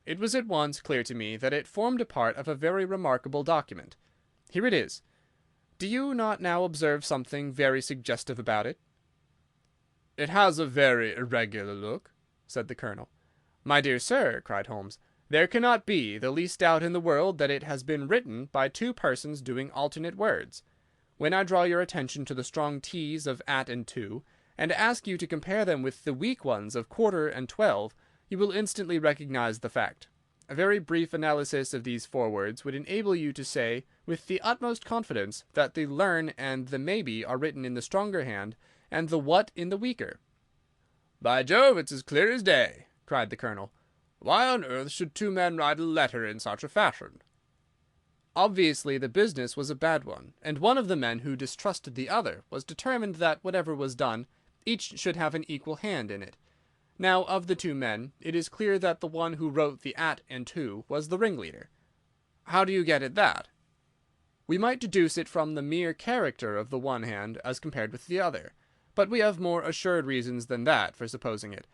It was at once clear to me that it formed a part of a very remarkable document. Here it is. Do you not now observe something very suggestive about it? "It has a very irregular look," said the Colonel. "My dear sir," cried Holmes, "there cannot be the least doubt in the world that it has been written by two persons doing alternate words. When I draw your attention to the strong T's of at and to, and ask you to compare them with the weak ones of quarter and 12, you will instantly recognize the fact. A very brief analysis of these four words would enable you to say with the utmost confidence that the learn and the maybe are written in the stronger hand, and the what in the weaker." "By Jove, it's as clear as day," cried the Colonel. "Why on earth should two men write a letter in such a fashion?" Obviously the business was a bad one, and one of the men who distrusted the other was determined that whatever was done, each should have an equal hand in it. Now, of the two men, it is clear that the one who wrote the at and to was the ringleader. How do you get at that? We might deduce it from the mere character of the one hand as compared with the other, but we have more assured reasons than that for supposing it.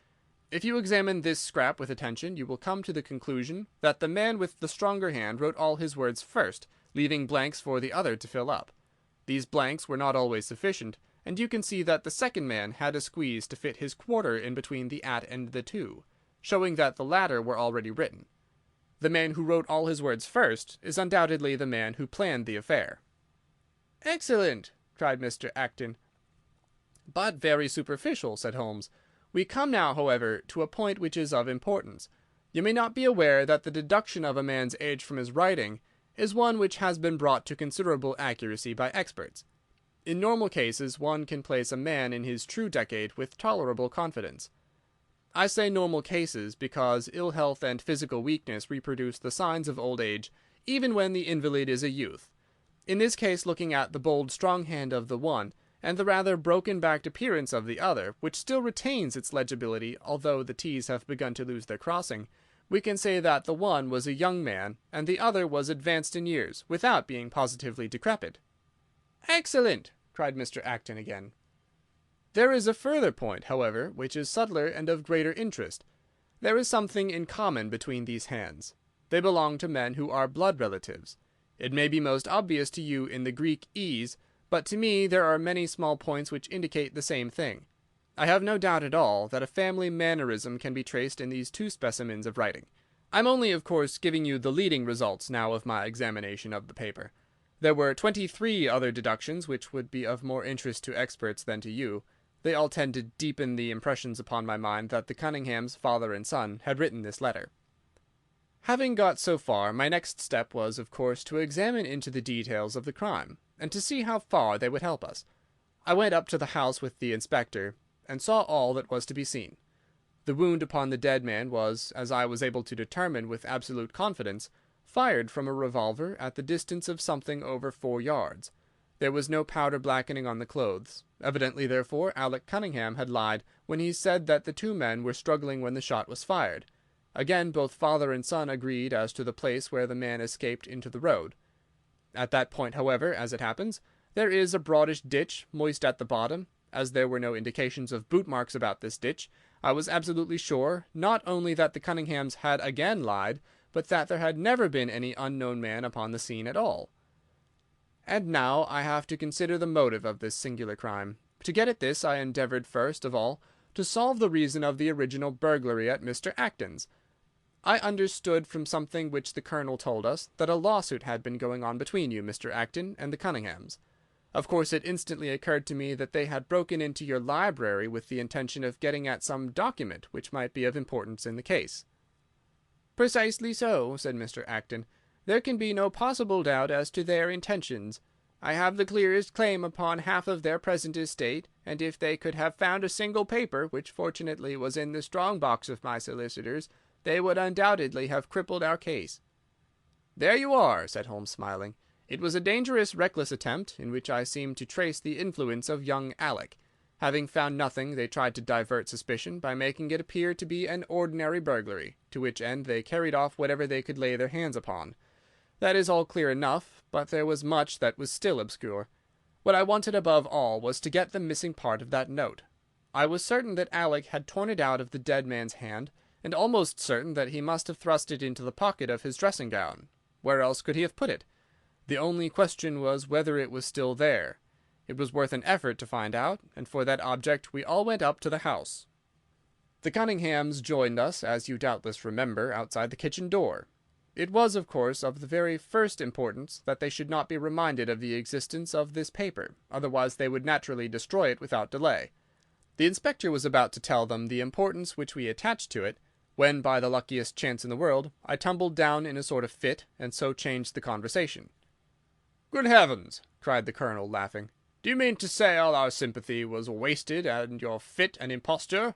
If you examine this scrap with attention, you will come to the conclusion that the man with the stronger hand wrote all his words first, leaving blanks for the other to fill up. These blanks were not always sufficient, and you can see that the second man had a squeeze to fit his quarter in between the at and the to, showing that the latter were already written. The man who wrote all his words first is undoubtedly the man who planned the affair. "Excellent!" cried Mr. Acton. "But very superficial," said Holmes. "We come now, however, to a point which is of importance. You may not be aware that the deduction of a man's age from his writing is one which has been brought to considerable accuracy by experts. In normal cases one can place a man in his true decade with tolerable confidence. I say normal cases because ill health and physical weakness reproduce the signs of old age even when the invalid is a youth. In this case, looking at the bold strong hand of the one, and the rather broken-backed appearance of the other, which still retains its legibility although the T's have begun to lose their crossing, we can say that the one was a young man, and the other was advanced in years, without being positively decrepit. "Excellent!" cried Mr. Acton again. "There is a further point, however, which is subtler and of greater interest. There is something in common between these hands. They belong to men who are blood relatives. It may be most obvious to you in the Greek E's, but to me there are many small points which indicate the same thing. I have no doubt at all that a family mannerism can be traced in these two specimens of writing. I'm only, of course, giving you the leading results now of my examination of the paper. There were 23 other deductions which would be of more interest to experts than to you. They all tend to deepen the impressions upon my mind that the Cunninghams, father and son, had written this letter. Having got so far, my next step was, of course, to examine into the details of the crime, and to see how far they would help us. I went up to the house with the inspector, and saw all that was to be seen. The wound upon the dead man was, as I was able to determine with absolute confidence, fired from a revolver at the distance of something over 4 yards. There was no powder blackening on the clothes. Evidently, therefore, Alec Cunningham had lied when he said that the two men were struggling when the shot was fired. Again, both father and son agreed as to the place where the man escaped into the road. At that point, however, as it happens, there is a broadish ditch, moist at the bottom. As there were no indications of boot marks about this ditch, I was absolutely sure, not only that the Cunninghams had again lied, but that there had never been any unknown man upon the scene at all. And now I have to consider the motive of this singular crime. To get at this, I endeavoured first of all to solve the reason of the original burglary at Mr. Acton's. I understood from something which the Colonel told us that a lawsuit had been going on between you, Mr. Acton, and the Cunninghams. Of course, it instantly occurred to me that they had broken into your library with the intention of getting at some document which might be of importance in the case. "Precisely so," said Mr. Acton. "There can be no possible doubt as to their intentions. I have the clearest claim upon half of their present estate, and if they could have found a single paper, which fortunately was in the strong box of my solicitors, they would undoubtedly have crippled our case." "There you are," said Holmes, smiling. "It was a dangerous, reckless attempt, in which I seemed to trace the influence of young Alec. Having found nothing, they tried to divert suspicion by making it appear to be an ordinary burglary, to which end they carried off whatever they could lay their hands upon. That is all clear enough, but there was much that was still obscure. What I wanted above all was to get the missing part of that note. I was certain that Alec had torn it out of the dead man's hand, and almost certain that he must have thrust it into the pocket of his dressing-gown. Where else could he have put it? The only question was whether it was still there. It was worth an effort to find out, and for that object we all went up to the house. The Cunninghams joined us, as you doubtless remember, outside the kitchen door. It was, of course, of the very first importance that they should not be reminded of the existence of this paper, otherwise they would naturally destroy it without delay. The inspector was about to tell them the importance which we attached to it, when, by the luckiest chance in the world, I tumbled down in a sort of fit, and so changed the conversation. "Good heavens!" cried the Colonel, laughing. "Do you mean to say all our sympathy was wasted, and your fit an imposture?"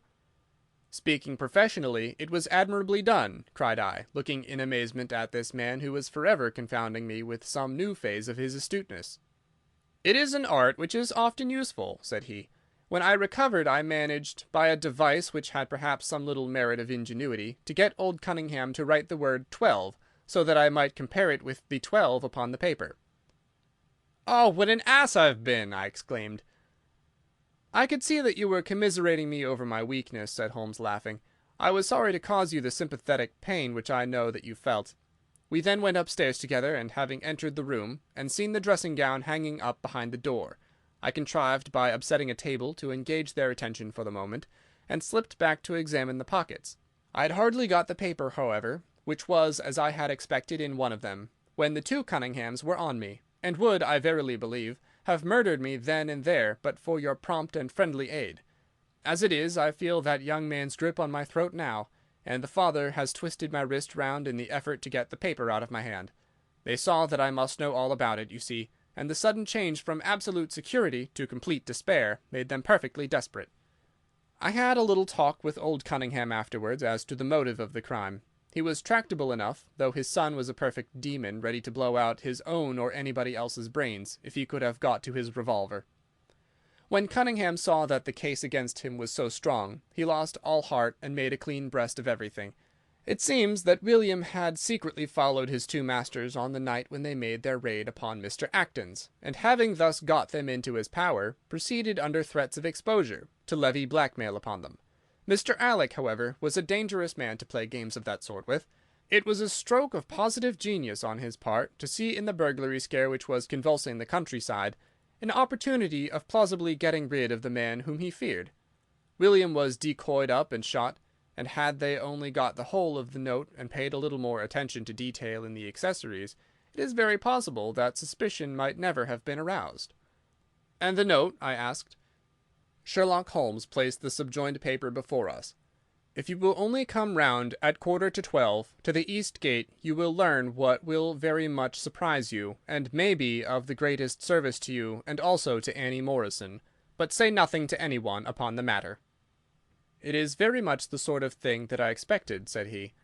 "Speaking professionally, it was admirably done," cried I, looking in amazement at this man who was forever confounding me with some new phase of his astuteness. "It is an art which is often useful," said he. "When I recovered I managed, by a device which had perhaps some little merit of ingenuity, to get old Cunningham to write the word 12, so that I might compare it with the 12 upon the paper." "Oh, what an ass I've been!" I exclaimed. "I could see that you were commiserating me over my weakness," said Holmes, laughing. "I was sorry to cause you the sympathetic pain which I know that you felt." We then went upstairs together, and having entered the room, and seen the dressing-gown hanging up behind the door, I contrived, by upsetting a table, to engage their attention for the moment, and slipped back to examine the pockets. I had hardly got the paper, however, which was, as I had expected, in one of them, when the two Cunninghams were on me, and would, I verily believe, have murdered me then and there but for your prompt and friendly aid. As it is, I feel that young man's grip on my throat now, and the father has twisted my wrist round in the effort to get the paper out of my hand. They saw that I must know all about it, you see, and the sudden change from absolute security to complete despair made them perfectly desperate. I had a little talk with old Cunningham afterwards as to the motive of the crime. He was tractable enough, though his son was a perfect demon, ready to blow out his own or anybody else's brains if he could have got to his revolver. When Cunningham saw that the case against him was so strong, he lost all heart and made a clean breast of everything. It seems that William had secretly followed his two masters on the night when they made their raid upon Mr. Acton's, and having thus got them into his power, proceeded under threats of exposure to levy blackmail upon them. Mr. Alec, however, was a dangerous man to play games of that sort with. It was a stroke of positive genius on his part to see in the burglary scare which was convulsing the countryside an opportunity of plausibly getting rid of the man whom he feared. William was decoyed up and shot, and had they only got the whole of the note and paid a little more attention to detail in the accessories, it is very possible that suspicion might never have been aroused. "And the note?" I asked. Sherlock Holmes placed the subjoined paper before us. "If you will only come round at 11:45 to the east gate, you will learn what will very much surprise you, and may be of the greatest service to you and also to Annie Morrison. But say nothing to anyone upon the matter." "It is very much the sort of thing that I expected," said he.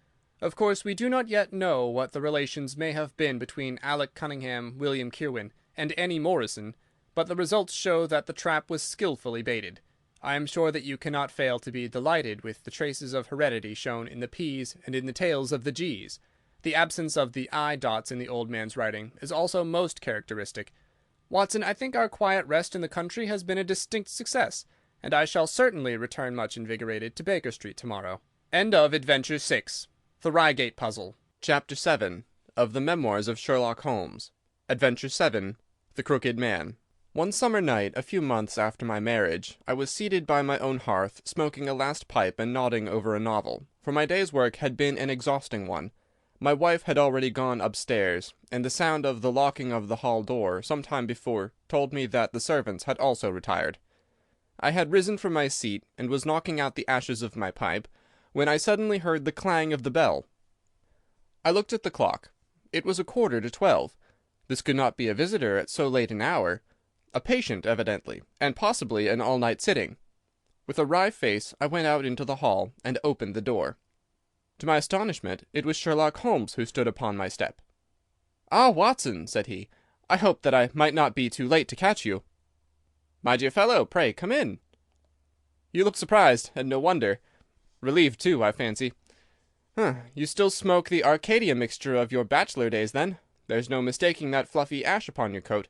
"Of course we do not yet know what the relations may have been between Alec Cunningham, William Kirwan, and Annie Morrison, but the results show that the trap was skilfully baited. I am sure that you cannot fail to be delighted with the traces of heredity shown in the P's and in the tails of the G's. The absence of the I dots in the old man's writing is also most characteristic. Watson, I think our quiet rest in the country has been a distinct success, and I shall certainly return much invigorated to Baker Street tomorrow." End of Adventure 6. The Reigate Puzzle. Chapter 7. Of the Memoirs of Sherlock Holmes. Adventure 7. The Crooked Man. One summer night, a few months after my marriage, I was seated by my own hearth, smoking a last pipe and nodding over a novel, for my day's work had been an exhausting one. My wife had already gone upstairs, and the sound of the locking of the hall door some time before told me that the servants had also retired. I had risen from my seat, and was knocking out the ashes of my pipe, when I suddenly heard the clang of the bell. I looked at the clock. It was 11:45. This could not be a visitor at so late an hour. A patient, evidently, and possibly an all-night sitting. With a wry face, I went out into the hall, and opened the door. To my astonishment, it was Sherlock Holmes who stood upon my step. "Ah, Watson," said he, "I hoped that I might not be too late to catch you." "My dear fellow, pray come in." "You look surprised, and no wonder. Relieved, too, I fancy. You still smoke the Arcadia mixture of your bachelor days, then? There's no mistaking that fluffy ash upon your coat.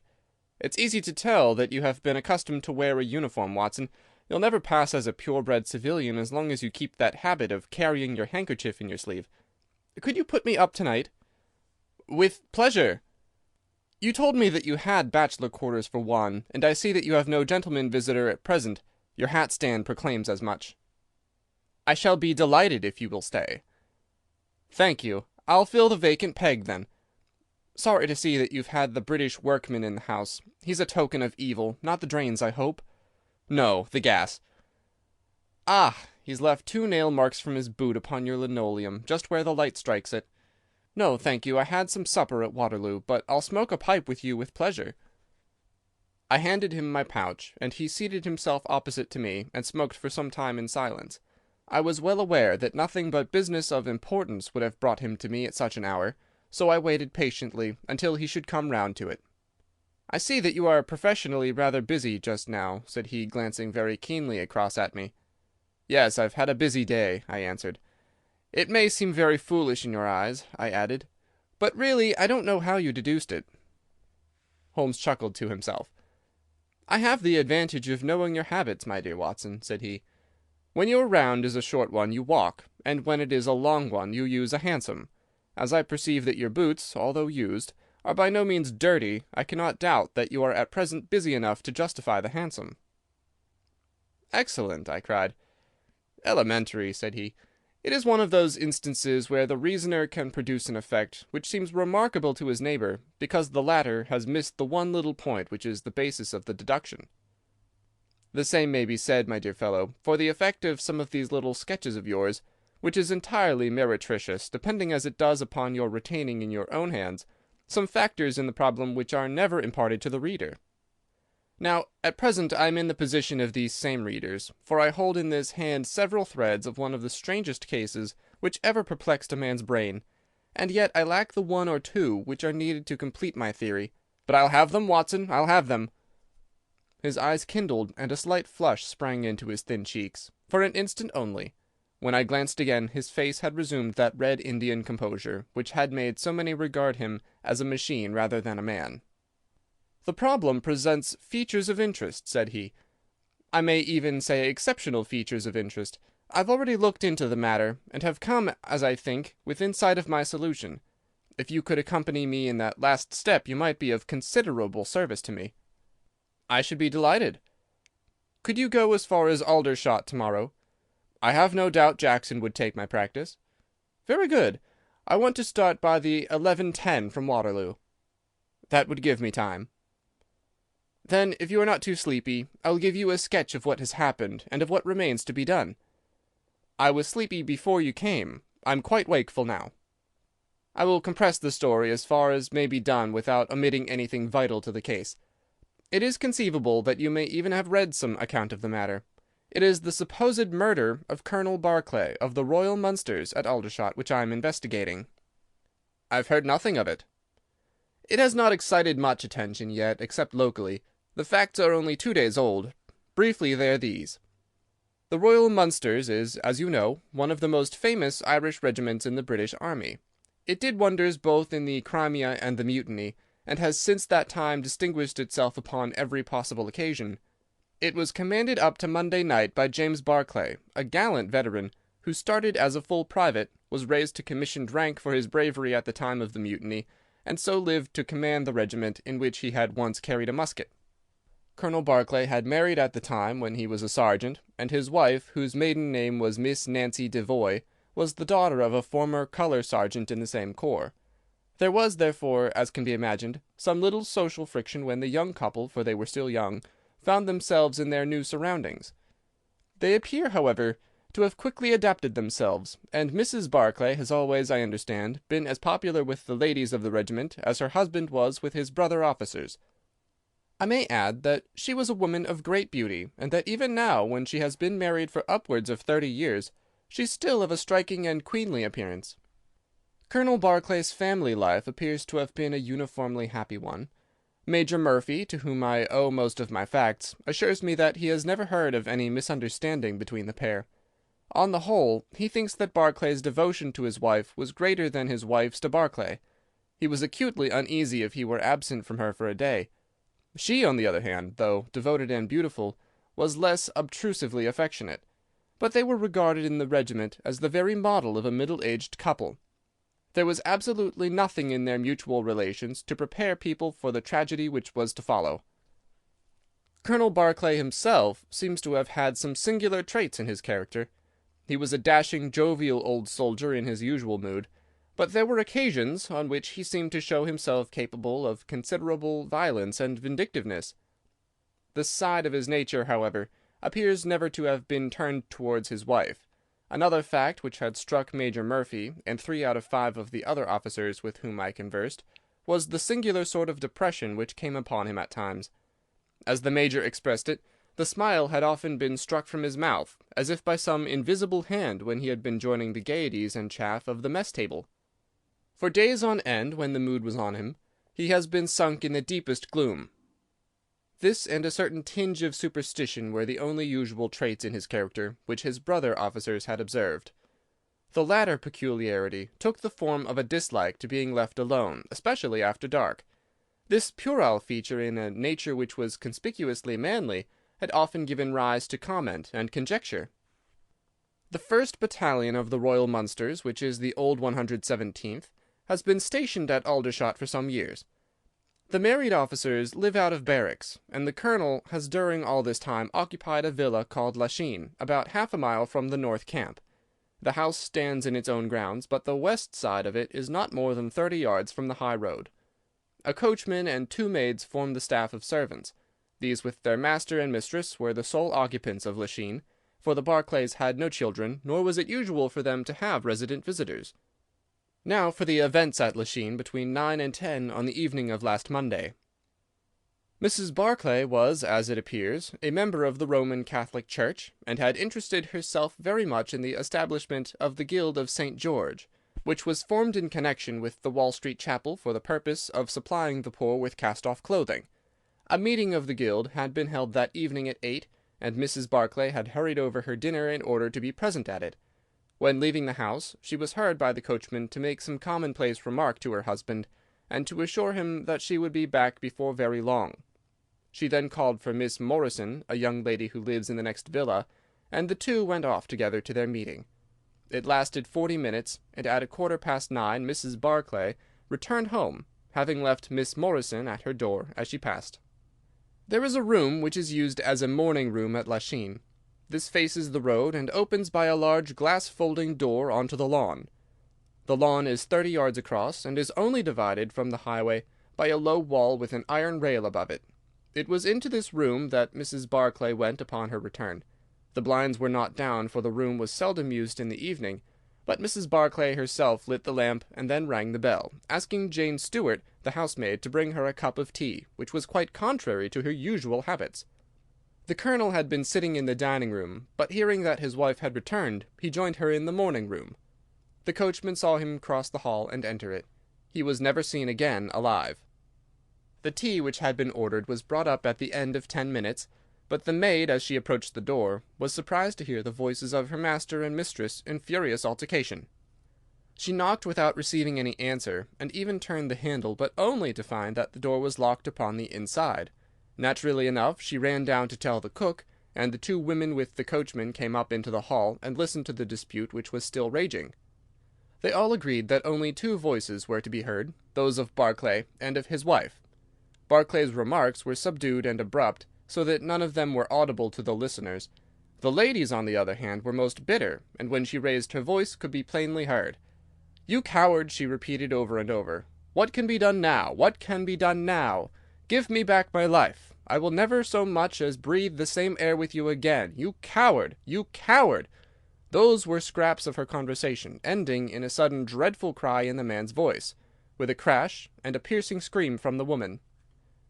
It's easy to tell that you have been accustomed to wear a uniform, Watson. You'll never pass as a purebred civilian as long as you keep that habit of carrying your handkerchief in your sleeve. Could you put me up tonight?" "With pleasure." "You told me that you had bachelor quarters for one, and I see that you have no gentleman visitor at present. Your hat stand proclaims as much." "I shall be delighted if you will stay." "Thank you. I'll fill the vacant peg, then. Sorry to see that you've had the British workman in the house. He's a token of evil. Not the drains, I hope?" "No, the gas." "Ah, he's left 2 nail marks from his boot upon your linoleum, just where the light strikes it. No, thank you, I had some supper at Waterloo, but I'll smoke a pipe with you with pleasure." I handed him my pouch, and he seated himself opposite to me, and smoked for some time in silence. I was well aware that nothing but business of importance would have brought him to me at such an hour, so I waited patiently until he should come round to it. "I see that you are professionally rather busy just now," said he, glancing very keenly across at me. "Yes, I've had a busy day," I answered. "It may seem very foolish in your eyes," I added, "but really I don't know how you deduced it." Holmes chuckled to himself. "I have the advantage of knowing your habits, my dear Watson," said he. "When your round is a short one you walk, and when it is a long one you use a hansom. As I perceive that your boots, although used, are by no means dirty, I cannot doubt that you are at present busy enough to justify the hansom." "Excellent!" I cried. "Elementary," said he. "It is one of those instances where the reasoner can produce an effect which seems remarkable to his neighbour, because the latter has missed the one little point which is the basis of the deduction. The same may be said, my dear fellow, for the effect of some of these little sketches of yours, which is entirely meretricious, depending as it does upon your retaining in your own hands some factors in the problem which are never imparted to the reader. Now, at present I am in the position of these same readers, for I hold in this hand several threads of one of the strangest cases which ever perplexed a man's brain, and yet I lack the one or two which are needed to complete my theory. But I'll have them, Watson, I'll have them." His eyes kindled, and a slight flush sprang into his thin cheeks, for an instant only. When I glanced again, his face had resumed that red Indian composure which had made so many regard him as a machine rather than a man. "The problem presents features of interest," said he. "I may even say exceptional features of interest. I've already looked into the matter, and have come, as I think, within sight of my solution. If you could accompany me in that last step, you might be of considerable service to me." "I should be delighted." "Could you go as far as Aldershot tomorrow?" "I have no doubt Jackson would take my practice." "Very good. I want to start by the 11:10 from Waterloo." "That would give me time." "Then, if you are not too sleepy, I will give you a sketch of what has happened, and of what remains to be done." "I was sleepy before you came. I'm quite wakeful now." "I will compress the story as far as may be done without omitting anything vital to the case. It is conceivable that you may even have read some account of the matter. It is the supposed murder of Colonel Barclay of the Royal Munsters at Aldershot which I am investigating." "I've heard nothing of it." "It has not excited much attention yet, except locally. The facts are only 2 days old. Briefly, they are these. The Royal Munsters is, as you know, one of the most famous Irish regiments in the British Army. It did wonders both in the Crimea and the Mutiny, and has since that time distinguished itself upon every possible occasion. It was commanded up to Monday night by James Barclay, a gallant veteran, who started as a full private, was raised to commissioned rank for his bravery at the time of the Mutiny, and so lived to command the regiment in which he had once carried a musket. Colonel Barclay had married at the time when he was a sergeant, and his wife, whose maiden name was Miss Nancy Devoy, was the daughter of a former colour sergeant in the same corps. There was, therefore, as can be imagined, some little social friction when the young couple, for they were still young, found themselves in their new surroundings. They appear, however, to have quickly adapted themselves, and Mrs. Barclay has always, I understand, been as popular with the ladies of the regiment as her husband was with his brother officers. I may add that she was a woman of great beauty, and that even now, when she has been married for upwards of 30 years, she's still of a striking and queenly appearance. Colonel Barclay's family life appears to have been a uniformly happy one. Major Murphy, to whom I owe most of my facts, assures me that he has never heard of any misunderstanding between the pair. On the whole, he thinks that Barclay's devotion to his wife was greater than his wife's to Barclay. He was acutely uneasy if he were absent from her for a day. She, on the other hand, though devoted and beautiful, was less obtrusively affectionate. But they were regarded in the regiment as the very model of a middle-aged couple. There was absolutely nothing in their mutual relations to prepare people for the tragedy which was to follow. Colonel Barclay himself seems to have had some singular traits in his character. He was a dashing, jovial old soldier in his usual mood, but there were occasions on which he seemed to show himself capable of considerable violence and vindictiveness. This side of his nature, however, appears never to have been turned towards his wife. Another fact which had struck Major Murphy, and 3 out of 5 of the other officers with whom I conversed, was the singular sort of depression which came upon him at times. As the Major expressed it, the smile had often been struck from his mouth, as if by some invisible hand when he had been joining the gaieties and chaff of the mess-table. For days on end, when the mood was on him, he has been sunk in the deepest gloom. This and a certain tinge of superstition were the only usual traits in his character which his brother officers had observed. The latter peculiarity took the form of a dislike to being left alone, especially after dark. This puerile feature in a nature which was conspicuously manly had often given rise to comment and conjecture. The 1st Battalion of the Royal Munsters, which is the old 117th, has been stationed at Aldershot for some years. The married officers live out of barracks, and the colonel has during all this time occupied a villa called Lachine, about half a mile from the north camp. The house stands in its own grounds, but the west side of it is not more than 30 yards from the high road. A coachman and 2 maids form the staff of servants. These, with their master and mistress, were the sole occupants of Lachine, for the Barclays had no children, nor was it usual for them to have resident visitors. Now for the events at Lachine between 9 and 10 on the evening of last Monday. Mrs. Barclay was, as it appears, a member of the Roman Catholic Church, and had interested herself very much in the establishment of the Guild of St. George, which was formed in connection with the Wall Street Chapel for the purpose of supplying the poor with cast-off clothing. A meeting of the Guild had been held that evening at 8, and Mrs. Barclay had hurried over her dinner in order to be present at it. When leaving the house, she was heard by the coachman to make some commonplace remark to her husband, and to assure him that she would be back before very long. She then called for Miss Morrison, a young lady who lives in the next villa, and the two went off together to their meeting. It lasted 40 minutes, and at 9:15 Mrs. Barclay returned home, having left Miss Morrison at her door as she passed. There is a room which is used as a morning room at Lachine. This faces the road and opens by a large glass folding door onto the lawn. The lawn is 30 yards across, and is only divided from the highway by a low wall with an iron rail above it. It was into this room that Mrs. Barclay went upon her return. The blinds were not down, for the room was seldom used in the evening, but Mrs. Barclay herself lit the lamp and then rang the bell, asking Jane Stewart, the housemaid, to bring her a cup of tea, which was quite contrary to her usual habits. The Colonel had been sitting in the dining-room, but hearing that his wife had returned, he joined her in the morning-room. The coachman saw him cross the hall and enter it. He was never seen again alive. The tea which had been ordered was brought up at the end of 10 minutes, but the maid, as she approached the door, was surprised to hear the voices of her master and mistress in furious altercation. She knocked without receiving any answer, and even turned the handle, but only to find that the door was locked upon the inside. Naturally enough, she ran down to tell the cook, and the two women with the coachman came up into the hall and listened to the dispute which was still raging. They all agreed that only two voices were to be heard, those of Barclay and of his wife. Barclay's remarks were subdued and abrupt, so that none of them were audible to the listeners. The ladies, on the other hand, were most bitter, and when she raised her voice could be plainly heard. "You coward!" she repeated over and over. "What can be done now? What can be done now? Give me back my life. I will never so much as breathe the same air with you again. You coward! You coward!" Those were scraps of her conversation, ending in a sudden dreadful cry in the man's voice, with a crash and a piercing scream from the woman.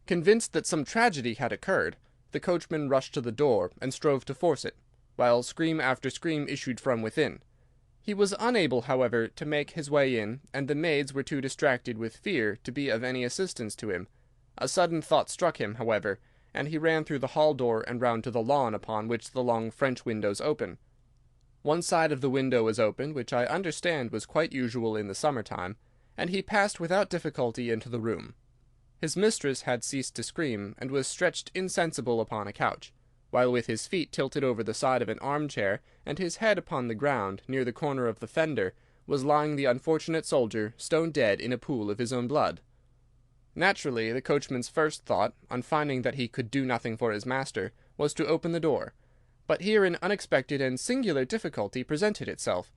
Convinced that some tragedy had occurred, the coachman rushed to the door and strove to force it, while scream after scream issued from within. He was unable, however, to make his way in, and the maids were too distracted with fear to be of any assistance to him. A sudden thought struck him, however, and he ran through the hall door and round to the lawn upon which the long French windows open. One side of the window was open, which I understand was quite usual in the summer-time, and he passed without difficulty into the room. His mistress had ceased to scream, and was stretched insensible upon a couch, while with his feet tilted over the side of an armchair, and his head upon the ground, near the corner of the fender, was lying the unfortunate soldier, stone dead in a pool of his own blood. Naturally, the coachman's first thought, on finding that he could do nothing for his master, was to open the door. But here an unexpected and singular difficulty presented itself.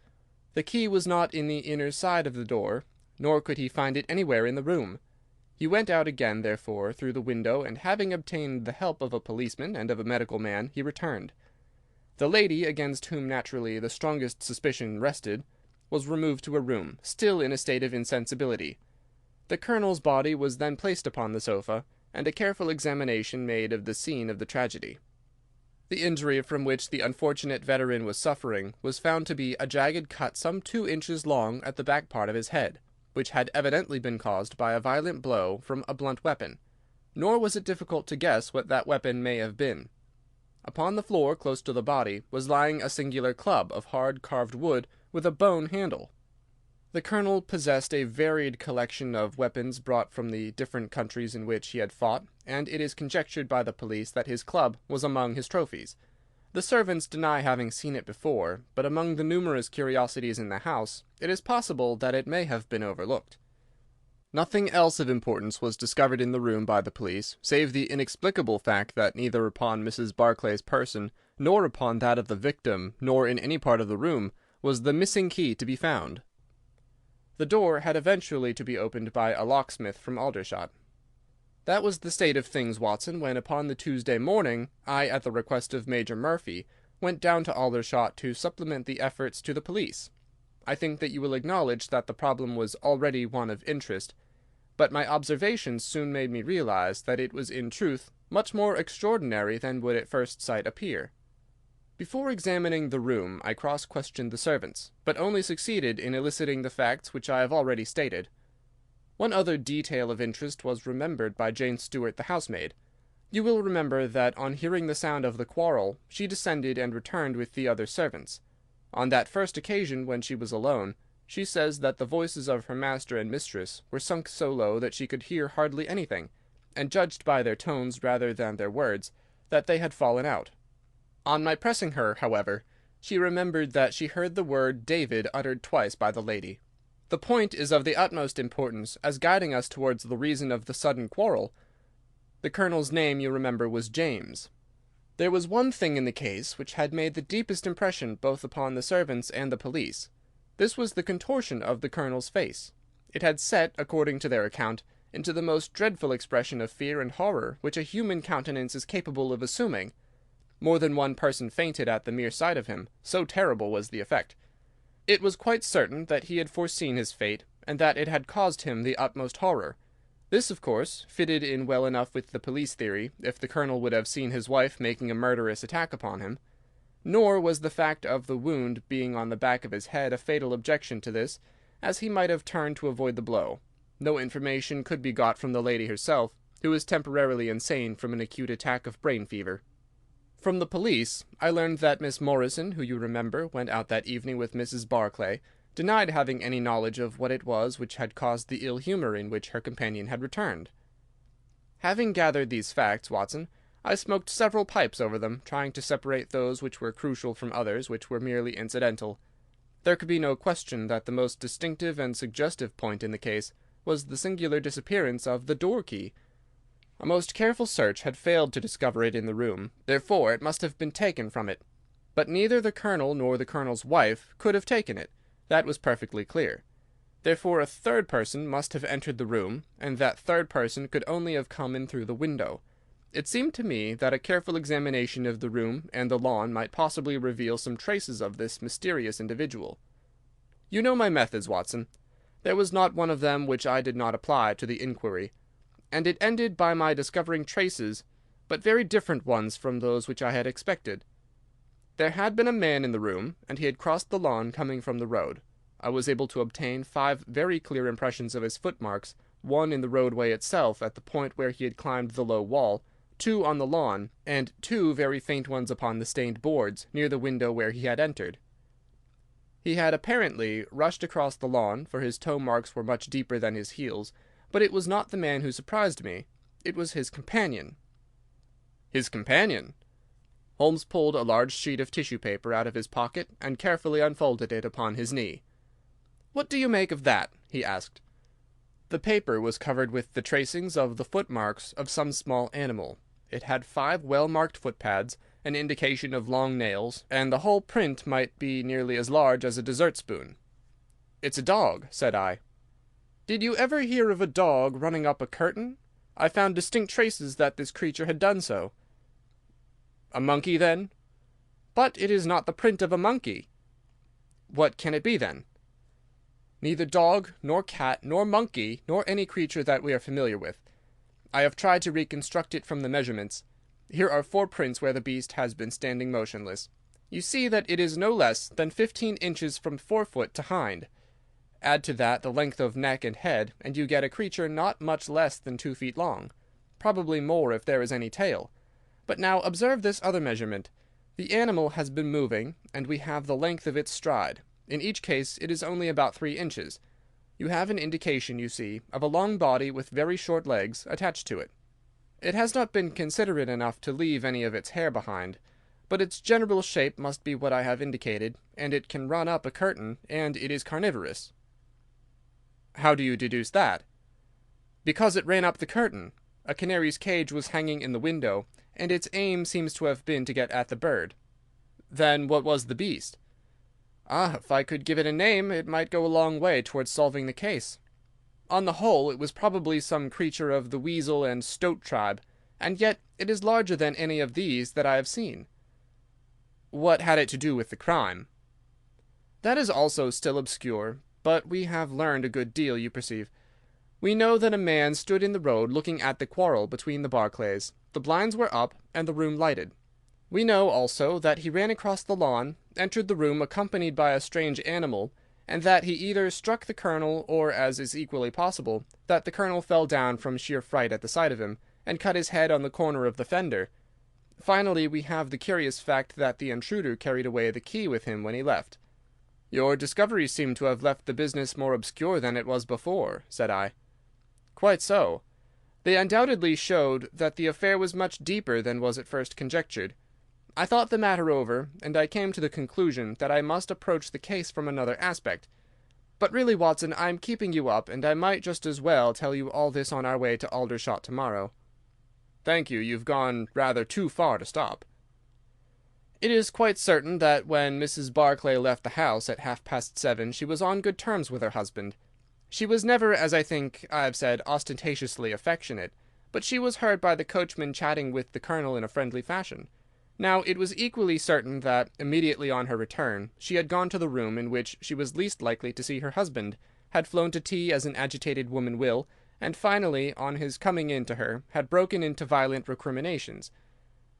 The key was not in the inner side of the door, nor could he find it anywhere in the room. He went out again, therefore, through the window, and having obtained the help of a policeman and of a medical man, he returned. The lady, against whom naturally the strongest suspicion rested, was removed to a room, still in a state of insensibility. The Colonel's body was then placed upon the sofa, and a careful examination made of the scene of the tragedy. The injury from which the unfortunate veteran was suffering was found to be a jagged cut some 2 inches long at the back part of his head, which had evidently been caused by a violent blow from a blunt weapon, nor was it difficult to guess what that weapon may have been. Upon the floor, close to the body, was lying a singular club of hard carved wood with a bone handle. The Colonel possessed a varied collection of weapons brought from the different countries in which he had fought, and it is conjectured by the police that his club was among his trophies. The servants deny having seen it before, but among the numerous curiosities in the house, it is possible that it may have been overlooked. Nothing else of importance was discovered in the room by the police, save the inexplicable fact that neither upon Mrs. Barclay's person, nor upon that of the victim, nor in any part of the room, was the missing key to be found. The door had eventually to be opened by a locksmith from Aldershot. That was the state of things, Watson, when upon the Tuesday morning I, at the request of Major Murphy, went down to Aldershot to supplement the efforts to the police. I think that you will acknowledge that the problem was already one of interest, but my observations soon made me realize that it was in truth much more extraordinary than would at first sight appear. Before examining the room, I cross-questioned the servants, but only succeeded in eliciting the facts which I have already stated. One other detail of interest was remembered by Jane Stewart, the housemaid. You will remember that on hearing the sound of the quarrel, she descended and returned with the other servants. On that first occasion, when she was alone, she says that the voices of her master and mistress were sunk so low that she could hear hardly anything, and judged by their tones rather than their words that they had fallen out. On my pressing her, however, she remembered that she heard the word David uttered twice by the lady. The point is of the utmost importance as guiding us towards the reason of the sudden quarrel. The Colonel's name, you remember, was James. There was one thing in the case which had made the deepest impression both upon the servants and the police. This was the contortion of the Colonel's face. It had set, according to their account, into the most dreadful expression of fear and horror which a human countenance is capable of assuming. More than one person fainted at the mere sight of him, so terrible was the effect. It was quite certain that he had foreseen his fate, and that it had caused him the utmost horror. This, of course, fitted in well enough with the police theory, if the Colonel would have seen his wife making a murderous attack upon him. Nor was the fact of the wound being on the back of his head a fatal objection to this, as he might have turned to avoid the blow. No information could be got from the lady herself, who was temporarily insane from an acute attack of brain fever. From the police, I learned that Miss Morrison, who you remember went out that evening with Mrs. Barclay, denied having any knowledge of what it was which had caused the ill humour in which her companion had returned. Having gathered these facts, Watson, I smoked several pipes over them, trying to separate those which were crucial from others which were merely incidental. There could be no question that the most distinctive and suggestive point in the case was the singular disappearance of the door-key. A most careful search had failed to discover it in the room, therefore it must have been taken from it. But neither the Colonel nor the Colonel's wife could have taken it. That was perfectly clear. Therefore a third person must have entered the room, and that third person could only have come in through the window. It seemed to me that a careful examination of the room and the lawn might possibly reveal some traces of this mysterious individual. You know my methods, Watson. There was not one of them which I did not apply to the inquiry, and it ended by my discovering traces, but very different ones from those which I had expected. There had been a man in the room, and he had crossed the lawn coming from the road. I was able to obtain 5 very clear impressions of his footmarks, one in the roadway itself at the point where he had climbed the low wall, 2 on the lawn, and 2 very faint ones upon the stained boards near the window where he had entered. He had apparently rushed across the lawn, for his toe marks were much deeper than his heels, but it was not the man who surprised me. It was his companion. His companion! Holmes pulled a large sheet of tissue paper out of his pocket and carefully unfolded it upon his knee. "What do you make of that?" he asked. The paper was covered with the tracings of the footmarks of some small animal. It had 5 well-marked footpads, an indication of long nails, and the whole print might be nearly as large as a dessert spoon. "It's a dog," said I. "Did you ever hear of a dog running up a curtain? I found distinct traces that this creature had done so." "A monkey, then?" "But it is not the print of a monkey." "What can it be, then?" "Neither dog, nor cat, nor monkey, nor any creature that we are familiar with. I have tried to reconstruct it from the measurements. Here are 4 prints where the beast has been standing motionless. You see that it is no less than 15 inches from forefoot to hind. Add to that the length of neck and head, and you get a creature not much less than 2 feet long, probably more if there is any tail. But now observe this other measurement. The animal has been moving, and we have the length of its stride. In each case it is only about 3 inches. You have an indication, you see, of a long body with very short legs attached to it. It has not been considerate enough to leave any of its hair behind, but its general shape must be what I have indicated, and it can run up a curtain, and it is carnivorous." "How do you deduce that?" "Because it ran up the curtain. A canary's cage was hanging in the window, and its aim seems to have been to get at the bird." "Then what was the beast?" "Ah, if I could give it a name, it might go a long way towards solving the case. On the whole, it was probably some creature of the weasel and stoat tribe, and yet it is larger than any of these that I have seen." "What had it to do with the crime?" "That is also still obscure, but we have learned a good deal, you perceive. We know that a man stood in the road looking at the quarrel between the Barclays. The blinds were up, and the room lighted. We know also that he ran across the lawn, entered the room accompanied by a strange animal, and that he either struck the Colonel, or, as is equally possible, that the Colonel fell down from sheer fright at the sight of him, and cut his head on the corner of the fender. Finally, we have the curious fact that the intruder carried away the key with him when he left." "Your discoveries seem to have left the business more obscure than it was before," said I. "Quite so. They undoubtedly showed that the affair was much deeper than was at first conjectured. I thought the matter over, and I came to the conclusion that I must approach the case from another aspect. But really, Watson, I am keeping you up, and I might just as well tell you all this on our way to Aldershot tomorrow." "Thank you. You've gone rather too far to stop." "It is quite certain that when Mrs. Barclay left the house at 7:30 she was on good terms with her husband. She was never, as I think I have said, ostentatiously affectionate, but she was heard by the coachman chatting with the Colonel in a friendly fashion. Now, it was equally certain that, immediately on her return, she had gone to the room in which she was least likely to see her husband, had flown to tea as an agitated woman will, and finally, on his coming in to her, had broken into violent recriminations.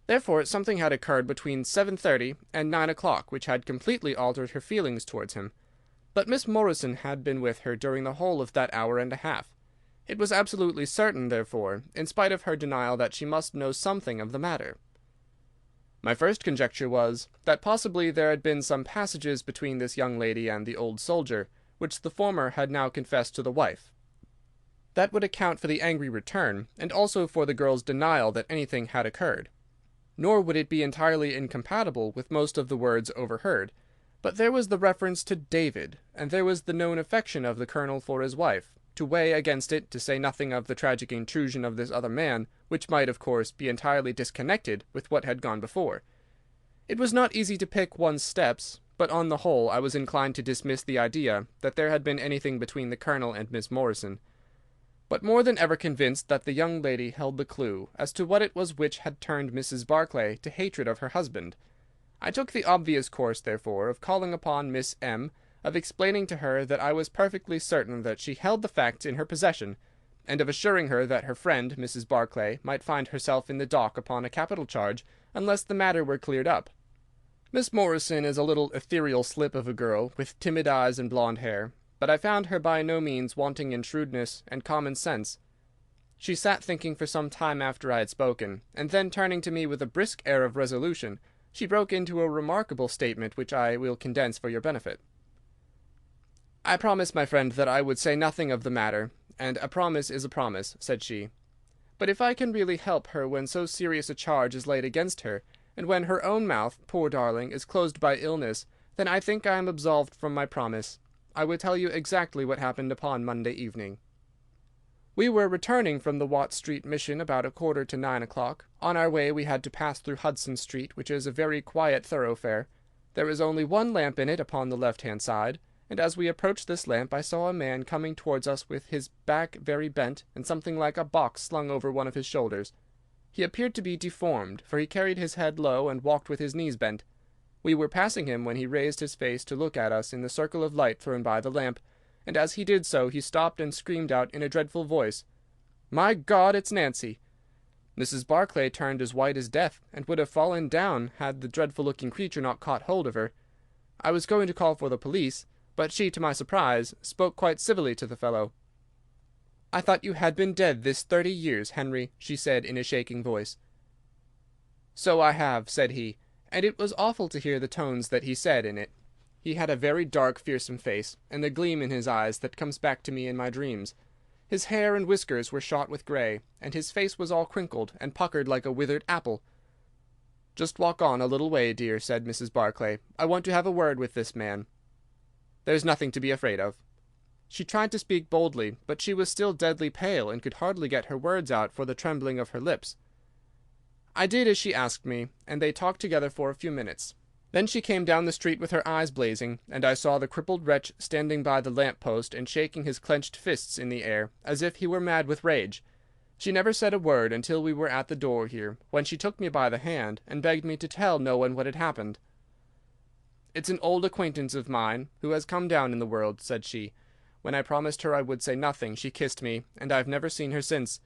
Therefore, something had occurred between 7:30 and 9 o'clock which had completely altered her feelings towards him. But Miss Morrison had been with her during the whole of that hour and a half. It was absolutely certain, therefore, in spite of her denial, that she must know something of the matter. My first conjecture was, that possibly there had been some passages between this young lady and the old soldier, which the former had now confessed to the wife. That would account for the angry return, and also for the girl's denial that anything had occurred. Nor would it be entirely incompatible with most of the words overheard. But there was the reference to David, and there was the known affection of the Colonel for his wife, to weigh against it, to say nothing of the tragic intrusion of this other man, which might, of course, be entirely disconnected with what had gone before. It was not easy to pick one's steps, but on the whole I was inclined to dismiss the idea that there had been anything between the Colonel and Miss Morrison, but more than ever convinced that the young lady held the clue as to what it was which had turned Mrs. Barclay to hatred of her husband. I took the obvious course, therefore, of calling upon Miss M., of explaining to her that I was perfectly certain that she held the facts in her possession, and of assuring her that her friend, Mrs. Barclay, might find herself in the dock upon a capital charge unless the matter were cleared up. Miss Morrison is a little ethereal slip of a girl, with timid eyes and blonde hair, but I found her by no means wanting in shrewdness and common sense. She sat thinking for some time after I had spoken, and then turning to me with a brisk air of resolution, she broke into a remarkable statement which I will condense for your benefit. "I promised my friend that I would say nothing of the matter, and a promise is a promise," said she. "But if I can really help her when so serious a charge is laid against her, and when her own mouth, poor darling, is closed by illness, then I think I am absolved from my promise. I will tell you exactly what happened upon Monday evening. We were returning from the Watt Street Mission about 8:45 o'clock. On our way we had to pass through Hudson Street, which is a very quiet thoroughfare. There is only one lamp in it upon the left-hand side, and as we approached this lamp I saw a man coming towards us with his back very bent and something like a box slung over one of his shoulders. He appeared to be deformed, for he carried his head low and walked with his knees bent. We were passing him when he raised his face to look at us in the circle of light thrown by the lamp, and as he did so he stopped and screamed out in a dreadful voice, 'My God, it's Nancy!' Mrs. Barclay turned as white as death, and would have fallen down had the dreadful-looking creature not caught hold of her. I was going to call for the police, but she, to my surprise, spoke quite civilly to the fellow. 'I thought you had been dead this 30 years, Henry,' she said in a shaking voice. 'So I have,' said he, and it was awful to hear the tones that he said in it. He had a very dark, fearsome face, and the gleam in his eyes that comes back to me in my dreams. His hair and whiskers were shot with grey, and his face was all crinkled and puckered like a withered apple. 'Just walk on a little way, dear,' said Mrs. Barclay. 'I want to have a word with this man. There's nothing to be afraid of.' She tried to speak boldly, but she was still deadly pale and could hardly get her words out for the trembling of her lips. I did as she asked me, and they talked together for a few minutes. Then she came down the street with her eyes blazing, and I saw the crippled wretch standing by the lamp-post and shaking his clenched fists in the air, as if he were mad with rage. She never said a word until we were at the door here, when she took me by the hand and begged me to tell no one what had happened. "It's an old acquaintance of mine, who has come down in the world," said she. "When I promised her I would say nothing, she kissed me, and I've never seen her since.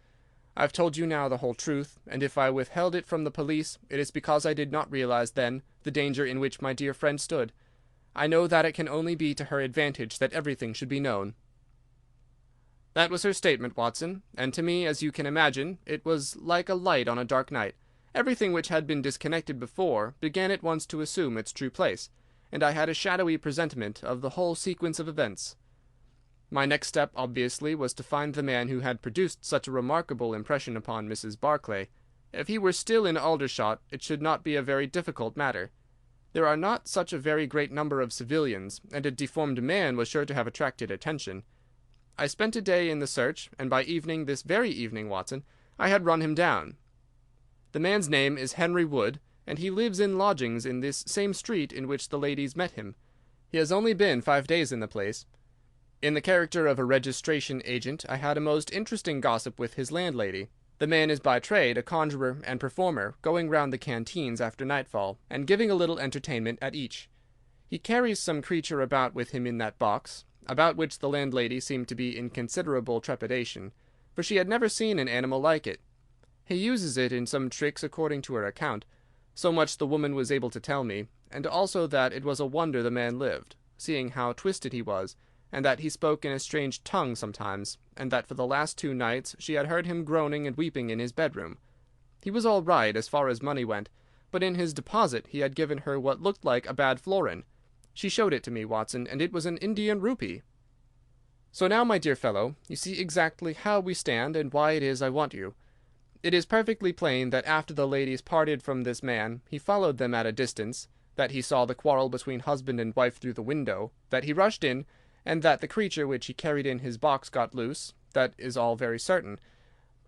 I've told you now the whole truth, and if I withheld it from the police, it is because I did not realize then the danger in which my dear friend stood. I know that it can only be to her advantage that everything should be known." That was her statement, Watson, and to me, as you can imagine, it was like a light on a dark night. Everything which had been disconnected before began at once to assume its true place, and I had a shadowy presentiment of the whole sequence of events. My next step, obviously, was to find the man who had produced such a remarkable impression upon Mrs. Barclay. If he were still in Aldershot, it should not be a very difficult matter. There are not such a very great number of civilians, and a deformed man was sure to have attracted attention. I spent a day in the search, and by evening, this very evening, Watson, I had run him down. The man's name is Henry Wood, and he lives in lodgings in this same street in which the ladies met him. He has only been 5 days in the place. In the character of a registration agent, I had a most interesting gossip with his landlady. The man is by trade a conjurer and performer, going round the canteens after nightfall, and giving a little entertainment at each. He carries some creature about with him in that box, about which the landlady seemed to be in considerable trepidation, for she had never seen an animal like it. He uses it in some tricks according to her account, so much the woman was able to tell me, and also that it was a wonder the man lived, seeing how twisted he was, and that he spoke in a strange tongue sometimes, and that for the last 2 nights she had heard him groaning and weeping in his bedroom. He was all right as far as money went, but in his deposit he had given her what looked like a bad florin. She showed it to me, Watson, and it was an Indian rupee. So now, my dear fellow, you see exactly how we stand and why it is I want you. It is perfectly plain that after the ladies parted from this man he followed them at a distance, that he saw the quarrel between husband and wife through the window, that he rushed in, and that the creature which he carried in his box got loose. That is all very certain.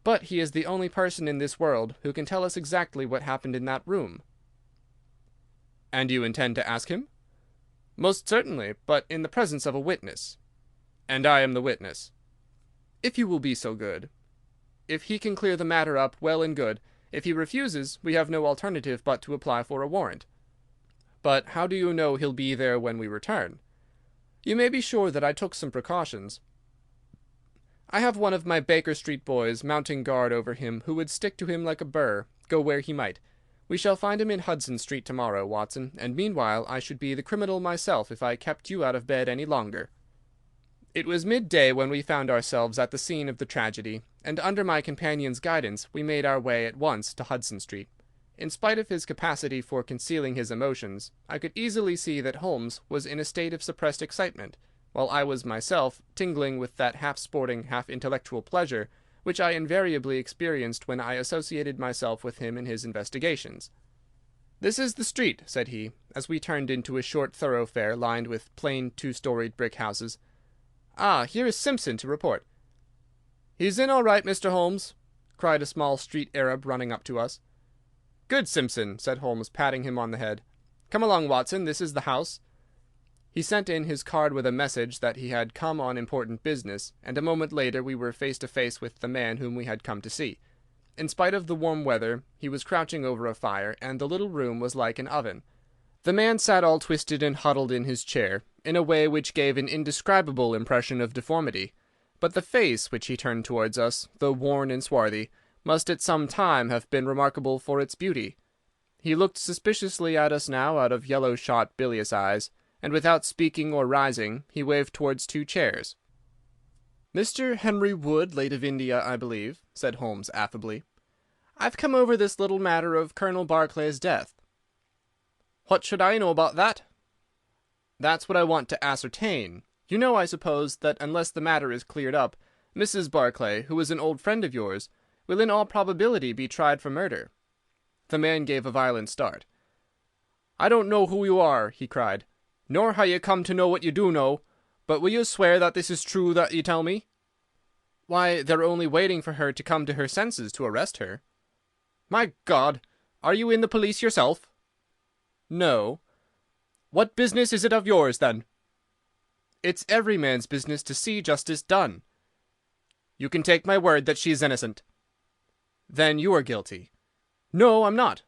But he is the only person in this world who can tell us exactly what happened in that room." "And you intend to ask him?" "Most certainly, but in the presence of a witness." "And I am the witness." "If you will be so good. If he can clear the matter up, well and good. If he refuses, we have no alternative but to apply for a warrant." "But how do you know he'll be there when we return?" "You may be sure that I took some precautions. I have one of my Baker Street boys mounting guard over him who would stick to him like a burr, go where he might. We shall find him in Hudson Street tomorrow, Watson, and meanwhile I should be the criminal myself if I kept you out of bed any longer." It was midday when we found ourselves at the scene of the tragedy, and under my companion's guidance we made our way at once to Hudson Street. In spite of his capacity for concealing his emotions, I could easily see that Holmes was in a state of suppressed excitement, while I was myself tingling with that half-sporting, half-intellectual pleasure which I invariably experienced when I associated myself with him in his investigations. "This is the street," said he, as we turned into a short thoroughfare lined with plain 2-storied brick houses. "Ah, here is Simpson to report." "He's in all right, Mr. Holmes," cried a small street Arab running up to us. "Good, Simpson," said Holmes, patting him on the head. "Come along, Watson, this is the house." He sent in his card with a message that he had come on important business, and a moment later we were face to face with the man whom we had come to see. In spite of the warm weather, he was crouching over a fire, and the little room was like an oven. The man sat all twisted and huddled in his chair, in a way which gave an indescribable impression of deformity. But the face which he turned towards us, though worn and swarthy, must at some time have been remarkable for its beauty. He looked suspiciously at us now out of yellow-shot bilious eyes, and without speaking or rising, he waved towards 2 chairs. "Mr. Henry Wood, late of India, I believe," said Holmes affably. "I've come over this little matter of Colonel Barclay's death." "What should I know about that?" "That's what I want to ascertain. You know, I suppose, that unless the matter is cleared up, Mrs. Barclay, who is an old friend of yours, will in all probability be tried for murder." The man gave a violent start. "I don't know who you are," he cried, "nor how you come to know what you do know, but will you swear that this is true that you tell me?" "Why, they're only waiting for her to come to her senses to arrest her." "My God! Are you in the police yourself?" "No." "What business is it of yours, then?" "It's every man's business to see justice done." "You can take my word that she is innocent." "Then you are guilty." "No, I'm not."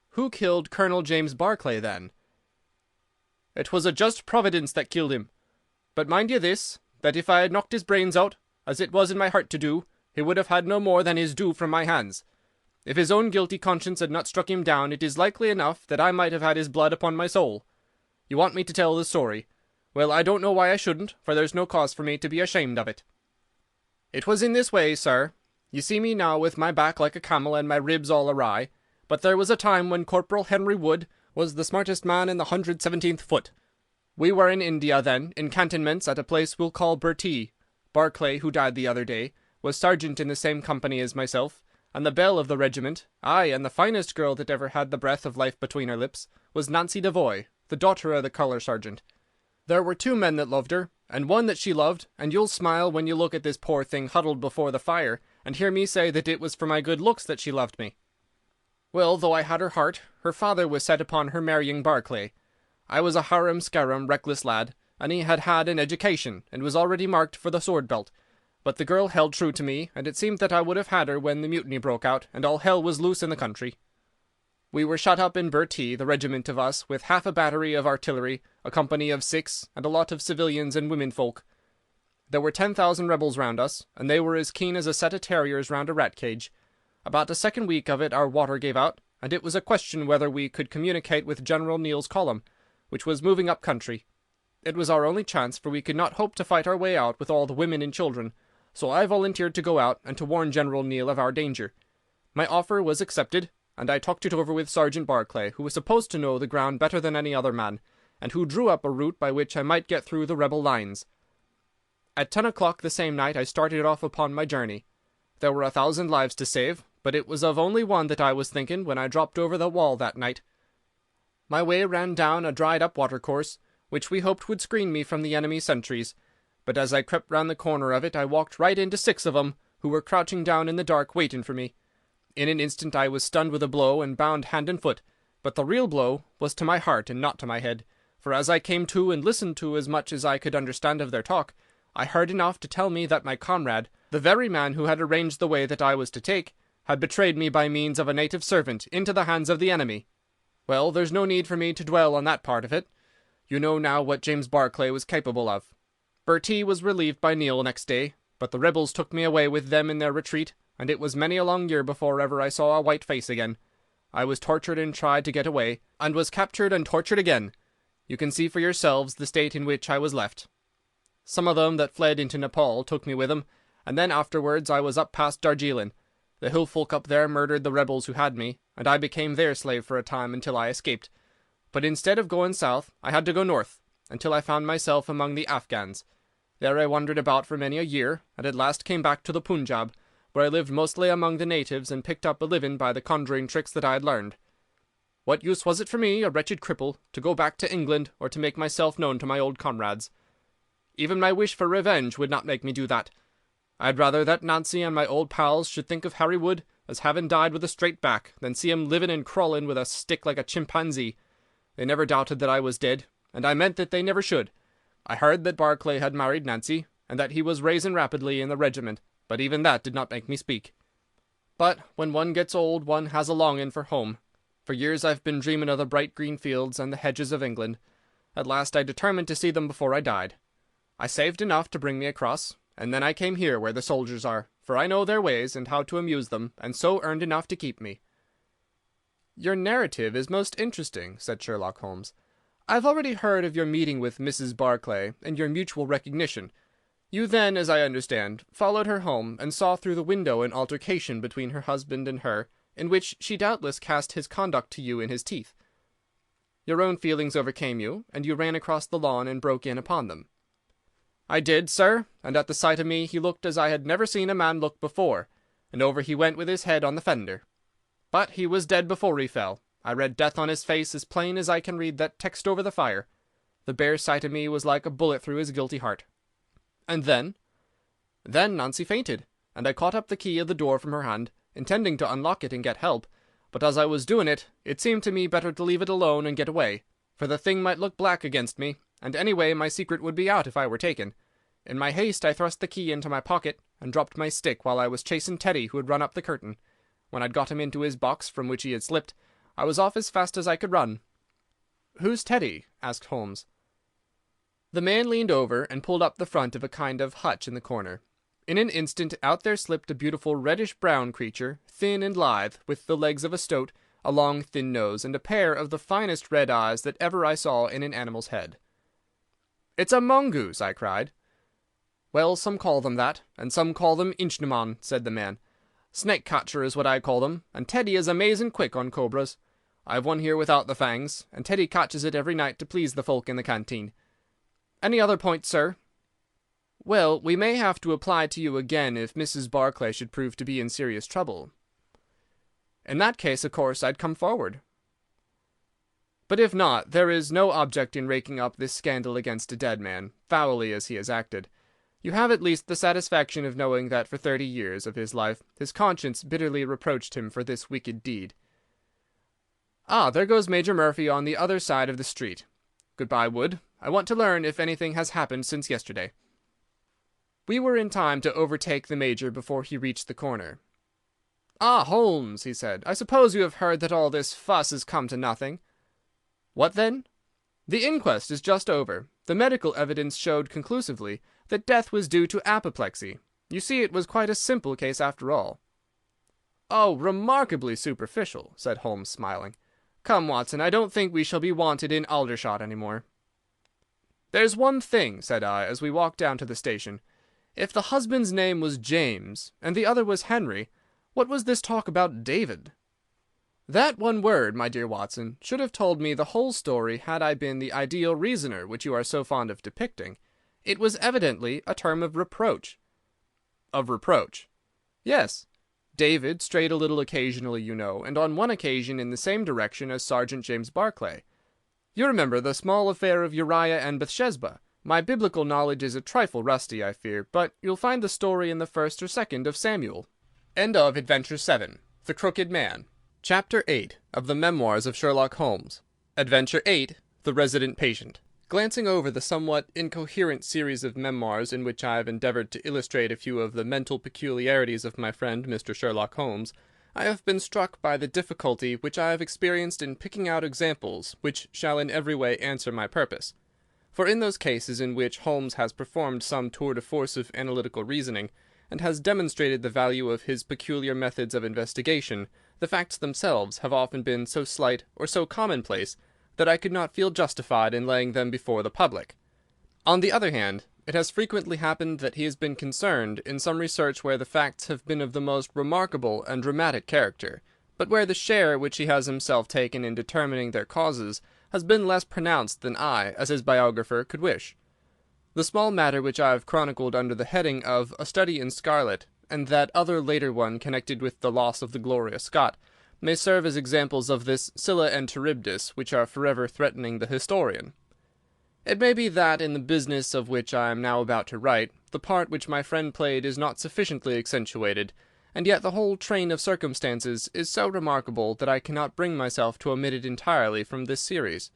"Who killed Colonel James Barclay, then?" It was a just providence that killed him. But mind ye this, that if I had knocked his brains out, as it was in my heart to do, he would have had no more than his due from my hands. If his own guilty conscience had not struck him down, it is likely enough that I might have had his blood upon my soul. You want me to tell the story. Well, I don't know why I shouldn't, for there's no cause for me to be ashamed of it. It was in this way, sir. You see me now with my back like a camel and my ribs all awry, but there was a time when Corporal Henry Wood was the smartest man in the 117th foot. We were in India then, in cantonments at a place we'll call Bertie. Barclay, who died the other day, was sergeant in the same company as myself, and the belle of the regiment, aye, and the finest girl that ever had the breath of life between her lips, was Nancy Devoy, the daughter of the colour sergeant. There were 2 men that loved her, and one that she loved, and you'll smile when you look at this poor thing huddled before the fire, and hear me say that it was for my good looks that she loved me. Well, though I had her heart, her father was set upon her marrying Barclay. I was a harum-scarum, reckless lad, and he had had an education, and was already marked for the sword belt. But the girl held true to me, and it seemed that I would have had her when the mutiny broke out, and all hell was loose in the country. We were shut up in Bertie, the regiment of us, with half a battery of artillery, a company of 6, and a lot of civilians and women-folk. There were 10,000 rebels round us, and they were as keen as a set of terriers round a rat-cage. About the 2nd week of it our water gave out, and it was a question whether we could communicate with General Neill's column, which was moving up country. It was our only chance, for we could not hope to fight our way out with all the women and children, so I volunteered to go out and to warn General Neill of our danger. My offer was accepted, and I talked it over with Sergeant Barclay, who was supposed to know the ground better than any other man, and who drew up a route by which I might get through the rebel lines. At 10 o'clock the same night I started off upon my journey. There were 1,000 lives to save, but it was of only one that I was thinking when I dropped over the wall that night. My way ran down a dried-up watercourse, which we hoped would screen me from the enemy's sentries, but as I crept round the corner of it I walked right into 6 of 'em, who were crouching down in the dark waiting for me. In an instant I was stunned with a blow and bound hand and foot, but the real blow was to my heart and not to my head, for as I came to and listened to as much as I could understand of their talk, I heard enough to tell me that my comrade, the very man who had arranged the way that I was to take, had betrayed me by means of a native servant into the hands of the enemy. Well, there's no need for me to dwell on that part of it. You know now what James Barclay was capable of. Bertie was relieved by Neill next day, but the rebels took me away with them in their retreat, and it was many a long year before ever I saw a white face again. I was tortured and tried to get away, and was captured and tortured again. You can see for yourselves the state in which I was left. Some of them that fled into Nepal took me with them, and then afterwards I was up past Darjeeling. The hill folk up there murdered the rebels who had me, and I became their slave for a time until I escaped. But instead of going south, I had to go north, until I found myself among the Afghans. There I wandered about for many a year, and at last came back to the Punjab, where I lived mostly among the natives and picked up a living by the conjuring tricks that I had learned. What use was it for me, a wretched cripple, to go back to England or to make myself known to my old comrades? Even my wish for revenge would not make me do that. I'd rather that Nancy and my old pals should think of Harry Wood as having died with a straight back than see him living and crawling with a stick like a chimpanzee. They never doubted that I was dead, and I meant that they never should. I heard that Barclay had married Nancy, and that he was raising rapidly in the regiment, but even that did not make me speak. But when one gets old one has a longing for home. For years I've been dreaming of the bright green fields and the hedges of England. At last I determined to see them before I died. I saved enough to bring me across, and then I came here where the soldiers are, for I know their ways and how to amuse them, and so earned enough to keep me. "Your narrative is most interesting," said Sherlock Holmes. "I've already heard of your meeting with Mrs. Barclay, and your mutual recognition. You then, as I understand, followed her home, and saw through the window an altercation between her husband and her, in which she doubtless cast his conduct to you in his teeth. Your own feelings overcame you, and you ran across the lawn and broke in upon them." "I did, sir, and at the sight of me he looked as I had never seen a man look before, and over he went with his head on the fender. But he was dead before he fell. I read death on his face as plain as I can read that text over the fire. The bare sight of me was like a bullet through his guilty heart." "And then?" "Then Nancy fainted, and I caught up the key of the door from her hand, intending to unlock it and get help, but as I was doing it, it seemed to me better to leave it alone and get away, for the thing might look black against me, and anyway my secret would be out if I were taken. In my haste I thrust the key into my pocket, and dropped my stick while I was chasing Teddy, who had run up the curtain. When I'd got him into his box from which he had slipped, I was off as fast as I could run." "Who's Teddy?" asked Holmes. The man leaned over and pulled up the front of a kind of hutch in the corner. In an instant out there slipped a beautiful reddish-brown creature, thin and lithe, with the legs of a stoat, a long thin nose, and a pair of the finest red eyes that ever I saw in an animal's head. "It's a mongoose!" I cried. "Well, some call them that, and some call them Inchnaman," said the man. "Snake-catcher is what I call them, and Teddy is amazing quick on cobras. I've one here without the fangs, and Teddy catches it every night to please the folk in the canteen. Any other points, sir?" "Well, we may have to apply to you again if Mrs. Barclay should prove to be in serious trouble." "In that case, of course, I'd come forward." "But if not, there is no object in raking up this scandal against a dead man, foully as he has acted. You have at least the satisfaction of knowing that for 30 years of his life his conscience bitterly reproached him for this wicked deed. Ah, there goes Major Murphy on the other side of the street. Good-bye, Wood. I want to learn if anything has happened since yesterday." We were in time to overtake the Major before he reached the corner. "Ah, Holmes," he said, "I suppose you have heard that all this fuss has come to nothing." "What then?" "The inquest is just over. The medical evidence showed conclusively that death was due to apoplexy. You see, it was quite a simple case after all." "Oh, remarkably superficial," said Holmes, smiling. "Come, Watson, I don't think we shall be wanted in Aldershot any more." "There's one thing," said I, as we walked down to the station. "If the husband's name was James, and the other was Henry, what was this talk about David?" "That one word, my dear Watson, should have told me the whole story had I been the ideal reasoner which you are so fond of depicting. It was evidently a term of reproach." "Of reproach?" "Yes. David strayed a little occasionally, you know, and on one occasion in the same direction as Sergeant James Barclay. You remember the small affair of Uriah and Bathsheba. My biblical knowledge is a trifle rusty, I fear, but you'll find the story in the 1st or 2nd of Samuel. End of Adventure 7. The Crooked Man. Chapter 8 of the Memoirs of Sherlock Holmes. Adventure 8. The Resident Patient. Glancing over the somewhat incoherent series of memoirs in which I have endeavoured to illustrate a few of the mental peculiarities of my friend Mr. Sherlock Holmes, I have been struck by the difficulty which I have experienced in picking out examples which shall in every way answer my purpose. For in those cases in which Holmes has performed some tour de force of analytical reasoning, and has demonstrated the value of his peculiar methods of investigation, the facts themselves have often been so slight or so commonplace that I could not feel justified in laying them before the public. On the other hand, it has frequently happened that he has been concerned in some research where the facts have been of the most remarkable and dramatic character, but where the share which he has himself taken in determining their causes has been less pronounced than I, as his biographer, could wish. The small matter which I have chronicled under the heading of A Study in Scarlet, and that other later one connected with the loss of the Gloria Scott, may serve as examples of this Scylla and Charybdis which are forever threatening the historian. It may be that in the business of which I am now about to write, the part which my friend played is not sufficiently accentuated, and yet the whole train of circumstances is so remarkable that I cannot bring myself to omit it entirely from this series.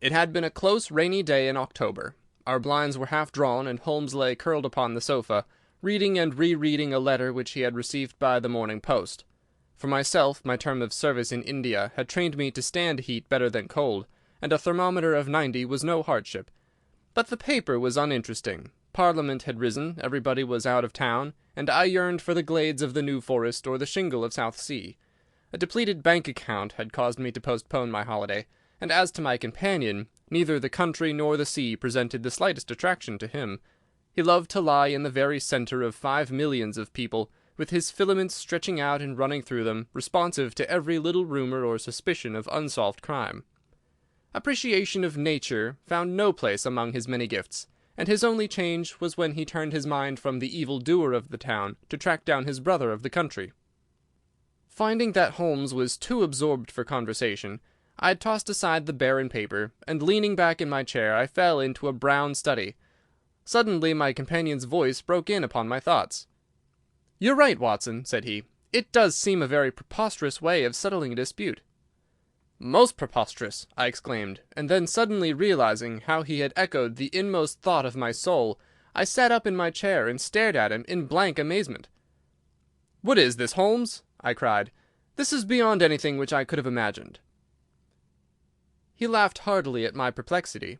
It had been a close rainy day in October. Our blinds were half drawn, and Holmes lay curled upon the sofa, reading and re-reading a letter which he had received by the morning post. For myself, my term of service in India had trained me to stand heat better than cold, and a thermometer of 90 was no hardship. But the paper was uninteresting. Parliament had risen, everybody was out of town, and I yearned for the glades of the New Forest or the shingle of South Sea. A depleted bank account had caused me to postpone my holiday, and as to my companion, neither the country nor the sea presented the slightest attraction to him. He loved to lie in the very centre of 5 millions of people, with his filaments stretching out and running through them, responsive to every little rumour or suspicion of unsolved crime. Appreciation of nature found no place among his many gifts, and his only change was when he turned his mind from the evil doer of the town to track down his brother of the country. Finding that Holmes was too absorbed for conversation, I had tossed aside the barren paper, and leaning back in my chair I fell into a brown study. Suddenly my companion's voice broke in upon my thoughts. "You're right, Watson," said he. "It does seem a very preposterous way of settling a dispute." "Most preposterous," I exclaimed, and then suddenly realizing how he had echoed the inmost thought of my soul, I sat up in my chair and stared at him in blank amazement. "What is this, Holmes?" I cried. "This is beyond anything which I could have imagined." He laughed heartily at my perplexity.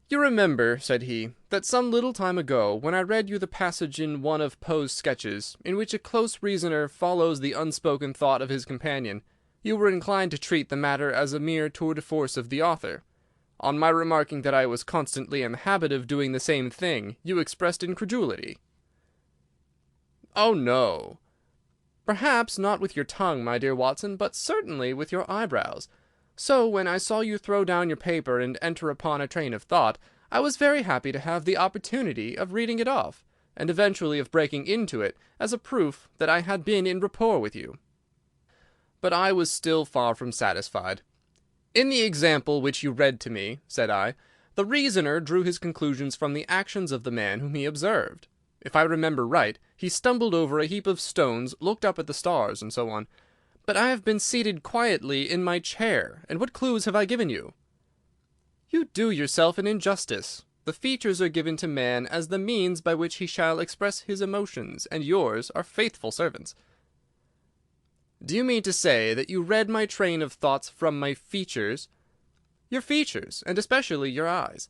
"You remember," said he, "that some little time ago, when I read you the passage in one of Poe's sketches, in which a close reasoner follows the unspoken thought of his companion, you were inclined to treat the matter as a mere tour de force of the author. On my remarking that I was constantly in the habit of doing the same thing, you expressed incredulity." "Oh, no." "Perhaps not with your tongue, my dear Watson, but certainly with your eyebrows. So, when I saw you throw down your paper and enter upon a train of thought, I was very happy to have the opportunity of reading it off, and eventually of breaking into it, as a proof that I had been in rapport with you." But I was still far from satisfied. "In the example which you read to me," said I, "the reasoner drew his conclusions from the actions of the man whom he observed. If I remember right, he stumbled over a heap of stones, looked up at the stars, and so on. But I have been seated quietly in my chair, and what clues have I given you?" "You do yourself an injustice. The features are given to man as the means by which he shall express his emotions, and yours are faithful servants." "Do you mean to say that you read my train of thoughts from my features?" "Your features, and especially your eyes.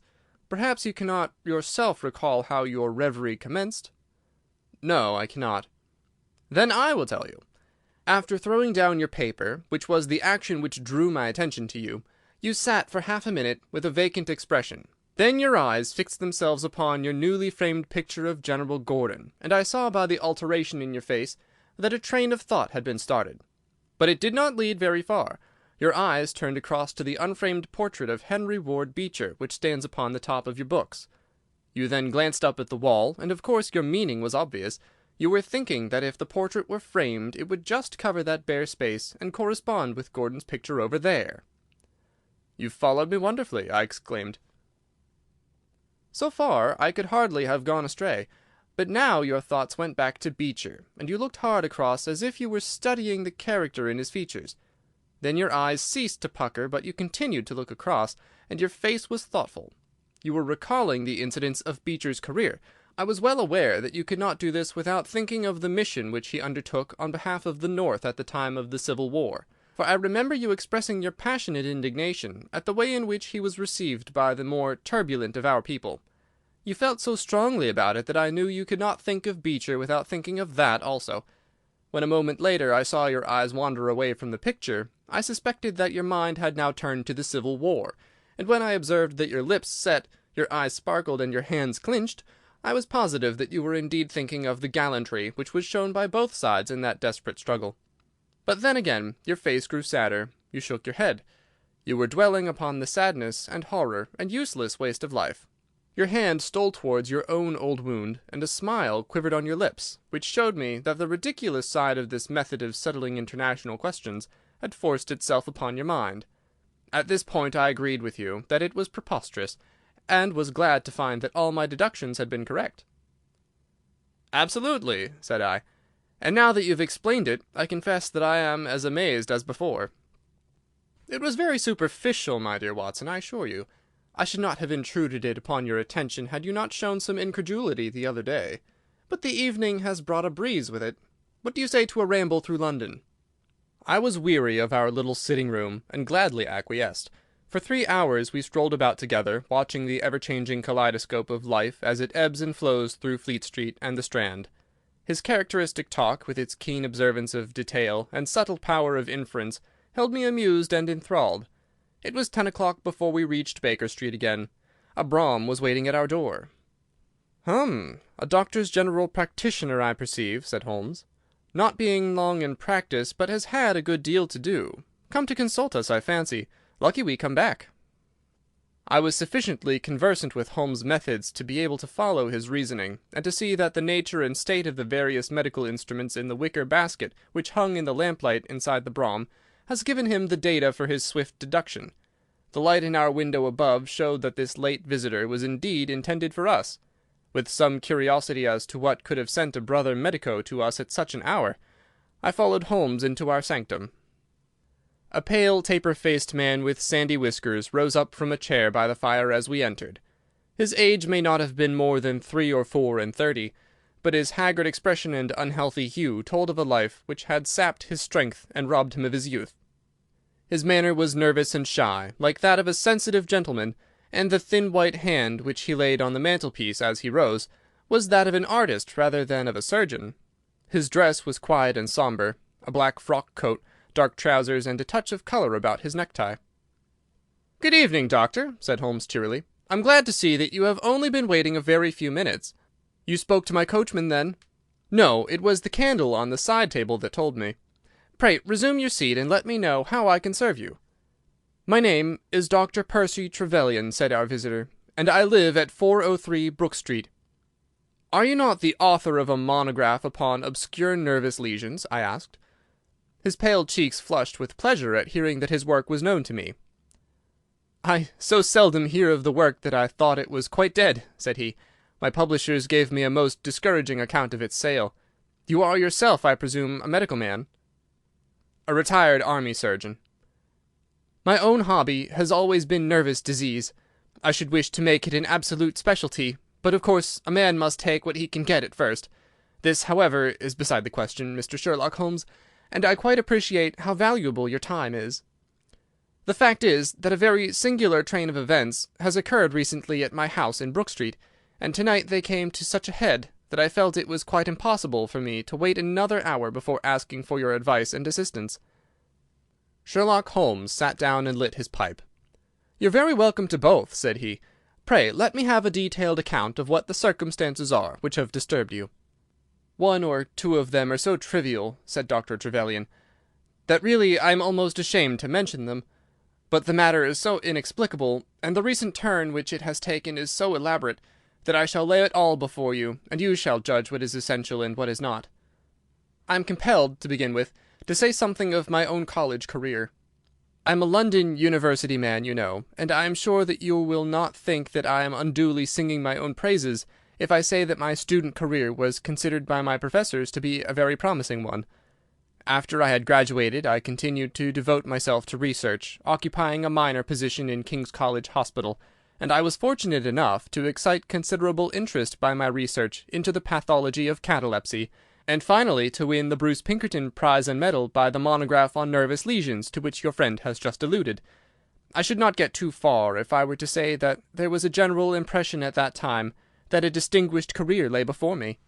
Perhaps you cannot yourself recall how your reverie commenced?" "No, I cannot." "Then I will tell you. After throwing down your paper, which was the action which drew my attention to you, you sat for half a minute with a vacant expression. Then your eyes fixed themselves upon your newly framed picture of General Gordon, and I saw by the alteration in your face that a train of thought had been started. But it did not lead very far. Your eyes turned across to the unframed portrait of Henry Ward Beecher, which stands upon the top of your books. You then glanced up at the wall, and of course your meaning was obvious. You were thinking that if the portrait were framed it would just cover that bare space and correspond with Gordon's picture over there." "You followed me wonderfully," I exclaimed. "So far I could hardly have gone astray. But now your thoughts went back to Beecher, and you looked hard across as if you were studying the character in his features. Then your eyes ceased to pucker, but you continued to look across, and your face was thoughtful. You were recalling the incidents of Beecher's career. I was well aware that you could not do this without thinking of the mission which he undertook on behalf of the North at the time of the Civil War, for I remember you expressing your passionate indignation at the way in which he was received by the more turbulent of our people. You felt so strongly about it that I knew you could not think of Beecher without thinking of that also. When a moment later I saw your eyes wander away from the picture, I suspected that your mind had now turned to the Civil War, and when I observed that your lips set, your eyes sparkled, and your hands clinched, I was positive that you were indeed thinking of the gallantry which was shown by both sides in that desperate struggle. But then again your face grew sadder, you shook your head. You were dwelling upon the sadness and horror and useless waste of life. Your hand stole towards your own old wound, and a smile quivered on your lips, which showed me that the ridiculous side of this method of settling international questions had forced itself upon your mind. At this point I agreed with you that it was preposterous, and was glad to find that all my deductions had been correct. "Absolutely," said I. "And now that you've explained it, I confess that I am as amazed as before." "It was very superficial, my dear Watson, I assure you. I should not have intruded it upon your attention had you not shown some incredulity the other day. But the evening has brought a breeze with it. What do you say to a ramble through London?" I was weary of our little sitting-room, and gladly acquiesced. For 3 hours we strolled about together, watching the ever-changing kaleidoscope of life as it ebbs and flows through Fleet Street and the Strand. His characteristic talk, with its keen observance of detail and subtle power of inference, held me amused and enthralled. It was 10 o'clock before we reached Baker Street again. A brougham was waiting at our door. A doctor's general practitioner, I perceive," said Holmes. "Not being long in practice, but has had a good deal to do. Come to consult us, I fancy. Lucky we come back." I was sufficiently conversant with Holmes' methods to be able to follow his reasoning, and to see that the nature and state of the various medical instruments in the wicker basket which hung in the lamplight inside the brougham has given him the data for his swift deduction. The light in our window above showed that this late visitor was indeed intended for us. With some curiosity as to what could have sent a brother medico to us at such an hour, I followed Holmes into our sanctum. A pale, taper-faced man with sandy whiskers rose up from a chair by the fire as we entered. His age may not have been more than 3 or 4 and 30, but his haggard expression and unhealthy hue told of a life which had sapped his strength and robbed him of his youth. His manner was nervous and shy, like that of a sensitive gentleman, and the thin white hand which he laid on the mantelpiece as he rose was that of an artist rather than of a surgeon. His dress was quiet and sombre, a black frock coat, dark trousers, and a touch of colour about his necktie. "Good evening, Doctor," said Holmes cheerily. "I'm glad to see that you have only been waiting a very few minutes. You spoke to my coachman, then?" "No, it was the candle on the side table that told me. Pray resume your seat, and let me know how I can serve you." "My name is Dr. Percy Trevelyan," said our visitor, "and I live at 403 Brook Street." "Are you not the author of a monograph upon obscure nervous lesions?" I asked. His pale cheeks flushed with pleasure at hearing that his work was known to me. "I so seldom hear of the work that I thought it was quite dead," said he. "My publishers gave me a most discouraging account of its sale. You are yourself, I presume, a medical man?" "A retired army surgeon." "My own hobby has always been nervous disease. I should wish to make it an absolute specialty, but of course a man must take what he can get at first. This, however, is beside the question, Mr. Sherlock Holmes, and I quite appreciate how valuable your time is. The fact is that a very singular train of events has occurred recently at my house in Brook Street, and tonight they came to such a head that I felt it was quite impossible for me to wait another hour before asking for your advice and assistance." Sherlock Holmes sat down and lit his pipe. "You're very welcome to both," said he. "Pray let me have a detailed account of what the circumstances are which have disturbed you." "One or two of them are so trivial," said Dr. Trevelyan, "that really I am almost ashamed to mention them. But the matter is so inexplicable, and the recent turn which it has taken is so elaborate, that I shall lay it all before you, and you shall judge what is essential and what is not. I am compelled, to begin with, to say something of my own college career. I am a London University man, you know, and I am sure that you will not think that I am unduly singing my own praises if I say that my student career was considered by my professors to be a very promising one. After I had graduated, I continued to devote myself to research, occupying a minor position in King's College Hospital, and I was fortunate enough to excite considerable interest by my research into the pathology of catalepsy, and finally to win the Bruce Pinkerton Prize and Medal by the monograph on nervous lesions to which your friend has just alluded. I should not get too far if I were to say that there was a general impression at that time that a distinguished career lay before me.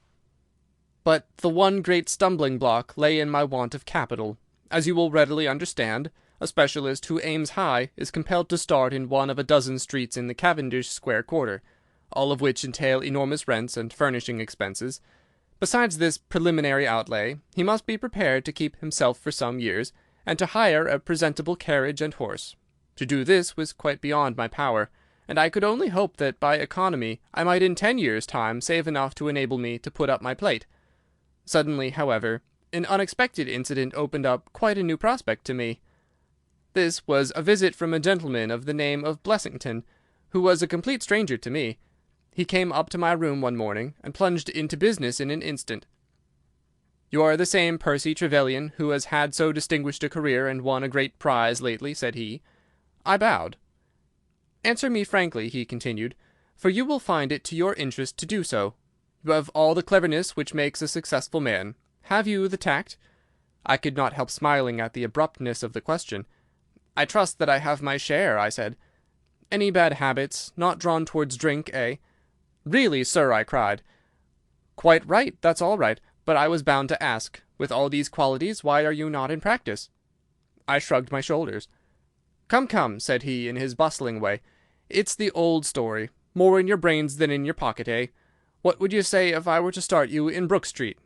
But the one great stumbling block lay in my want of capital. As you will readily understand, a specialist who aims high is compelled to start in one of a dozen streets in the Cavendish Square quarter, all of which entail enormous rents and furnishing expenses. Besides this preliminary outlay, he must be prepared to keep himself for some years, and to hire a presentable carriage and horse. To do this was quite beyond my power, and I could only hope that by economy I might in 10 years' time save enough to enable me to put up my plate. Suddenly, however, an unexpected incident opened up quite a new prospect to me. This was a visit from a gentleman of the name of Blessington, who was a complete stranger to me. He came up to my room one morning, and plunged into business in an instant. "You are the same Percy Trevelyan who has had so distinguished a career and won a great prize lately," said he. I bowed. "Answer me frankly," he continued, "for you will find it to your interest to do so. You have all the cleverness which makes a successful man. Have you the tact?" I could not help smiling at the abruptness of the question. "I trust that I have my share," I said. "Any bad habits? Not drawn towards drink, eh?" "Really, sir," I cried. "Quite right, that's all right, but I was bound to ask. With all these qualities, why are you not in practice?" I shrugged my shoulders. "Come, come," said he in his bustling way. "It's the old story. More in your brains than in your pocket, eh? What would you say if I were to start you in Brook Street?"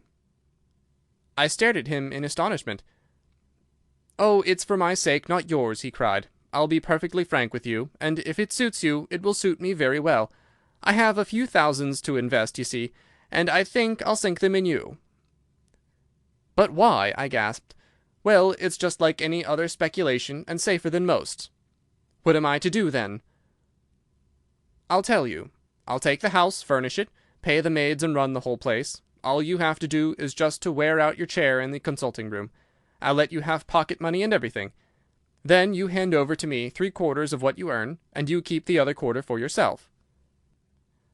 I stared at him in astonishment. "Oh, it's for my sake, not yours," he cried. "I'll be perfectly frank with you, and if it suits you, it will suit me very well. I have a few thousands to invest, you see, and I think I'll sink them in you." "But why?" I gasped. "Well, it's just like any other speculation, and safer than most." "What am I to do, then?" "I'll tell you. I'll take the house, furnish it, pay the maids, and run the whole place. All you have to do is just to wear out your chair in the consulting room. I'll let you have pocket money and everything. Then you hand over to me 3/4 of what you earn, and you keep the other quarter for yourself."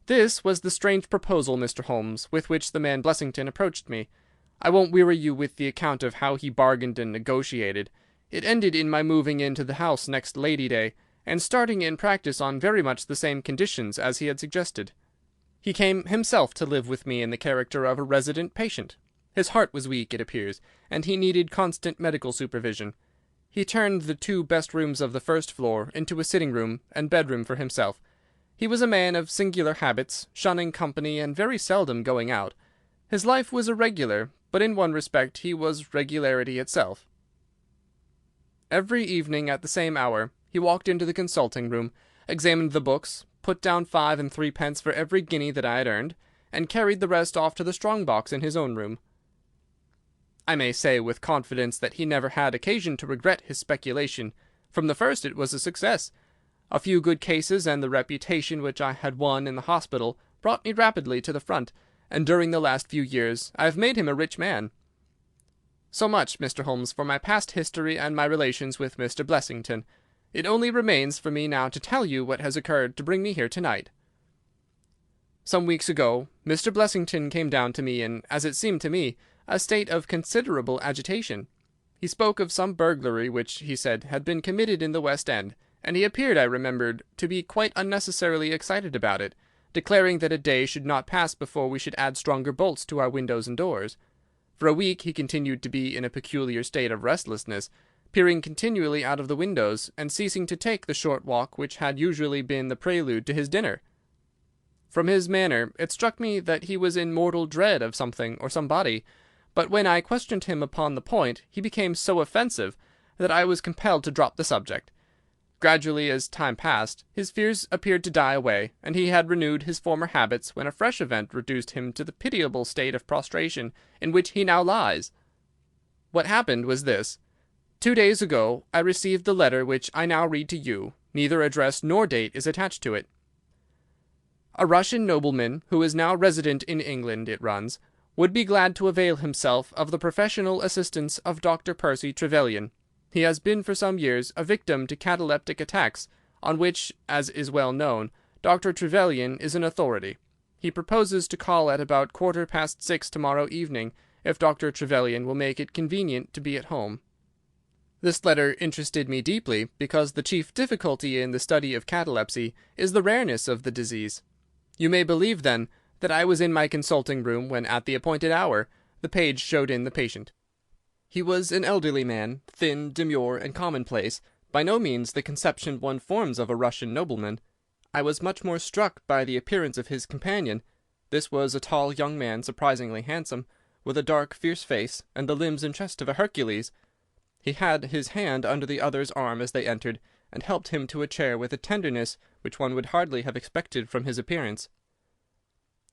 This was the strange proposal, Mr. Holmes, with which the man Blessington approached me. I won't weary you with the account of how he bargained and negotiated. It ended in my moving into the house next Lady Day, and starting in practice on very much the same conditions as he had suggested. He came himself to live with me in the character of a resident patient. His heart was weak, it appears, and he needed constant medical supervision. He turned the 2 best rooms of the first floor into a sitting-room and bedroom for himself. He was a man of singular habits, shunning company and very seldom going out. His life was irregular, but in one respect he was regularity itself. Every evening at the same hour he walked into the consulting-room, examined the books, put down 5 and 3 pence for every guinea that I had earned, and carried the rest off to the strong-box in his own room. I may say with confidence that he never had occasion to regret his speculation. From the first it was a success. A few good cases and the reputation which I had won in the hospital brought me rapidly to the front, and during the last few years I have made him a rich man. So much, Mr. Holmes, for my past history and my relations with Mr. Blessington. It only remains for me now to tell you what has occurred to bring me here tonight. Some weeks ago Mr. Blessington came down to me in, as it seemed to me, a state of considerable agitation. He spoke of some burglary which, he said, had been committed in the West End, and he appeared, I remembered, to be quite unnecessarily excited about it, declaring that a day should not pass before we should add stronger bolts to our windows and doors. For a week he continued to be in a peculiar state of restlessness, peering continually out of the windows, and ceasing to take the short walk which had usually been the prelude to his dinner. From his manner it struck me that he was in mortal dread of something or somebody, but when I questioned him upon the point he became so offensive that I was compelled to drop the subject. Gradually, as time passed, his fears appeared to die away, and he had renewed his former habits when a fresh event reduced him to the pitiable state of prostration in which he now lies. What happened was this. 2 days ago I received the letter which I now read to you. Neither address nor date is attached to it. A Russian nobleman, who is now resident in England, it runs, would be glad to avail himself of the professional assistance of Dr. Percy Trevelyan. He has been for some years a victim to cataleptic attacks, on which, as is well known, Dr. Trevelyan is an authority. He proposes to call at about 6:15 tomorrow evening, if Dr. Trevelyan will make it convenient to be at home. This letter interested me deeply, because the chief difficulty in the study of catalepsy is the rareness of the disease. You may believe, then, that I was in my consulting-room when, at the appointed hour, the page showed in the patient. He was an elderly man, thin, demure, and commonplace, by no means the conception one forms of a Russian nobleman. I was much more struck by the appearance of his companion. This was a tall young man, surprisingly handsome, with a dark, fierce face, and the limbs and chest of a Hercules. He had his hand under the other's arm as they entered, and helped him to a chair with a tenderness which one would hardly have expected from his appearance.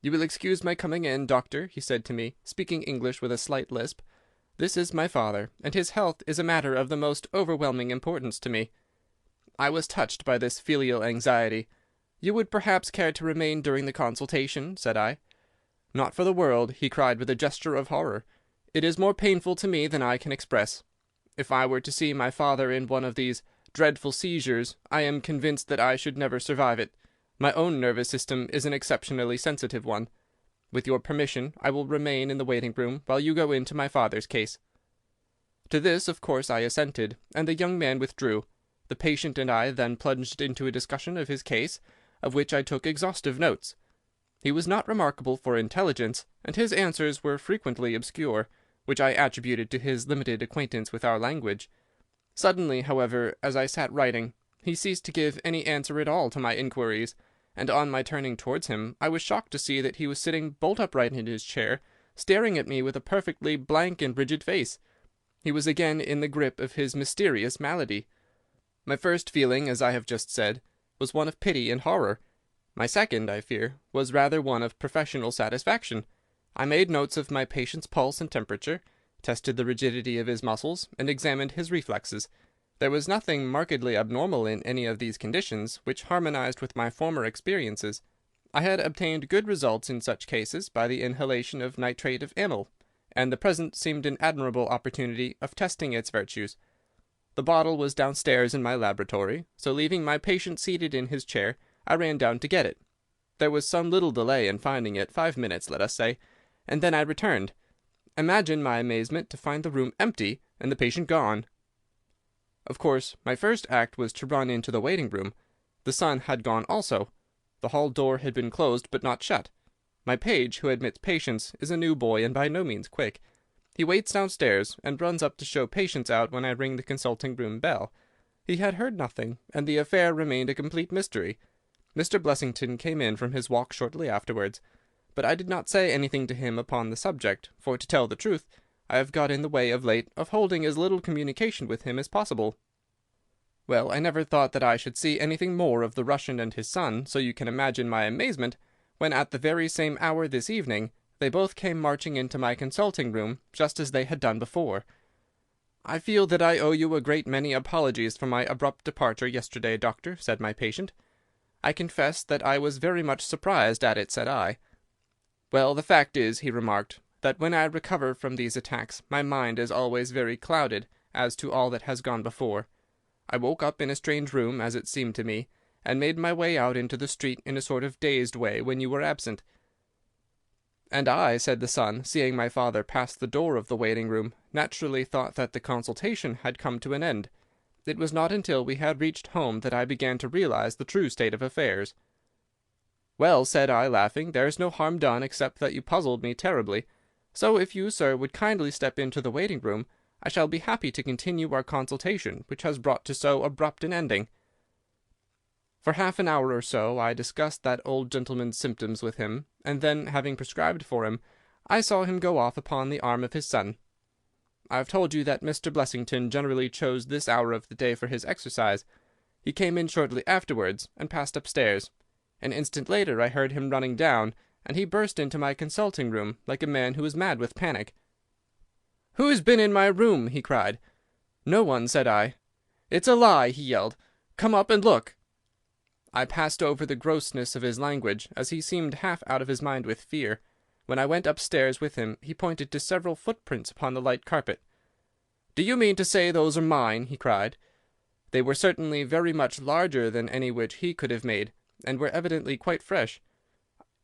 "You will excuse my coming in, doctor," he said to me, speaking English with a slight lisp. "This is my father, and his health is a matter of the most overwhelming importance to me." I was touched by this filial anxiety. "You would perhaps care to remain during the consultation?" said I. "Not for the world," he cried with a gesture of horror. "It is more painful to me than I can express. If I were to see my father in one of these dreadful seizures, I am convinced that I should never survive it. My own nervous system is an exceptionally sensitive one. With your permission, I will remain in the waiting-room while you go into my father's case." To this, of course, I assented, and the young man withdrew. The patient and I then plunged into a discussion of his case, of which I took exhaustive notes. He was not remarkable for intelligence, and his answers were frequently obscure, which I attributed to his limited acquaintance with our language. Suddenly, however, as I sat writing, he ceased to give any answer at all to my inquiries, and on my turning towards him, I was shocked to see that he was sitting bolt upright in his chair, staring at me with a perfectly blank and rigid face. He was again in the grip of his mysterious malady. My first feeling, as I have just said, was one of pity and horror. My second, I fear, was rather one of professional satisfaction. I made notes of my patient's pulse and temperature, tested the rigidity of his muscles, and examined his reflexes. There was nothing markedly abnormal in any of these conditions, which harmonized with my former experiences. I had obtained good results in such cases by the inhalation of nitrate of amyl, and the present seemed an admirable opportunity of testing its virtues. The bottle was downstairs in my laboratory, so leaving my patient seated in his chair, I ran down to get it. There was some little delay in finding it, 5 minutes, let us say, and then I returned. Imagine my amazement to find the room empty and the patient gone. Of course, my first act was to run into the waiting-room. The son had gone also. The hall door had been closed but not shut. My page, who admits patients, is a new boy and by no means quick. He waits downstairs, and runs up to show Patience out when I ring the consulting-room bell. He had heard nothing, and the affair remained a complete mystery. Mr. Blessington came in from his walk shortly afterwards, but I did not say anything to him upon the subject, for, to tell the truth, I have got in the way of late of holding as little communication with him as possible. Well, I never thought that I should see anything more of the Russian and his son, so you can imagine my amazement, when at the very same hour this evening, they both came marching into my consulting-room, just as they had done before. "I feel that I owe you a great many apologies for my abrupt departure yesterday, doctor," said my patient. "I confess that I was very much surprised at it," said I. "Well, the fact is," he remarked, "that when I recover from these attacks, my mind is always very clouded as to all that has gone before. I woke up in a strange room, as it seemed to me, and made my way out into the street in a sort of dazed way when you were absent." "And I," said the son, seeing my father pass the door of the waiting-room, "naturally thought that the consultation had come to an end. It was not until we had reached home that I began to realize the true state of affairs." "Well," said I, laughing, "there's no harm done except that you puzzled me terribly. So if you, sir, would kindly step into the waiting-room, I shall be happy to continue our consultation, which has brought to so abrupt an ending." For half an hour or so I discussed that old gentleman's symptoms with him, and then, having prescribed for him, I saw him go off upon the arm of his son. I've told you that Mr. Blessington generally chose this hour of the day for his exercise. He came in shortly afterwards, and passed upstairs. An instant later I heard him running down, and he burst into my consulting-room like a man who is mad with panic. "Who's been in my room?" he cried. "No one," said I. "It's a lie," he yelled. "Come up and look." I passed over the grossness of his language, as he seemed half out of his mind with fear. When I went upstairs with him, he pointed to several footprints upon the light carpet. "Do you mean to say those are mine?" he cried. They were certainly very much larger than any which he could have made, and were evidently quite fresh.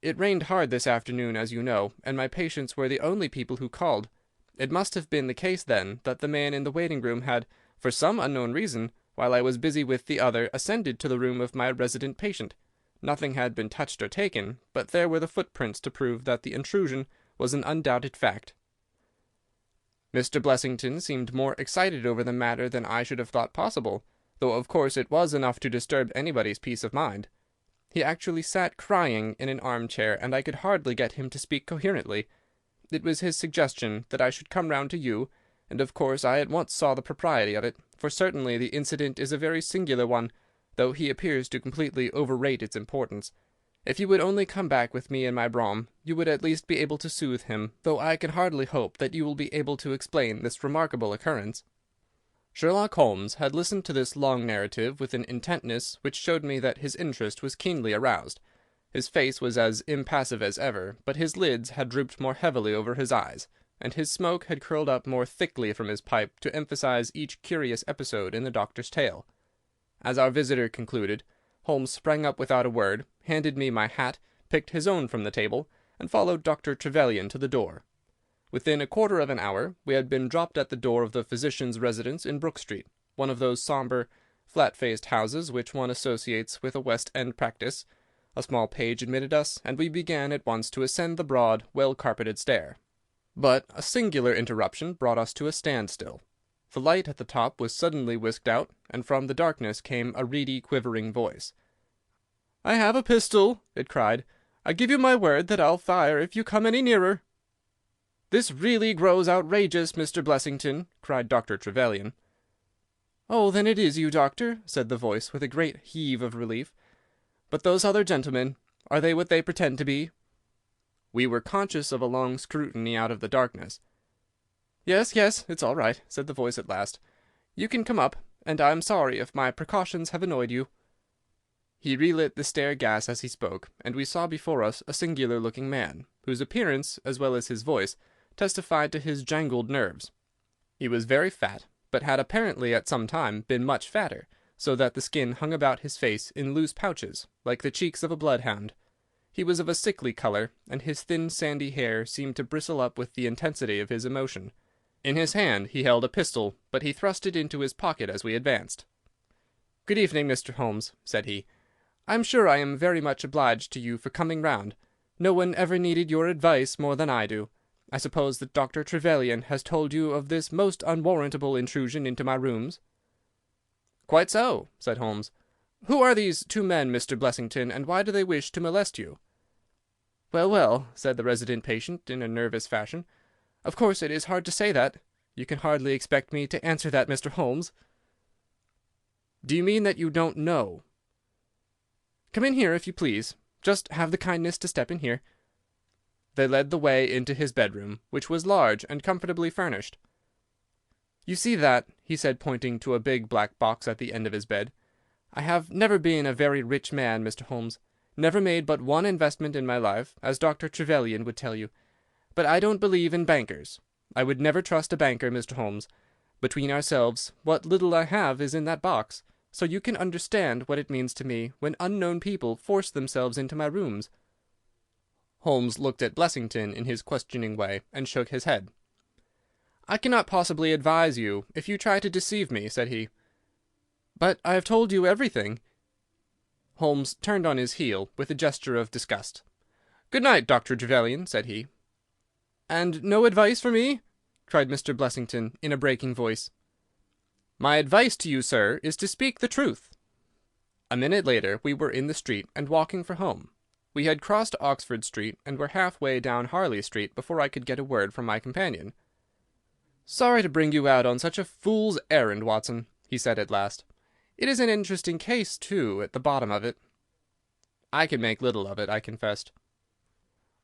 It rained hard this afternoon, as you know, and my patients were the only people who called. It must have been the case, then, that the man in the waiting-room had, for some unknown reason, while I was busy with the other, ascended to the room of my resident patient. Nothing had been touched or taken, but there were the footprints to prove that the intrusion was an undoubted fact. Mr. Blessington seemed more excited over the matter than I should have thought possible, though of course it was enough to disturb anybody's peace of mind. He actually sat crying in an armchair, and I could hardly get him to speak coherently. It was his suggestion that I should come round to you, and of course I at once saw the propriety of it, for certainly the incident is a very singular one, though he appears to completely overrate its importance. If you would only come back with me in my brougham, you would at least be able to soothe him, though I can hardly hope that you will be able to explain this remarkable occurrence." Sherlock Holmes had listened to this long narrative with an intentness which showed me that his interest was keenly aroused. His face was as impassive as ever, but his lids had drooped more heavily over his eyes, and his smoke had curled up more thickly from his pipe to emphasize each curious episode in the doctor's tale. As our visitor concluded, Holmes sprang up without a word, handed me my hat, picked his own from the table, and followed Dr. Trevelyan to the door. Within a quarter of an hour we had been dropped at the door of the physician's residence in Brook Street, one of those sombre, flat-faced houses which one associates with a West End practice. A small page admitted us, and we began at once to ascend the broad, well-carpeted stair. But a singular interruption brought us to a standstill. The light at the top was suddenly whisked out, and from the darkness came a reedy, quivering voice. "I have a pistol," it cried. "I give you my word that I'll fire if you come any nearer." "This really grows outrageous, Mr. Blessington," cried Dr. Trevelyan. "Oh, then it is you, doctor," said the voice, with a great heave of relief. "But those other gentlemen, are they what they pretend to be?" We were conscious of a long scrutiny out of the darkness. "Yes, yes, it's all right," said the voice at last. "You can come up, and I'm sorry if my precautions have annoyed you." He relit the stair gas as he spoke, and we saw before us a singular-looking man, whose appearance, as well as his voice, testified to his jangled nerves. He was very fat, but had apparently at some time been much fatter, so that the skin hung about his face in loose pouches, like the cheeks of a bloodhound. He was of a sickly colour, and his thin sandy hair seemed to bristle up with the intensity of his emotion. In his hand he held a pistol, but he thrust it into his pocket as we advanced. "Good evening, Mr. Holmes," said he. "I am sure I am very much obliged to you for coming round. No one ever needed your advice more than I do. I suppose that Dr. Trevelyan has told you of this most unwarrantable intrusion into my rooms?" "Quite so," said Holmes. "Who are these two men, Mr. Blessington, and why do they wish to molest you?" "Well, well," said the resident patient, in a nervous fashion. "Of course it is hard to say that. You can hardly expect me to answer that, Mr. Holmes." "Do you mean that you don't know?" "Come in here, if you please. Just have the kindness to step in here." They led the way into his bedroom, which was large and comfortably furnished. "You see that," he said, pointing to a big black box at the end of his bed. "I have never been a very rich man, Mr. Holmes. Never made but one investment in my life, as Dr. Trevelyan would tell you. But I don't believe in bankers. I would never trust a banker, Mr. Holmes. Between ourselves, what little I have is in that box, so you can understand what it means to me when unknown people force themselves into my rooms." Holmes looked at Blessington in his questioning way, and shook his head. "I cannot possibly advise you if you try to deceive me," said he. "But I have told you everything." Holmes turned on his heel with a gesture of disgust. "Good night, Dr. Trevelyan," said he. "And no advice for me?" cried Mr. Blessington, in a breaking voice. "My advice to you, sir, is to speak the truth." A minute later we were in the street and walking for home. We had crossed Oxford Street and were half-way down Harley Street before I could get a word from my companion. "Sorry to bring you out on such a fool's errand, Watson," he said at last. "It is an interesting case, too, at the bottom of it." I could make little of it, I confessed.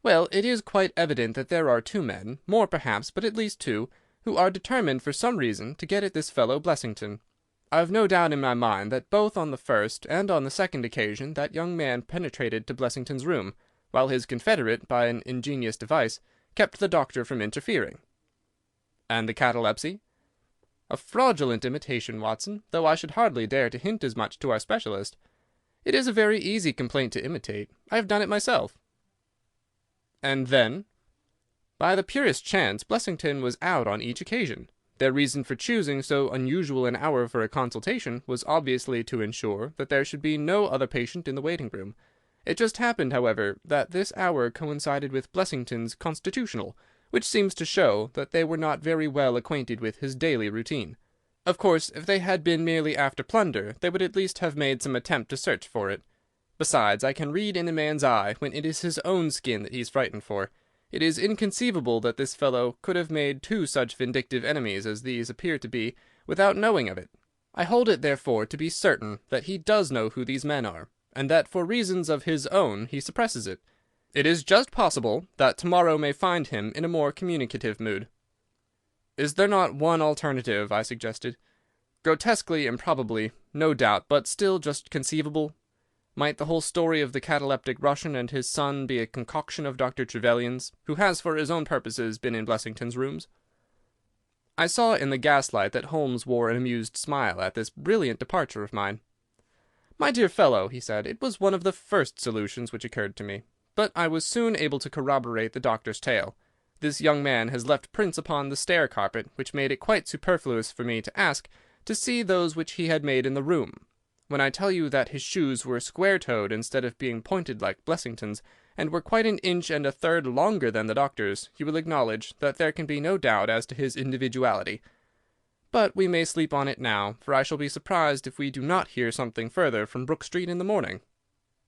"Well, it is quite evident that there are two men, more perhaps, but at least two, who are determined for some reason to get at this fellow Blessington. I've no doubt in my mind that both on the first and on the second occasion that young man penetrated to Blessington's room, while his confederate, by an ingenious device, kept the doctor from interfering." "And the catalepsy?" "A fraudulent imitation, Watson, though I should hardly dare to hint as much to our specialist. It is a very easy complaint to imitate. I have done it myself." "And then?" "By the purest chance, Blessington was out on each occasion. Their reason for choosing so unusual an hour for a consultation was obviously to ensure that there should be no other patient in the waiting-room. It just happened, however, that this hour coincided with Blessington's constitutional, which seems to show that they were not very well acquainted with his daily routine. Of course, if they had been merely after plunder, they would at least have made some attempt to search for it. Besides, I can read in a man's eye when it is his own skin that he is frightened for. It is inconceivable that this fellow could have made two such vindictive enemies as these appear to be without knowing of it. I hold it, therefore, to be certain that he does know who these men are, and that for reasons of his own he suppresses it. It is just possible that tomorrow may find him in a more communicative mood." "Is there not one alternative?" I suggested. "Grotesquely improbably, no doubt, but still just conceivable. Might the whole story of the cataleptic Russian and his son be a concoction of Dr. Trevelyan's, who has for his own purposes been in Blessington's rooms?" I saw in the gaslight that Holmes wore an amused smile at this brilliant departure of mine. "My dear fellow," he said, "it was one of the first solutions which occurred to me. But I was soon able to corroborate the doctor's tale. This young man has left prints upon the stair carpet, which made it quite superfluous for me to ask to see those which he had made in the room. When I tell you that his shoes were square-toed instead of being pointed like Blessington's, and were quite an inch and a third longer than the doctor's, you will acknowledge that there can be no doubt as to his individuality. But we may sleep on it now, for I shall be surprised if we do not hear something further from Brook Street in the morning."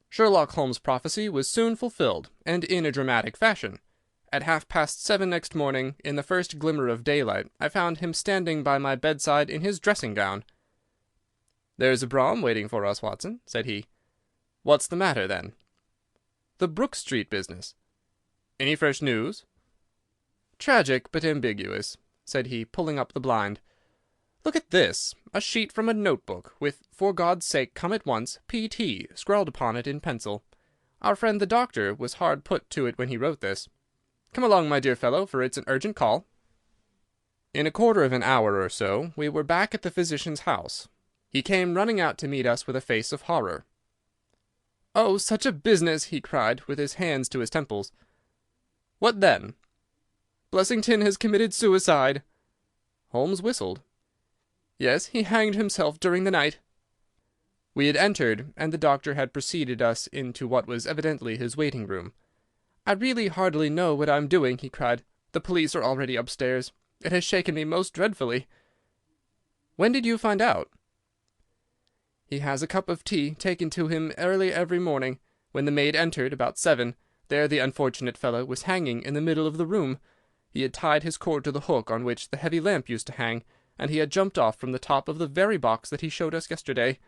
Sherlock Holmes' prophecy was soon fulfilled, and in a dramatic fashion. At 7:30 next morning, in the first glimmer of daylight, I found him standing by my bedside in his dressing-gown. "There's a brougham waiting for us, Watson," said he. "What's the matter, then?" "The Brook Street business." "Any fresh news?" "Tragic, but ambiguous," said he, pulling up the blind. "Look at this, a sheet from a notebook, with 'For God's sake, come at once, P.T.' scrawled upon it in pencil. Our friend the doctor was hard put to it when he wrote this. Come along, my dear fellow, for it's an urgent call." In a quarter of an hour or so we were back at the physician's house. He came running out to meet us with a face of horror. "Oh, such a business!" he cried, with his hands to his temples. "What then?" "Blessington has committed suicide." Holmes whistled. "Yes, he hanged himself during the night." We had entered, and the doctor had preceded us into what was evidently his waiting room. "I really hardly know what I am doing," he cried. "The police are already upstairs. It has shaken me most dreadfully." "When did you find out?" "He has a cup of tea taken to him early every morning. When the maid entered, about 7, there the unfortunate fellow was hanging in the middle of the room. He had tied his cord to the hook on which the heavy lamp used to hang, and he had jumped off from the top of the very box that he showed us yesterday."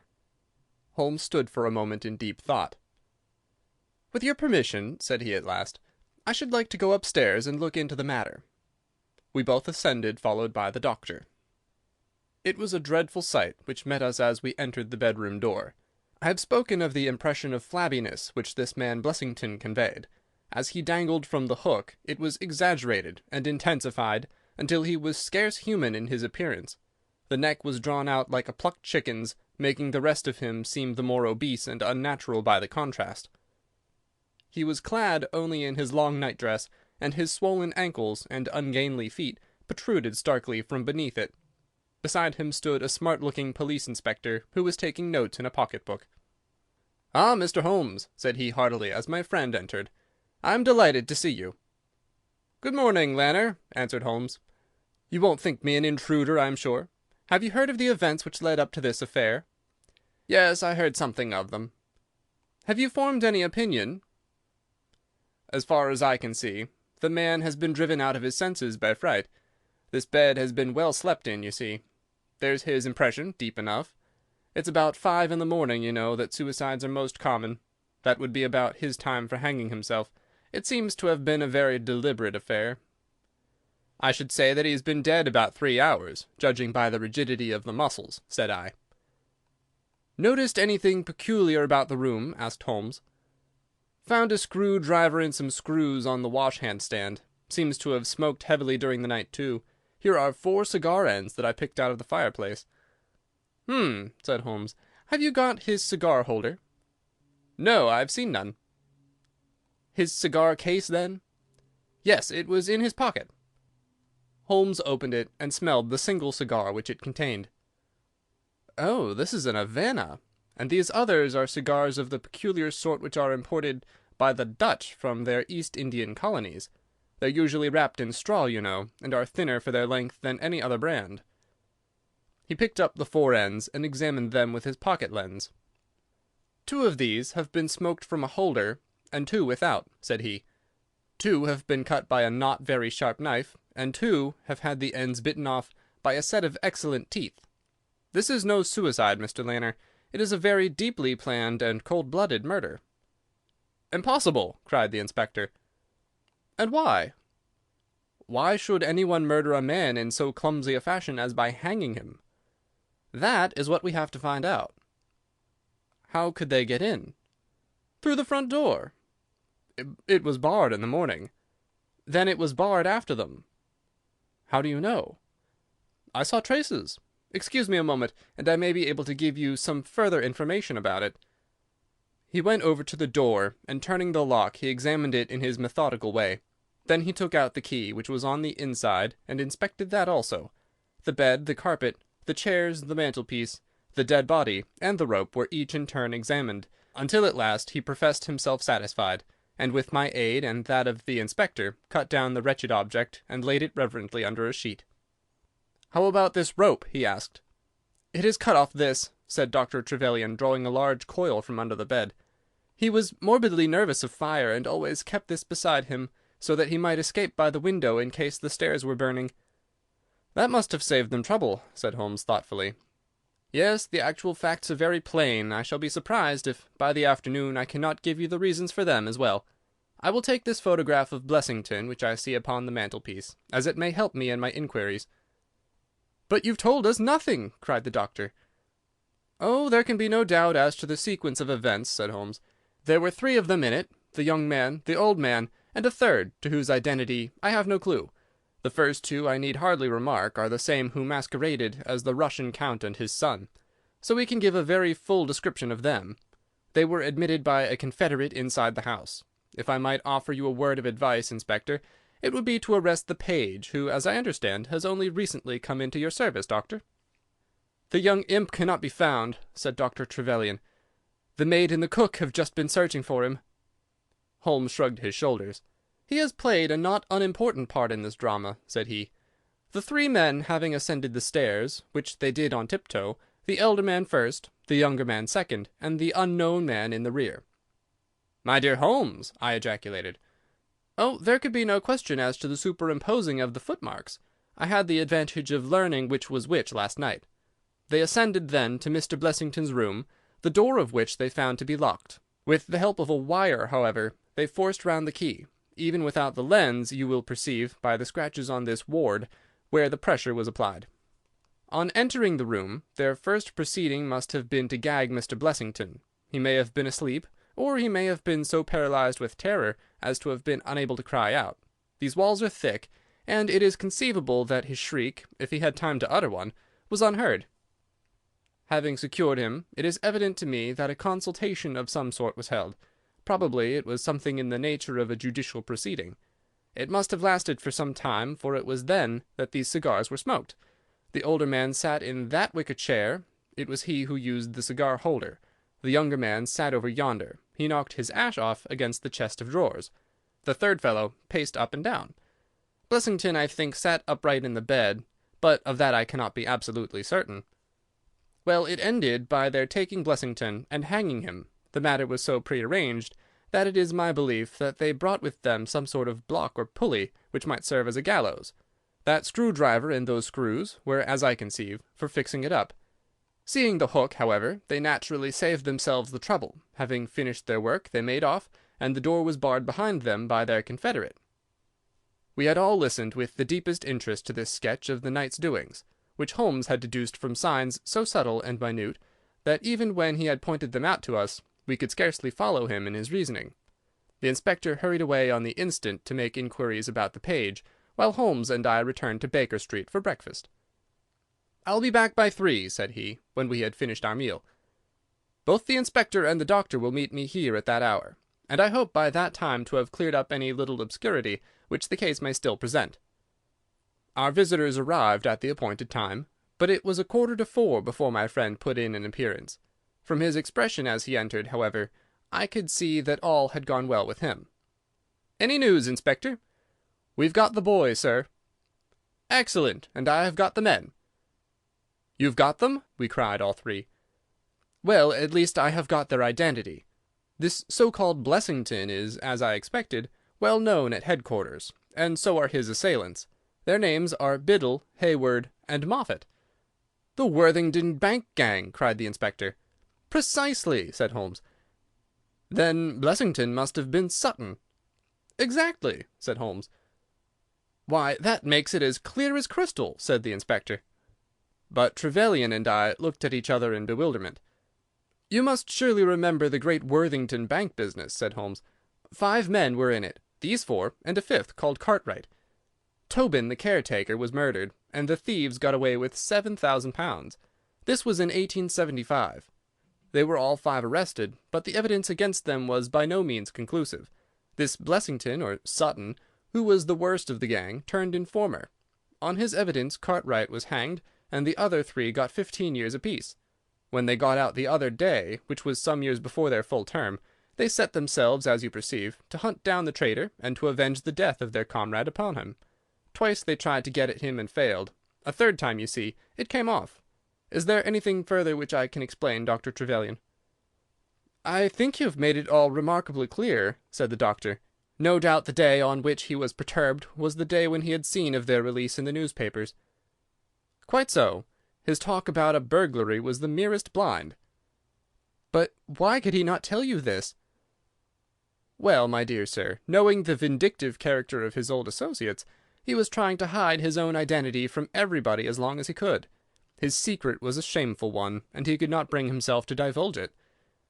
Holmes stood for a moment in deep thought. "With your permission," said he at last, "I should like to go upstairs and look into the matter." We both ascended, followed by the doctor. It was a dreadful sight which met us as we entered the bedroom door. I have spoken of the impression of flabbiness which this man Blessington conveyed. As he dangled from the hook, it was exaggerated and intensified until he was scarce human in his appearance. The neck was drawn out like a plucked chicken's, making the rest of him seem the more obese and unnatural by the contrast. He was clad only in his long nightdress, and his swollen ankles and ungainly feet protruded starkly from beneath it. Beside him stood a smart-looking police inspector, who was taking notes in a pocket-book. "Ah, Mr. Holmes," said he heartily as my friend entered. "I am delighted to see you." "Good morning, Lanner," answered Holmes. "You won't think me an intruder, I am sure. Have you heard of the events which led up to this affair?" "Yes, I heard something of them." "Have you formed any opinion?" "As far as I can see, the man has been driven out of his senses by fright. This bed has been well slept in, you see. There's his impression, deep enough. It's about 5 in the morning, you know, that suicides are most common. That would be about his time for hanging himself. It seems to have been a very deliberate affair." "I should say that he has been dead about 3 hours, judging by the rigidity of the muscles," said I. "Noticed anything peculiar about the room?" asked Holmes. "Found a screwdriver and some screws on the wash-hand stand. Seems to have smoked heavily during the night, too. Here are 4 cigar ends that I picked out of the fireplace." Said Holmes. "Have you got his cigar holder?" "No, I've seen none." "His cigar case, then?" "Yes, it was in his pocket." Holmes opened it and smelled the single cigar which it contained. "Oh, this is an Havana, and these others are cigars of the peculiar sort which are imported by the Dutch from their East Indian colonies. They're usually wrapped in straw, you know, and are thinner for their length than any other brand." He picked up the 4 ends and examined them with his pocket lens. "2 of these have been smoked from a holder, and 2 without," said he. "2 have been cut by a not very sharp knife, and 2 have had the ends bitten off by a set of excellent teeth. This is no suicide, Mr. Lanner. It is a very deeply planned and cold-blooded murder." "Impossible!" cried the inspector. "And why?" "Why should anyone murder a man in so clumsy a fashion as by hanging him? That is what we have to find out." "How could they get in?" "Through the front door." It was barred in the morning." "Then it was barred after them." "How do you know?" "I saw traces. Excuse me a moment, and I may be able to give you some further information about it." He went over to the door, and turning the lock he examined it in his methodical way. Then he took out the key, which was on the inside, and inspected that also. The bed, the carpet, the chairs, the mantelpiece, the dead body, and the rope were each in turn examined, until at last he professed himself satisfied, and with my aid and that of the inspector cut down the wretched object and laid it reverently under a sheet. "How about this rope?" he asked. "It is cut off this," said Dr. Trevelyan, drawing a large coil from under the bed. "He was morbidly nervous of fire, and always kept this beside him, so that he might escape by the window in case the stairs were burning." "That must have saved them trouble," said Holmes thoughtfully. "Yes, the actual facts are very plain. I shall be surprised if by the afternoon I cannot give you the reasons for them as well. I will take this photograph of Blessington which I see upon the mantelpiece, as it may help me in my inquiries." "But you've told us nothing!" cried the doctor. "Oh, there can be no doubt as to the sequence of events," said Holmes. "There were 3 of them in it, the young man, the old man, and a third, to whose identity I have no clue. The first 2, I need hardly remark, are the same who masqueraded as the Russian count and his son, so we can give a very full description of them. They were admitted by a confederate inside the house. If I might offer you a word of advice, Inspector, It would be to arrest the page, who, as I understand, has only recently come into your service, Doctor." "The young imp cannot be found," said Dr. Trevelyan. "The maid and the cook have just been searching for him." Holmes shrugged his shoulders. "He has played a not unimportant part in this drama," said he. "The three men having ascended the stairs, which they did on tiptoe, the elder man first, the younger man second, and the unknown man in the rear." "My dear Holmes!" I ejaculated. "Oh, there could be no question as to the superimposing of the footmarks. I had the advantage of learning which was which last night. They ascended then to Mr. Blessington's room, the door of which they found to be locked. With the help of a wire, however, they forced round the key, even without the lens, you will perceive by the scratches on this ward where the pressure was applied. On entering the room, their first proceeding must have been to gag Mr. Blessington. He may have been asleep, or he may have been so paralyzed with terror as to have been unable to cry out. These walls are thick, and it is conceivable that his shriek, if he had time to utter one, was unheard. Having secured him, it is evident to me that a consultation of some sort was held. Probably it was something in the nature of a judicial proceeding. It must have lasted for some time, for it was then that these cigars were smoked. The older man sat in that wicker chair. It was he who used the cigar holder. The younger man sat over yonder. He knocked his ash off against the chest of drawers. The third fellow paced up and down. Blessington, I think, sat upright in the bed, but of that I cannot be absolutely certain. Well, it ended by their taking Blessington and hanging him. The matter was so prearranged that it is my belief that they brought with them some sort of block or pulley which might serve as a gallows. That screwdriver and those screws were, as I conceive, for fixing it up. Seeing the hook, however, they naturally saved themselves the trouble. Having finished their work, they made off, and the door was barred behind them by their confederate. We had all listened with the deepest interest to this sketch of the night's doings, which Holmes had deduced from signs so subtle and minute that even when he had pointed them out to us, we could scarcely follow him in his reasoning. The inspector hurried away on the instant to make inquiries about the page, while Holmes and I returned to Baker Street for breakfast. "I'll be back by 3, said he, when we had finished our meal. "Both the inspector and the doctor will meet me here at that hour, and I hope by that time to have cleared up any little obscurity which the case may still present." Our visitors arrived at the appointed time, but it was 3:15 before my friend put in an appearance. From his expression as he entered, however, I could see that all had gone well with him. "Any news, Inspector?" "We've got the boy, sir." "Excellent, and I have got the men." "You've got them?" we cried, all three. "Well, at least I have got their identity. This so-called Blessington is, as I expected, well known at headquarters, and so are his assailants. Their names are Biddle, Hayward, and Moffat." "The Worthington Bank gang!" cried the inspector. "Precisely," said Holmes. "Then Blessington must have been Sutton." "Exactly," said Holmes. "Why, that makes it as clear as crystal," said the inspector. But Trevelyan and I looked at each other in bewilderment. "You must surely remember the great Worthington Bank business," said Holmes. 5 men were in it, these 4, and a 5th called Cartwright. Tobin, the caretaker, was murdered, and the thieves got away with £7,000. This was in 1875. They were all 5 arrested, but the evidence against them was by no means conclusive. This Blessington, or Sutton, who was the worst of the gang, turned informer. On his evidence Cartwright was hanged, and the other 3 got 15 years apiece. When they got out the other day, which was some years before their full term, they set themselves, as you perceive, to hunt down the traitor, and to avenge the death of their comrade upon him. Twice they tried to get at him and failed. A third time, you see, it came off. Is there anything further which I can explain, Dr. Trevelyan?" "I think you have made it all remarkably clear," said the doctor. "No doubt the day on which he was perturbed was the day when he had seen of their release in the newspapers." "Quite so. His talk about a burglary was the merest blind." "But why could he not tell you this?" "Well, my dear sir, knowing the vindictive character of his old associates, he was trying to hide his own identity from everybody as long as he could. His secret was a shameful one, and he could not bring himself to divulge it.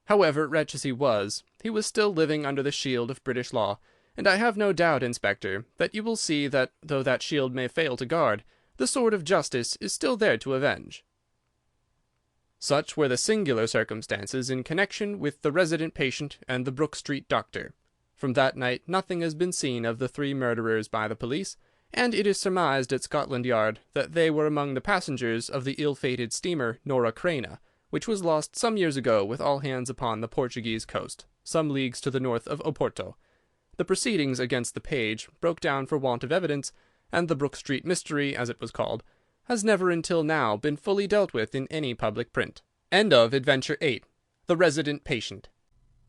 However, wretch as he was still living under the shield of British law, and I have no doubt, Inspector, that you will see that, though that shield may fail to guard, the sword of justice is still there to avenge." Such were the singular circumstances in connection with the resident patient and the Brook Street doctor. From that night nothing has been seen of the 3 murderers by the police, and it is surmised at Scotland Yard that they were among the passengers of the ill-fated steamer Norah Creina, which was lost some years ago with all hands upon the Portuguese coast, some leagues to the north of Oporto. The proceedings against the page broke down for want of evidence, and the Brook Street mystery, as it was called, has never until now been fully dealt with in any public print. End of Adventure 8. The Resident Patient.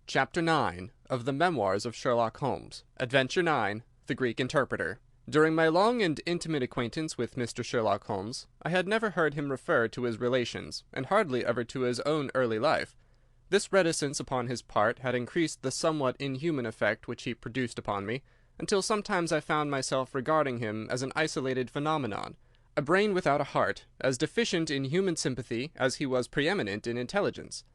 Chapter 9 of the Memoirs of Sherlock Holmes. Adventure 9. The Greek Interpreter. During my long and intimate acquaintance with Mr. Sherlock Holmes, I had never heard him refer to his relations, and hardly ever to his own early life. This reticence upon his part had increased the somewhat inhuman effect which he produced upon me, until sometimes I found myself regarding him as an isolated phenomenon, a brain without a heart, as deficient in human sympathy as he was preeminent in intelligence.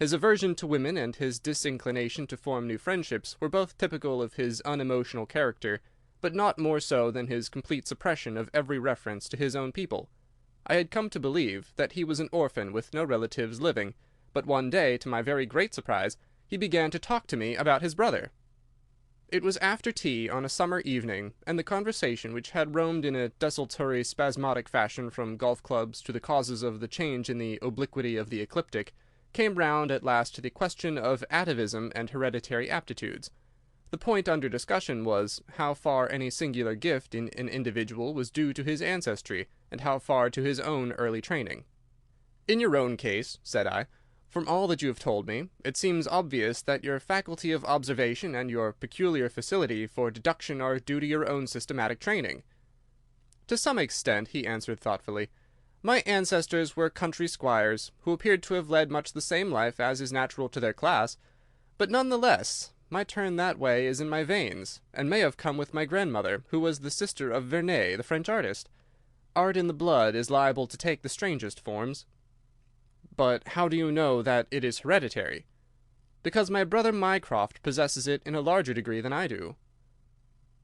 His aversion to women and his disinclination to form new friendships were both typical of his unemotional character, but not more so than his complete suppression of every reference to his own people. I had come to believe that he was an orphan with no relatives living, but one day, to my very great surprise, he began to talk to me about his brother. It was after tea on a summer evening, and the conversation, which had roamed in a desultory spasmodic fashion from golf clubs to the causes of the change in the obliquity of the ecliptic, came round at last to the question of atavism and hereditary aptitudes. The point under discussion was, how far any singular gift in an individual was due to his ancestry, and how far to his own early training. "In your own case," said I, "from all that you have told me, it seems obvious that your faculty of observation and your peculiar facility for deduction are due to your own systematic training." "To some extent," he answered thoughtfully. "My ancestors were country squires, who appeared to have led much the same life as is natural to their class, but none the less my turn that way is in my veins, and may have come with my grandmother, who was the sister of Vernet, the French artist. Art in the blood is liable to take the strangest forms." "But how do you know that it is hereditary?" "Because my brother Mycroft possesses it in a larger degree than I do."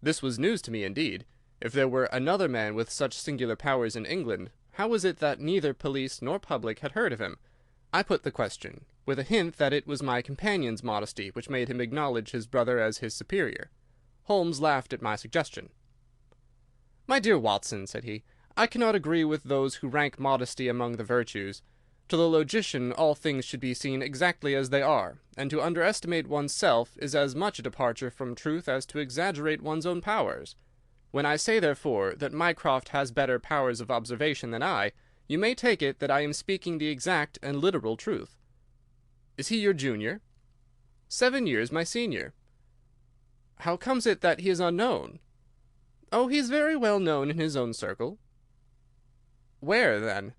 This was news to me indeed. If there were another man with such singular powers in England, how was it that neither police nor public had heard of him? I put the question, with a hint that it was my companion's modesty which made him acknowledge his brother as his superior. Holmes laughed at my suggestion. "My dear Watson," said he, "I cannot agree with those who rank modesty among the virtues. To the logician all things should be seen exactly as they are, and to underestimate one's self is as much a departure from truth as to exaggerate one's own powers. When I say, therefore, that Mycroft has better powers of observation than I, you may take it that I am speaking the exact and literal truth." "Is he your junior?" "7 years my senior." "How comes it that he is unknown?" "Oh, he is very well known in his own circle." "Where, then?"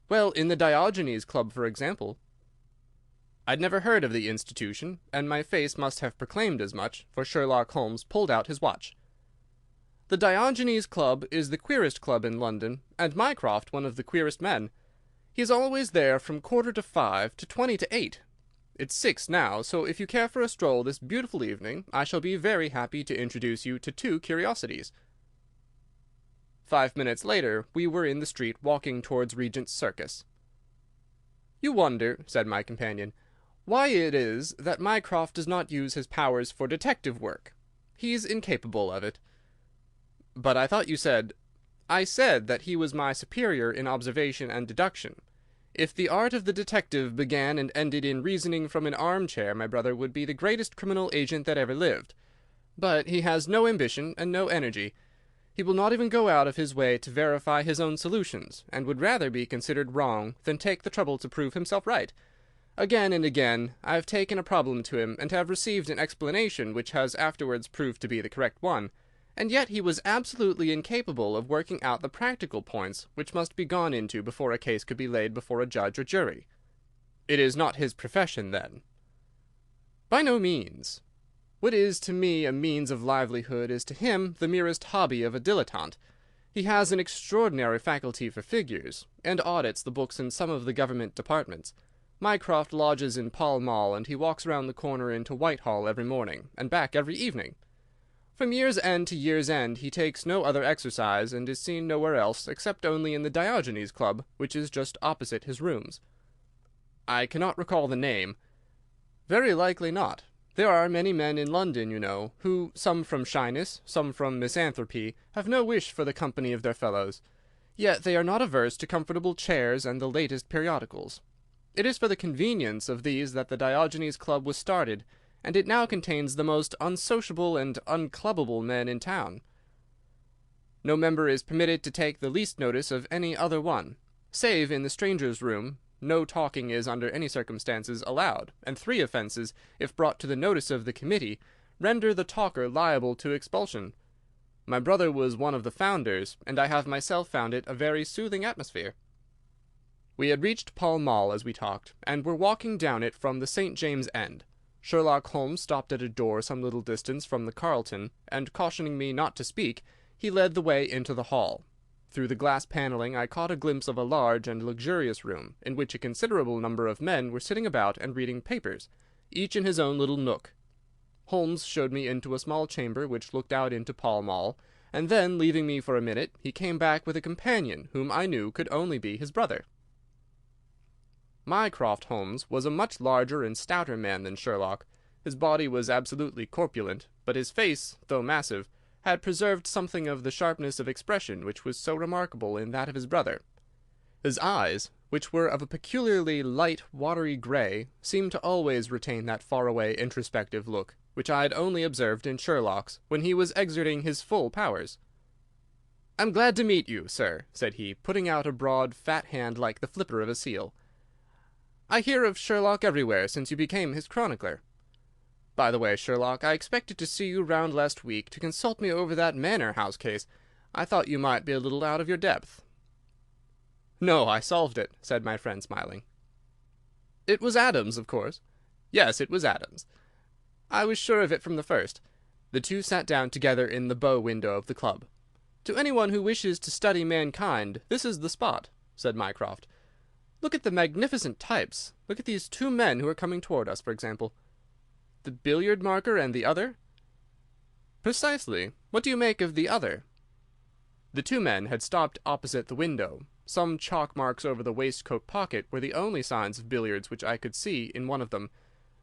"Well, in the Diogenes Club, for example." I'd never heard of the institution, and my face must have proclaimed as much, for Sherlock Holmes pulled out his watch. "The Diogenes Club is the queerest club in London, and Mycroft one of the queerest men. He is always there from 5:15 to 7:20. It's 6 now, so if you care for a stroll this beautiful evening, I shall be very happy to introduce you to 2 curiosities." 5 minutes later we were in the street walking towards Regent's Circus. "You wonder," said my companion, "why it is that Mycroft does not use his powers for detective work. He's incapable of it." "But I thought you said—" "I said that he was my superior in observation and deduction. If the art of the detective began and ended in reasoning from an armchair, my brother would be the greatest criminal agent that ever lived. But he has no ambition and no energy. He will not even go out of his way to verify his own solutions, and would rather be considered wrong than take the trouble to prove himself right. Again and again I have taken a problem to him, and have received an explanation which has afterwards proved to be the correct one, and yet he was absolutely incapable of working out the practical points which must be gone into before a case could be laid before a judge or jury." "It is not his profession, then?" "By no means. What is to me a means of livelihood is to him the merest hobby of a dilettante. He has an extraordinary faculty for figures, and audits the books in some of the government departments. Mycroft lodges in Pall Mall, and he walks round the corner into Whitehall every morning, and back every evening. From year's end to year's end he takes no other exercise, and is seen nowhere else, except only in the Diogenes Club, which is just opposite his rooms." "I cannot recall the name." "Very likely not. There are many men in London, you know, who, some from shyness, some from misanthropy, have no wish for the company of their fellows. Yet they are not averse to comfortable chairs and the latest periodicals. It is for the convenience of these that the Diogenes Club was started, and it now contains the most unsociable and unclubbable men in town. No member is permitted to take the least notice of any other one. Save in the strangers' room, no talking is under any circumstances allowed, and 3 offences, if brought to the notice of the committee, render the talker liable to expulsion. My brother was one of the founders, and I have myself found it a very soothing atmosphere. We had reached Pall Mall as we talked, and were walking down it from the St. James's end. Sherlock Holmes stopped at a door some little distance from the Carlton, and cautioning me not to speak, he led the way into the hall. Through the glass panelling I caught a glimpse of a large and luxurious room, in which a considerable number of men were sitting about and reading papers, each in his own little nook. Holmes showed me into a small chamber which looked out into Pall Mall, and then, leaving me for a minute, he came back with a companion whom I knew could only be his brother. Mycroft Holmes was a much larger and stouter man than Sherlock. His body was absolutely corpulent, but his face, though massive, had preserved something of the sharpness of expression which was so remarkable in that of his brother. His eyes, which were of a peculiarly light, watery grey, seemed to always retain that far-away, introspective look, which I had only observed in Sherlock's, when he was exerting his full powers. "I'm glad to meet you, sir," said he, putting out a broad, fat hand like the flipper of a seal. "I hear of Sherlock everywhere since you became his chronicler. By the way, Sherlock, I expected to see you round last week to consult me over that Manor House case. I thought you might be a little out of your depth." "No, I solved it," said my friend, smiling. "It was Adams, of course?" "Yes, it was Adams. I was sure of it from the first." The two sat down together in the bow window of the club. "To anyone who wishes to study mankind, this is the spot," said Mycroft. "Look at the magnificent types. Look at these 2 men who are coming toward us, for example." "The billiard marker and the other?" "Precisely. What do you make of the other?" The 2 men had stopped opposite the window. Some chalk marks over the waistcoat pocket were the only signs of billiards which I could see in one of them.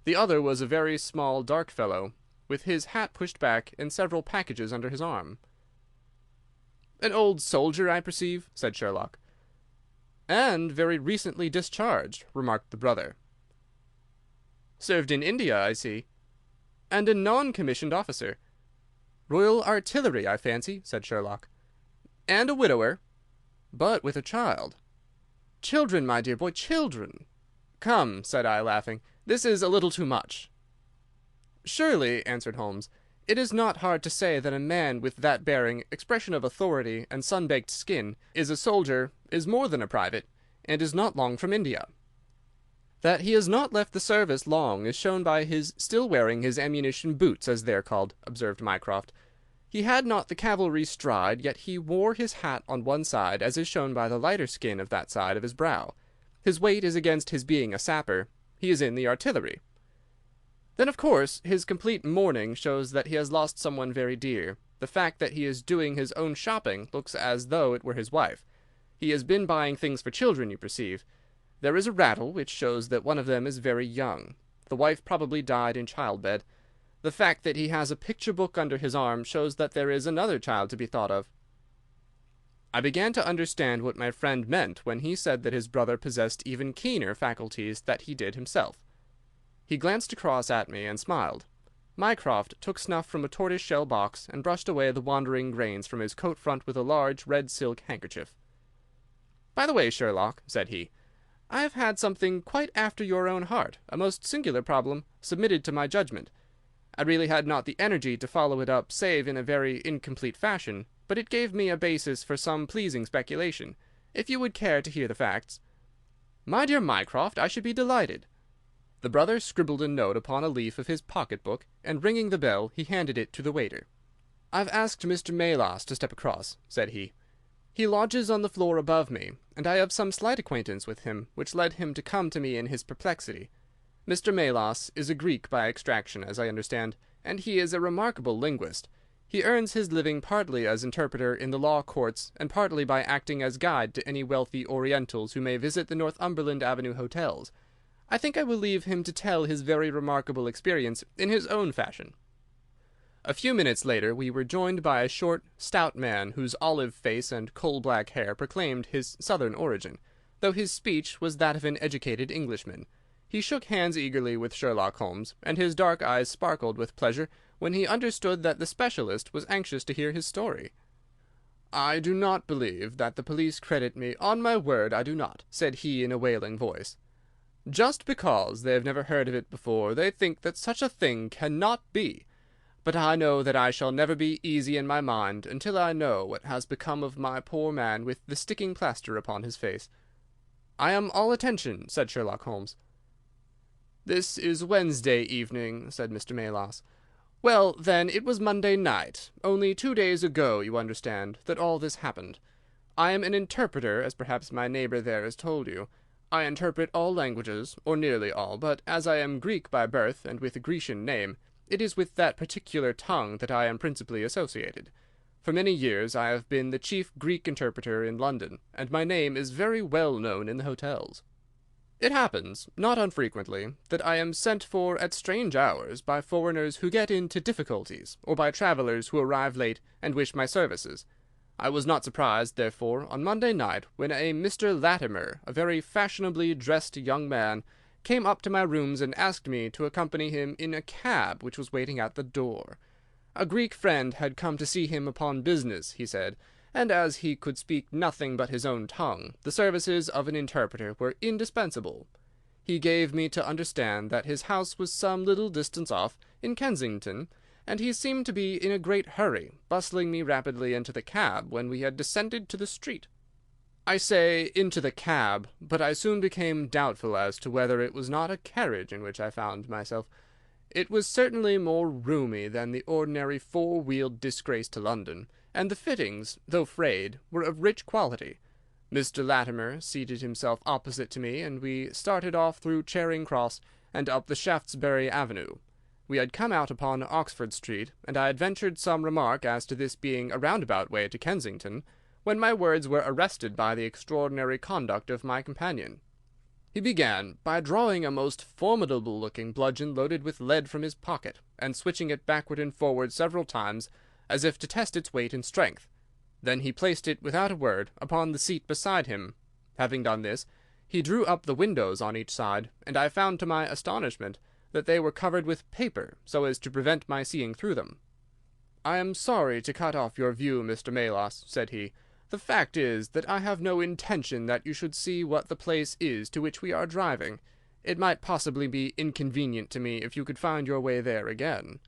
The other was a very small, dark fellow, with his hat pushed back and several packages under his arm. "An old soldier, I perceive," said Sherlock. "And very recently discharged," remarked the brother. "Served in India, I see." "And a non-commissioned officer." "Royal Artillery, I fancy," said Sherlock. "And a widower." "But with a child." "Children, my dear boy, children." "Come," said I, laughing, "this is a little too much." "Surely," answered Holmes, "it is not hard to say that a man with that bearing, expression of authority, and sun-baked skin, is a soldier, is more than a private, and is not long from India. That he has not left the service long is shown by his still wearing his ammunition boots, as they are called," observed Mycroft. "He had not the cavalry stride, yet he wore his hat on one side, as is shown by the lighter skin of that side of his brow. His weight is against his being a sapper. He is in the artillery. Then, of course, his complete mourning shows that he has lost someone very dear. The fact that he is doing his own shopping looks as though it were his wife. He has been buying things for children, you perceive. There is a rattle, which shows that one of them is very young. The wife probably died in childbed. The fact that he has a picture book under his arm shows that there is another child to be thought of." I began to understand what my friend meant when he said that his brother possessed even keener faculties than he did himself. He glanced across at me and smiled. Mycroft took snuff from a tortoise-shell box and brushed away the wandering grains from his coat front with a large red silk handkerchief. "By the way, Sherlock," said he, "I have had something quite after your own heart, a most singular problem, submitted to my judgment. I really had not the energy to follow it up save in a very incomplete fashion, but it gave me a basis for some pleasing speculation. If you would care to hear the facts." "My dear Mycroft, I should be delighted." The brother scribbled a note upon a leaf of his pocket-book, and ringing the bell, he handed it to the waiter. "I've asked Mr. Melas to step across," said he. "He lodges on the floor above me, and I have some slight acquaintance with him, which led him to come to me in his perplexity. Mr. Melas is a Greek by extraction, as I understand, and he is a remarkable linguist. He earns his living partly as interpreter in the law courts and partly by acting as guide to any wealthy Orientals who may visit the Northumberland Avenue hotels. I think I will leave him to tell his very remarkable experience in his own fashion." A few minutes later we were joined by a short, stout man whose olive face and coal-black hair proclaimed his southern origin, though his speech was that of an educated Englishman. He shook hands eagerly with Sherlock Holmes, and his dark eyes sparkled with pleasure when he understood that the specialist was anxious to hear his story. "I do not believe that the police credit me, on my word I do not," said he in a wailing voice. "Just because they have never heard of it before, they think that such a thing cannot be. But I know that I shall never be easy in my mind until I know what has become of my poor man with the sticking plaster upon his face." "I am all attention," said Sherlock Holmes. "This is Wednesday evening," said Mr. Melas. "Well, then, it was Monday night, only 2 days ago, you understand, that all this happened. I am an interpreter, as perhaps my neighbour there has told you. I interpret all languages, or nearly all, but as I am Greek by birth and with a Grecian name, it is with that particular tongue that I am principally associated. For many years I have been the chief Greek interpreter in London, and my name is very well known in the hotels. It happens, not unfrequently, that I am sent for at strange hours by foreigners who get into difficulties, or by travellers who arrive late and wish my services. I was not surprised, therefore, on Monday night, when a Mr. Latimer, a very fashionably dressed young man, came up to my rooms and asked me to accompany him in a cab which was waiting at the door. A Greek friend had come to see him upon business, he said, and as he could speak nothing but his own tongue, the services of an interpreter were indispensable. He gave me to understand that his house was some little distance off, in Kensington, and he seemed to be in a great hurry, bustling me rapidly into the cab when we had descended to the street. I say into the cab, but I soon became doubtful as to whether it was not a carriage in which I found myself. It was certainly more roomy than the ordinary four-wheeled disgrace to London, and the fittings, though frayed, were of rich quality. Mr. Latimer seated himself opposite to me, and we started off through Charing Cross and up the Shaftesbury Avenue. We had come out upon Oxford Street, and I had ventured some remark as to this being a roundabout way to Kensington, when my words were arrested by the extraordinary conduct of my companion. He began by drawing a most formidable-looking bludgeon loaded with lead from his pocket, and switching it backward and forward several times, as if to test its weight and strength. Then he placed it, without a word, upon the seat beside him. Having done this, he drew up the windows on each side, and I found to my astonishment that they were covered with paper, so as to prevent my seeing through them. "I am sorry to cut off your view, Mr. Melas," said he. "The fact is that I have no intention that you should see what the place is to which we are driving. It might possibly be inconvenient to me if you could find your way there again."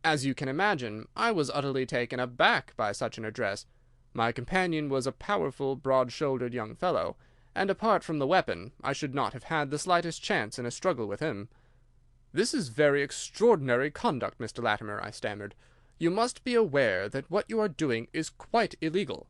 As you can imagine, I was utterly taken aback by such an address. My companion was a powerful, broad-shouldered young fellow, and apart from the weapon, I should not have had the slightest chance in a struggle with him. "This is very extraordinary conduct, Mr. Latimer," I stammered. "You must be aware that what you are doing is quite illegal."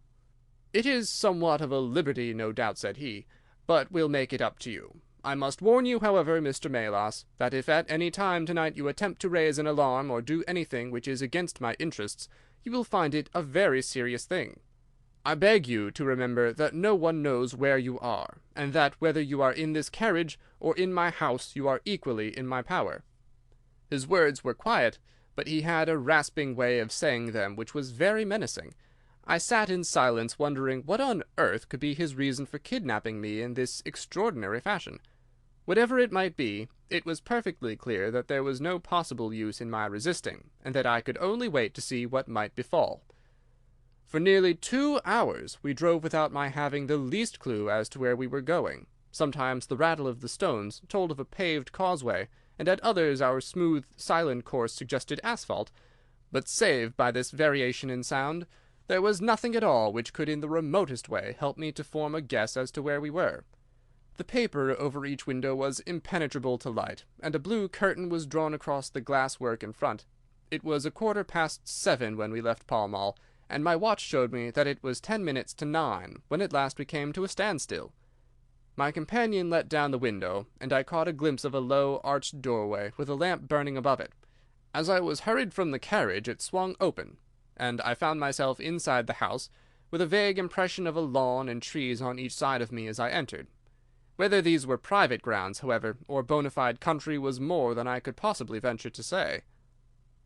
"It is somewhat of a liberty, no doubt," said he, "but we'll make it up to you. I must warn you, however, Mr. Melas, that if at any time tonight you attempt to raise an alarm or do anything which is against my interests, you will find it a very serious thing. I beg you to remember that no one knows where you are, and that whether you are in this carriage or in my house you are equally in my power." His words were quiet, but he had a rasping way of saying them which was very menacing. I sat in silence, wondering what on earth could be his reason for kidnapping me in this extraordinary fashion. Whatever it might be, it was perfectly clear that there was no possible use in my resisting, and that I could only wait to see what might befall. For nearly 2 hours we drove without my having the least clue as to where we were going. Sometimes the rattle of the stones told of a paved causeway, and at others our smooth, silent course suggested asphalt. But save by this variation in sound, there was nothing at all which could in the remotest way help me to form a guess as to where we were. The paper over each window was impenetrable to light, and a blue curtain was drawn across the glass work in front. It was 7:15 when we left Pall Mall, and my watch showed me that it was 10 minutes to 9 when at last we came to a standstill. My companion let down the window, and I caught a glimpse of a low, arched doorway with a lamp burning above it. As I was hurried from the carriage, it swung open, and I found myself inside the house, with a vague impression of a lawn and trees on each side of me as I entered. Whether these were private grounds, however, or bona fide country was more than I could possibly venture to say.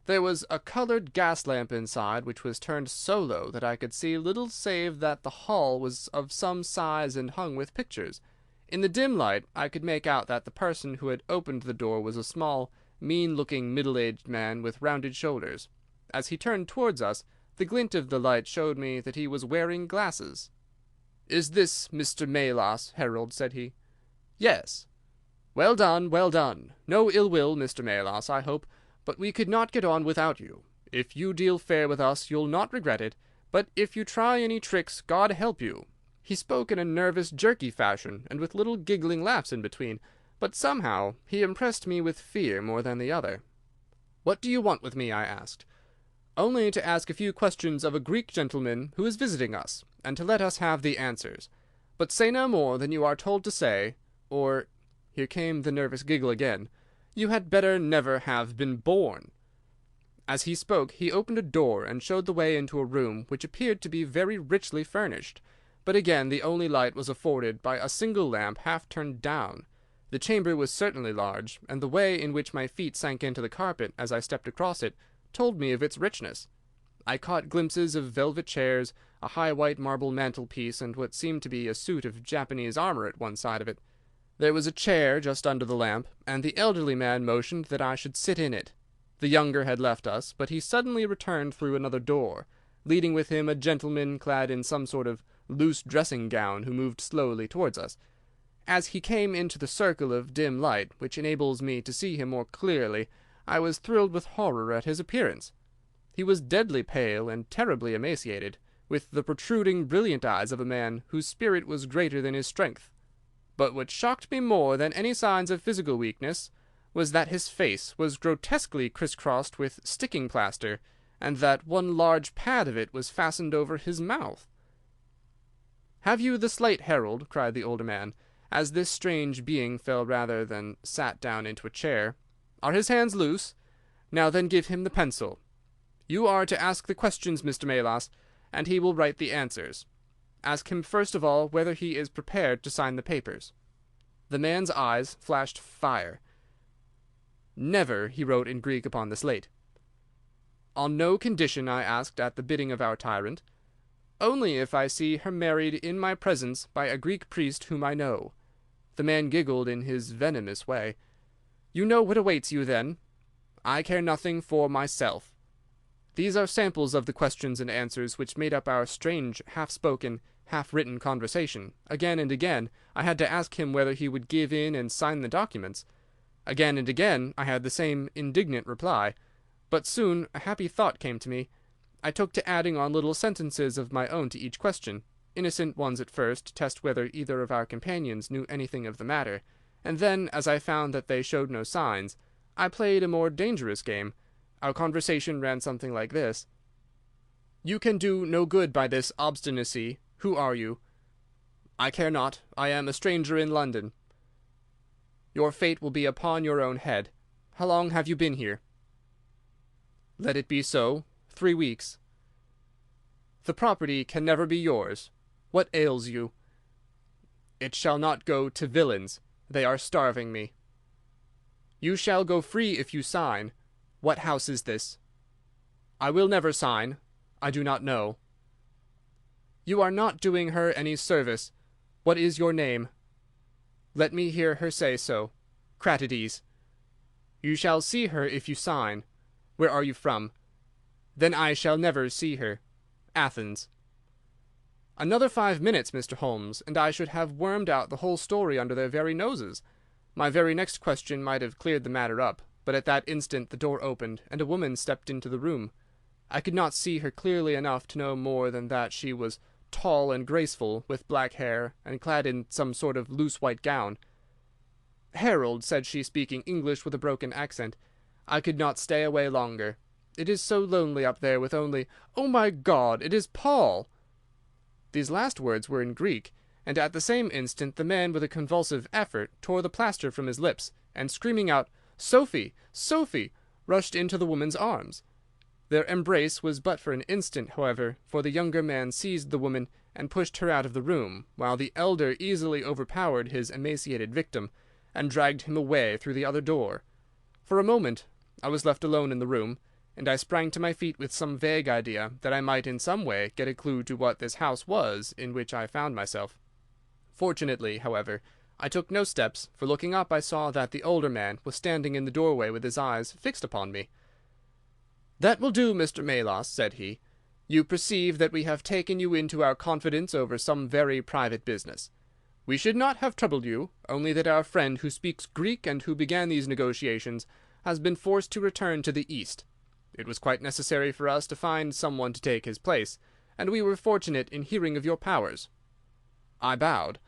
There was a coloured gas lamp inside, which was turned so low that I could see little save that the hall was of some size and hung with pictures. In the dim light I could make out that the person who had opened the door was a small, mean-looking, middle-aged man with rounded shoulders. As he turned towards us, the glint of the light showed me that he was wearing glasses. "Is this Mr. Melas, Herald?" said he. "Yes." "Well done, well done. No ill will, Mr. Melas, I hope, but we could not get on without you. If you deal fair with us, you'll not regret it, but if you try any tricks, God help you." He spoke in a nervous, jerky fashion, and with little giggling laughs in between, but somehow he impressed me with fear more than the other. "What do you want with me?" I asked. "Only to ask a few questions of a Greek gentleman who is visiting us, and to let us have the answers. But say no more than you are told to say, or—" here came the nervous giggle again, "you had better never have been born." As he spoke he opened a door and showed the way into a room which appeared to be very richly furnished, but again the only light was afforded by a single lamp half turned down. The chamber was certainly large, and the way in which my feet sank into the carpet as I stepped across it told me of its richness. I caught glimpses of velvet chairs, a high white marble mantelpiece, and what seemed to be a suit of Japanese armour at one side of it. There was a chair just under the lamp, and the elderly man motioned that I should sit in it. The younger had left us, but he suddenly returned through another door, leading with him a gentleman clad in some sort of loose dressing gown who moved slowly towards us. As he came into the circle of dim light which enables me to see him more clearly, I was thrilled with horror at his appearance. He was deadly pale and terribly emaciated, with the protruding brilliant eyes of a man whose spirit was greater than his strength. But what shocked me more than any signs of physical weakness was that his face was grotesquely crisscrossed with sticking plaster, and that one large pad of it was fastened over his mouth. "Have you the slate, Herald?" cried the older man, as this strange being fell rather than sat down into a chair. "Are his hands loose? Now then give him the pencil. You are to ask the questions, Mr. Melas, and he will write the answers. Ask him first of all whether he is prepared to sign the papers." The man's eyes flashed fire. "Never," he wrote in Greek upon the slate. "On no condition," I asked at the bidding of our tyrant. "Only if I see her married in my presence by a Greek priest whom I know." The man giggled in his venomous way. "You know what awaits you, then?" "I care nothing for myself." These are samples of the questions and answers which made up our strange, half-spoken, half-written conversation. Again and again I had to ask him whether he would give in and sign the documents. Again and again I had the same indignant reply. But soon a happy thought came to me. I took to adding on little sentences of my own to each question, innocent ones at first, to test whether either of our companions knew anything of the matter, and then, as I found that they showed no signs, I played a more dangerous game. Our conversation ran something like this. "You can do no good by this obstinacy. Who are you?" "I care not. I am a stranger in London." "Your fate will be upon your own head. How long have you been here?" "Let it be so. 3 weeks." "The property can never be yours. What ails you?" "It shall not go to villains. They are starving me." "You shall go free if you sign. What house is this?" "I will never sign. I do not know." "You are not doing her any service. What is your name?" "Let me hear her say so. Cratides." "You shall see her if you sign. Where are you from?" "Then I shall never see her. Athens." Another 5 minutes, Mr. Holmes, and I should have wormed out the whole story under their very noses. My very next question might have cleared the matter up, but at that instant the door opened, and a woman stepped into the room. I could not see her clearly enough to know more than that she was tall and graceful, with black hair, and clad in some sort of loose white gown. "Harold," said she, speaking English with a broken accent, "I could not stay away longer. It is so lonely up there with only— Oh, my God, it is Paul!" These last words were in Greek, and at the same instant the man with a convulsive effort tore the plaster from his lips, and screaming out, "Sophie! Sophie!" rushed into the woman's arms. Their embrace was but for an instant, however, for the younger man seized the woman and pushed her out of the room, while the elder easily overpowered his emaciated victim, and dragged him away through the other door. For a moment I was left alone in the room, and I sprang to my feet with some vague idea that I might in some way get a clue to what this house was in which I found myself. Fortunately, however, I took no steps, for looking up I saw that the older man was standing in the doorway with his eyes fixed upon me. "That will do, Mr. Melas," said he. "You perceive that we have taken you into our confidence over some very private business. We should not have troubled you, only that our friend who speaks Greek and who began these negotiations has been forced to return to the East. It was quite necessary for us to find someone to take his place, and we were fortunate in hearing of your powers." I bowed.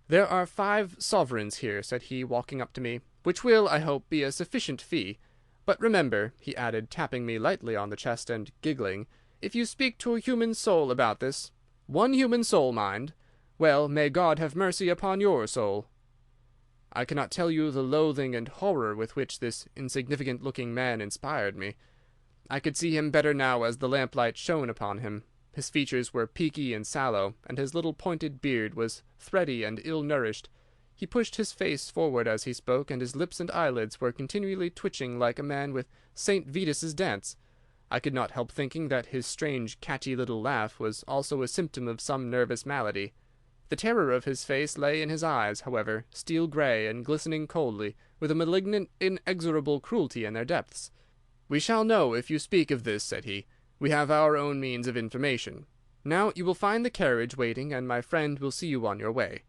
"There are 5 sovereigns here," said he, walking up to me, "which will, I hope, be a sufficient fee. But remember," he added, tapping me lightly on the chest and giggling, "if you speak to a human soul about this—one human soul, mind—well, may God have mercy upon your soul." I cannot tell you the loathing and horror with which this insignificant-looking man inspired me. I could see him better now as the lamplight shone upon him. His features were peaky and sallow, and his little pointed beard was thready and ill-nourished. He pushed his face forward as he spoke, and his lips and eyelids were continually twitching like a man with St. Vitus's dance. I could not help thinking that his strange, catchy little laugh was also a symptom of some nervous malady. The terror of his face lay in his eyes, however, steel-grey and glistening coldly, with a malignant, inexorable cruelty in their depths. "We shall know if you speak of this," said he. "We have our own means of information. Now you will find the carriage waiting, and my friend will see you on your way."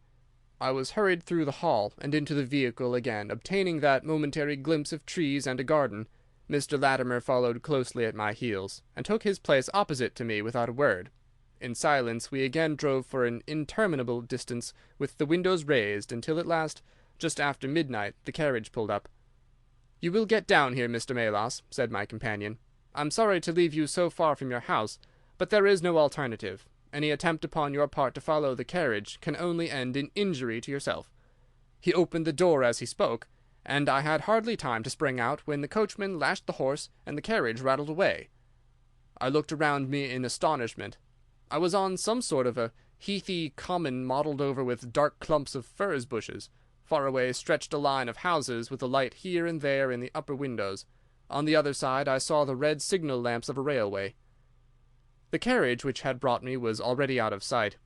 I was hurried through the hall and into the vehicle again, obtaining that momentary glimpse of trees and a garden. Mr. Latimer followed closely at my heels, and took his place opposite to me without a word. In silence we again drove for an interminable distance with the windows raised, until at last, just after midnight, the carriage pulled up. "You will get down here, Mr. Melas," said my companion. "I'm sorry to leave you so far from your house, but there is no alternative. Any attempt upon your part to follow the carriage can only end in injury to yourself." He opened the door as he spoke, and I had hardly time to spring out when the coachman lashed the horse and the carriage rattled away. I looked around me in astonishment. I was on some sort of a heathy common mottled over with dark clumps of furze bushes. Far away stretched a line of houses with a light here and there in the upper windows. On the other side I saw the red signal lamps of a railway. The carriage which had brought me was already out of sight.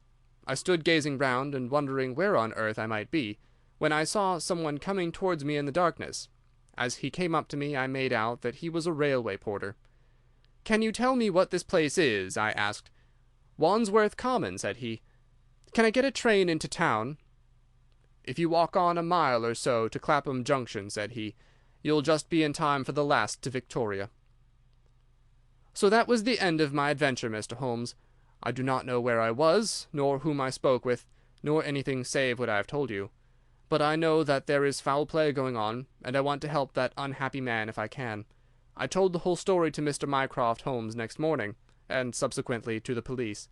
I stood gazing round and wondering where on earth I might be, when I saw someone coming towards me in the darkness. As he came up to me I made out that he was a railway porter. "Can you tell me what this place is?" I asked. "Wandsworth Common," said he. "Can I get a train into town?" "If you walk on a mile or so to Clapham Junction," said he, "you'll just be in time for the last to Victoria." So that was the end of my adventure, Mr. Holmes. I do not know where I was, nor whom I spoke with, nor anything save what I have told you. But I know that there is foul play going on, and I want to help that unhappy man if I can. I told the whole story to Mr. Mycroft Holmes next morning, and subsequently to the police.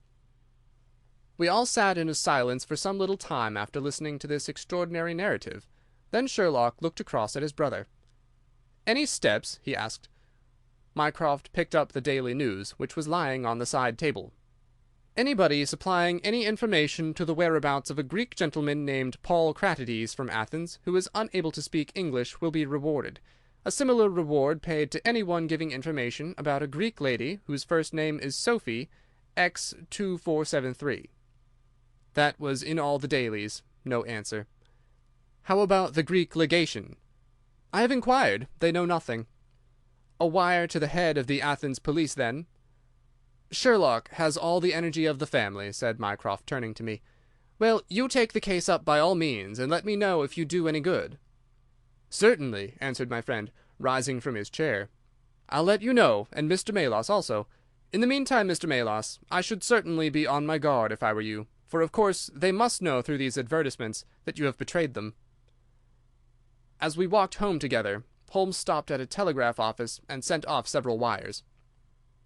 We all sat in a silence for some little time after listening to this extraordinary narrative. Then Sherlock looked across at his brother. "Any steps?" he asked. Mycroft picked up the Daily News, which was lying on the side table. "Anybody supplying any information to the whereabouts of a Greek gentleman named Paul Cratides from Athens, who is unable to speak English, will be rewarded. A similar reward paid to anyone giving information about a Greek lady whose first name is Sophie, X2473. That was in all the dailies. No answer. "How about the Greek legation?" "I have inquired. They know nothing." "A wire to the head of the Athens police, then?" "Sherlock has all the energy of the family," said Mycroft, turning to me. "Well, you take the case up by all means, and let me know if you do any good." "Certainly," answered my friend, rising from his chair. "I'll let you know, and Mr. Melas also. In the meantime, Mr. Melas, I should certainly be on my guard if I were you, for of course they must know through these advertisements that you have betrayed them." As we walked home together, Holmes stopped at a telegraph office and sent off several wires.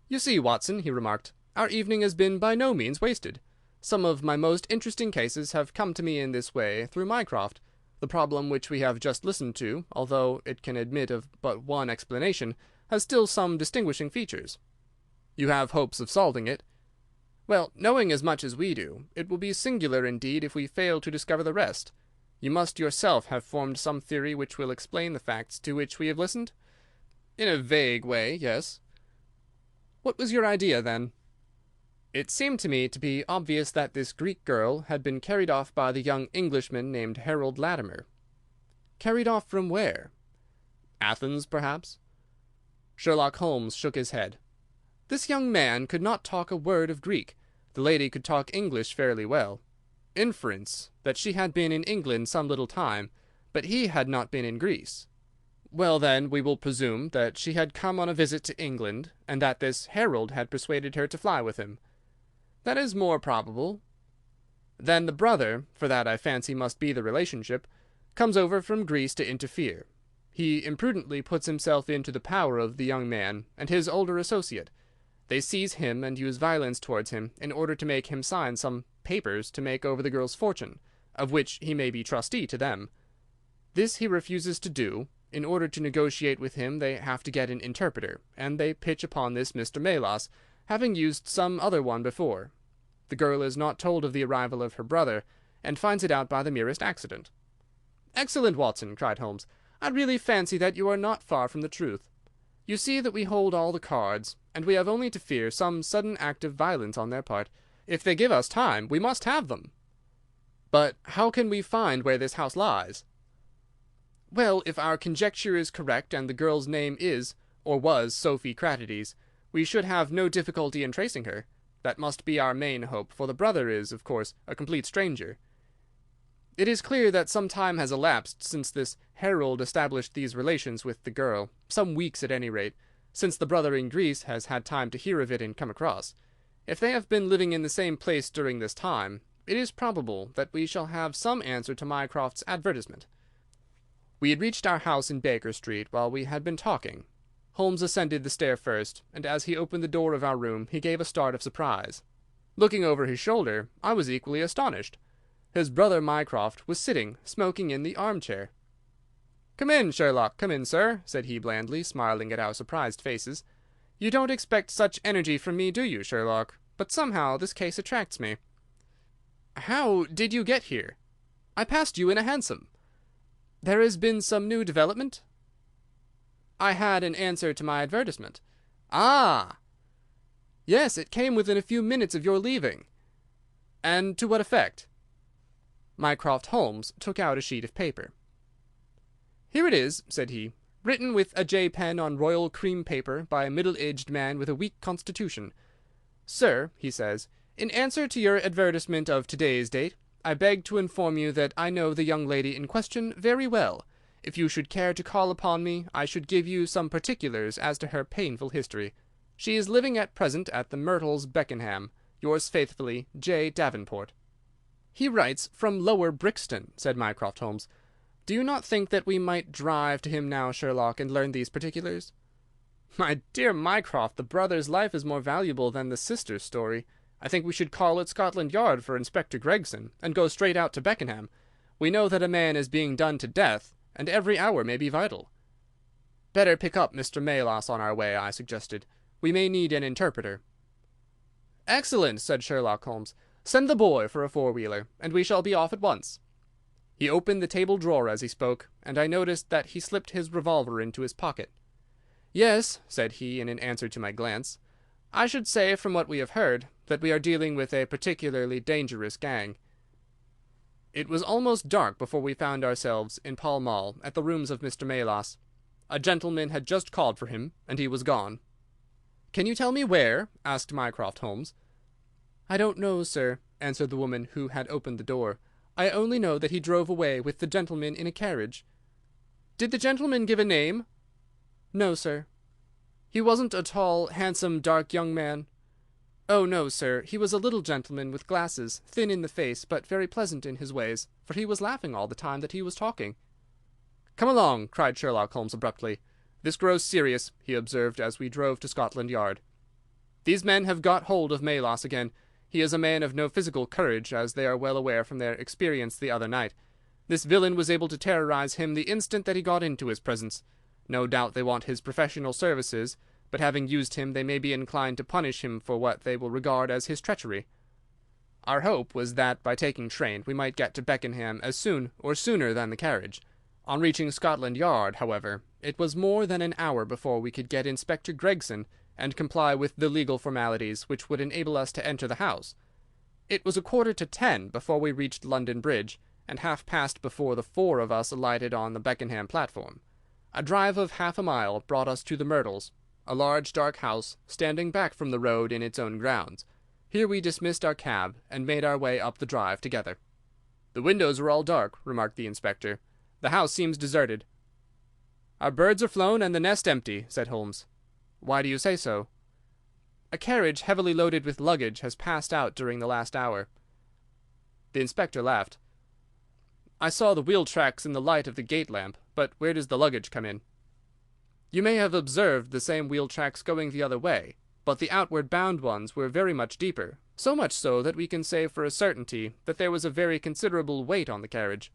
"You see, Watson," he remarked, "our evening has been by no means wasted. Some of my most interesting cases have come to me in this way through Mycroft. The problem which we have just listened to, although it can admit of but one explanation, has still some distinguishing features. You have hopes of solving it. Well, knowing as much as we do, it will be singular indeed if we fail to discover the rest. You must yourself have formed some theory which will explain the facts to which we have listened? In a vague way, yes. What was your idea, then? It seemed to me to be obvious that this Greek girl had been carried off by the young Englishman named Harold Latimer. Carried off from where? Athens, perhaps? Sherlock Holmes shook his head. This young man could not talk a word of Greek. The lady could talk English fairly well. Inference that she had been in England some little time, but he had not been in Greece. Well, then, we will presume that she had come on a visit to England, and that this Harold had persuaded her to fly with him. That is more probable. Then the brother, for that I fancy must be the relationship, comes over from Greece to interfere. He imprudently puts himself into the power of the young man and his older associate. They seize him and use violence towards him in order to make him sign some papers to make over the girl's fortune, of which he may be trustee to them. This he refuses to do. In order to negotiate with him they have to get an interpreter, and they pitch upon this Mr. Melas, having used some other one before. The girl is not told of the arrival of her brother, and finds it out by the merest accident. "Excellent, Watson," cried Holmes. "I really fancy that you are not far from the truth. You see that we hold all the cards, and we have only to fear some sudden act of violence on their part. If they give us time, we must have them." "But how can we find where this house lies?" "Well, if our conjecture is correct, and the girl's name is, or was, Sophie Cratides, we should have no difficulty in tracing her. That must be our main hope, for the brother is, of course, a complete stranger. It is clear that some time has elapsed since this Harold established these relations with the girl, some weeks at any rate, since the brother in Greece has had time to hear of it and come across. If they have been living in the same place during this time, it is probable that we shall have some answer to Mycroft's advertisement." We had reached our house in Baker Street while we had been talking. Holmes ascended the stair first, and as he opened the door of our room he gave a start of surprise. Looking over his shoulder, I was equally astonished. His brother Mycroft was sitting, smoking in the armchair. "Come in, Sherlock, come in, sir," said he blandly, smiling at our surprised faces. "You don't expect such energy from me, do you, Sherlock? But somehow this case attracts me." "How did you get here?" "I passed you in a hansom." "There has been some new development?" "I had an answer to my advertisement." "Ah!" "Yes, it came within a few minutes of your leaving." "And to what effect?" Mycroft Holmes took out a sheet of paper. "Here it is," said he, "written with a J pen on royal cream paper by a middle-aged man with a weak constitution. 'Sir,' he says, 'in answer to your advertisement of today's date, I beg to inform you that I know the young lady in question very well. If you should care to call upon me, I should give you some particulars as to her painful history. She is living at present at the Myrtles, Beckenham. Yours faithfully, J. Davenport.'" "He writes from Lower Brixton," said Mycroft Holmes. "Do you not think that we might drive to him now, Sherlock, and learn these particulars?" "My dear Mycroft, the brother's life is more valuable than the sister's story. I think we should call at Scotland Yard for Inspector Gregson, and go straight out to Beckenham. We know that a man is being done to death, and every hour may be vital." "Better pick up Mr. Melas on our way," I suggested. "We may need an interpreter." "Excellent," said Sherlock Holmes. "Send the boy for a four-wheeler, and we shall be off at once." He opened the table drawer as he spoke, and I noticed that he slipped his revolver into his pocket. "Yes," said he, in answer to my glance, "I should say, from what we have heard, that we are dealing with a particularly dangerous gang." It was almost dark before we found ourselves in Pall Mall at the rooms of Mr. Melas. A gentleman had just called for him, and he was gone. "Can you tell me where?" asked Mycroft Holmes. "I don't know, sir," answered the woman who had opened the door. "I only know that he drove away with the gentleman in a carriage." "Did the gentleman give a name?" "No, sir." "He wasn't a tall, handsome, dark young man?" "Oh, no, sir. He was a little gentleman with glasses, thin in the face, but very pleasant in his ways, for he was laughing all the time that he was talking." "Come along," cried Sherlock Holmes abruptly. "This grows serious," he observed as we drove to Scotland Yard. "These men have got hold of Melas again. He is a man of no physical courage, as they are well aware from their experience the other night. This villain was able to terrorize him the instant that he got into his presence. No doubt they want his professional services, but having used him they may be inclined to punish him for what they will regard as his treachery. Our hope was that by taking train we might get to Beckenham as soon or sooner than the carriage. On reaching Scotland Yard, however, it was more than an hour before we could get Inspector Gregson and comply with the legal formalities which would enable us to enter the house. It was 10:15 before we reached London Bridge, and past before the four of us alighted on the Beckenham platform. A drive of half a mile brought us to the Myrtles, a large dark house standing back from the road in its own grounds. Here we dismissed our cab and made our way up the drive together. "The windows are all dark," remarked the inspector. "The house seems deserted." "Our birds are flown and the nest empty," said Holmes. "Why do you say so?" "A carriage heavily loaded with luggage has passed out during the last hour." The inspector laughed. "I saw the wheel tracks in the light of the gate lamp, but where does the luggage come in?" "You may have observed the same wheel tracks going the other way, but the outward bound ones were very much deeper, so much so that we can say for a certainty that there was a very considerable weight on the carriage."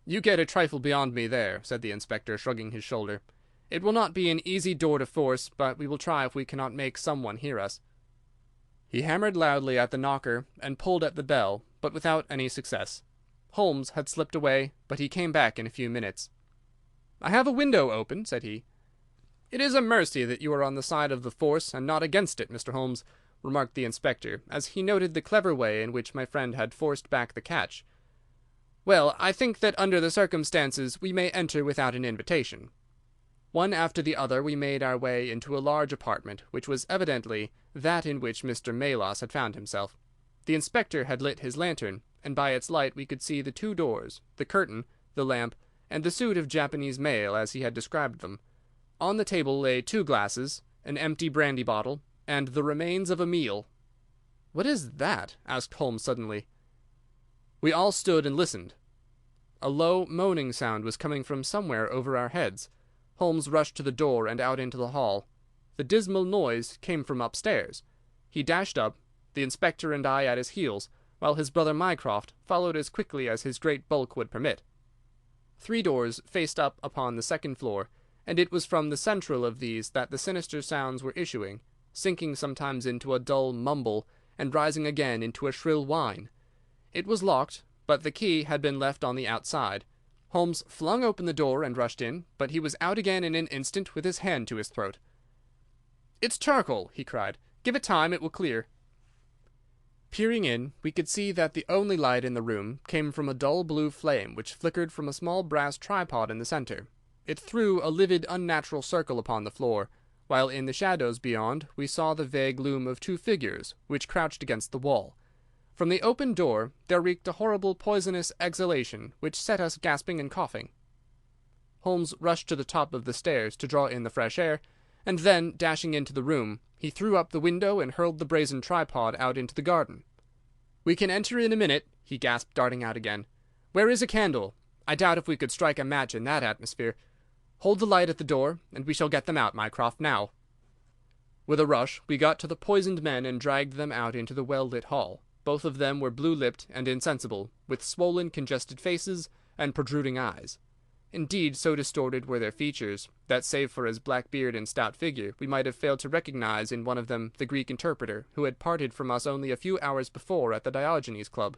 "You get a trifle beyond me there," said the inspector, shrugging his shoulder. "It will not be an easy door to force, but we will try if we cannot make some one hear us." He hammered loudly at the knocker and pulled at the bell, but without any success. Holmes had slipped away, but he came back in a few minutes. "I have a window open," said he. "It is a mercy that you are on the side of the force and not against it, Mr. Holmes," remarked the inspector, as he noted the clever way in which my friend had forced back the catch. "Well, I think that under the circumstances we may enter without an invitation." One after the other we made our way into a large apartment, which was evidently that in which Mr. Melas had found himself. The inspector had lit his lantern, and by its light we could see the two doors, the curtain, the lamp, and the suit of Japanese mail as he had described them. On the table lay 2 glasses, an empty brandy bottle, and the remains of a meal. "What is that?" asked Holmes suddenly. We all stood and listened. A low, moaning sound was coming from somewhere over our heads. Holmes rushed to the door and out into the hall. The dismal noise came from upstairs. He dashed up, the inspector and I at his heels, while his brother Mycroft followed as quickly as his great bulk would permit. 3 doors faced up upon the second floor, and it was from the central of these that the sinister sounds were issuing, sinking sometimes into a dull mumble and rising again into a shrill whine. It was locked, but the key had been left on the outside. Holmes flung open the door and rushed in, but he was out again in an instant with his hand to his throat. "It's charcoal," he cried. "Give it time, it will clear." Peering in, we could see that the only light in the room came from a dull blue flame which flickered from a small brass tripod in the centre. It threw a livid, unnatural circle upon the floor, while in the shadows beyond we saw the vague loom of 2 figures which crouched against the wall. From the open door there reeked a horrible poisonous exhalation which set us gasping and coughing. Holmes rushed to the top of the stairs to draw in the fresh air, and then, dashing into the room, he threw up the window and hurled the brazen tripod out into the garden. "We can enter in a minute," he gasped, darting out again. "Where is a candle? I doubt if we could strike a match in that atmosphere. Hold the light at the door, and we shall get them out, Mycroft, now." With a rush we got to the poisoned men and dragged them out into the well-lit hall. Both of them were blue-lipped and insensible, with swollen, congested faces and protruding eyes. Indeed, so distorted were their features, that save for his black beard and stout figure, we might have failed to recognize in one of them the Greek interpreter, who had parted from us only a few hours before at the Diogenes Club.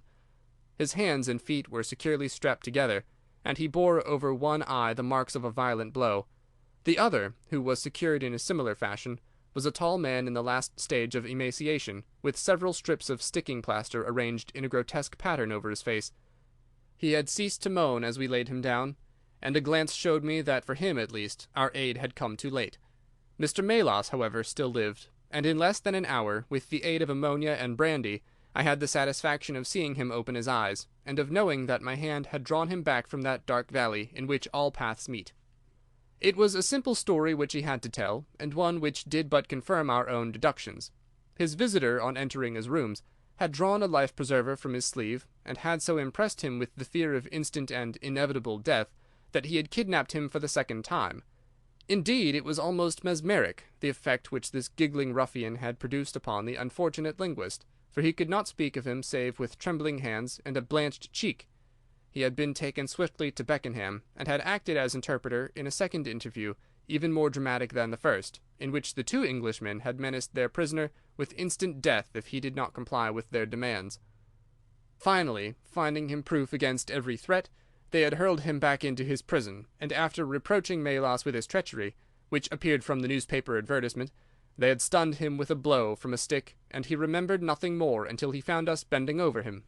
His hands and feet were securely strapped together, and he bore over one eye the marks of a violent blow. The other, who was secured in a similar fashion, was a tall man in the last stage of emaciation, with several strips of sticking plaster arranged in a grotesque pattern over his face. He had ceased to moan as we laid him down, and a glance showed me that for him, at least, our aid had come too late. Mr. Melas, however, still lived, and in less than an hour, with the aid of ammonia and brandy, I had the satisfaction of seeing him open his eyes, and of knowing that my hand had drawn him back from that dark valley in which all paths meet. It was a simple story which he had to tell, and one which did but confirm our own deductions. His visitor, on entering his rooms, had drawn a life-preserver from his sleeve, and had so impressed him with the fear of instant and inevitable death that he had kidnapped him for the second time. Indeed, it was almost mesmeric, the effect which this giggling ruffian had produced upon the unfortunate linguist, for he could not speak of him save with trembling hands and a blanched cheek. He had been taken swiftly to Beckenham, and had acted as interpreter in a second interview, even more dramatic than the first, in which the two Englishmen had menaced their prisoner with instant death if he did not comply with their demands. Finally, finding him proof against every threat, they had hurled him back into his prison, and after reproaching Melas with his treachery, which appeared from the newspaper advertisement, they had stunned him with a blow from a stick, and he remembered nothing more until he found us bending over him.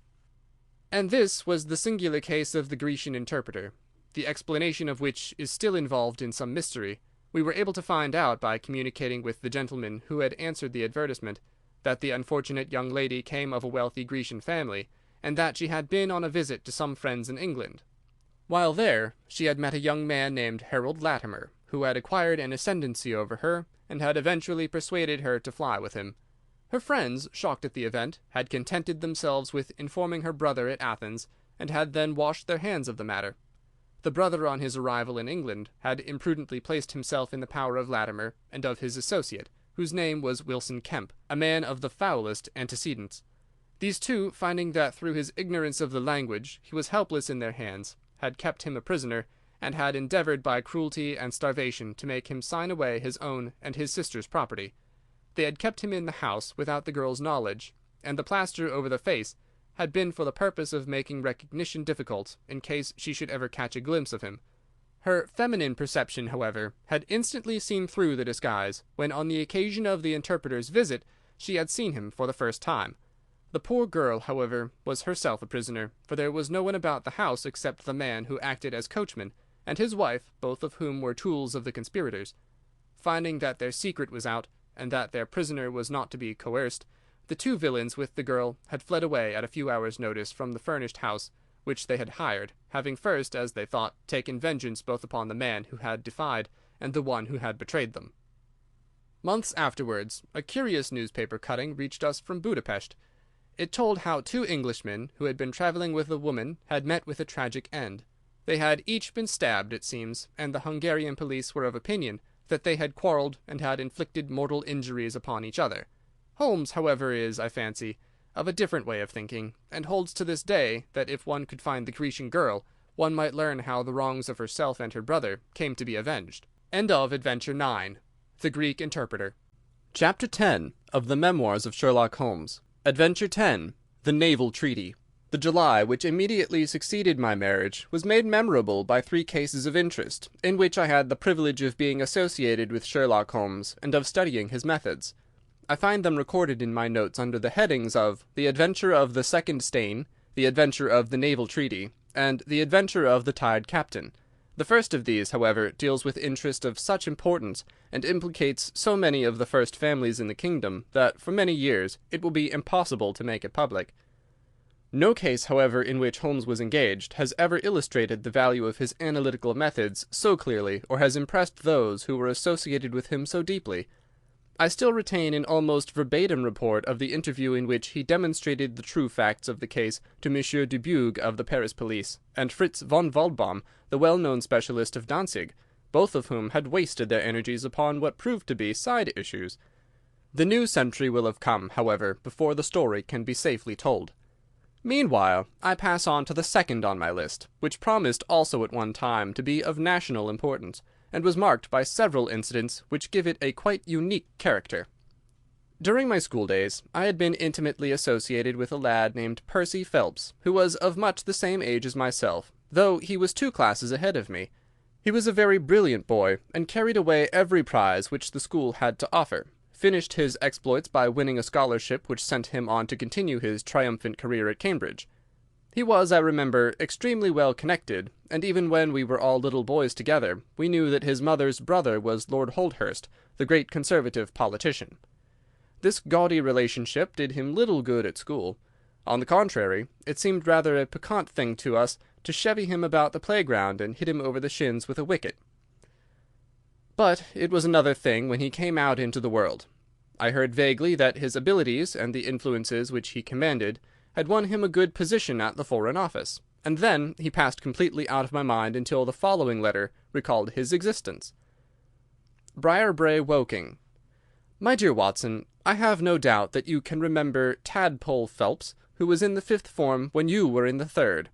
And this was the singular case of the Grecian interpreter, the explanation of which is still involved in some mystery. We were able to find out by communicating with the gentleman who had answered the advertisement that the unfortunate young lady came of a wealthy Grecian family, and that she had been on a visit to some friends in England. While there, she had met a young man named Harold Latimer, who had acquired an ascendancy over her, and had eventually persuaded her to fly with him. Her friends, shocked at the event, had contented themselves with informing her brother at Athens, and had then washed their hands of the matter. The brother, on his arrival in England, had imprudently placed himself in the power of Latimer and of his associate, whose name was Wilson Kemp, a man of the foulest antecedents. These two, finding that through his ignorance of the language he was helpless in their hands, had kept him a prisoner, and had endeavoured by cruelty and starvation to make him sign away his own and his sister's property. They had kept him in the house without the girl's knowledge, and the plaster over the face had been for the purpose of making recognition difficult in case she should ever catch a glimpse of him. Her feminine perception, however, had instantly seen through the disguise when, on the occasion of the interpreter's visit, she had seen him for the first time. The poor girl, however, was herself a prisoner, for there was no one about the house except the man who acted as coachman, and his wife, both of whom were tools of the conspirators. Finding that their secret was out, and that their prisoner was not to be coerced, the two villains with the girl had fled away at a few hours' notice from the furnished house which they had hired, having first, as they thought, taken vengeance both upon the man who had defied and the one who had betrayed them. Months afterwards, a curious newspaper cutting reached us from Budapest. It told how two Englishmen, who had been travelling with a woman, had met with a tragic end. They had each been stabbed, it seems, and the Hungarian police were of opinion that they had quarrelled and had inflicted mortal injuries upon each other. Holmes, however, is, I fancy, of a different way of thinking, and holds to this day that if one could find the Grecian girl, one might learn how the wrongs of herself and her brother came to be avenged. End of Adventure 9. The Greek Interpreter. Chapter 10 of the Memoirs of Sherlock Holmes. Adventure 10. The Naval Treaty. The July which immediately succeeded my marriage was made memorable by 3 cases of interest, in which I had the privilege of being associated with Sherlock Holmes and of studying his methods. I find them recorded in my notes under the headings of The Adventure of the Second Stain, The Adventure of the Naval Treaty, and The Adventure of the Tied Captain. The first of these, however, deals with interest of such importance, and implicates so many of the first families in the kingdom, that for many years it will be impossible to make it public. No case, however, in which Holmes was engaged has ever illustrated the value of his analytical methods so clearly, or has impressed those who were associated with him so deeply. I still retain an almost verbatim report of the interview in which he demonstrated the true facts of the case to Monsieur Dubuque of the Paris police, and Fritz von Waldbaum, the well-known specialist of Danzig, both of whom had wasted their energies upon what proved to be side issues. The new century will have come, however, before the story can be safely told. Meanwhile, I pass on to the second on my list, which promised also at one time to be of national importance, and was marked by several incidents which give it a quite unique character. During my school days, I had been intimately associated with a lad named Percy Phelps, who was of much the same age as myself, though he was 2 classes ahead of me. He was a very brilliant boy, and carried away every prize which the school had to offer, finished his exploits by winning a scholarship which sent him on to continue his triumphant career at Cambridge. He was, I remember, extremely well connected, and even when we were all little boys together, we knew that his mother's brother was Lord Holdhurst, the great Conservative politician. This gaudy relationship did him little good at school. On the contrary, it seemed rather a piquant thing to us to chevy him about the playground and hit him over the shins with a wicket. But it was another thing when he came out into the world. I heard vaguely that his abilities and the influences which he commanded had won him a good position at the Foreign Office, and then he passed completely out of my mind until the following letter recalled his existence. Briarbrae, Woking. My dear Watson, I have no doubt that you can remember Tadpole Phelps, who was in the 5th form when you were in the 3rd.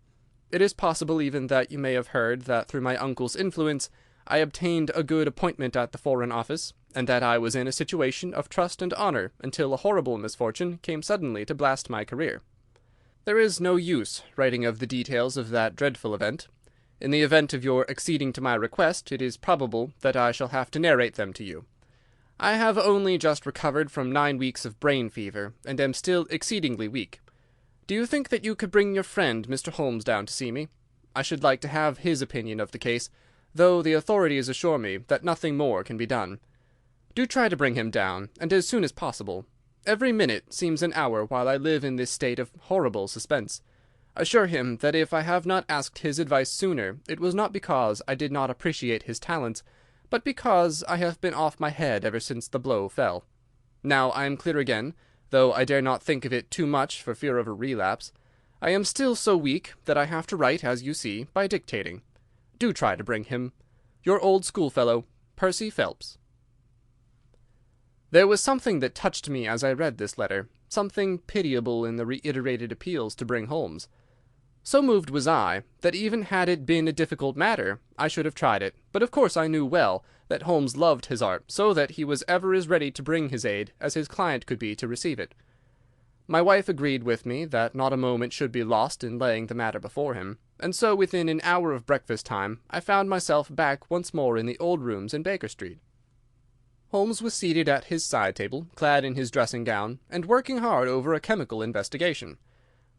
It is possible even that you may have heard that through my uncle's influence I obtained a good appointment at the Foreign Office, and that I was in a situation of trust and honour until a horrible misfortune came suddenly to blast my career. There is no use writing of the details of that dreadful event. In the event of your acceding to my request, it is probable that I shall have to narrate them to you. I have only just recovered from 9 weeks of brain fever, and am still exceedingly weak. Do you think that you could bring your friend Mr. Holmes down to see me? I should like to have his opinion of the case, though the authorities assure me that nothing more can be done. Do try to bring him down, and as soon as possible. Every minute seems an hour while I live in this state of horrible suspense. Assure him that if I have not asked his advice sooner, it was not because I did not appreciate his talents, but because I have been off my head ever since the blow fell. Now I am clear again, though I dare not think of it too much for fear of a relapse. I am still so weak that I have to write, as you see, by dictating. Do try to bring him. Your old schoolfellow, Percy Phelps. There was something that touched me as I read this letter, something pitiable in the reiterated appeals to bring Holmes. So moved was I, that even had it been a difficult matter, I should have tried it, but of course I knew well that Holmes loved his art, so that he was ever as ready to bring his aid as his client could be to receive it. My wife agreed with me that not a moment should be lost in laying the matter before him, and so within an hour of breakfast time I found myself back once more in the old rooms in Baker Street. Holmes was seated at his side table, clad in his dressing gown, and working hard over a chemical investigation.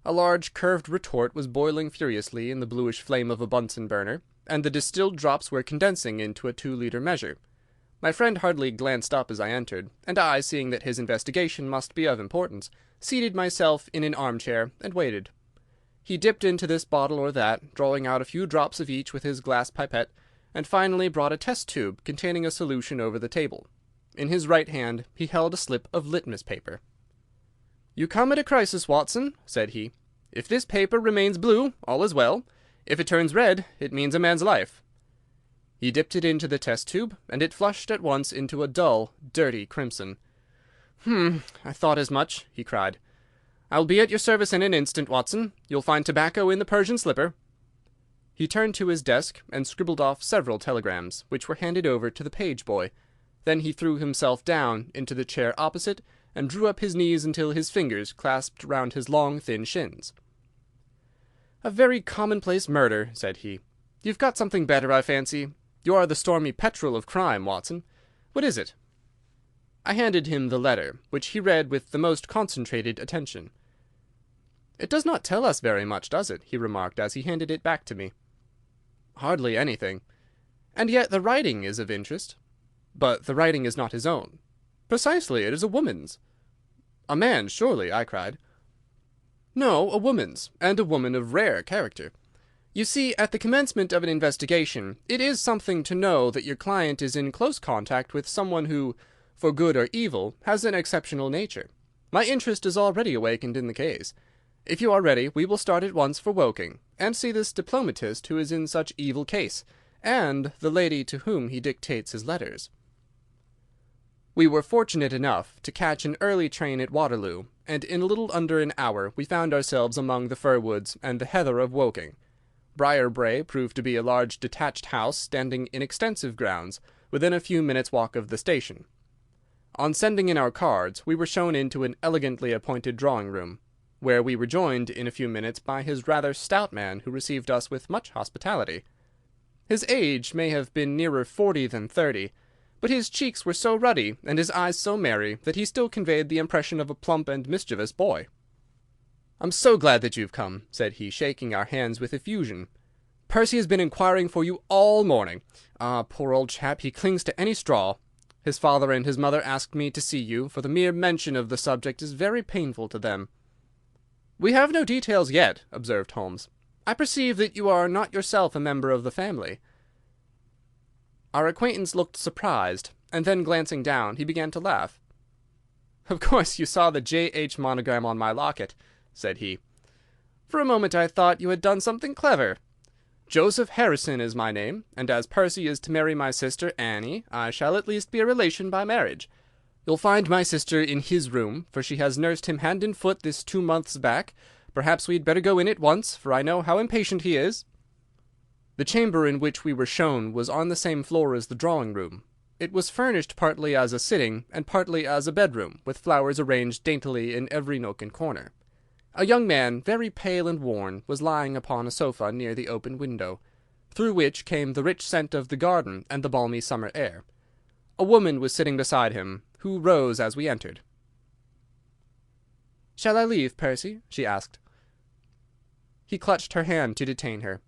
A large curved retort was boiling furiously in the bluish flame of a Bunsen burner, and the distilled drops were condensing into a 2-liter measure. My friend hardly glanced up as I entered, and I, seeing that his investigation must be of importance, seated myself in an armchair and waited. He dipped into this bottle or that, drawing out a few drops of each with his glass pipette, and finally brought a test tube containing a solution over the table. In his right hand he held a slip of litmus paper. "You come at a crisis, Watson," said he. "If this paper remains blue, all is well. If it turns red, it means a man's life." He dipped it into the test tube, and it flushed at once into a dull, dirty crimson. I thought as much," he cried. "I'll be at your service in an instant, Watson. You'll find tobacco in the Persian slipper." He turned to his desk and scribbled off several telegrams, which were handed over to the page boy. Then he threw himself down into the chair opposite and drew up his knees until his fingers clasped round his long, thin shins. "A very commonplace murder," said he. "You've got something better, I fancy. You are the stormy petrel of crime, Watson. What is it?" I handed him the letter, which he read with the most concentrated attention. "It does not tell us very much, does it?" he remarked as he handed it back to me. "Hardly anything. And yet the writing is of interest." "But the writing is not his own." "Precisely. It is a woman's." "A man's, surely," I cried. "No, a woman's, and a woman of rare character. You see, at the commencement of an investigation, it is something to know that your client is in close contact with someone who, for good or evil, has an exceptional nature. My interest is already awakened in the case. If you are ready, we will start at once for Woking, and see this diplomatist who is in such evil case, and the lady to whom he dictates his letters." We were fortunate enough to catch an early train at Waterloo, and in a little under an hour we found ourselves among the fir woods and the heather of Woking. Briar-Brae proved to be a large detached house standing in extensive grounds, within a few minutes' walk of the station. On sending in our cards, we were shown into an elegantly appointed drawing-room, where we were joined in a few minutes by his rather stout man, who received us with much hospitality. His age may have been nearer 40 than 30, but his cheeks were so ruddy and his eyes so merry that he still conveyed the impression of a plump and mischievous boy. "I'm so glad that you've come," said he, shaking our hands with effusion. "Percy has been inquiring for you all morning. Ah, poor old chap, he clings to any straw. His father and his mother asked me to see you, for the mere mention of the subject is very painful to them." "We have no details yet," observed Holmes. "I perceive that you are not yourself a member of the family." Our acquaintance looked surprised, and then glancing down, he began to laugh. "Of course you saw the J.H. monogram on my locket," said he. "For a moment I thought you had done something clever. Joseph Harrison is my name, and as Percy is to marry my sister Annie, I shall at least be a relation by marriage. You'll find my sister in his room, for she has nursed him hand and foot this 2 months back. Perhaps we'd better go in at once, for I know how impatient he is." The chamber in which we were shown was on the same floor as the drawing-room. It was furnished partly as a sitting and partly as a bedroom, with flowers arranged daintily in every nook and corner. A young man, very pale and worn, was lying upon a sofa near the open window, through which came the rich scent of the garden and the balmy summer air. A woman was sitting beside him, who rose as we entered. "Shall I leave, Percy?" she asked. He clutched her hand to detain her.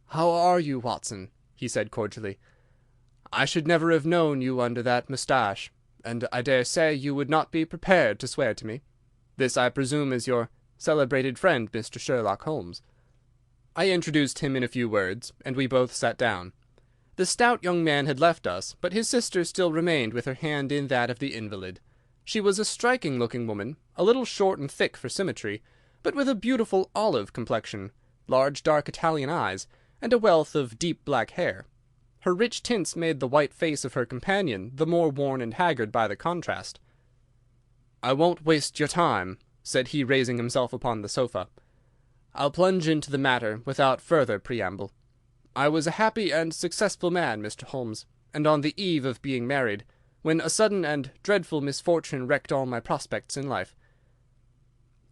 "How are you, Watson?" he said cordially. "I should never have known you under that moustache, and I dare say you would not be prepared to swear to me. This, I presume, is your celebrated friend, Mr. Sherlock Holmes." I introduced him in a few words, and we both sat down. The stout young man had left us, but his sister still remained with her hand in that of the invalid. She was a striking-looking woman, a little short and thick for symmetry, but with a beautiful olive complexion, large dark Italian eyes, and a wealth of deep black hair. Her rich tints made the white face of her companion the more worn and haggard by the contrast. "I won't waste your time," said he, raising himself upon the sofa. "I'll plunge into the matter without further preamble. I was a happy and successful man, Mr. Holmes, and on the eve of being married, when a sudden and dreadful misfortune wrecked all my prospects in life.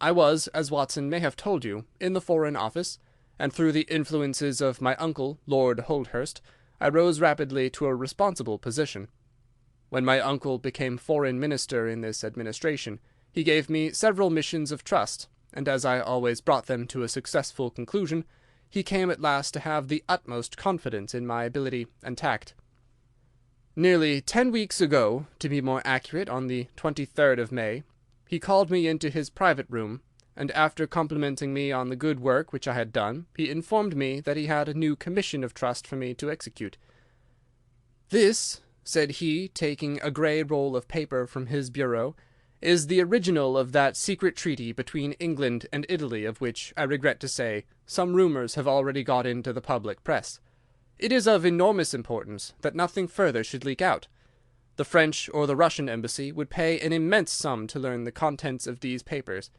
I was, as Watson may have told you, in the Foreign Office, and through the influences of my uncle, Lord Holdhurst, I rose rapidly to a responsible position. When my uncle became Foreign Minister in this administration, he gave me several missions of trust, and as I always brought them to a successful conclusion, he came at last to have the utmost confidence in my ability and tact. Nearly 10 weeks ago, to be more accurate, on the 23rd of May, he called me into his private room, and after complimenting me on the good work which I had done, he informed me that he had a new commission of trust for me to execute. "This," said he, taking a grey roll of paper from his bureau, "is the original of that secret treaty between England and Italy of which, I regret to say, some rumours have already got into the public press. It is of enormous importance that nothing further should leak out. The French or the Russian embassy would pay an immense sum to learn the contents of these papers.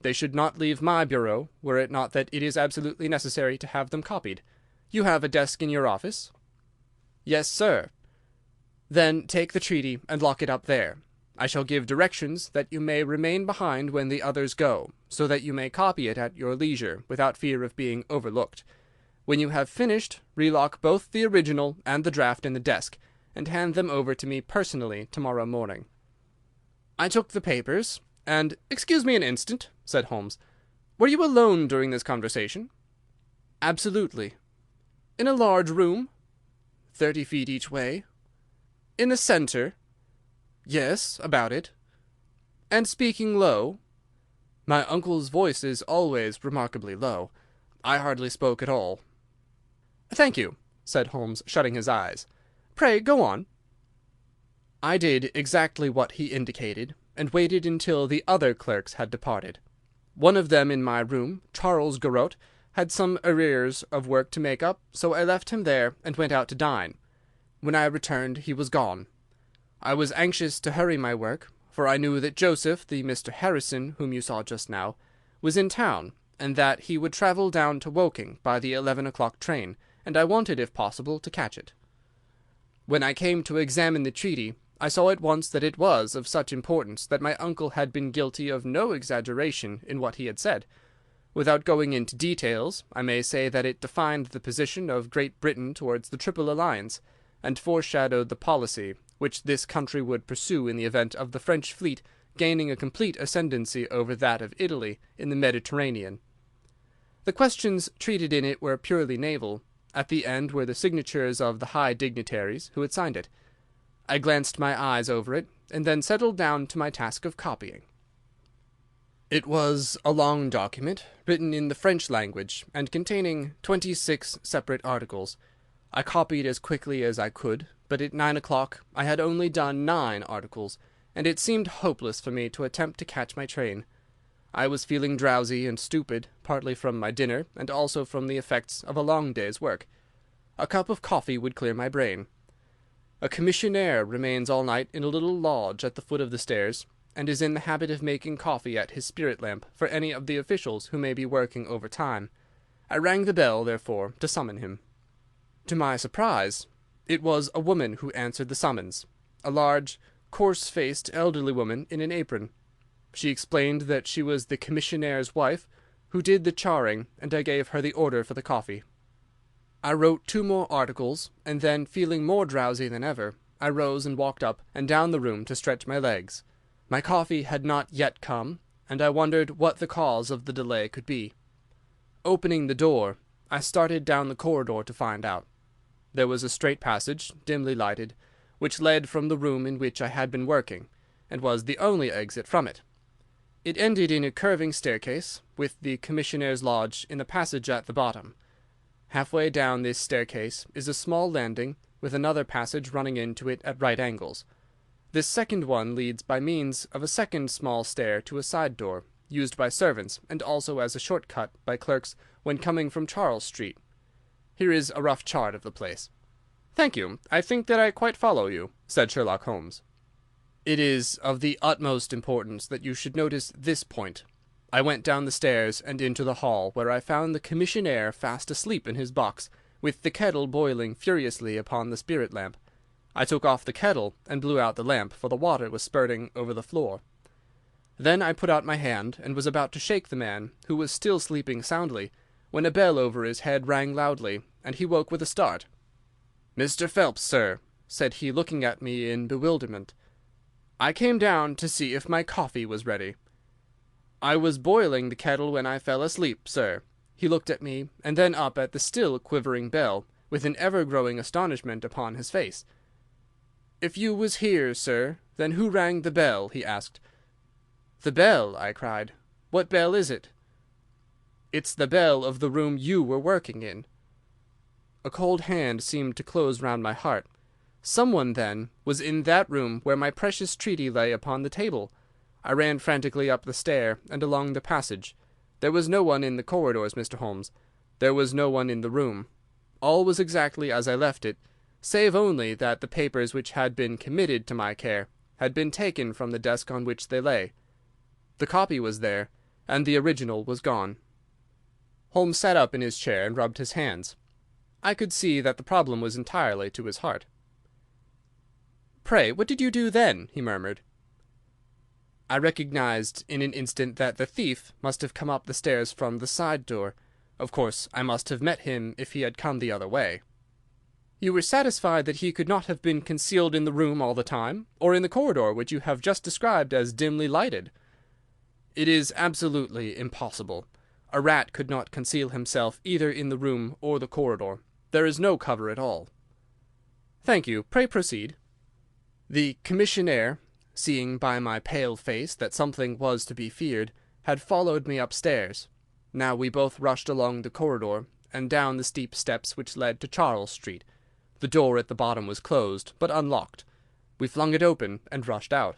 They should not leave my bureau, were it not that it is absolutely necessary to have them copied. You have a desk in your office?" "Yes, sir." "Then take the treaty and lock it up there. I shall give directions that you may remain behind when the others go, so that you may copy it at your leisure without fear of being overlooked. When you have finished, relock both the original and the draft in the desk, and hand them over to me personally tomorrow morning." I took the papers, and— "Excuse me an instant," said Holmes. "Were you alone during this conversation?" "Absolutely." "In a large room?" 30 feet each way." "In the centre?" "Yes, about it." "And speaking low?" "My uncle's voice is always remarkably low. I hardly spoke at all." "Thank you," said Holmes, shutting his eyes. "Pray go on." I did exactly what he indicated, and waited until the other clerks had departed. One of them in my room, Charles Garrot, had some arrears of work to make up, so I left him there and went out to dine. When I returned he was gone. I was anxious to hurry my work, for I knew that Joseph, the Mr. Harrison whom you saw just now, was in town, and that he would travel down to Woking by the 11 o'clock train, and I wanted, if possible, to catch it. When I came to examine the treaty, I saw at once that it was of such importance that my uncle had been guilty of no exaggeration in what he had said. Without going into details, I may say that it defined the position of Great Britain towards the Triple Alliance, and foreshadowed the policy which this country would pursue in the event of the French fleet gaining a complete ascendancy over that of Italy in the Mediterranean. The questions treated in it were purely naval. At the end were the signatures of the high dignitaries who had signed it. I glanced my eyes over it, and then settled down to my task of copying. It was a long document, written in the French language, and containing 26 separate articles. I copied as quickly as I could, but at 9 o'clock I had only done 9 articles, and it seemed hopeless for me to attempt to catch my train. I was feeling drowsy and stupid, partly from my dinner, and also from the effects of a long day's work. A cup of coffee would clear my brain. A commissionaire remains all night in a little lodge at the foot of the stairs, and is in the habit of making coffee at his spirit lamp for any of the officials who may be working overtime. I rang the bell, therefore, to summon him. To my surprise, it was a woman who answered the summons, a large, coarse-faced, elderly woman in an apron. She explained that she was the commissionnaire's wife, who did the charring, and I gave her the order for the coffee. I wrote 2 more articles, and then, feeling more drowsy than ever, I rose and walked up and down the room to stretch my legs. My coffee had not yet come, and I wondered what the cause of the delay could be. Opening the door, I started down the corridor to find out. There was a straight passage, dimly lighted, which led from the room in which I had been working, and was the only exit from it. It ended in a curving staircase, with the commissionnaire's lodge in the passage at the bottom. Halfway down this staircase is a small landing, with another passage running into it at right angles. This second one leads by means of a second small stair to a side door, used by servants, and also as a short-cut by clerks when coming from Charles Street. Here is a rough chart of the place. "Thank you. I think that I quite follow you," said Sherlock Holmes. "It is of the utmost importance that you should notice this point." I went down the stairs and into the hall, where I found the commissionaire fast asleep in his box, with the kettle boiling furiously upon the spirit lamp. I took off the kettle and blew out the lamp, for the water was spurting over the floor. Then I put out my hand and was about to shake the man, who was still sleeping soundly, when a bell over his head rang loudly, and he woke with a start. "Mr. Phelps, sir," said he, looking at me in bewilderment. "I came down to see if my coffee was ready." "I was boiling the kettle when I fell asleep, sir." He looked at me, and then up at the still quivering bell, with an ever-growing astonishment upon his face. "If you was here, sir, then who rang the bell?" he asked. "The bell!" I cried. "What bell is it?" "It's the bell of the room you were working in." A cold hand seemed to close round my heart. Someone, then, was in that room where my precious treaty lay upon the table. I ran frantically up the stair and along the passage. There was no one in the corridors, Mr. Holmes. There was no one in the room. All was exactly as I left it, save only that the papers which had been committed to my care had been taken from the desk on which they lay. The copy was there, and the original was gone. Holmes sat up in his chair and rubbed his hands. I could see that the problem was entirely to his heart. "Pray, what did you do then?" he murmured. I recognized in an instant that the thief must have come up the stairs from the side door. Of course, I must have met him if he had come the other way. "You were satisfied that he could not have been concealed in the room all the time, or in the corridor which you have just described as dimly lighted?" "It is absolutely impossible. A rat could not conceal himself either in the room or the corridor. There is no cover at all." "Thank you. Pray proceed." "The commissionaire, seeing by my pale face that something was to be feared, had followed me upstairs. Now we both rushed along the corridor and down the steep steps which led to Charles Street. The door at the bottom was closed, but unlocked. We flung it open and rushed out.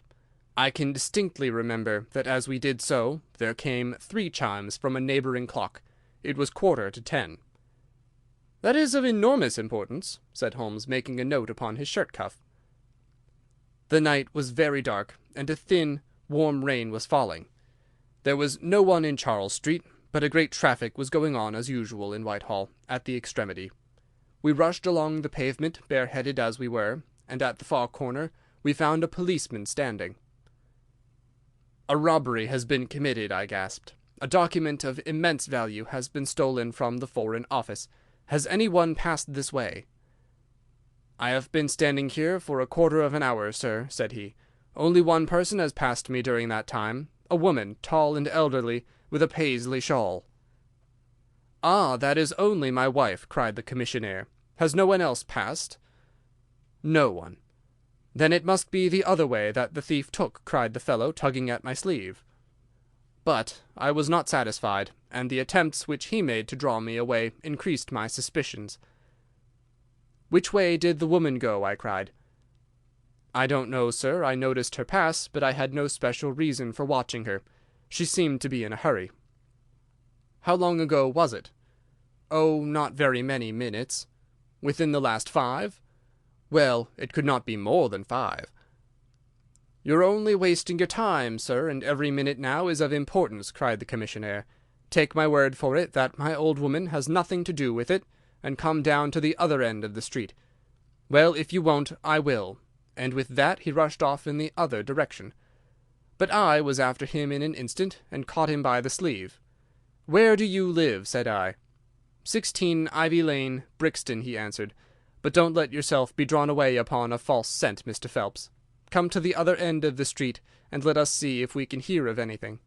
I can distinctly remember that as we did so there came 3 chimes from a neighbouring clock. It was 10:15. "That is of enormous importance," said Holmes, making a note upon his shirt-cuff. The night was very dark, and a thin, warm rain was falling. There was no one in Charles Street, but a great traffic was going on as usual in Whitehall, at the extremity. We rushed along the pavement, bareheaded as we were, and at the far corner we found a policeman standing. "A robbery has been committed," I gasped. "A document of immense value has been stolen from the Foreign Office. Has any one passed this way?" "I have been standing here for a quarter of an hour, sir," said he. "Only one person has passed me during that time, a woman, tall and elderly, with a Paisley shawl." "Ah, that is only my wife," cried the commissionaire. "Has no one else passed?" "No one." "Then it must be the other way that the thief took," cried the fellow, tugging at my sleeve. But I was not satisfied, and the attempts which he made to draw me away increased my suspicions. "Which way did the woman go?" I cried. "I don't know, sir. I noticed her pass, but I had no special reason for watching her. She seemed to be in a hurry." "How long ago was it?" "Oh, not very many minutes." "Within the last 5?" "Well, it could not be more than 5." "You're only wasting your time, sir, and every minute now is of importance," cried the commissionaire. Take my word for it that my old woman has nothing to do with it, and come down to the other end of the street. Well, if you won't, I will." And with that he rushed off in the other direction. But I was after him in an instant, and caught him by the sleeve. "Where do you live?" said I. 16 Ivy Lane, Brixton," he answered. "But don't let yourself be drawn away upon a false scent, Mr. Phelps. Come to the other end of the street, and let us see if we can hear of anything."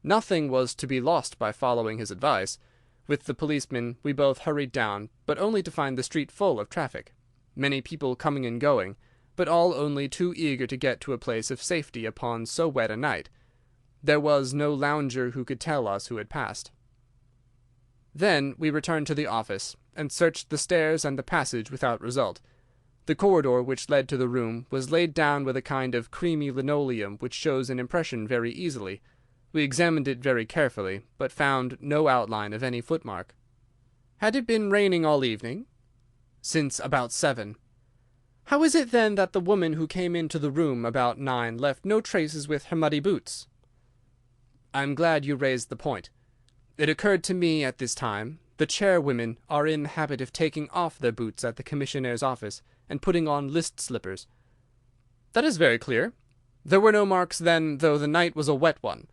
Nothing was to be lost by following his advice. With the policeman we both hurried down, but only to find the street full of traffic. Many people coming and going, but all only too eager to get to a place of safety upon so wet a night. There was no lounger who could tell us who had passed. Then we returned to the office, and searched the stairs and the passage without result. The corridor which led to the room was laid down with a kind of creamy linoleum which shows an impression very easily. We examined it very carefully, but found no outline of any footmark. "Had it been raining all evening?" "Since about 7. "How is it, then, that the woman who came into the room about 9 left no traces with her muddy boots?" "I am glad you raised the point. It occurred to me at this time. The chairwomen are in the habit of taking off their boots at the commissionnaire's office, and putting on list slippers." "That is very clear. There were no marks, then, though the night was a wet one.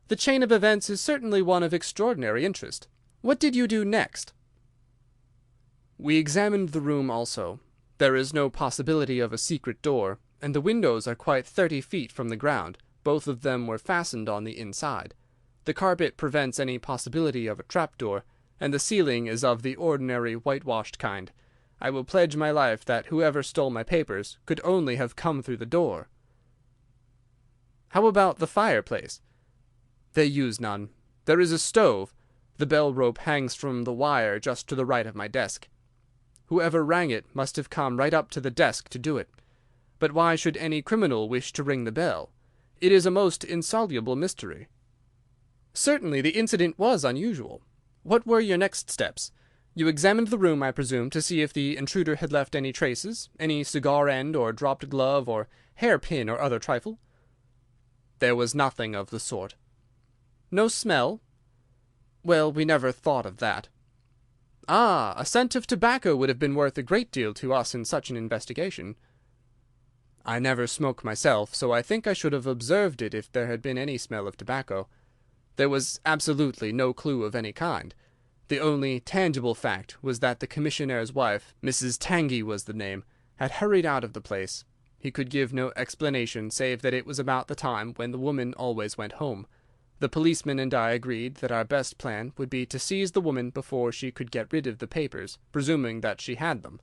The chain of events is certainly one of extraordinary interest. What did you do next?" "We examined the room also. There is no possibility of a secret door, and the windows are quite 30 feet from the ground. Both of them were fastened on the inside. The carpet prevents any possibility of a trapdoor, and the ceiling is of the ordinary whitewashed kind. I will pledge my life that whoever stole my papers could only have come through the door." "How about the fireplace?" "They use none. There is a stove. The bell rope hangs from the wire just to the right of my desk. Whoever rang it must have come right up to the desk to do it. But why should any criminal wish to ring the bell? It is a most insoluble mystery." "Certainly the incident was unusual. What were your next steps? You examined the room, I presume, to see if the intruder had left any traces, any cigar end or dropped glove or hairpin or other trifle?" "There was nothing of the sort." "No smell?" "Well, we never thought of that." "Ah, a scent of tobacco would have been worth a great deal to us in such an investigation." "I never smoke myself, so I think I should have observed it if there had been any smell of tobacco. There was absolutely no clue of any kind. The only tangible fact was that the commissionnaire's wife, Mrs. Tangy was the name, had hurried out of the place. He could give no explanation save that it was about the time when the woman always went home. The policeman and I agreed that our best plan would be to seize the woman before she could get rid of the papers, presuming that she had them.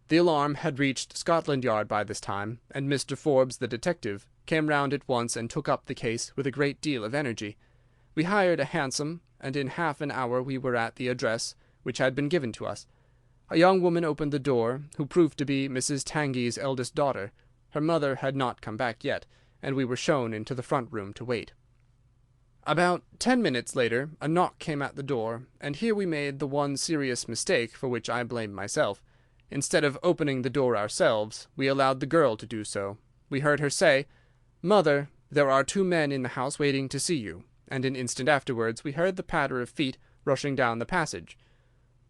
The alarm had reached Scotland Yard by this time, and Mr. Forbes, the detective, came round at once and took up the case with a great deal of energy. We hired a hansom, and in half an hour we were at the address which had been given to us. A young woman opened the door, who proved to be Mrs. Tangy's eldest daughter. Her mother had not come back yet, and we were shown into the front room to wait. About 10 minutes later a knock came at the door, and here we made the one serious mistake for which I blame myself. Instead of opening the door ourselves, we allowed the girl to do so. We heard her say, "Mother, there are 2 men in the house waiting to see you," and an instant afterwards we heard the patter of feet rushing down the passage.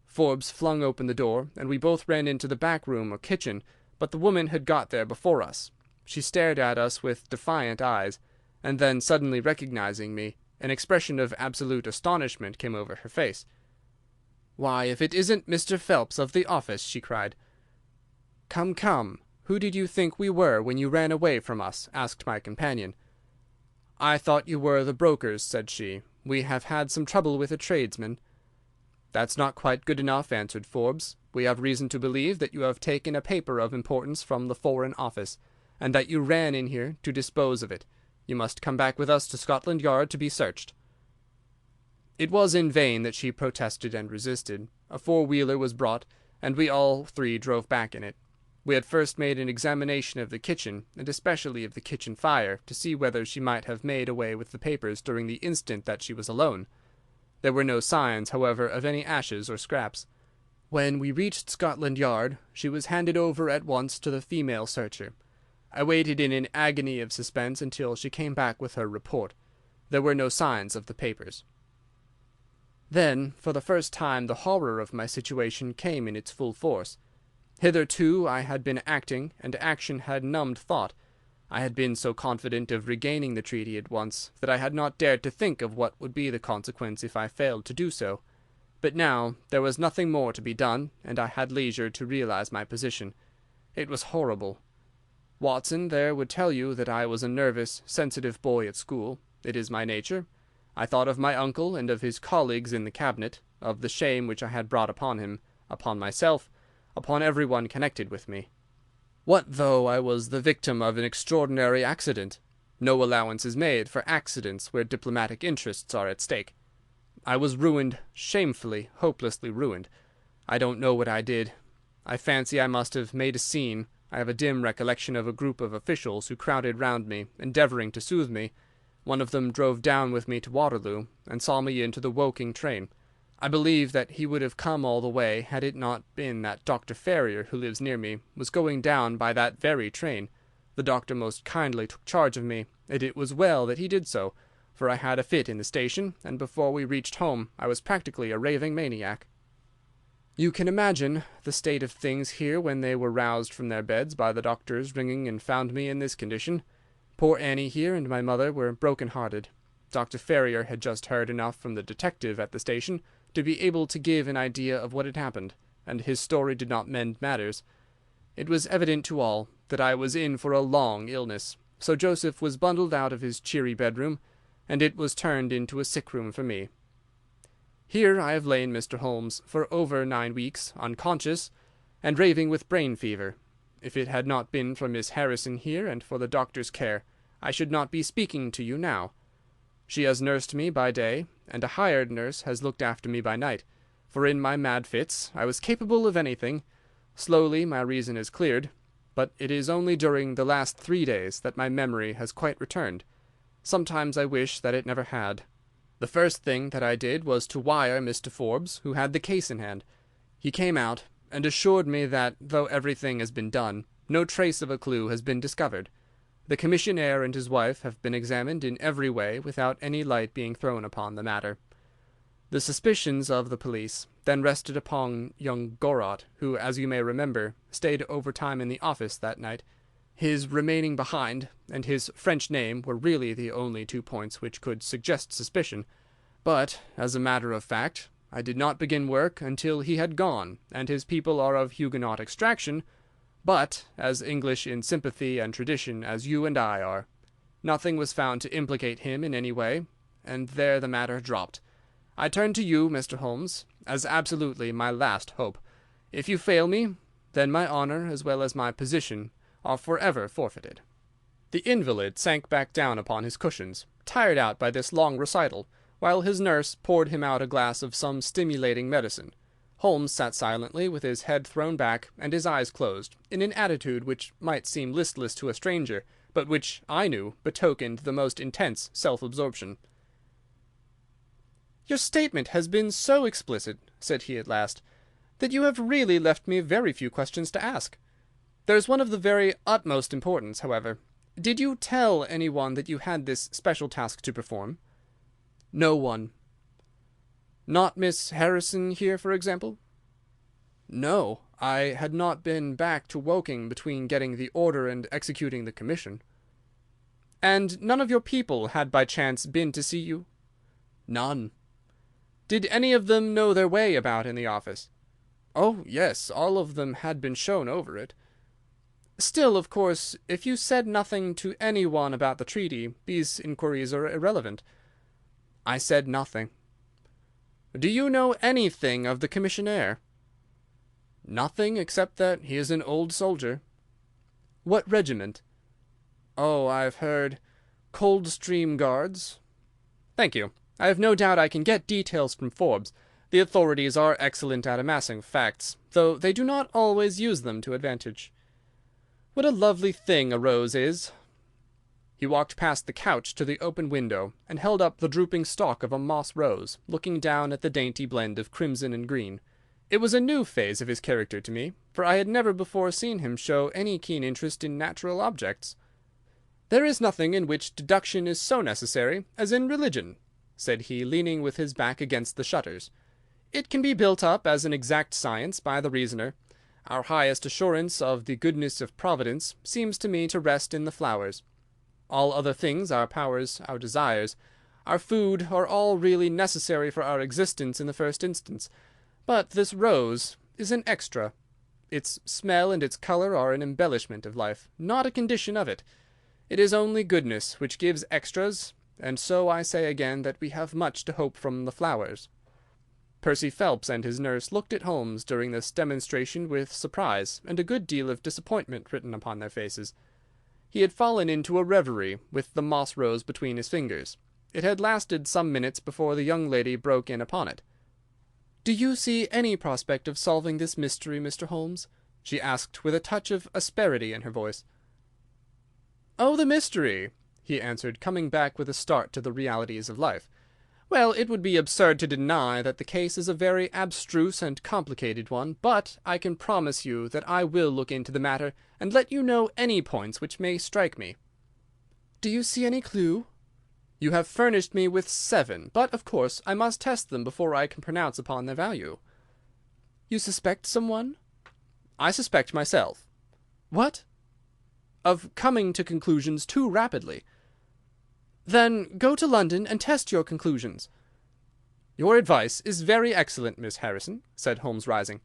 Forbes flung open the door, and we both ran into the back room or kitchen, but the woman had got there before us. She stared at us with defiant eyes, and then, suddenly recognizing me, an expression of absolute astonishment came over her face. "Why, if it isn't Mr. Phelps of the office!" she cried. "Come, come, who did you think we were when you ran away from us?" asked my companion. "I thought you were the brokers," said she. "We have had some trouble with a tradesman." "That's not quite good enough," answered Forbes. "We have reason to believe that you have taken a paper of importance from the Foreign Office, and that you ran in here to dispose of it. You must come back with us to Scotland Yard to be searched." It was in vain that she protested and resisted. A 4-wheeler was brought, and we all 3 drove back in it. We had first made an examination of the kitchen, and especially of the kitchen fire, to see whether she might have made away with the papers during the instant that she was alone. There were no signs, however, of any ashes or scraps. When we reached Scotland Yard, she was handed over at once to the female searcher. I waited in an agony of suspense until she came back with her report. There were no signs of the papers. Then, for the first time, the horror of my situation came in its full force. Hitherto I had been acting, and action had numbed thought. I had been so confident of regaining the treaty at once that I had not dared to think of what would be the consequence if I failed to do so. But now there was nothing more to be done, and I had leisure to realize my position. It was horrible. Watson there would tell you that I was a nervous, sensitive boy at school. It is my nature. I thought of my uncle and of his colleagues in the cabinet, of the shame which I had brought upon him, upon myself, upon every one connected with me. What though I was the victim of an extraordinary accident? No allowance is made for accidents where diplomatic interests are at stake. I was ruined, shamefully, hopelessly ruined. I don't know what I did. I fancy I must have made a scene. I have a dim recollection of a group of officials who crowded round me, endeavouring to soothe me. One of them drove down with me to Waterloo, and saw me into the Woking train. I believe that he would have come all the way had it not been that Dr. Ferrier, who lives near me, was going down by that very train. The doctor most kindly took charge of me, and it was well that he did so, for I had a fit in the station, and before we reached home I was practically a raving maniac. You can imagine the state of things here when they were roused from their beds by the doctor's ringing and found me in this condition. Poor Annie here and my mother were broken-hearted. Dr. Ferrier had just heard enough from the detective at the station to be able to give an idea of what had happened, and his story did not mend matters. It was evident to all that I was in for a long illness, so Joseph was bundled out of his cheery bedroom, and it was turned into a sick-room for me. Here I have lain, Mr. Holmes, for over 9 weeks, unconscious, and raving with brain fever. If it had not been for Miss Harrison here and for the doctor's care, I should not be speaking to you now. She has nursed me by day, and a hired nurse has looked after me by night, for in my mad fits I was capable of anything. Slowly my reason is cleared, but it is only during the last 3 days that my memory has quite returned. Sometimes I wish that it never had. The first thing that I did was to wire Mr. Forbes, who had the case in hand. He came out, and assured me that, though everything has been done, no trace of a clue has been discovered. The commissionaire and his wife have been examined in every way without any light being thrown upon the matter. The suspicions of the police then rested upon young Gorot, who, as you may remember, stayed overtime in the office that night. His remaining behind and his French name were really the only 2 points which could suggest suspicion, but, as a matter of fact, I did not begin work until he had gone, and his people are of Huguenot extraction, but as English in sympathy and tradition as you and I are. Nothing was found to implicate him in any way, and there the matter dropped. I turn to you, Mr. Holmes, as absolutely my last hope. If you fail me, then my honour as well as my position are forever forfeited." The invalid sank back down upon his cushions, tired out by this long recital, while his nurse poured him out a glass of some stimulating medicine. Holmes sat silently, with his head thrown back and his eyes closed, in an attitude which might seem listless to a stranger, but which, I knew, betokened the most intense self-absorption. "Your statement has been so explicit," said he at last, "that you have really left me very few questions to ask. There's one of the very utmost importance, however. Did you tell any one that you had this special task to perform?" "No one." "Not Miss Harrison here, for example?" "No. I had not been back to Woking between getting the order and executing the commission." "And none of your people had by chance been to see you?" "None." "Did any of them know their way about in the office?" "Oh, yes, all of them had been shown over it." "Still, of course, if you said nothing to any one about the treaty, these inquiries are irrelevant." "I said nothing." "Do you know anything of the commissionaire?" "Nothing, except that he is an old soldier." "What regiment?" "Oh, I've heard Coldstream Guards." "Thank you. I have no doubt I can get details from Forbes. The authorities are excellent at amassing facts, though they do not always use them to advantage. What a lovely thing a rose is!" He walked past the couch to the open window, and held up the drooping stalk of a moss rose, looking down at the dainty blend of crimson and green. It was a new phase of his character to me, for I had never before seen him show any keen interest in natural objects. "There is nothing in which deduction is so necessary as in religion," said he, leaning with his back against the shutters. "It can be built up as an exact science by the reasoner. Our highest assurance of the goodness of Providence seems to me to rest in the flowers. All other things, our powers, our desires, our food, are all really necessary for our existence in the first instance. But this rose is an extra. Its smell and its colour are an embellishment of life, not a condition of it. It is only goodness which gives extras, and so I say again that we have much to hope from the flowers." Percy Phelps and his nurse looked at Holmes during this demonstration with surprise and a good deal of disappointment written upon their faces. He had fallen into a reverie, with the moss rose between his fingers. It had lasted some minutes before the young lady broke in upon it. "Do you see any prospect of solving this mystery, Mr. Holmes?" she asked, with a touch of asperity in her voice. "Oh, the mystery!" he answered, coming back with a start to the realities of life. "Well, it would be absurd to deny that the case is a very abstruse and complicated one, but I can promise you that I will look into the matter and let you know any points which may strike me." "Do you see any clue?" "You have furnished me with 7, but, of course, I must test them before I can pronounce upon their value." "You suspect someone?" "I suspect myself." "What?" "Of coming to conclusions too rapidly." "Then go to London and test your conclusions." "Your advice is very excellent, Miss Harrison," said Holmes, rising.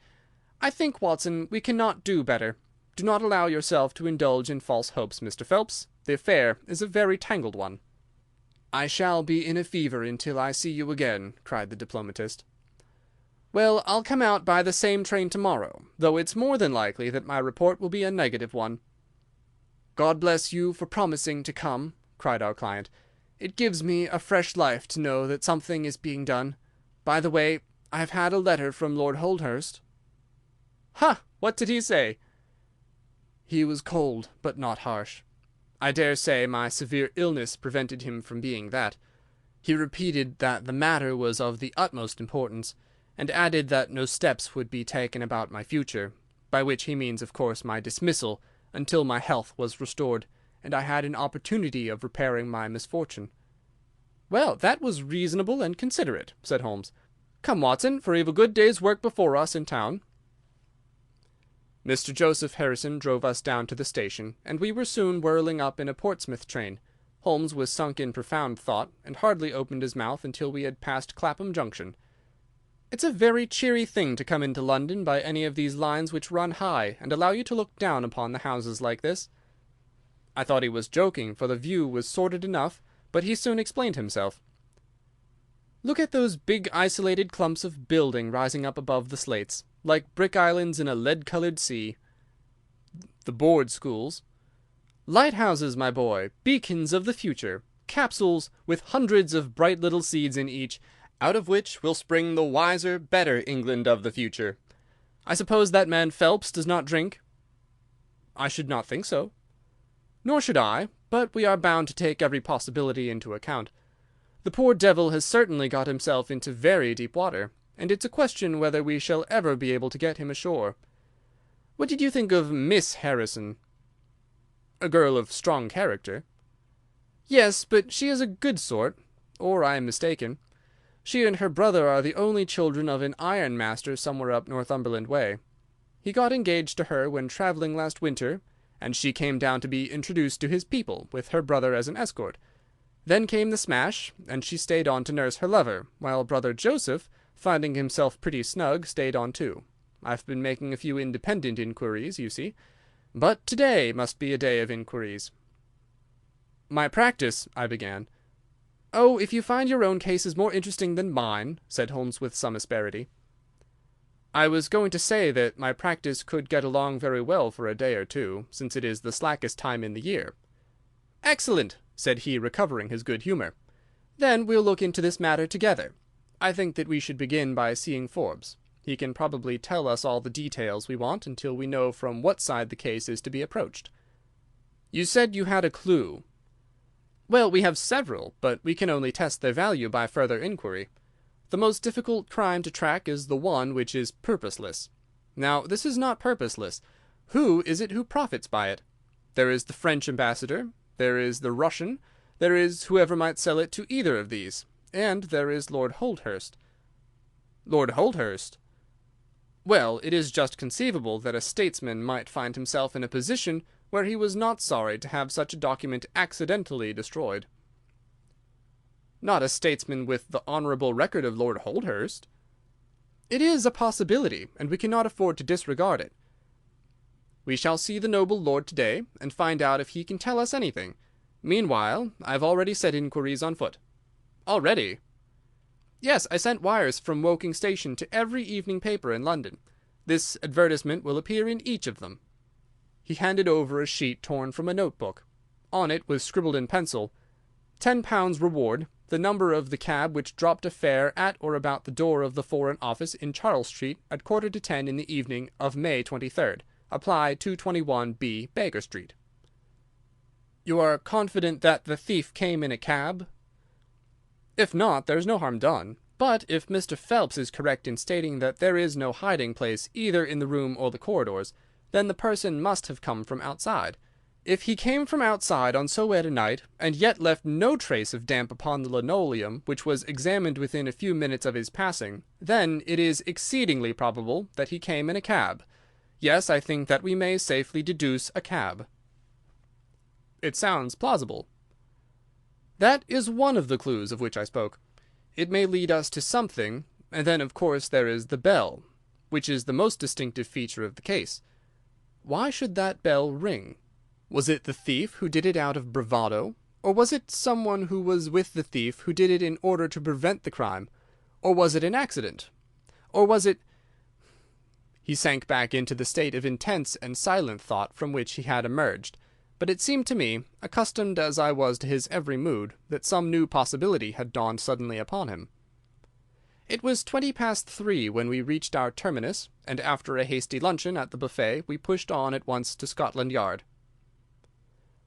"I think, Watson, we cannot do better. Do not allow yourself to indulge in false hopes, Mr. Phelps. The affair is a very tangled one." "I shall be in a fever until I see you again," cried the diplomatist. "Well, I'll come out by the same train to-morrow, though it's more than likely that my report will be a negative one." "God bless you for promising to come," cried our client. "It gives me a fresh life to know that something is being done. By the way, I have had a letter from Lord Holdhurst." "Ha! What did he say?" "He was cold, but not harsh. I dare say my severe illness prevented him from being that. He repeated that the matter was of the utmost importance, and added that no steps would be taken about my future, by which he means, of course, my dismissal, until my health was restored, and I had an opportunity of repairing my misfortune." "Well, that was reasonable and considerate," said Holmes. "Come, Watson, for we've a good day's work before us in town." Mr. Joseph Harrison drove us down to the station, and we were soon whirling up in a Portsmouth train. Holmes was sunk in profound thought, and hardly opened his mouth until we had passed Clapham Junction. "It's a very cheery thing to come into London by any of these lines which run high and allow you to look down upon the houses like this." I thought he was joking, for the view was sordid enough, but he soon explained himself. "Look at those big isolated clumps of building rising up above the slates, like brick islands in a lead-coloured sea. The board schools. Lighthouses, my boy, beacons of the future, capsules with hundreds of bright little seeds in each, out of which will spring the wiser, better England of the future. I suppose that man Phelps does not drink?" "I should not think so." "Nor should I, but we are bound to take every possibility into account. The poor devil has certainly got himself into very deep water, and it's a question whether we shall ever be able to get him ashore. What did you think of Miss Harrison?" "A girl of strong character." "Yes, but she is a good sort, or I am mistaken. She and her brother are the only children of an ironmaster somewhere up Northumberland way. He got engaged to her when travelling last winter, and she came down to be introduced to his people, with her brother as an escort. Then came the smash, and she stayed on to nurse her lover, while brother Joseph, finding himself pretty snug, stayed on too. I've been making a few independent inquiries, you see. But to-day must be a day of inquiries." "My practice—" I began. "Oh, if you find your own case is more interesting than mine," said Holmes with some asperity. "I was going to say that my practice could get along very well for a day or two, since it is the slackest time in the year." "Excellent," said he, recovering his good humour. "Then we'll look into this matter together. I think that we should begin by seeing Forbes. He can probably tell us all the details we want until we know from what side the case is to be approached." "You said you had a clue." "Well, we have several, but we can only test their value by further inquiry. The most difficult crime to track is the one which is purposeless. Now, this is not purposeless. Who is it who profits by it? There is the French ambassador. there is the Russian, there is whoever might sell it to either of these, and there is Lord Holdhurst." "Lord Holdhurst?" "Well, it is just conceivable that a statesman might find himself in a position where he was not sorry to have such a document accidentally destroyed." "Not a statesman with the honourable record of Lord Holdhurst." "It is a possibility, and we cannot afford to disregard it. We shall see the noble lord to-day, and find out if he can tell us anything. Meanwhile, I have already set inquiries on foot." "Already?" "Yes, I sent wires from Woking Station to every evening paper in London. This advertisement will appear in each of them." He handed over a sheet torn from a notebook. On it was scribbled in pencil, £10 reward, the number of the cab which dropped a fare at or about the door of the Foreign Office in Charles Street at 10:15 in the evening of May 23rd. Apply 221B Baker Street. "You are confident that the thief came in a cab?" "If not, there is no harm done. But if Mr. Phelps is correct in stating that there is no hiding place either in the room or the corridors, then the person must have come from outside. If he came from outside on so wet a night, and yet left no trace of damp upon the linoleum, which was examined within a few minutes of his passing, then it is exceedingly probable that he came in a cab. Yes, I think that we may safely deduce a cab." "It sounds plausible." "That is one of the clues of which I spoke. It may lead us to something, and then of course there is the bell, which is the most distinctive feature of the case. Why should that bell ring? Was it the thief who did it out of bravado, or was it someone who was with the thief who did it in order to prevent the crime, or was it an accident, or was it—" He sank back into the state of intense and silent thought from which he had emerged, but it seemed to me, accustomed as I was to his every mood, that some new possibility had dawned suddenly upon him. It was 3:20 when we reached our terminus, and after a hasty luncheon at the buffet we pushed on at once to Scotland Yard.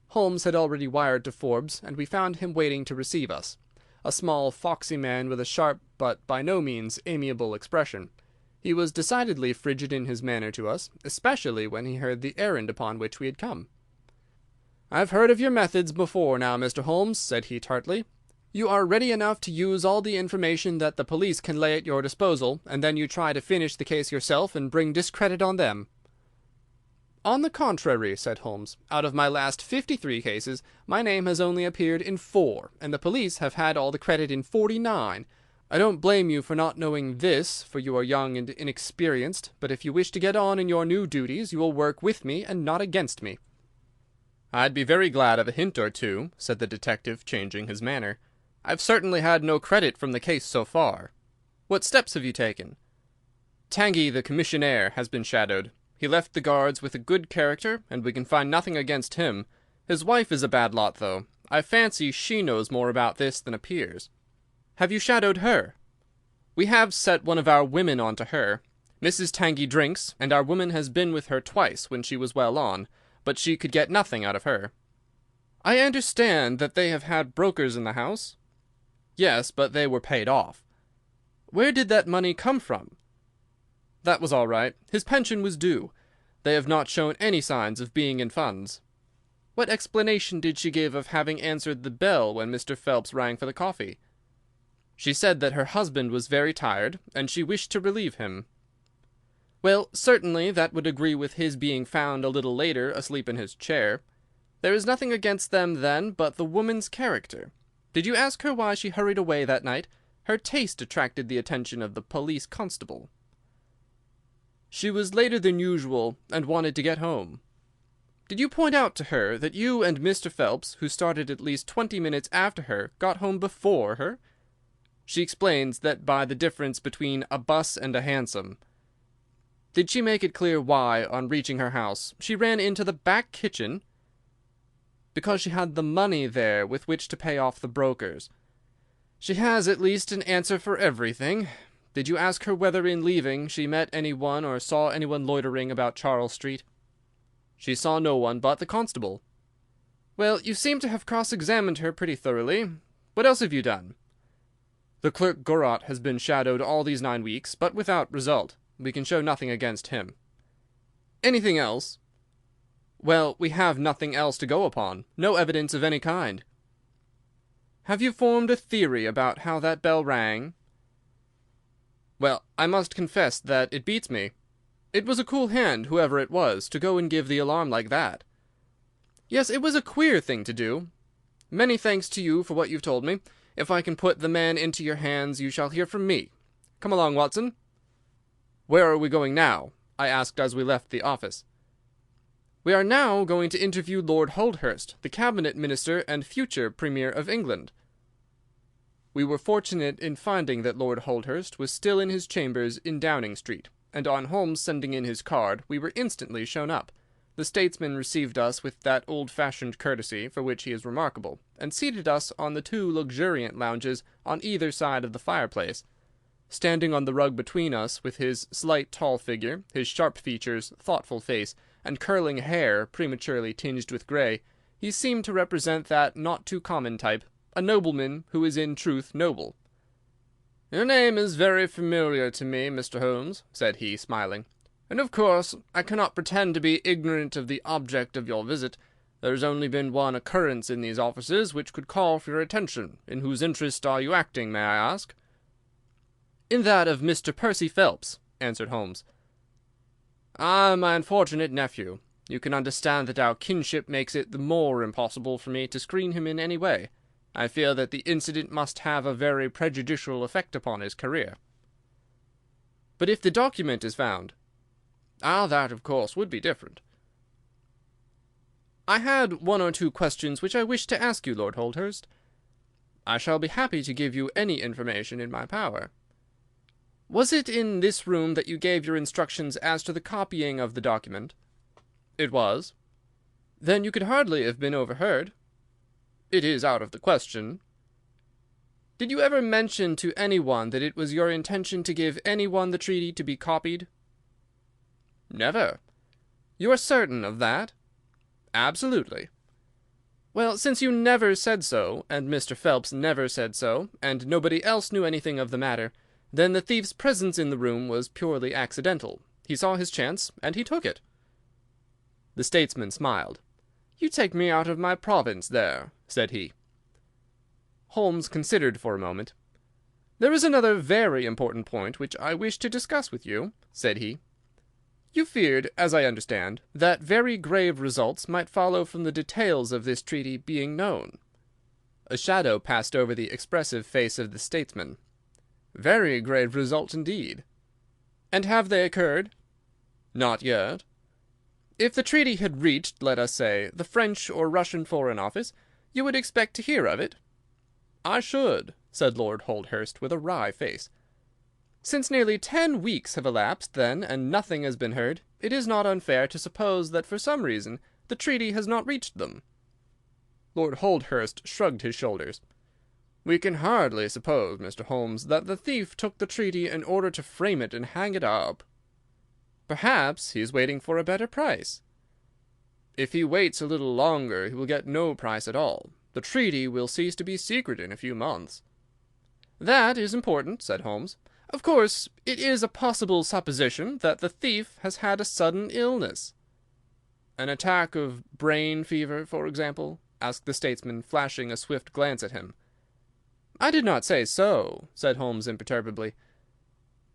Holmes had already wired to Forbes, and we found him waiting to receive us, a small foxy man with a sharp but by no means amiable expression. He was decidedly frigid in his manner to us, especially when he heard the errand upon which we had come. "I've heard of your methods before now, Mr. Holmes," said he tartly. "You are ready enough to use all the information that the police can lay at your disposal, and then you try to finish the case yourself and bring discredit on them." "On the contrary," said Holmes, "out of my last 53 cases, my name has only appeared in 4, and the police have had all the credit in 49. I don't blame you for not knowing this, for you are young and inexperienced, but if you wish to get on in your new duties you will work with me and not against me." "I'd be very glad of a hint or two," said the detective, changing his manner. "I've certainly had no credit from the case so far. What steps have you taken?" "Tanguy, the commissionaire, has been shadowed. He left the Guards with a good character, and we can find nothing against him. His wife is a bad lot, though. I fancy she knows more about this than appears." "Have you shadowed her?" "We have set one of our women on to her. Mrs. Tanguy drinks, and our woman has been with her twice when she was well on, but she could get nothing out of her." "I understand that they have had brokers in the house?" "Yes, but they were paid off." "Where did that money come from?" "That was all right. His pension was due. They have not shown any signs of being in funds." "What explanation did she give of having answered the bell when Mr. Phelps rang for the coffee?" "She said that her husband was very tired, and she wished to relieve him." "Well, certainly that would agree with his being found a little later asleep in his chair. There is nothing against them, then, but the woman's character. Did you ask her why she hurried away that night? Her taste attracted the attention of the police constable." "She was later than usual, and wanted to get home." "Did you point out to her that you and Mr. Phelps, who started at least 20 minutes after her, got home before her?" "She explains that by the difference between a bus and a hansom." "Did she make it clear why, on reaching her house, she ran into the back kitchen?" "Because she had the money there with which to pay off the brokers." "She has at least an answer for everything. Did you ask her whether in leaving she met any one or saw any one loitering about Charles Street?" "She saw no one but the constable." "Well, you seem to have cross-examined her pretty thoroughly. What else have you done?" "The clerk Gorot has been shadowed all these 9 weeks, but without result. We can show nothing against him." "Anything else?" Well, we have nothing else to go upon, no evidence of any kind. Have you formed a theory about how that bell rang? Well, I must confess that it beats me. It was a cool hand, whoever it was, to go and give the alarm like that. Yes, it was a queer thing to do. Many thanks to you for what you've told me. If I can put the man into your hands, you shall hear from me. Come along, Watson. Where are we going now? I asked as we left the office. We are now going to interview Lord Holdhurst, the Cabinet Minister and future Premier of England. We were fortunate in finding that Lord Holdhurst was still in his chambers in Downing Street, and on Holmes sending in his card, we were instantly shown up. The statesman received us with that old-fashioned courtesy for which he is remarkable, and seated us on the 2 luxuriant lounges on either side of the fireplace. Standing on the rug between us, with his slight tall figure, his sharp features, thoughtful face, and curling hair prematurely tinged with grey, he seemed to represent that not-too-common type, a nobleman who is in truth noble. "Your name is very familiar to me, Mr. Holmes," said he, smiling, "and of course I cannot pretend to be ignorant of the object of your visit. There has only been one occurrence in these offices which could call for your attention. In whose interest are you acting, may I ask?" "In that of Mr. Percy Phelps," answered Holmes. "Ah, my unfortunate nephew. You can understand that our kinship makes it the more impossible for me to screen him in any way. I fear that the incident must have a very prejudicial effect upon his career." "But if the document is found?" "Ah, that, of course, would be different." "I had 1 or 2 questions which I wished to ask you, Lord Holdhurst." "I shall be happy to give you any information in my power." "Was it in this room that you gave your instructions as to the copying of the document?" "It was." "Then you could hardly have been overheard." "It is out of the question." "Did you ever mention to anyone that it was your intention to give anyone the treaty to be copied?" "Never." "You are certain of that?" "Absolutely." "Well, since you never said so, and Mr. Phelps never said so, and nobody else knew anything of the matter, then the thief's presence in the room was purely accidental. He saw his chance, and he took it." The statesman smiled. "You take me out of my province there," said he. Holmes considered for a moment. "There is another very important point which I wish to discuss with you," said he. "You feared, as I understand, that very grave results might follow from the details of this treaty being known." A shadow passed over the expressive face of the statesman. "Very grave results indeed." "And have they occurred?" "Not yet." "If the treaty had reached, let us say, the French or Russian Foreign Office, you would expect to hear of it?" "I should," said Lord Holdhurst, with a wry face. "Since nearly 10 weeks have elapsed, then, and nothing has been heard, it is not unfair to suppose that for some reason the treaty has not reached them." Lord Holdhurst shrugged his shoulders. "We can hardly suppose, Mr. Holmes, that the thief took the treaty in order to frame it and hang it up." "Perhaps he is waiting for a better price." "If he waits a little longer he will get no price at all. The treaty will cease to be secret in a few months." "That is important," said Holmes. "Of course, it is a possible supposition that the thief has had a sudden illness." "An attack of brain fever, for example?" asked the statesman, flashing a swift glance at him. "I did not say so," said Holmes imperturbably.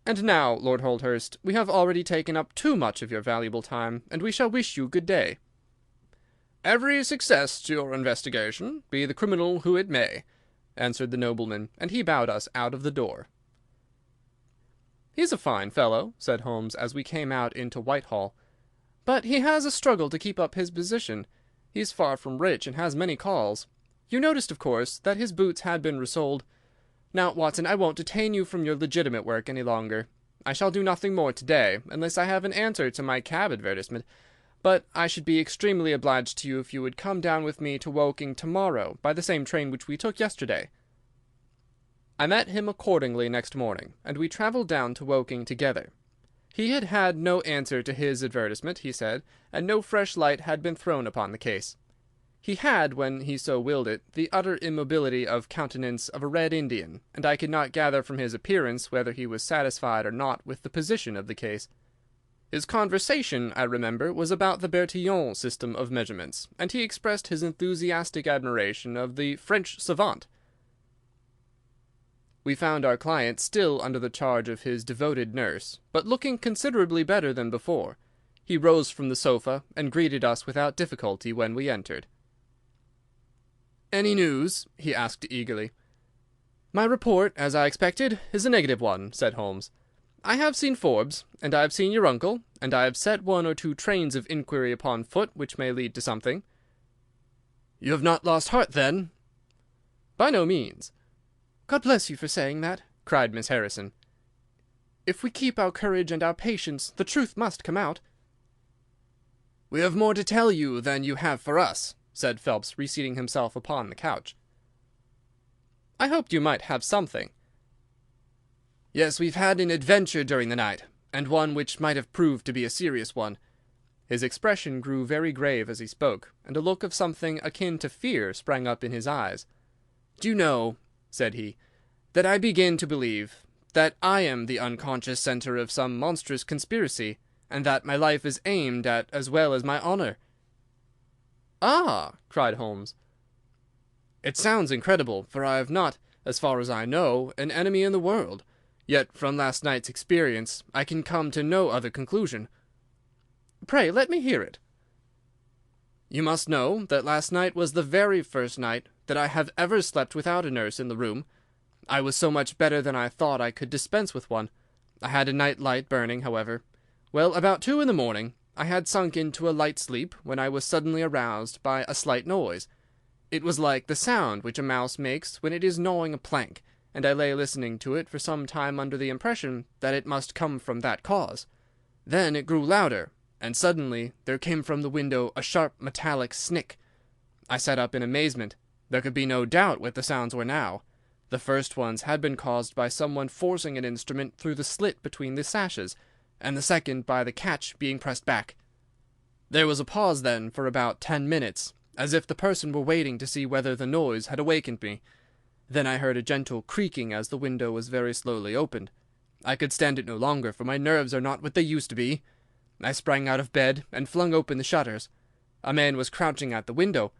"And now, Lord Holdhurst, we have already taken up too much of your valuable time, and we shall wish you good day." "Every success to your investigation, be the criminal who it may," answered the nobleman, and he bowed us out of the door. "He's a fine fellow," said Holmes as we came out into Whitehall, "but he has a struggle to keep up his position. He's far from rich and has many calls. You noticed, of course, that his boots had been resoled. Now, Watson, I won't detain you from your legitimate work any longer. I shall do nothing more to-day, unless I have an answer to my cab advertisement. But I should be extremely obliged to you if you would come down with me to Woking to-morrow by the same train which we took yesterday." I met him accordingly next morning, and we travelled down to Woking together. He had had no answer to his advertisement, he said, and no fresh light had been thrown upon the case. He had, when he so willed it, the utter immobility of countenance of a Red Indian, and I could not gather from his appearance whether he was satisfied or not with the position of the case. His conversation, I remember, was about the Bertillon system of measurements, and he expressed his enthusiastic admiration of the French savant. We found our client still under the charge of his devoted nurse, but looking considerably better than before. He rose from the sofa and greeted us without difficulty when we entered. "Any news?" he asked eagerly. "My report, as I expected, is a negative one," said Holmes. "I have seen Forbes, and I have seen your uncle, and I have set one or two trains of inquiry upon foot which may lead to something." "You have not lost heart, then?" "By no means." "God bless you for saying that," cried Miss Harrison. "If we keep our courage and our patience, the truth must come out." "We have more to tell you than you have for us," said Phelps, reseating himself upon the couch. "I hoped you might have something." "Yes, we've had an adventure during the night, and one which might have proved to be a serious one." His expression grew very grave as he spoke, and a look of something akin to fear sprang up in his eyes. "Do you know," said he, "that I begin to believe that I am the unconscious centre of some monstrous conspiracy, and that my life is aimed at as well as my honour." "Ah!" cried Holmes. "It sounds incredible, for I have not, as far as I know, an enemy in the world. Yet from last night's experience I can come to no other conclusion." "Pray let me hear it." "You must know that last night was the very first night that I have ever slept without a nurse in the room. I was so much better than I thought I could dispense with one. I had a night light burning, however. Well, about 2 in the morning, I had sunk into a light sleep when I was suddenly aroused by a slight noise. It was like the sound which a mouse makes when it is gnawing a plank, and I lay listening to it for some time under the impression that it must come from that cause. Then it grew louder, and suddenly there came from the window a sharp metallic snick. I sat up in amazement. There could be no doubt what the sounds were now. The first ones had been caused by someone forcing an instrument through the slit between the sashes, and the second by the catch being pressed back. There was a pause then for about 10 minutes, as if the person were waiting to see whether the noise had awakened me. Then I heard a gentle creaking as the window was very slowly opened. I could stand it no longer, for my nerves are not what they used to be. I sprang out of bed and flung open the shutters. A man was crouching at the window.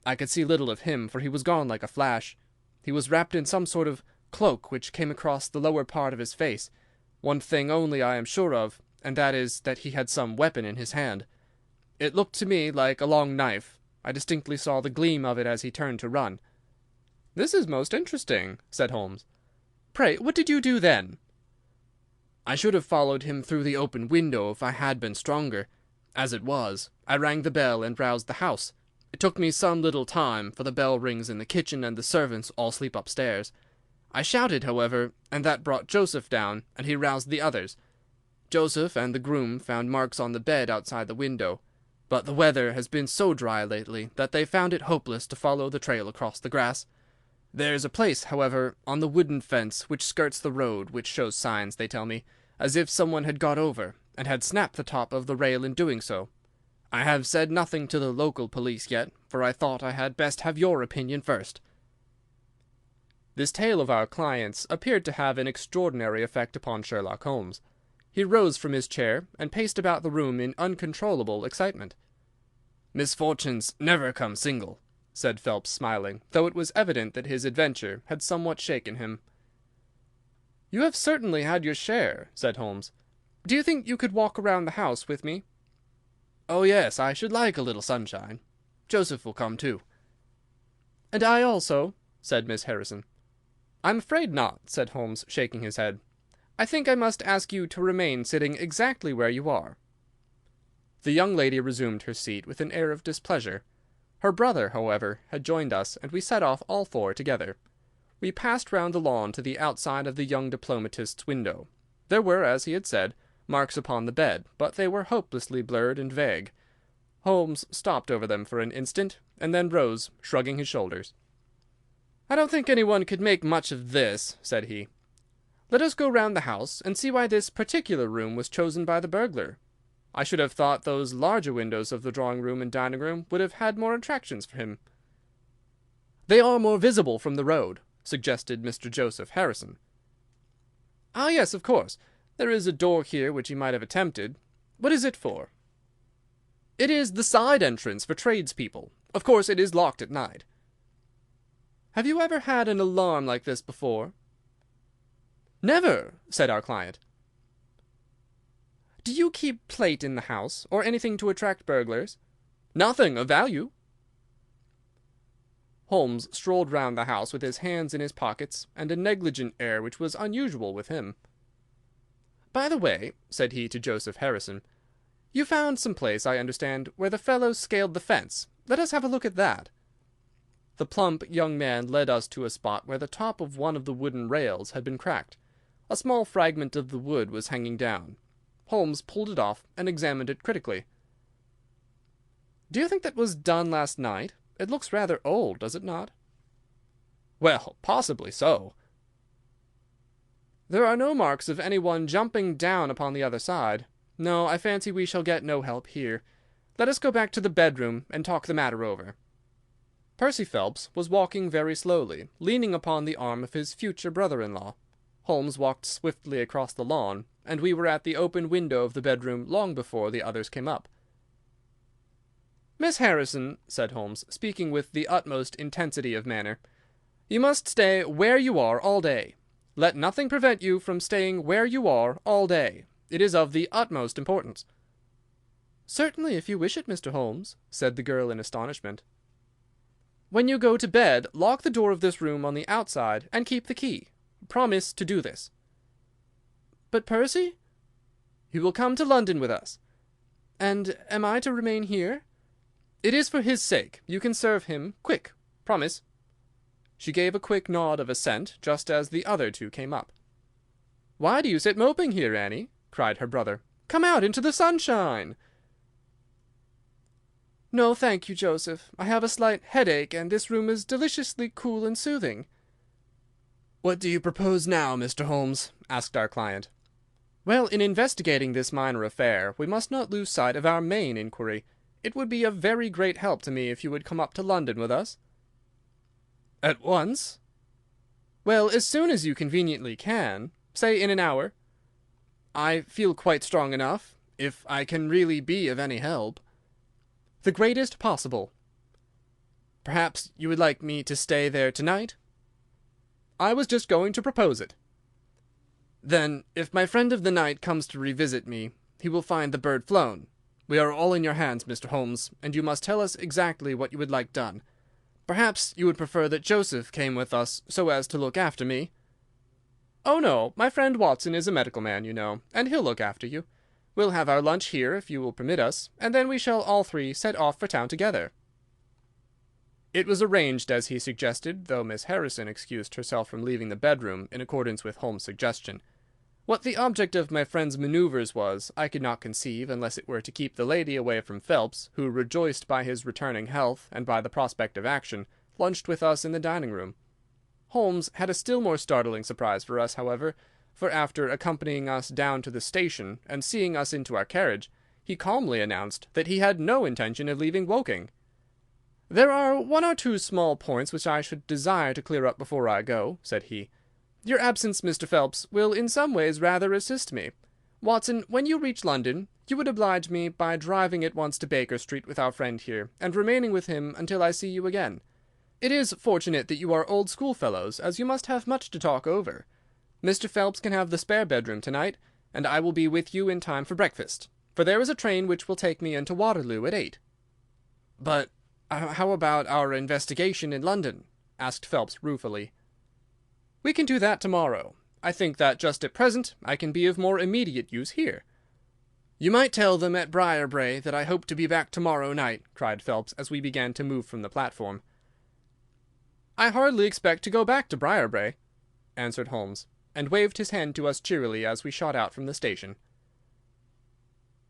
I could see little of him, for he was gone like a flash. He was wrapped in some sort of cloak which came across the lower part of his face. One thing only I am sure of, and that is that he had some weapon in his hand. It looked to me like a long knife. I distinctly saw the gleam of it as he turned to run. "This is most interesting," said Holmes. "Pray, what did you do then?" "I should have followed him through the open window if I had been stronger. As it was, I rang the bell and roused the house. It took me some little time, for the bell rings in the kitchen and the servants all sleep upstairs. I shouted, however, and that brought Joseph down, and he roused the others. Joseph and the groom found marks on the bed outside the window, but the weather has been so dry lately that they found it hopeless to follow the trail across the grass. There's a place, however, on the wooden fence which skirts the road which shows signs, they tell me, as if someone had got over, and had snapped the top of the rail in doing so. I have said nothing to the local police yet, for I thought I had best have your opinion first." This tale of our client's appeared to have an extraordinary effect upon Sherlock Holmes. He rose from his chair and paced about the room in uncontrollable excitement. "Misfortunes never come single," said Phelps, smiling, though it was evident that his adventure had somewhat shaken him. "You have certainly had your share," said Holmes. "Do you think you could walk around the house with me?" "Oh, yes, I should like a little sunshine. Joseph will come too." "And I also," said Miss Harrison. "I'm afraid not," said Holmes, shaking his head. "I think I must ask you to remain sitting exactly where you are." The young lady resumed her seat with an air of displeasure. Her brother, however, had joined us, and we set off all four together. We passed round the lawn to the outside of the young diplomatist's window. There were, as he had said, marks upon the bed, but they were hopelessly blurred and vague. Holmes stopped over them for an instant, and then rose, shrugging his shoulders. "I don't think anyone could make much of this," said he. "Let us go round the house and see why this particular room was chosen by the burglar. I should have thought those larger windows of the drawing-room and dining-room would have had more attractions for him." "They are more visible from the road," suggested Mr. Joseph Harrison. "Ah, yes, of course. There is a door here which he might have attempted. What is it for?" "It is the side entrance for tradespeople. Of course it is locked at night." "Have you ever had an alarm like this before?" "Never," said our client. "Do you keep plate in the house, or anything to attract burglars?" "Nothing of value." Holmes strolled round the house with his hands in his pockets and a negligent air which was unusual with him. "By the way," said he to Joseph Harrison, "you found some place, I understand, where the fellow scaled the fence. Let us have a look at that." The plump young man led us to a spot where the top of one of the wooden rails had been cracked. A small fragment of the wood was hanging down. Holmes pulled it off and examined it critically. "Do you think that was done last night? It looks rather old, does it not?" "Well, possibly so." "There are no marks of anyone jumping down upon the other side. No, I fancy we shall get no help here. Let us go back to the bedroom and talk the matter over." Percy Phelps was walking very slowly, leaning upon the arm of his future brother-in-law. Holmes walked swiftly across the lawn, and we were at the open window of the bedroom long before the others came up. "Miss Harrison," said Holmes, speaking with the utmost intensity of manner, "you must stay where you are all day. Let nothing prevent you from staying where you are all day. It is of the utmost importance." "Certainly, if you wish it, Mr. Holmes," said the girl in astonishment. "When you go to bed, lock the door of this room on the outside and keep the key. Promise to do this." "But Percy?" "He will come to London with us." "And am I to remain here?" "It is for his sake. You can serve him. Quick. Promise." She gave a quick nod of assent just as the other two came up. "Why do you sit moping here, Annie?" cried her brother. "Come out into the sunshine." "No, thank you, Joseph. I have a slight headache, and this room is deliciously cool and soothing." "What do you propose now, Mr. Holmes?" asked our client. "Well, in investigating this minor affair, we must not lose sight of our main inquiry. It would be a very great help to me if you would come up to London with us." "At once?" "Well, as soon as you conveniently can. Say in an hour." "I feel quite strong enough, if I can really be of any help." "The greatest possible." "Perhaps you would like me to stay there tonight?" "I was just going to propose it." "Then, if my friend of the night comes to revisit me, he will find the bird flown. We are all in your hands, Mr. Holmes, and you must tell us exactly what you would like done. Perhaps you would prefer that Joseph came with us so as to look after me?" "Oh, no, my friend Watson is a medical man, you know, and he'll look after you. We'll have our lunch here, if you will permit us, and then we shall all three set off for town together." It was arranged as he suggested, though Miss Harrison excused herself from leaving the bedroom in accordance with Holmes' suggestion. What the object of my friend's manoeuvres was, I could not conceive unless it were to keep the lady away from Phelps, who, rejoiced by his returning health and by the prospect of action, lunched with us in the dining-room. Holmes had a still more startling surprise for us, however, for after accompanying us down to the station and seeing us into our carriage, he calmly announced that he had no intention of leaving Woking. "There are one or two small points which I should desire to clear up before I go," said he. "Your absence, Mr. Phelps, will in some ways rather assist me. Watson, when you reach London, you would oblige me by driving at once to Baker Street with our friend here, and remaining with him until I see you again. It is fortunate that you are old schoolfellows, as you must have much to talk over. Mr. Phelps can have the spare bedroom tonight, and I will be with you in time for breakfast, for there is a train which will take me into Waterloo at 8. "But how about our investigation in London?" asked Phelps ruefully. "We can do that tomorrow. I think that just at present I can be of more immediate use here." "You might tell them at Briarbrae that I hope to be back tomorrow night," cried Phelps as we began to move from the platform. "I hardly expect to go back to Briarbrae," answered Holmes, and waved his hand to us cheerily as we shot out from the station.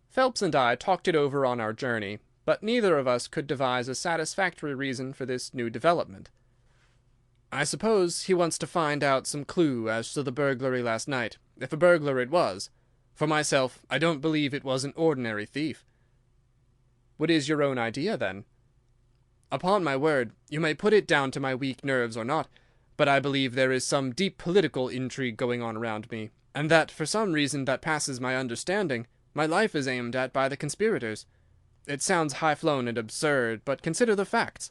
Phelps and I talked it over on our journey, but neither of us could devise a satisfactory reason for this new development. "I suppose he wants to find out some clue as to the burglary last night, if a burglar it was. For myself, I don't believe it was an ordinary thief." "What is your own idea, then?" "Upon my word, you may put it down to my weak nerves or not, but I believe there is some deep political intrigue going on around me, and that, for some reason that passes my understanding, My life is aimed at by the conspirators. It sounds high-flown and absurd, but consider the facts.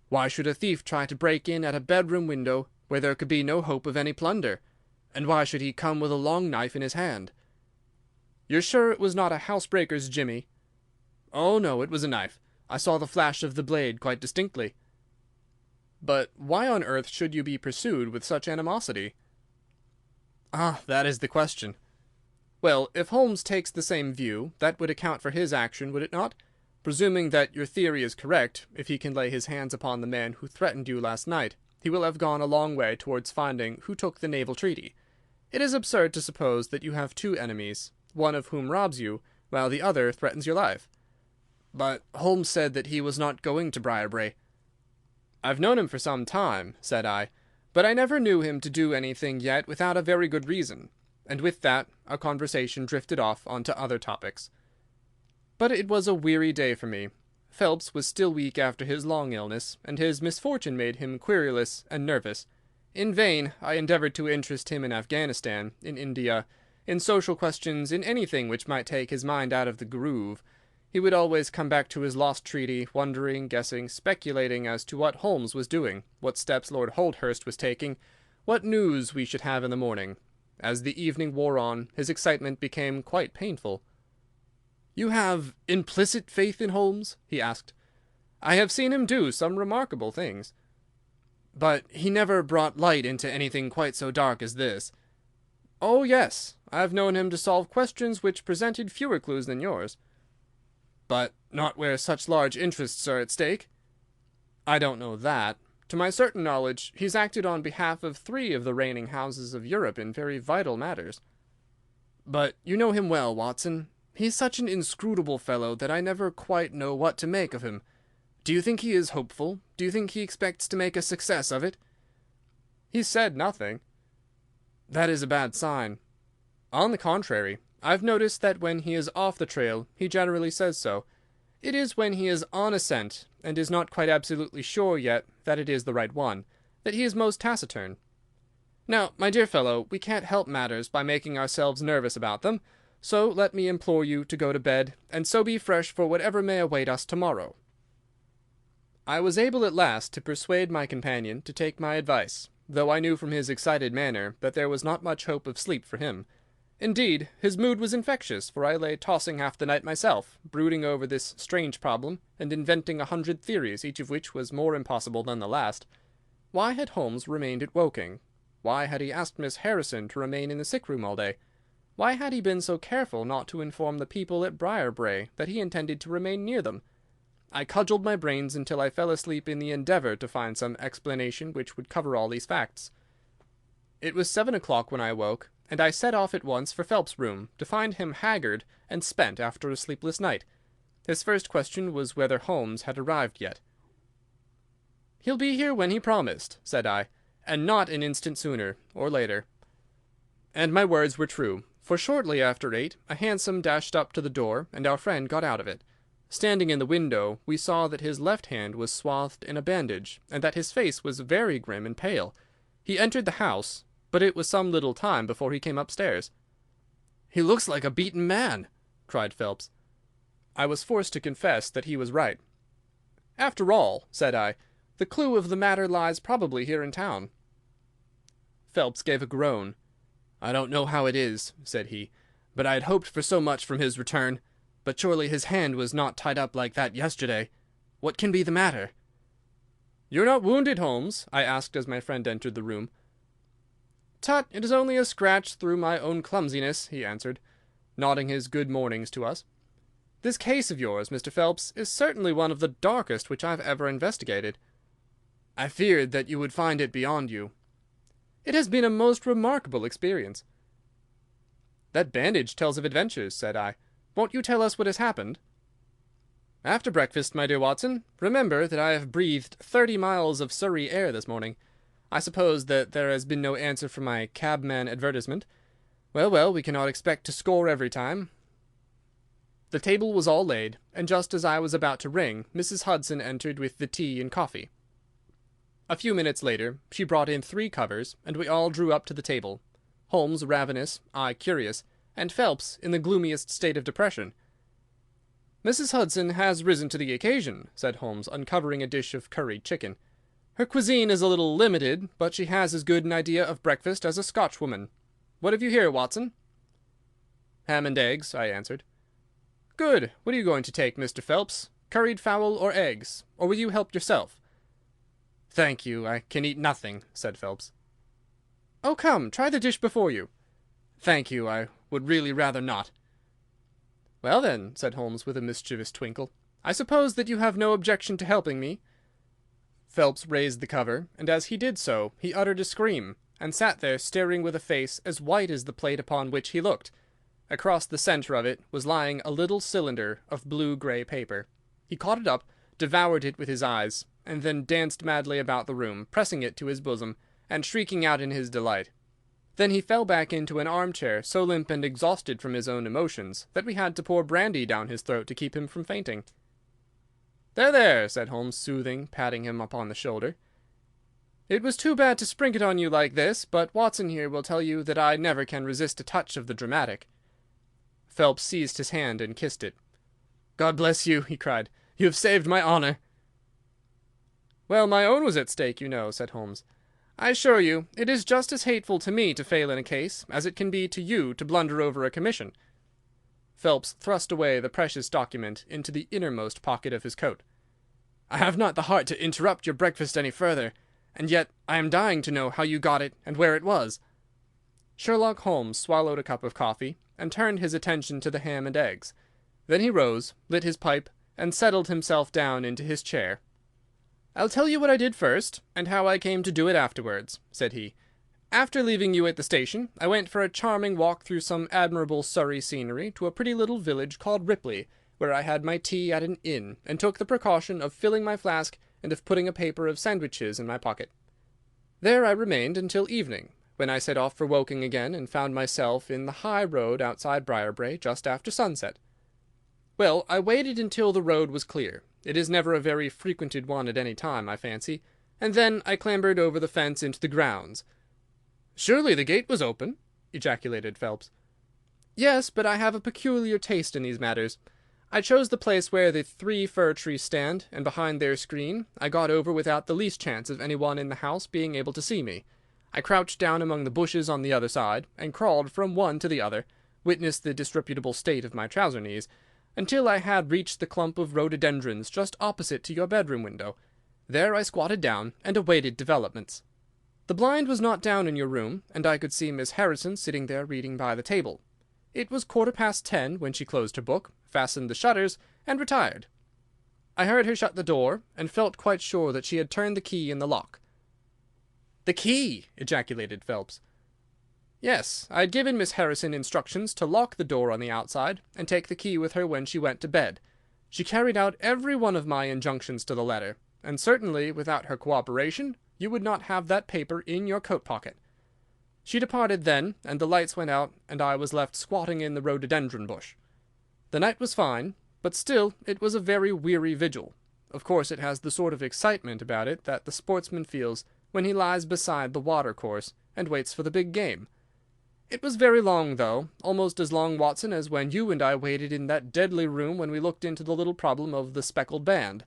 Why should a thief try to break in at a bedroom window where there could be no hope of any plunder? And why should he come with a long knife in his hand? You're sure it was not a housebreaker's jimmy? Oh, no, it was a knife. I saw the flash of the blade quite distinctly. But why on earth should you be pursued with such animosity? Ah, that is the question. Well, if Holmes takes the same view, that would account for his action, would it not? Presuming that your theory is correct, if he can lay his hands upon the man who threatened you last night, he will have gone a long way towards finding who took the naval treaty. It is absurd to suppose that you have two enemies, one of whom robs you, while the other threatens your life. But Holmes said that he was not going to Briarbrae. I've known him for some time, said I, but I never knew him to do anything yet without a very good reason. And with that, our conversation drifted off onto other topics. But it was a weary day for me. Phelps was still weak after his long illness, and his misfortune made him querulous and nervous. In vain I endeavoured to interest him in Afghanistan, in India, in social questions, in anything which might take his mind out of the groove. He would always come back to his lost treaty, wondering, guessing, speculating as to what Holmes was doing, what steps Lord Holdhurst was taking, what news we should have in the morning. As the evening wore on, his excitement became quite painful. "You have implicit faith in Holmes?" he asked. "I have seen him do some remarkable things." "But he never brought light into anything quite so dark as this." "Oh, yes. I have known him to solve questions which presented fewer clues than yours." "But not where such large interests are at stake?" "I don't know that. To my certain knowledge, he's acted on behalf of 3 of the reigning houses of Europe in very vital matters." "But you know him well, Watson. He's such an inscrutable fellow that I never quite know what to make of him. Do you think he is hopeful? Do you think he expects to make a success of it?" "He said nothing." "That is a bad sign." "On the contrary, I've noticed that when he is off the trail, he generally says so. It is when he is on a scent, and is not quite absolutely sure yet that it is the right one, that he is most taciturn. Now, my dear fellow, we can't help matters by making ourselves nervous about them, so let me implore you to go to bed, and so be fresh for whatever may await us tomorrow." I was able at last to persuade my companion to take my advice, though I knew from his excited manner that there was not much hope of sleep for him. Indeed, his mood was infectious, for I lay tossing half the night myself, brooding over this strange problem, and inventing 100 theories, each of which was more impossible than the last. Why had Holmes remained at Woking? Why had he asked Miss Harrison to remain in the sick-room all day? Why had he been so careful not to inform the people at Briarbrae that he intended to remain near them? I cudgelled my brains until I fell asleep in the endeavour to find some explanation which would cover all these facts. It was 7 o'clock when I awoke, and I set off at once for Phelps' room, to find him haggard and spent after a sleepless night. His first question was whether Holmes had arrived yet. "He'll be here when he promised," said I, "and not an instant sooner or later." And my words were true, for shortly after 8 a hansom dashed up to the door, and our friend got out of it. Standing in the window, we saw that his left hand was swathed in a bandage, and that his face was very grim and pale. He entered the house, but it was some little time before he came upstairs. "He looks like a beaten man," cried Phelps. I was forced to confess that he was right. "After all," said I, "the clue of the matter lies probably here in town." Phelps gave a groan. "I don't know how it is," said he, "but I had hoped for so much from his return. But surely his hand was not tied up like that yesterday. What can be the matter?" "You're not wounded, Holmes?" I asked as my friend entered the room. "Tut, it is only a scratch through my own clumsiness," he answered, nodding his good mornings to us. "This case of yours, Mr. Phelps, is certainly one of the darkest which I've ever investigated." "I feared that you would find it beyond you." "It has been a most remarkable experience." "That bandage tells of adventures," said I. "Won't you tell us what has happened?" "After breakfast, my dear Watson. Remember that I have breathed 30 miles of Surrey air this morning. I suppose that there has been no answer from my cabman advertisement. Well, well, we cannot expect to score every time." The table was all laid, and just as I was about to ring, Mrs. Hudson entered with the tea and coffee. A few minutes later she brought in 3 covers, and we all drew up to the table, Holmes ravenous, I curious, and Phelps in the gloomiest state of depression. "Mrs. Hudson has risen to the occasion," said Holmes, uncovering a dish of curried chicken. "Her cuisine is a little limited, but she has as good an idea of breakfast as a Scotchwoman. What have you here, Watson?" "Ham and eggs," I answered. "Good. What are you going to take, Mr. Phelps? Curried fowl or eggs? Or will you help yourself?" "Thank you, I can eat nothing," said Phelps. "Oh, come, try the dish before you." "Thank you, I would really rather not." "Well, then," said Holmes with a mischievous twinkle, "I suppose that you have no objection to helping me." Phelps raised the cover, and as he did so he uttered a scream, and sat there staring with a face as white as the plate upon which he looked. Across the centre of it was lying a little cylinder of blue-grey paper. He caught it up, devoured it with his eyes, and then danced madly about the room, pressing it to his bosom, and shrieking out in his delight. Then he fell back into an armchair, so limp and exhausted from his own emotions that we had to pour brandy down his throat to keep him from fainting. "There, there," said Holmes, soothing, patting him upon the shoulder. "It was too bad to spring it on you like this, but Watson here will tell you that I never can resist a touch of the dramatic." Phelps seized his hand and kissed it. "God bless you," he cried. "You have saved my honour." "Well, my own was at stake, you know," said Holmes. "I assure you it is just as hateful to me to fail in a case as it can be to you to blunder over a commission." Phelps thrust away the precious document into the innermost pocket of his coat. "I have not the heart to interrupt your breakfast any further, and yet I am dying to know how you got it and where it was." Sherlock Holmes swallowed a cup of coffee and turned his attention to the ham and eggs. Then he rose, lit his pipe, and settled himself down into his chair. "I'll tell you what I did first, and how I came to do it afterwards," said he. "After leaving you at the station, I went for a charming walk through some admirable Surrey scenery to a pretty little village called Ripley, where I had my tea at an inn, and took the precaution of filling my flask and of putting a paper of sandwiches in my pocket. There I remained until evening, when I set off for Woking again, and found myself in the high road outside Briarbrae just after sunset. Well, I waited until the road was clear. It is never a very frequented one at any time, I fancy, and then I clambered over the fence into the grounds." "Surely the gate was open?" ejaculated Phelps. "Yes, but I have a peculiar taste in these matters. I chose the place where the 3 fir trees stand, and behind their screen I got over without the least chance of any one in the house being able to see me. I crouched down among the bushes on the other side, and crawled from one to the other, witness the disreputable state of my trouser knees, until I had reached the clump of rhododendrons just opposite to your bedroom window. There I squatted down and awaited developments. The blind was not down in your room, and I could see Miss Harrison sitting there reading by the table. It was 10:15 when she closed her book, fastened the shutters, and retired. I heard her shut the door, and felt quite sure that she had turned the key in the lock." "The key!" ejaculated Phelps. "Yes, I had given Miss Harrison instructions to lock the door on the outside, and take the key with her when she went to bed. She carried out every one of my injunctions to the letter, and certainly, without her cooperation, you would not have that paper in your coat pocket. She departed then, and the lights went out, and I was left squatting in the rhododendron bush. The night was fine, but still it was a very weary vigil. Of course it has the sort of excitement about it that the sportsman feels when he lies beside the water-course and waits for the big game. It was very long, though, almost as long, Watson, as when you and I waited in that deadly room when we looked into the little problem of the speckled band.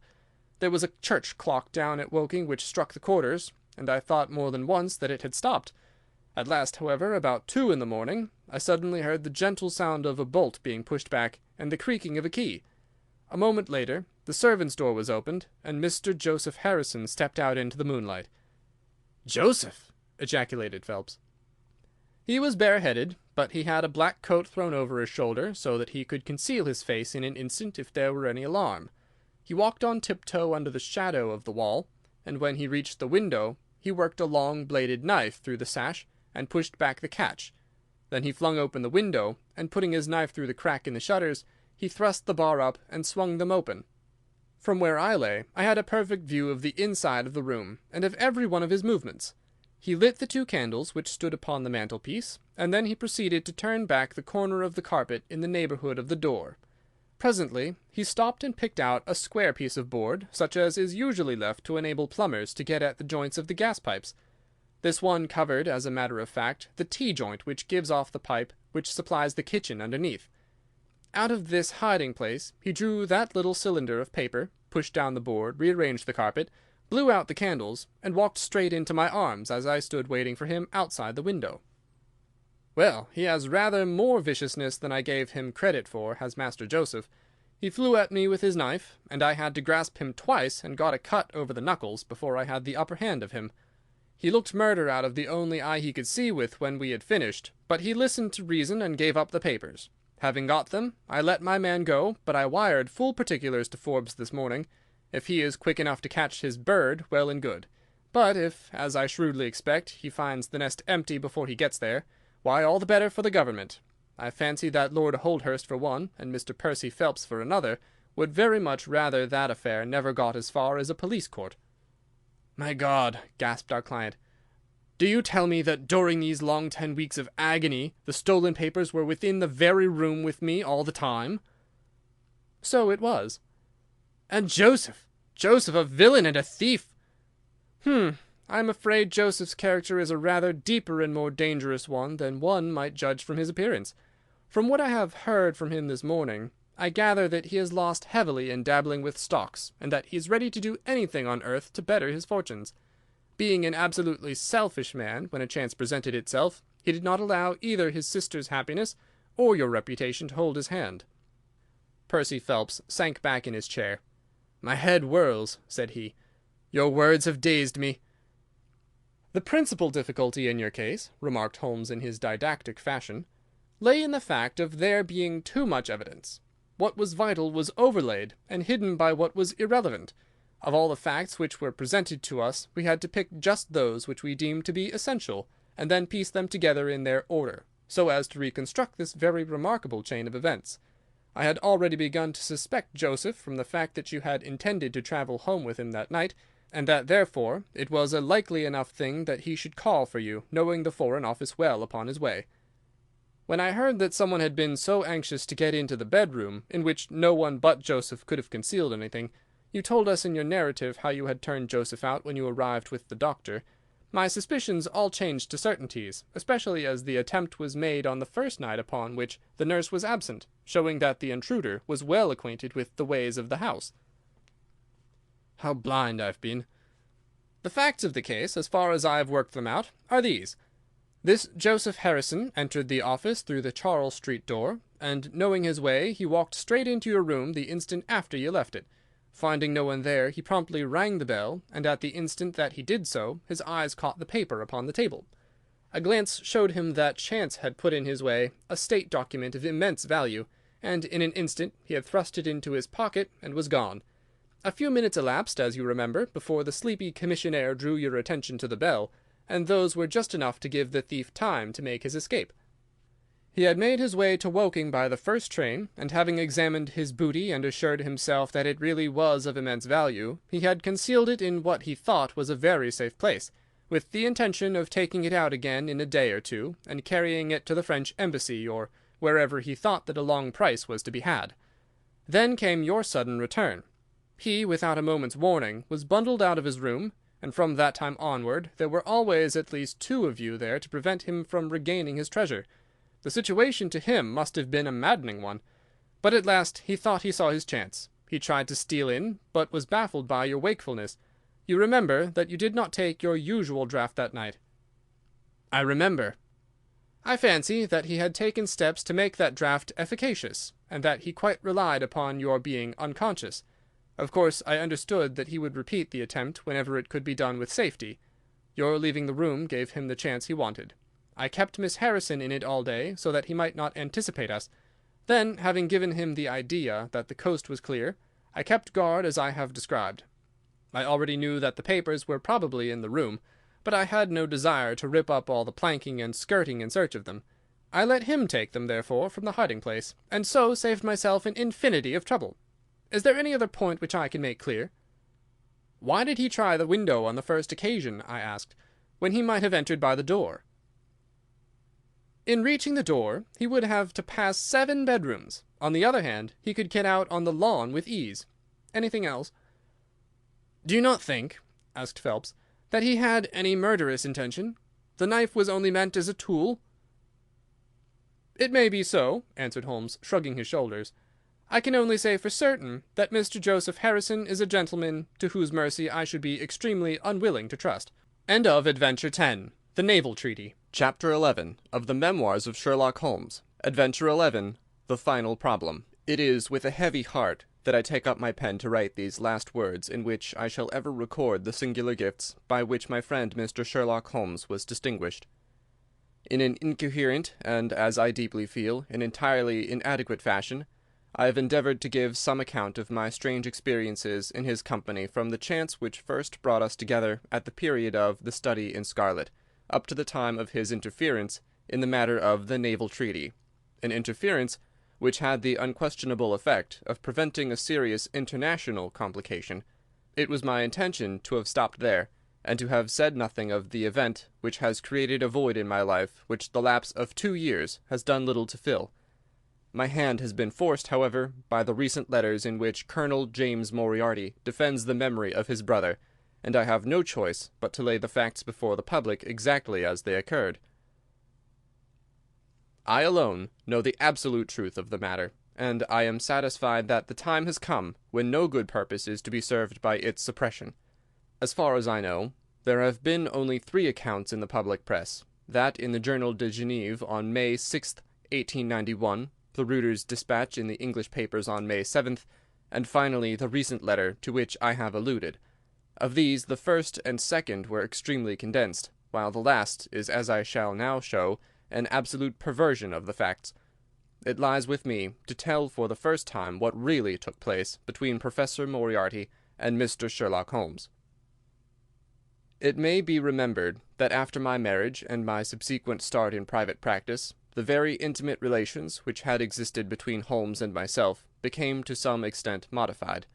There was a church clock down at Woking which struck the quarters, and I thought more than once that it had stopped. At last, however, about 2 in the morning, I suddenly heard the gentle sound of a bolt being pushed back and the creaking of a key. A moment later the servants' door was opened, and Mr. Joseph Harrison stepped out into the moonlight." "Joseph!" ejaculated Phelps. "He was bareheaded, but he had a black coat thrown over his shoulder, so that he could conceal his face in an instant if there were any alarm. He walked on tiptoe under the shadow of the wall, and when he reached the window he worked a long bladed knife through the sash and pushed back the catch. Then he flung open the window, and putting his knife through the crack in the shutters, he thrust the bar up and swung them open. From where I lay, I had a perfect view of the inside of the room, and of every one of his movements. He lit the 2 candles which stood upon the mantelpiece, and then he proceeded to turn back the corner of the carpet in the neighbourhood of the door. Presently he stopped and picked out a square piece of board, such as is usually left to enable plumbers to get at the joints of the gas pipes. This one covered, as a matter of fact, the T-joint which gives off the pipe which supplies the kitchen underneath. Out of this hiding-place he drew that little cylinder of paper, pushed down the board, rearranged the carpet, blew out the candles, and walked straight into my arms as I stood waiting for him outside the window. Well, he has rather more viciousness than I gave him credit for, has Master Joseph. He flew at me with his knife, and I had to grasp him twice and got a cut over the knuckles before I had the upper hand of him. He looked murder out of the only eye he could see with when we had finished, but he listened to reason and gave up the papers. Having got them, I let my man go, but I wired full particulars to Forbes this morning. If he is quick enough to catch his bird, well and good. But if, as I shrewdly expect, he finds the nest empty before he gets there, why, all the better for the government. I fancy that Lord Holdhurst for one, and Mr. Percy Phelps for another, would very much rather that affair never got as far as a police court." "My God!" gasped our client. "Do you tell me that during these long 10 weeks of agony the stolen papers were within the very room with me all the time?" "So it was." "And Joseph! Joseph, a villain and a thief!" "I'm afraid Joseph's character is a rather deeper and more dangerous one than one might judge from his appearance. From what I have heard from him this morning, I gather that he has lost heavily in dabbling with stocks, and that he is ready to do anything on earth to better his fortunes. Being an absolutely selfish man, when a chance presented itself, he did not allow either his sister's happiness or your reputation to hold his hand." Percy Phelps sank back in his chair. "My head whirls," said he. "Your words have dazed me." "The principal difficulty in your case," remarked Holmes in his didactic fashion, "lay in the fact of there being too much evidence. What was vital was overlaid and hidden by what was irrelevant. Of all the facts which were presented to us, we had to pick just those which we deemed to be essential, and then piece them together in their order, so as to reconstruct this very remarkable chain of events. I had already begun to suspect Joseph from the fact that you had intended to travel home with him that night, and that, therefore, it was a likely enough thing that he should call for you, knowing the Foreign Office well upon his way. When I heard that someone had been so anxious to get into the bedroom, in which no one but Joseph could have concealed anything, you told us in your narrative how you had turned Joseph out when you arrived with the doctor. My suspicions all changed to certainties, especially as the attempt was made on the first night upon which the nurse was absent, showing that the intruder was well acquainted with the ways of the house." "How blind I've been!" "The facts of the case, as far as I have worked them out, are these. This Joseph Harrison entered the office through the Charles Street door, and, knowing his way, he walked straight into your room the instant after you left it. Finding no one there, he promptly rang the bell, and at the instant that he did so, his eyes caught the paper upon the table. A glance showed him that chance had put in his way a state document of immense value, and in an instant he had thrust it into his pocket and was gone. A few minutes elapsed, as you remember, before the sleepy commissionaire drew your attention to the bell, and those were just enough to give the thief time to make his escape. He had made his way to Woking by the first train, and having examined his booty and assured himself that it really was of immense value, he had concealed it in what he thought was a very safe place, with the intention of taking it out again in a day or two, and carrying it to the French embassy, or wherever he thought that a long price was to be had. Then came your sudden return. He, without a moment's warning, was bundled out of his room, and from that time onward there were always at least 2 of you there to prevent him from regaining his treasure. The situation to him must have been a maddening one. But at last he thought he saw his chance. He tried to steal in, but was baffled by your wakefulness. You remember that you did not take your usual draught that night." "I remember." "I fancy that he had taken steps to make that draught efficacious, and that he quite relied upon your being unconscious. Of course, I understood that he would repeat the attempt whenever it could be done with safety. Your leaving the room gave him the chance he wanted. I kept Miss Harrison in it all day, so that he might not anticipate us. Then, having given him the idea that the coast was clear, I kept guard as I have described. I already knew that the papers were probably in the room, but I had no desire to rip up all the planking and skirting in search of them. I let him take them, therefore, from the hiding-place, and so saved myself an infinity of trouble. Is there any other point which I can make clear?" "Why did he try the window on the first occasion," I asked, "when he might have entered by the door?" "In reaching the door, he would have to pass 7 bedrooms. On the other hand, he could get out on the lawn with ease. Anything else?" "Do you not think," asked Phelps, "that he had any murderous intention? The knife was only meant as a tool." "It may be so," answered Holmes, shrugging his shoulders. "I can only say for certain that Mr. Joseph Harrison is a gentleman to whose mercy I should be extremely unwilling to trust." End of Adventure 10. The Naval Treaty. Chapter 11 of the Memoirs of Sherlock Holmes. Adventure 11. The Final Problem. It is with a heavy heart that I take up my pen to write these last words in which I shall ever record the singular gifts by which my friend Mr. Sherlock Holmes was distinguished. In an incoherent, and, as I deeply feel, an entirely inadequate fashion, I have endeavoured to give some account of my strange experiences in his company from the chance which first brought us together at the period of The Study in Scarlet, up to the time of his interference in the matter of the naval treaty, an interference which had the unquestionable effect of preventing a serious international complication. It was my intention to have stopped there, and to have said nothing of the event which has created a void in my life which the lapse of 2 years has done little to fill. My hand has been forced, however, by the recent letters in which Colonel James Moriarty defends the memory of his brother, and I have no choice but to lay the facts before the public exactly as they occurred. I alone know the absolute truth of the matter, and I am satisfied that the time has come when no good purpose is to be served by its suppression. As far as I know, there have been only 3 accounts in the public press, that in the Journal de Genève on May 6th, 1891, the Reuter's dispatch in the English papers on May 7th, and finally the recent letter to which I have alluded. Of these, the first and second were extremely condensed, while the last is, as I shall now show, an absolute perversion of the facts. It lies with me to tell for the first time what really took place between Professor Moriarty and Mr. Sherlock Holmes. It may be remembered that after my marriage and my subsequent start in private practice, the very intimate relations which had existed between Holmes and myself became to some extent modified.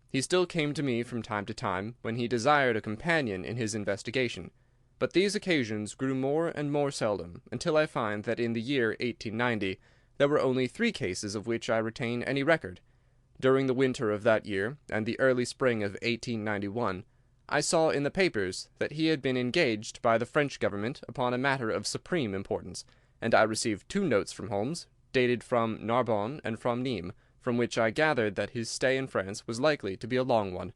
He still came to me from time to time when he desired a companion in his investigation, but these occasions grew more and more seldom, until I find that in the year 1890 there were only 3 cases of which I retain any record. During the winter of that year and the early spring of 1891, I saw in the papers that he had been engaged by the French government upon a matter of supreme importance, and I received 2 notes from Holmes, dated from Narbonne and from Nîmes, from which I gathered that his stay in France was likely to be a long one.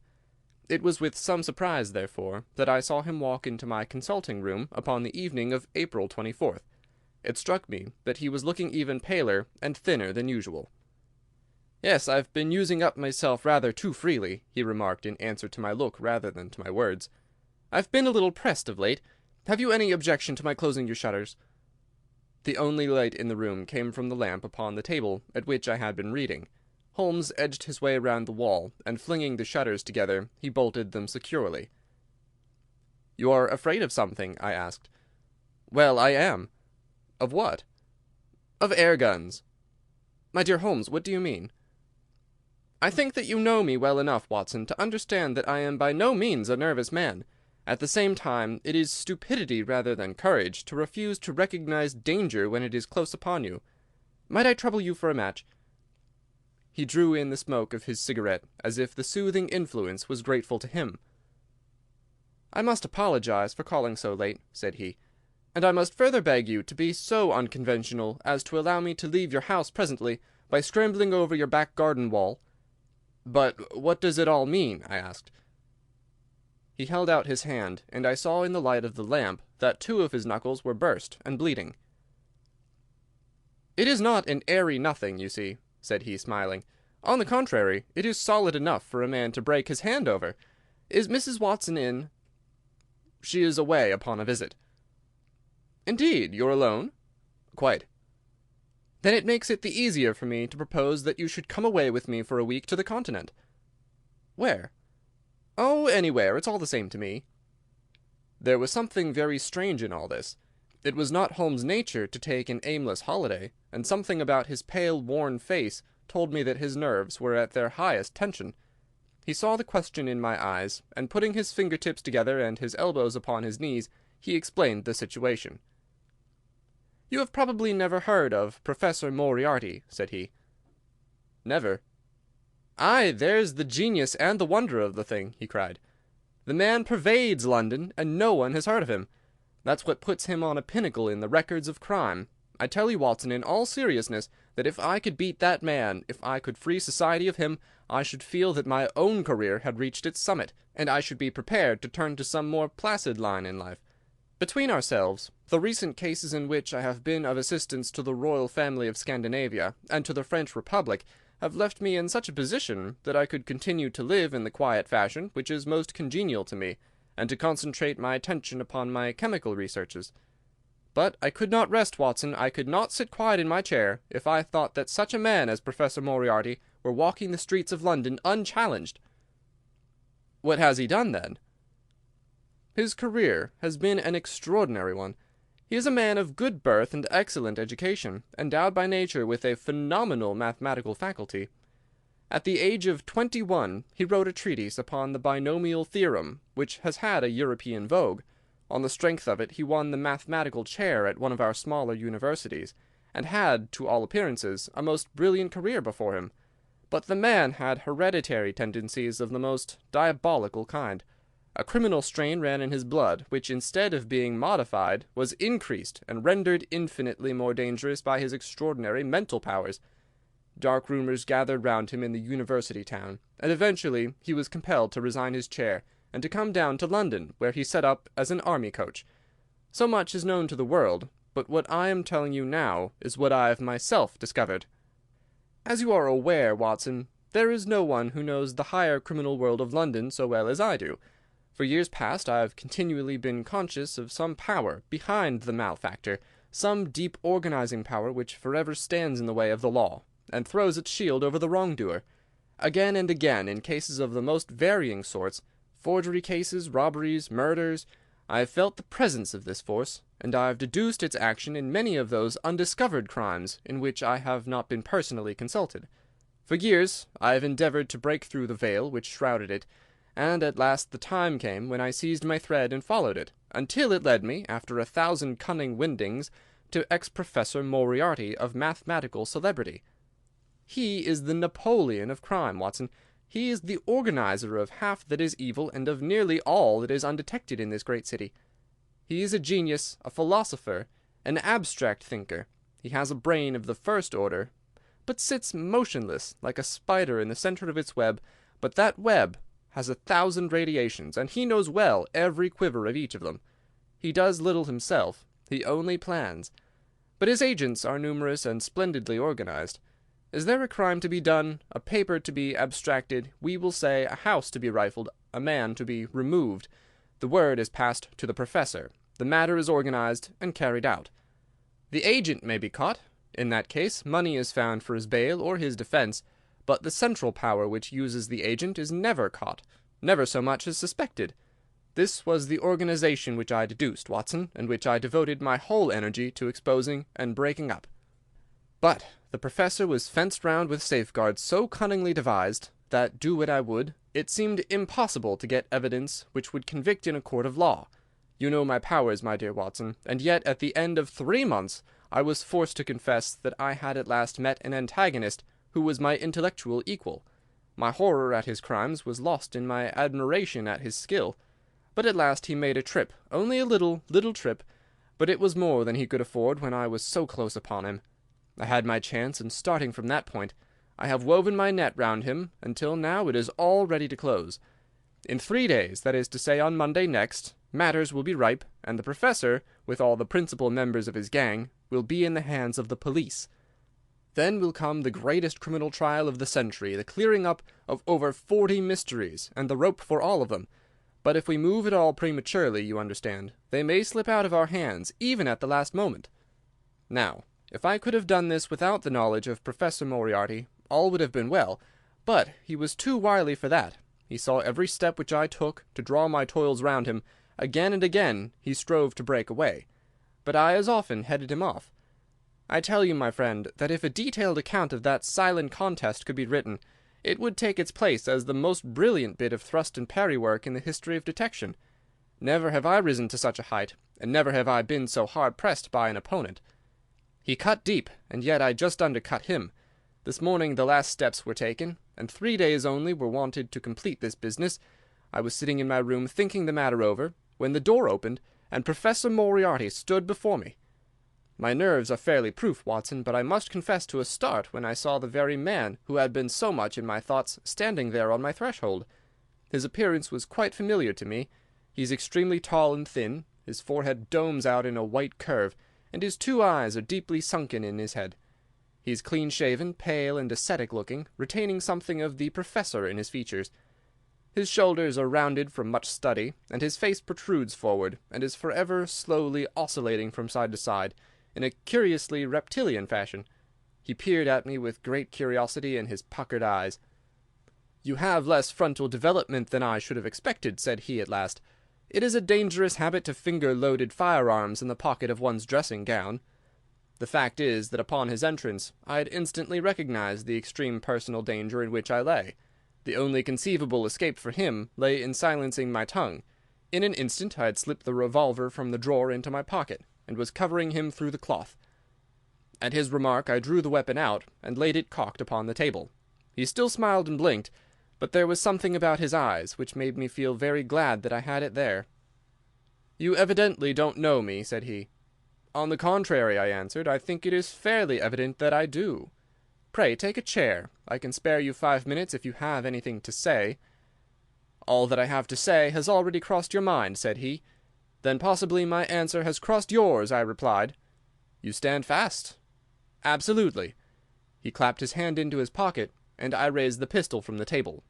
It was with some surprise, therefore, that I saw him walk into my consulting room upon the evening of April 24th. It struck me that he was looking even paler and thinner than usual. "Yes, I've been using up myself rather too freely," he remarked in answer to my look rather than to my words. "I've been a little pressed of late. Have you any objection to my closing your shutters?" The only light in the room came from the lamp upon the table at which I had been reading. Holmes edged his way round the wall, and flinging the shutters together, he bolted them securely. "You are afraid of something?" I asked. "Well, I am." "Of what?" "Of air guns." "My dear Holmes, what do you mean?" "I think that you know me well enough, Watson, to understand that I am by no means a nervous man. At the same time, it is stupidity rather than courage to refuse to recognize danger when it is close upon you. Might I trouble you for a match?" He drew in the smoke of his cigarette, as if the soothing influence was grateful to him. "I must apologize for calling so late," said he, "and I must further beg you to be so unconventional as to allow me to leave your house presently by scrambling over your back garden wall." "But what does it all mean?" I asked. He held out his hand, and I saw in the light of the lamp that 2 of his knuckles were burst and bleeding. "It is not an airy nothing, you see," said he, smiling. "On the contrary, it is solid enough for a man to break his hand over. Is Mrs. Watson in?" "She is away upon a visit." "Indeed, you're alone?" "Quite." "Then it makes it the easier for me to propose that you should come away with me for a week to the Continent." "Where?" "Oh, anywhere. It's all the same to me." There was something very strange in all this. It was not Holmes' nature to take an aimless holiday, and something about his pale, worn face told me that his nerves were at their highest tension. He saw the question in my eyes, and putting his finger-tips together and his elbows upon his knees, he explained the situation. "You have probably never heard of Professor Moriarty," said he. "Never." "Aye, there's the genius and the wonder of the thing," he cried. "The man pervades London, and no one has heard of him. That's what puts him on a pinnacle in the records of crime. I tell you, Watson, in all seriousness, that if I could beat that man, if I could free society of him, I should feel that my own career had reached its summit, and I should be prepared to turn to some more placid line in life. Between ourselves, the recent cases in which I have been of assistance to the royal family of Scandinavia and to the French Republic have left me in such a position that I could continue to live in the quiet fashion which is most congenial to me, and to concentrate my attention upon my chemical researches. But I could not rest, Watson, I could not sit quiet in my chair, if I thought that such a man as Professor Moriarty were walking the streets of London unchallenged." "What has he done, then?" "His career has been an extraordinary one. He is a man of good birth and excellent education, endowed by nature with a phenomenal mathematical faculty. At the age of 21 he wrote a treatise upon the binomial theorem, which has had a European vogue. On the strength of it he won the mathematical chair at one of our smaller universities, and had, to all appearances, a most brilliant career before him. But the man had hereditary tendencies of the most diabolical kind. A criminal strain ran in his blood, which, instead of being modified, was increased and rendered infinitely more dangerous by his extraordinary mental powers. Dark rumours gathered round him in the university town, and eventually he was compelled to resign his chair, and to come down to London, where he set up as an army coach. So much is known to the world, but what I am telling you now is what I have myself discovered. As you are aware, Watson, there is no one who knows the higher criminal world of London so well as I do. For years past I have continually been conscious of some power behind the malefactor, some deep organizing power which forever stands in the way of the law, and throws its shield over the wrongdoer. Again and again, in cases of the most varying sorts, forgery cases, robberies, murders, I have felt the presence of this force, and I have deduced its action in many of those undiscovered crimes in which I have not been personally consulted. For years I have endeavoured to break through the veil which shrouded it, and at last the time came when I seized my thread and followed it, until it led me, after 1,000 cunning windings, to ex-Professor Moriarty of mathematical celebrity. He is the Napoleon of crime, Watson. He is the organizer of half that is evil and of nearly all that is undetected in this great city. He is a genius, a philosopher, an abstract thinker. He has a brain of the first order, but sits motionless like a spider in the centre of its web. But that web has 1,000 radiations, and he knows well every quiver of each of them. He does little himself. He only plans. But his agents are numerous and splendidly organized. Is there a crime to be done, a paper to be abstracted, we will say a house to be rifled, a man to be removed, the word is passed to the professor, the matter is organized and carried out. The agent may be caught. In that case, money is found for his bail or his defence, but the central power which uses the agent is never caught, never so much as suspected. This was the organization which I deduced, Watson, and which I devoted my whole energy to exposing and breaking up. But the professor was fenced round with safeguards so cunningly devised that, do what I would, it seemed impossible to get evidence which would convict in a court of law. You know my powers, my dear Watson, and yet at the end of 3 months I was forced to confess that I had at last met an antagonist who was my intellectual equal. My horror at his crimes was lost in my admiration at his skill. But at last he made a trip, only a little trip, but it was more than he could afford when I was so close upon him. I had my chance, and starting from that point, I have woven my net round him, until now it is all ready to close. In 3 days, that is to say on Monday next, matters will be ripe, and the professor, with all the principal members of his gang, will be in the hands of the police. Then will come the greatest criminal trial of the century, the clearing up of over 40 mysteries, and the rope for all of them. But if we move at all prematurely, you understand, they may slip out of our hands, even at the last moment. Now, if I could have done this without the knowledge of Professor Moriarty, all would have been well, but he was too wily for that. He saw every step which I took to draw my toils round him. Again and again he strove to break away, but I as often headed him off. I tell you, my friend, that if a detailed account of that silent contest could be written, it would take its place as the most brilliant bit of thrust and parry work in the history of detection. Never have I risen to such a height, and never have I been so hard pressed by an opponent. He cut deep, and yet I just undercut him. This morning the last steps were taken, and 3 days only were wanted to complete this business. I was sitting in my room thinking the matter over, when the door opened, and Professor Moriarty stood before me. My nerves are fairly proof, Watson, but I must confess to a start when I saw the very man who had been so much in my thoughts standing there on my threshold. His appearance was quite familiar to me. He is extremely tall and thin, his forehead domes out in a white curve, and his 2 eyes are deeply sunken in his head. He is clean-shaven, pale, and ascetic-looking, retaining something of the professor in his features. His shoulders are rounded from much study, and his face protrudes forward, and is forever slowly oscillating from side to side, in a curiously reptilian fashion. He peered at me with great curiosity in his puckered eyes. "You have less frontal development than I should have expected," said he at last. "It is a dangerous habit to finger loaded firearms in the pocket of one's dressing gown." The fact is that upon his entrance I had instantly recognized the extreme personal danger in which I lay. The only conceivable escape for him lay in silencing my tongue. In an instant I had slipped the revolver from the drawer into my pocket, and was covering him through the cloth. At his remark I drew the weapon out, and laid it cocked upon the table. He still smiled and blinked, but there was something about his eyes which made me feel very glad that I had it there. "You evidently don't know me," said he. "On the contrary," I answered, "I think it is fairly evident that I do. Pray take a chair. I can spare you 5 minutes if you have anything to say." "All that I have to say has already crossed your mind," said he. "Then possibly my answer has crossed yours," I replied. "You stand fast." "Absolutely." He clapped his hand into his pocket, and I raised the pistol from the table.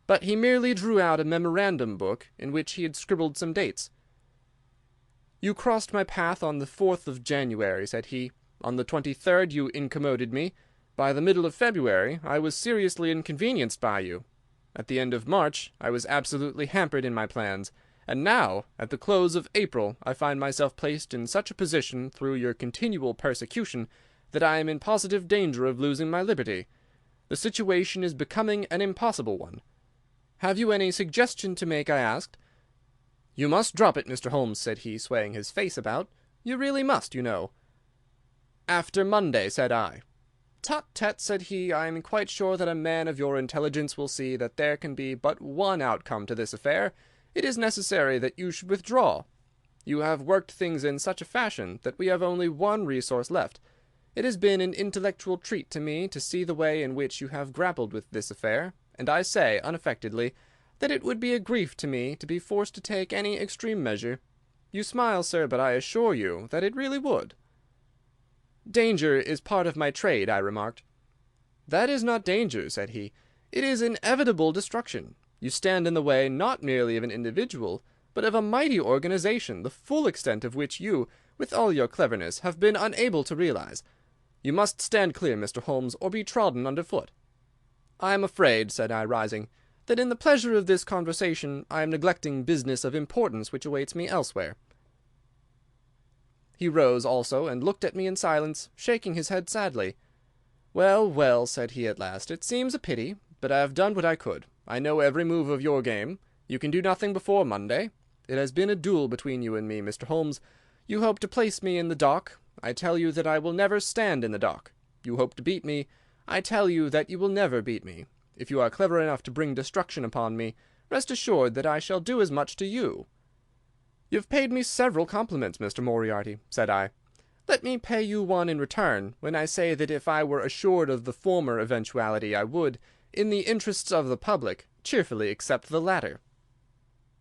But he merely drew out a memorandum book in which he had scribbled some dates. "You crossed my path on the 4th of January," said he. "On the 23rd you incommoded me. By the middle of February I was seriously inconvenienced by you. At the end of March I was absolutely hampered in my plans, and now, at the close of April, I find myself placed in such a position through your continual persecution that I am in positive danger of losing my liberty. The situation is becoming an impossible one. Have you any suggestion to make?" I asked. "You must drop it, Mr. Holmes," said he, swaying his face about. "You really must, you know." "After Monday," said I. "Tut, tut," said he, "I am quite sure that a man of your intelligence will see that there can be but one outcome to this affair. It is necessary that you should withdraw. You have worked things in such a fashion that we have only one resource left. It has been an intellectual treat to me to see the way in which you have grappled with this affair, and I say, unaffectedly, that it would be a grief to me to be forced to take any extreme measure. You smile, sir, but I assure you that it really would." "Danger is part of my trade," I remarked. "That is not danger," said he. "It is inevitable destruction. You stand in the way not merely of an individual, but of a mighty organization, the full extent of which you, with all your cleverness, have been unable to realize. You must stand clear, Mr. Holmes, or be trodden under foot." "I am afraid," said I, rising, "that in the pleasure of this conversation I am neglecting business of importance which awaits me elsewhere." He rose also and looked at me in silence, shaking his head sadly. "Well, well," said he at last, "it seems a pity, but I have done what I could. I know every move of your game. You can do nothing before Monday. It has been a duel between you and me, Mr. Holmes. You hope to place me in the dock. I tell you that I will never stand in the dock. You hope to beat me. I tell you that you will never beat me. If you are clever enough to bring destruction upon me, rest assured that I shall do as much to you." "You have paid me several compliments, Mr. Moriarty," said I. "Let me pay you one in return, when I say that if I were assured of the former eventuality I would, in the interests of the public, cheerfully accept the latter."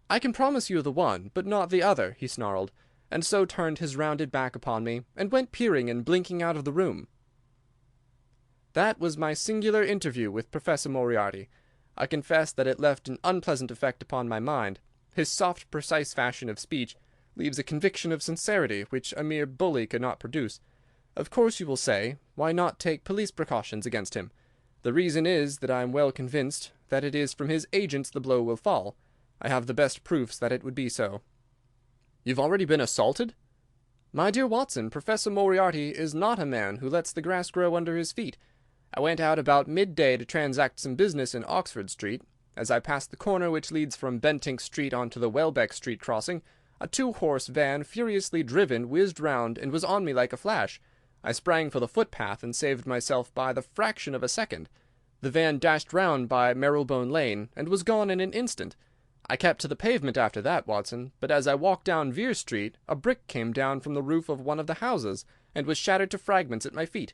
"I can promise you the one, but not the other," he snarled, and so turned his rounded back upon me, and went peering and blinking out of the room. That was my singular interview with Professor Moriarty. I confess that it left an unpleasant effect upon my mind. His soft, precise fashion of speech leaves a conviction of sincerity which a mere bully could not produce. Of course, you will say, why not take police precautions against him? The reason is that I am well convinced that it is from his agents the blow will fall. I have the best proofs that it would be so. "You've already been assaulted?" "My dear Watson, Professor Moriarty is not a man who lets the grass grow under his feet. I went out about midday to transact some business in Oxford Street. As I passed the corner which leads from Bentinck Street on to the Welbeck Street crossing, a 2-horse van, furiously driven, whizzed round and was on me like a flash. I sprang for the footpath and saved myself by the fraction of a second. The van dashed round by Marylebone Lane and was gone in an instant. I kept to the pavement after that, Watson, but as I walked down Vere Street, a brick came down from the roof of one of the houses, and was shattered to fragments at my feet.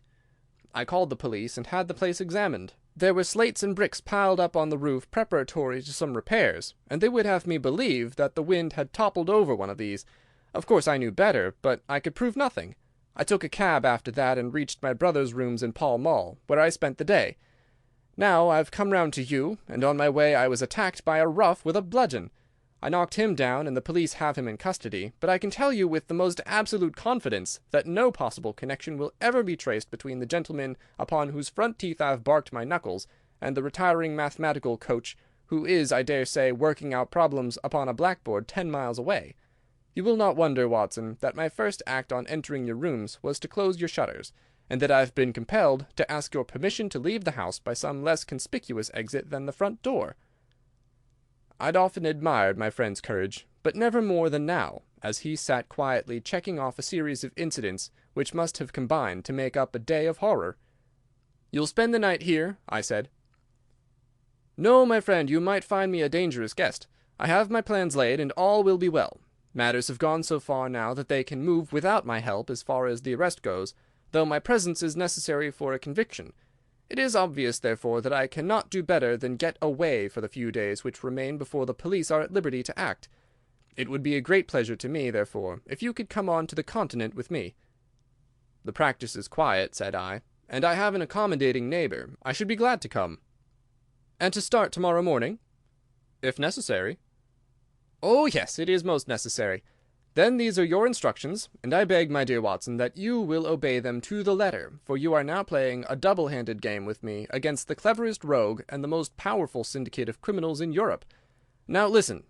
I called the police and had the place examined. There were slates and bricks piled up on the roof preparatory to some repairs, and they would have me believe that the wind had toppled over one of these. Of course I knew better, but I could prove nothing. I took a cab after that and reached my brother's rooms in Pall Mall, where I spent the day. Now I've come round to you, and on my way I was attacked by a rough with a bludgeon. I knocked him down, and the police have him in custody, but I can tell you with the most absolute confidence that no possible connection will ever be traced between the gentleman upon whose front teeth I have barked my knuckles, and the retiring mathematical coach, who is, I dare say, working out problems upon a blackboard 10 miles away. You will not wonder, Watson, that my first act on entering your rooms was to close your shutters, and that I have been compelled to ask your permission to leave the house by some less conspicuous exit than the front door. I'd often admired my friend's courage, but never more than now, as he sat quietly checking off a series of incidents which must have combined to make up a day of horror. "You'll spend the night here?" I said. "No, my friend, you might find me a dangerous guest. I have my plans laid, and all will be well. Matters have gone so far now that they can move without my help as far as the arrest goes, though my presence is necessary for a conviction. It is obvious, therefore, that I cannot do better than get away for the few days which remain before the police are at liberty to act. It would be a great pleasure to me, therefore, if you could come on to the Continent with me." "The practice is quiet," said I, "and I have an accommodating neighbour. I should be glad to come." "And to start tomorrow morning?" "If necessary." "Oh, yes, it is most necessary. Then these are your instructions, and I beg, my dear Watson, that you will obey them to the letter, for you are now playing a double-handed game with me against the cleverest rogue and the most powerful syndicate of criminals in Europe. Now listen.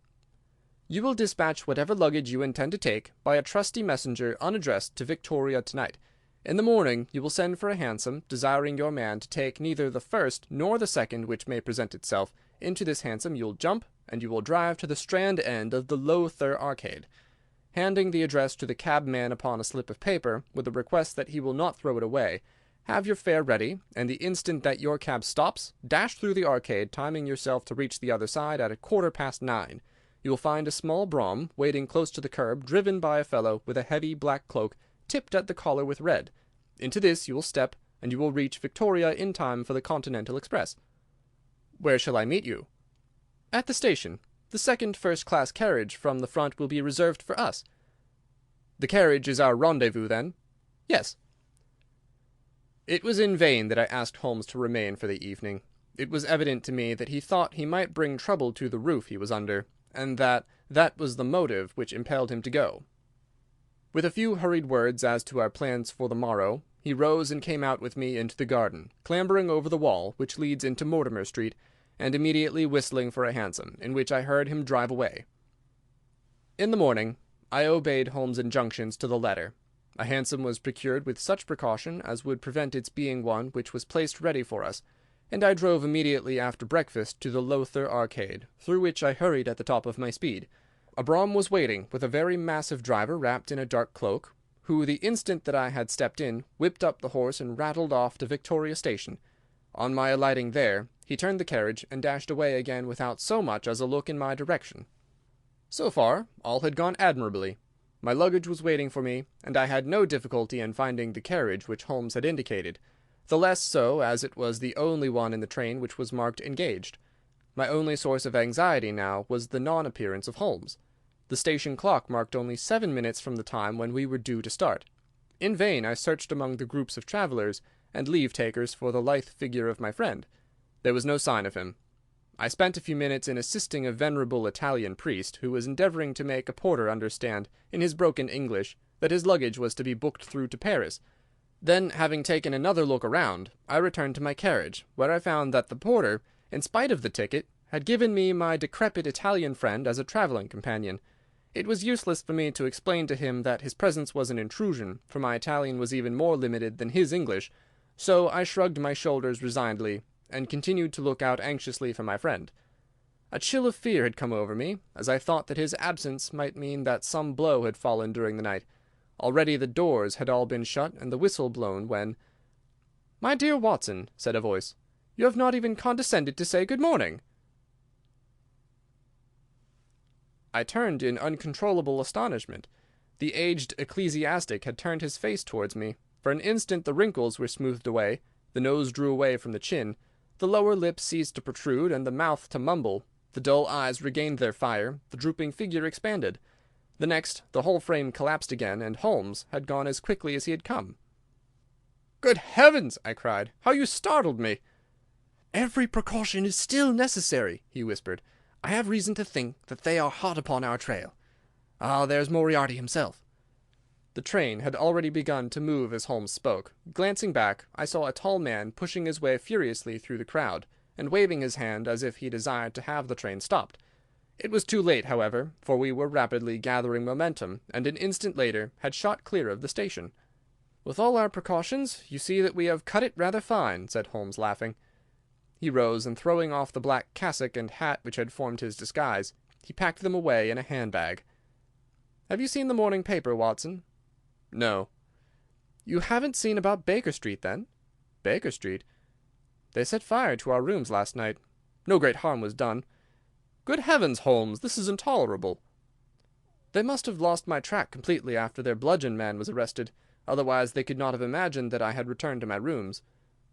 You will dispatch whatever luggage you intend to take by a trusty messenger unaddressed to Victoria tonight. In the morning you will send for a hansom, desiring your man to take neither the first nor the second which may present itself. Into this hansom you will jump, and you will drive to the Strand end of the Lowther Arcade. Handing the address to the cabman upon a slip of paper, with a request that he will not throw it away, have your fare ready, and the instant that your cab stops, dash through the arcade, timing yourself to reach the other side at 9:15. You will find a small brougham waiting close to the curb, driven by a fellow with a heavy black cloak tipped at the collar with red. Into this you will step, and you will reach Victoria in time for the Continental Express." "Where shall I meet you?" "At the station. The second first-class carriage from the front will be reserved for us." "The carriage is our rendezvous, then?" "Yes." It was in vain that I asked Holmes to remain for the evening. It was evident to me that he thought he might bring trouble to the roof he was under, and that was the motive which impelled him to go. With a few hurried words as to our plans for the morrow, he rose and came out with me into the garden, clambering over the wall which leads into Mortimer Street, and immediately whistling for a hansom, in which I heard him drive away. In the morning I obeyed Holmes' injunctions to the letter. A hansom was procured with such precaution as would prevent its being one which was placed ready for us, and I drove immediately after breakfast to the Lowther Arcade, through which I hurried at the top of my speed. A brougham was waiting, with a very massive driver wrapped in a dark cloak, who, the instant that I had stepped in, whipped up the horse and rattled off to Victoria Station. On my alighting there, he turned the carriage and dashed away again without so much as a look in my direction. So far, all had gone admirably. My luggage was waiting for me, and I had no difficulty in finding the carriage which Holmes had indicated, the less so as it was the only one in the train which was marked engaged. My only source of anxiety now was the non-appearance of Holmes. The station clock marked only 7 minutes from the time when we were due to start. In vain I searched among the groups of travellers and leave-takers for the lithe figure of my friend. There was no sign of him. I spent a few minutes in assisting a venerable Italian priest who was endeavouring to make a porter understand, in his broken English, that his luggage was to be booked through to Paris. Then, having taken another look around, I returned to my carriage, where I found that the porter, in spite of the ticket, had given me my decrepit Italian friend as a travelling companion. It was useless for me to explain to him that his presence was an intrusion, for my Italian was even more limited than his English, so I shrugged my shoulders resignedly, and continued to look out anxiously for my friend. A chill of fear had come over me, as I thought that his absence might mean that some blow had fallen during the night. Already the doors had all been shut and the whistle blown when— "My dear Watson," said a voice, "you have not even condescended to say good morning." I turned in uncontrollable astonishment. The aged ecclesiastic had turned his face towards me. For an instant the wrinkles were smoothed away, the nose drew away from the chin, the lower lip ceased to protrude, and the mouth to mumble. The dull eyes regained their fire, the drooping figure expanded. The next, the whole frame collapsed again, and Holmes had gone as quickly as he had come. "Good heavens!" I cried. "How you startled me!" "Every precaution is still necessary," he whispered. "I have reason to think that they are hot upon our trail. Ah, there's Moriarty himself." The train had already begun to move as Holmes spoke. Glancing back, I saw a tall man pushing his way furiously through the crowd, and waving his hand as if he desired to have the train stopped. It was too late, however, for we were rapidly gathering momentum, and an instant later had shot clear of the station. "With all our precautions, you see that we have cut it rather fine," said Holmes, laughing. He rose, and throwing off the black cassock and hat which had formed his disguise, he packed them away in a handbag. "Have you seen the morning paper, Watson?" "No." "You haven't seen about Baker Street, then?" "Baker Street?" "They set fire to our rooms last night. No great harm was done." "Good heavens, Holmes, this is intolerable." "They must have lost my track completely after their bludgeon man was arrested. Otherwise they could not have imagined that I had returned to my rooms.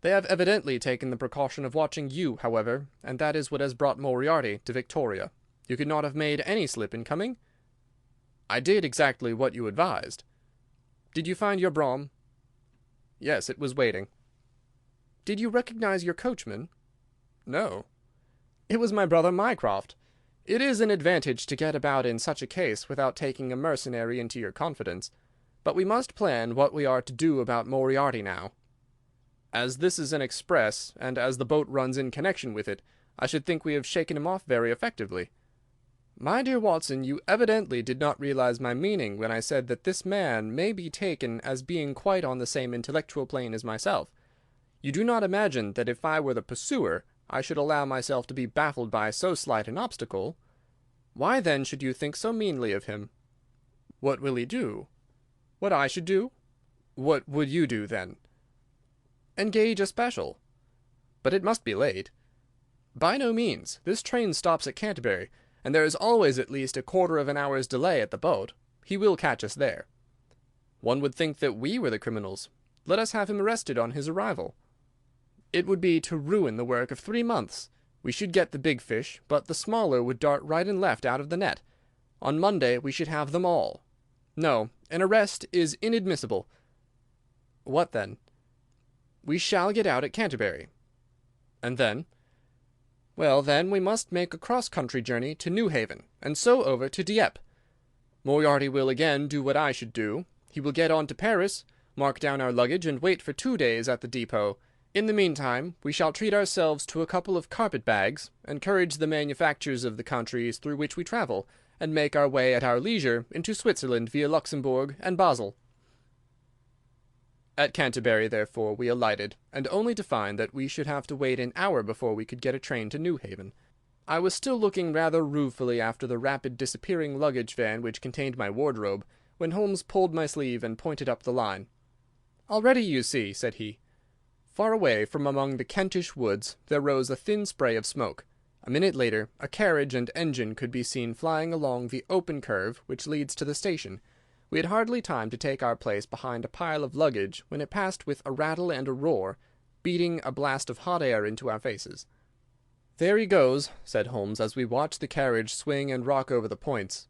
They have evidently taken the precaution of watching you, however, and that is what has brought Moriarty to Victoria. You could not have made any slip in coming?" "I did exactly what you advised." "Did you find your brougham?" "Yes, it was waiting." "Did you recognize your coachman?" "No." "It was my brother Mycroft. It is an advantage to get about in such a case without taking a mercenary into your confidence. But we must plan what we are to do about Moriarty now. As this is an express, and as the boat runs in connection with it, I should think we have shaken him off very effectively." "My dear Watson, you evidently did not realize my meaning when I said that this man may be taken as being quite on the same intellectual plane as myself. You do not imagine that if I were the pursuer I should allow myself to be baffled by so slight an obstacle. Why, then, should you think so meanly of him?" "What will he do?" "What I should do?" "What would you do, then?" "Engage a special." "But it must be late." "By no means. This train stops at Canterbury, and there is always at least a quarter of an hour's delay at the boat. He will catch us there." "One would think that we were the criminals. Let us have him arrested on his arrival." "It would be to ruin the work of 3 months. We should get the big fish, but the smaller would dart right and left out of the net. On Monday we should have them all. No, an arrest is inadmissible." "What then?" "We shall get out at Canterbury." "And then?" "Well, then we must make a cross-country journey to Newhaven, and so over to Dieppe. Moriarty will again do what I should do. He will get on to Paris, mark down our luggage, and wait for 2 days at the depot. In the meantime, we shall treat ourselves to a couple of carpet-bags, encourage the manufactures of the countries through which we travel, and make our way at our leisure into Switzerland via Luxembourg and Basel." At Canterbury, therefore, we alighted, and only to find that we should have to wait an hour before we could get a train to Newhaven. I was still looking rather ruefully after the rapid disappearing luggage van which contained my wardrobe, when Holmes pulled my sleeve and pointed up the line. "Already, you see," said he. Far away from among the Kentish woods there rose a thin spray of smoke. A minute later a carriage and engine could be seen flying along the open curve which leads to the station. We had hardly time to take our place behind a pile of luggage when it passed with a rattle and a roar, beating a blast of hot air into our faces. "There he goes," said Holmes, as we watched the carriage swing and rock over the points.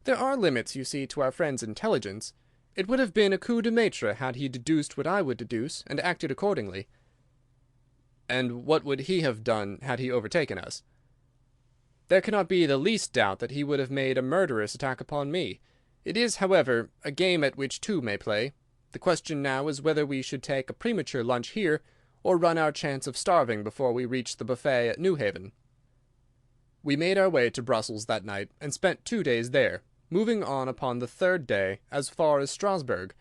"There are limits, you see, to our friend's intelligence. It would have been a coup de maître had he deduced what I would deduce, and acted accordingly." "And what would he have done had he overtaken us?" "There cannot be the least doubt that he would have made a murderous attack upon me. It is, however, a game at which two may play. The question now is whether we should take a premature lunch here, or run our chance of starving before we reach the buffet at Newhaven." We made our way to Brussels that night, and spent 2 days there, moving on upon the 3rd day as far as Strasbourg.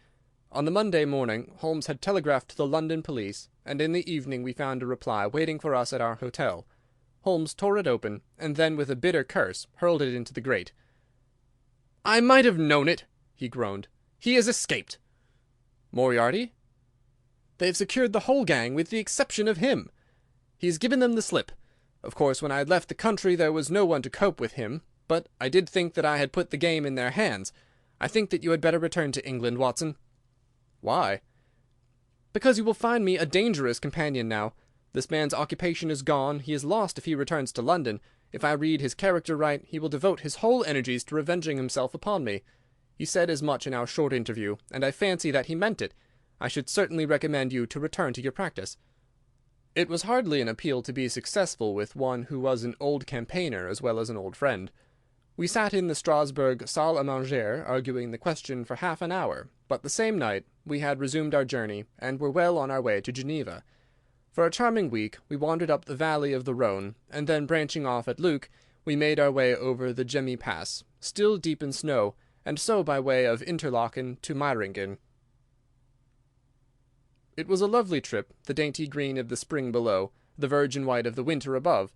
On the Monday morning Holmes had telegraphed to the London police, and in the evening we found a reply waiting for us at our hotel. Holmes tore it open, and then with a bitter curse hurled it into the grate. "I might have known it," he groaned. "He has escaped." "Moriarty?" "They've secured the whole gang with the exception of him. He has given them the slip. Of course, when I had left the country there was no one to cope with him. But I did think that I had put the game in their hands. I think that you had better return to England, Watson." "Why?" "Because you will find me a dangerous companion now. This man's occupation is gone. He is lost if he returns to London. If I read his character right, he will devote his whole energies to revenging himself upon me. He said as much in our short interview, and I fancy that he meant it. I should certainly recommend you to return to your practice." It was hardly an appeal to be successful with one who was an old campaigner as well as an old friend. We sat in the Strasbourg salle à manger arguing the question for half an hour, but the same night we had resumed our journey, and were well on our way to Geneva. For a charming week we wandered up the valley of the Rhone, and then branching off at Luc, we made our way over the Gemmi Pass, still deep in snow, and so by way of Interlaken to Meiringen. It was a lovely trip, the dainty green of the spring below, the virgin white of the winter above,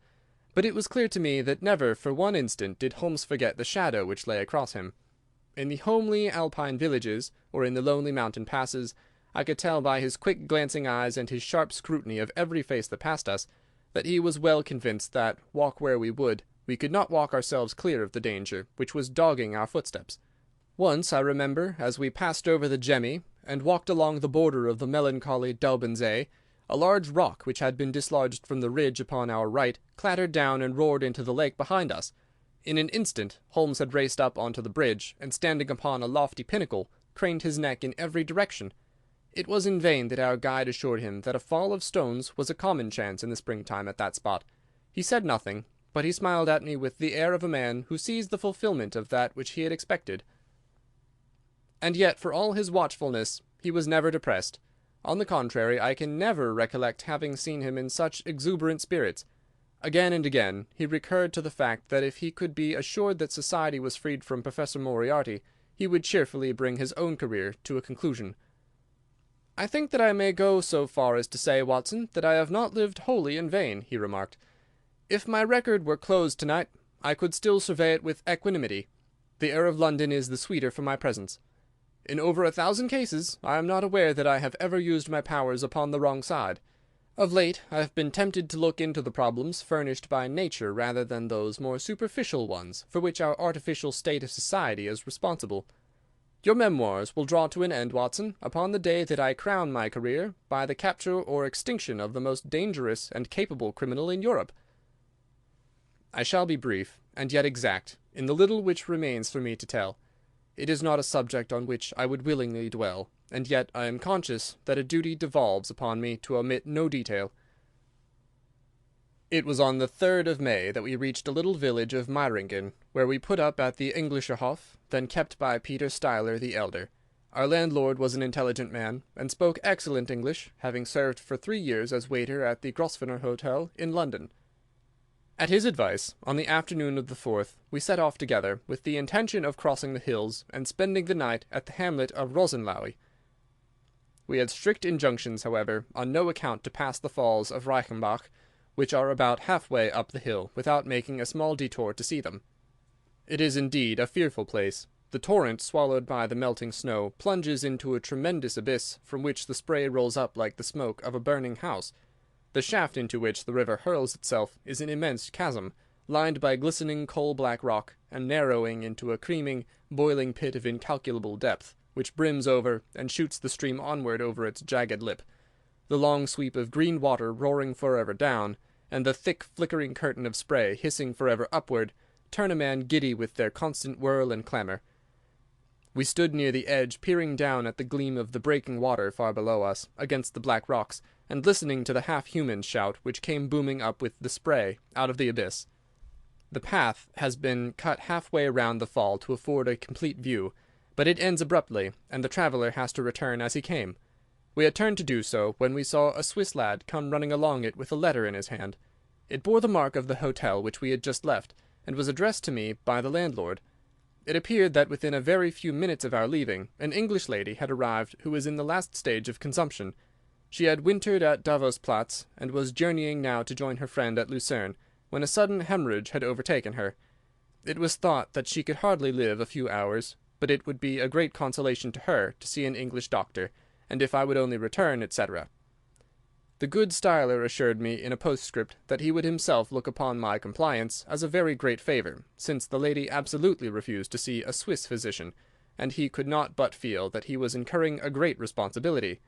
but it was clear to me that never for one instant did Holmes forget the shadow which lay across him. In the homely Alpine villages, or in the lonely mountain passes, I could tell by his quick glancing eyes and his sharp scrutiny of every face that passed us, that he was well convinced that, walk where we would, we could not walk ourselves clear of the danger which was dogging our footsteps. Once, I remember, as we passed over the Gemmi, and walked along the border of the melancholy Daubensee, a large rock which had been dislodged from the ridge upon our right clattered down and roared into the lake behind us. In an instant Holmes had raced up onto the bridge, and standing upon a lofty pinnacle, craned his neck in every direction. It was in vain that our guide assured him that a fall of stones was a common chance in the springtime at that spot. He said nothing, but he smiled at me with the air of a man who sees the fulfilment of that which he had expected. And yet, for all his watchfulness, he was never depressed. On the contrary, I can never recollect having seen him in such exuberant spirits. Again and again he recurred to the fact that if he could be assured that society was freed from Professor Moriarty, he would cheerfully bring his own career to a conclusion. "I think that I may go so far as to say, Watson, that I have not lived wholly in vain," he remarked. "If my record were closed tonight, I could still survey it with equanimity. The air of London is the sweeter for my presence. In over 1,000 cases I am not aware that I have ever used my powers upon the wrong side. Of late I have been tempted to look into the problems furnished by nature rather than those more superficial ones for which our artificial state of society is responsible. Your memoirs will draw to an end, Watson, upon the day that I crown my career by the capture or extinction of the most dangerous and capable criminal in Europe. I shall be brief, and yet exact, in the little which remains for me to tell. It is not a subject on which I would willingly dwell, and yet I am conscious that a duty devolves upon me to omit no detail. It was on the 3rd of May that we reached a little village of Meiringen, where we put up at the Englischer Hof, then kept by Peter Steiler the elder. Our landlord was an intelligent man, and spoke excellent English, having served for 3 years as waiter at the Grosvenor Hotel in London. At his advice, on the afternoon of the 4th, we set off together, with the intention of crossing the hills, and spending the night at the hamlet of Rosenlaui. We had strict injunctions, however, on no account to pass the falls of Reichenbach, which are about half-way up the hill, without making a small detour to see them. It is indeed a fearful place. The torrent, swallowed by the melting snow, plunges into a tremendous abyss, from which the spray rolls up like the smoke of a burning house. The shaft into which the river hurls itself is an immense chasm, lined by glistening coal-black rock, and narrowing into a creaming, boiling pit of incalculable depth, which brims over and shoots the stream onward over its jagged lip. The long sweep of green water roaring forever down, and the thick flickering curtain of spray hissing forever upward, turn a man giddy with their constant whirl and clamour. We stood near the edge, peering down at the gleam of the breaking water far below us, against the black rocks, and listening to the half-human shout which came booming up with the spray out of the abyss. The path has been cut half-way round the fall to afford a complete view, but it ends abruptly, and the traveller has to return as he came. We had turned to do so, when we saw a Swiss lad come running along it with a letter in his hand. It bore the mark of the hotel which we had just left, and was addressed to me by the landlord. It appeared that within a very few minutes of our leaving, an English lady had arrived who was in the last stage of consumption. She had wintered at Davos-Platz, and was journeying now to join her friend at Lucerne, when a sudden hemorrhage had overtaken her. It was thought that she could hardly live a few hours, but it would be a great consolation to her to see an English doctor, and if I would only return, etc. The good styler assured me in a postscript that he would himself look upon my compliance as a very great favour, since the lady absolutely refused to see a Swiss physician, and he could not but feel that he was incurring a great responsibility.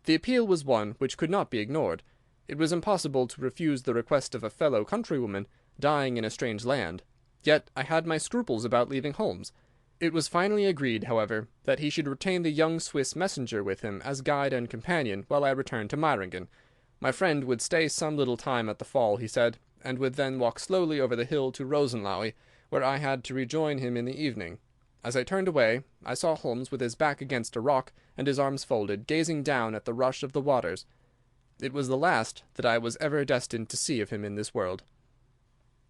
The appeal was one which could not be ignored. It was impossible to refuse the request of a fellow countrywoman dying in a strange land. Yet I had my scruples about leaving Holmes. It was finally agreed, however, that he should retain the young Swiss messenger with him as guide and companion while I returned to Meiringen. My friend would stay some little time at the fall, he said, and would then walk slowly over the hill to Rosenlaui, where I had to rejoin him in the evening. As I turned away, I saw Holmes with his back against a rock and his arms folded, gazing down at the rush of the waters. It was the last that I was ever destined to see of him in this world.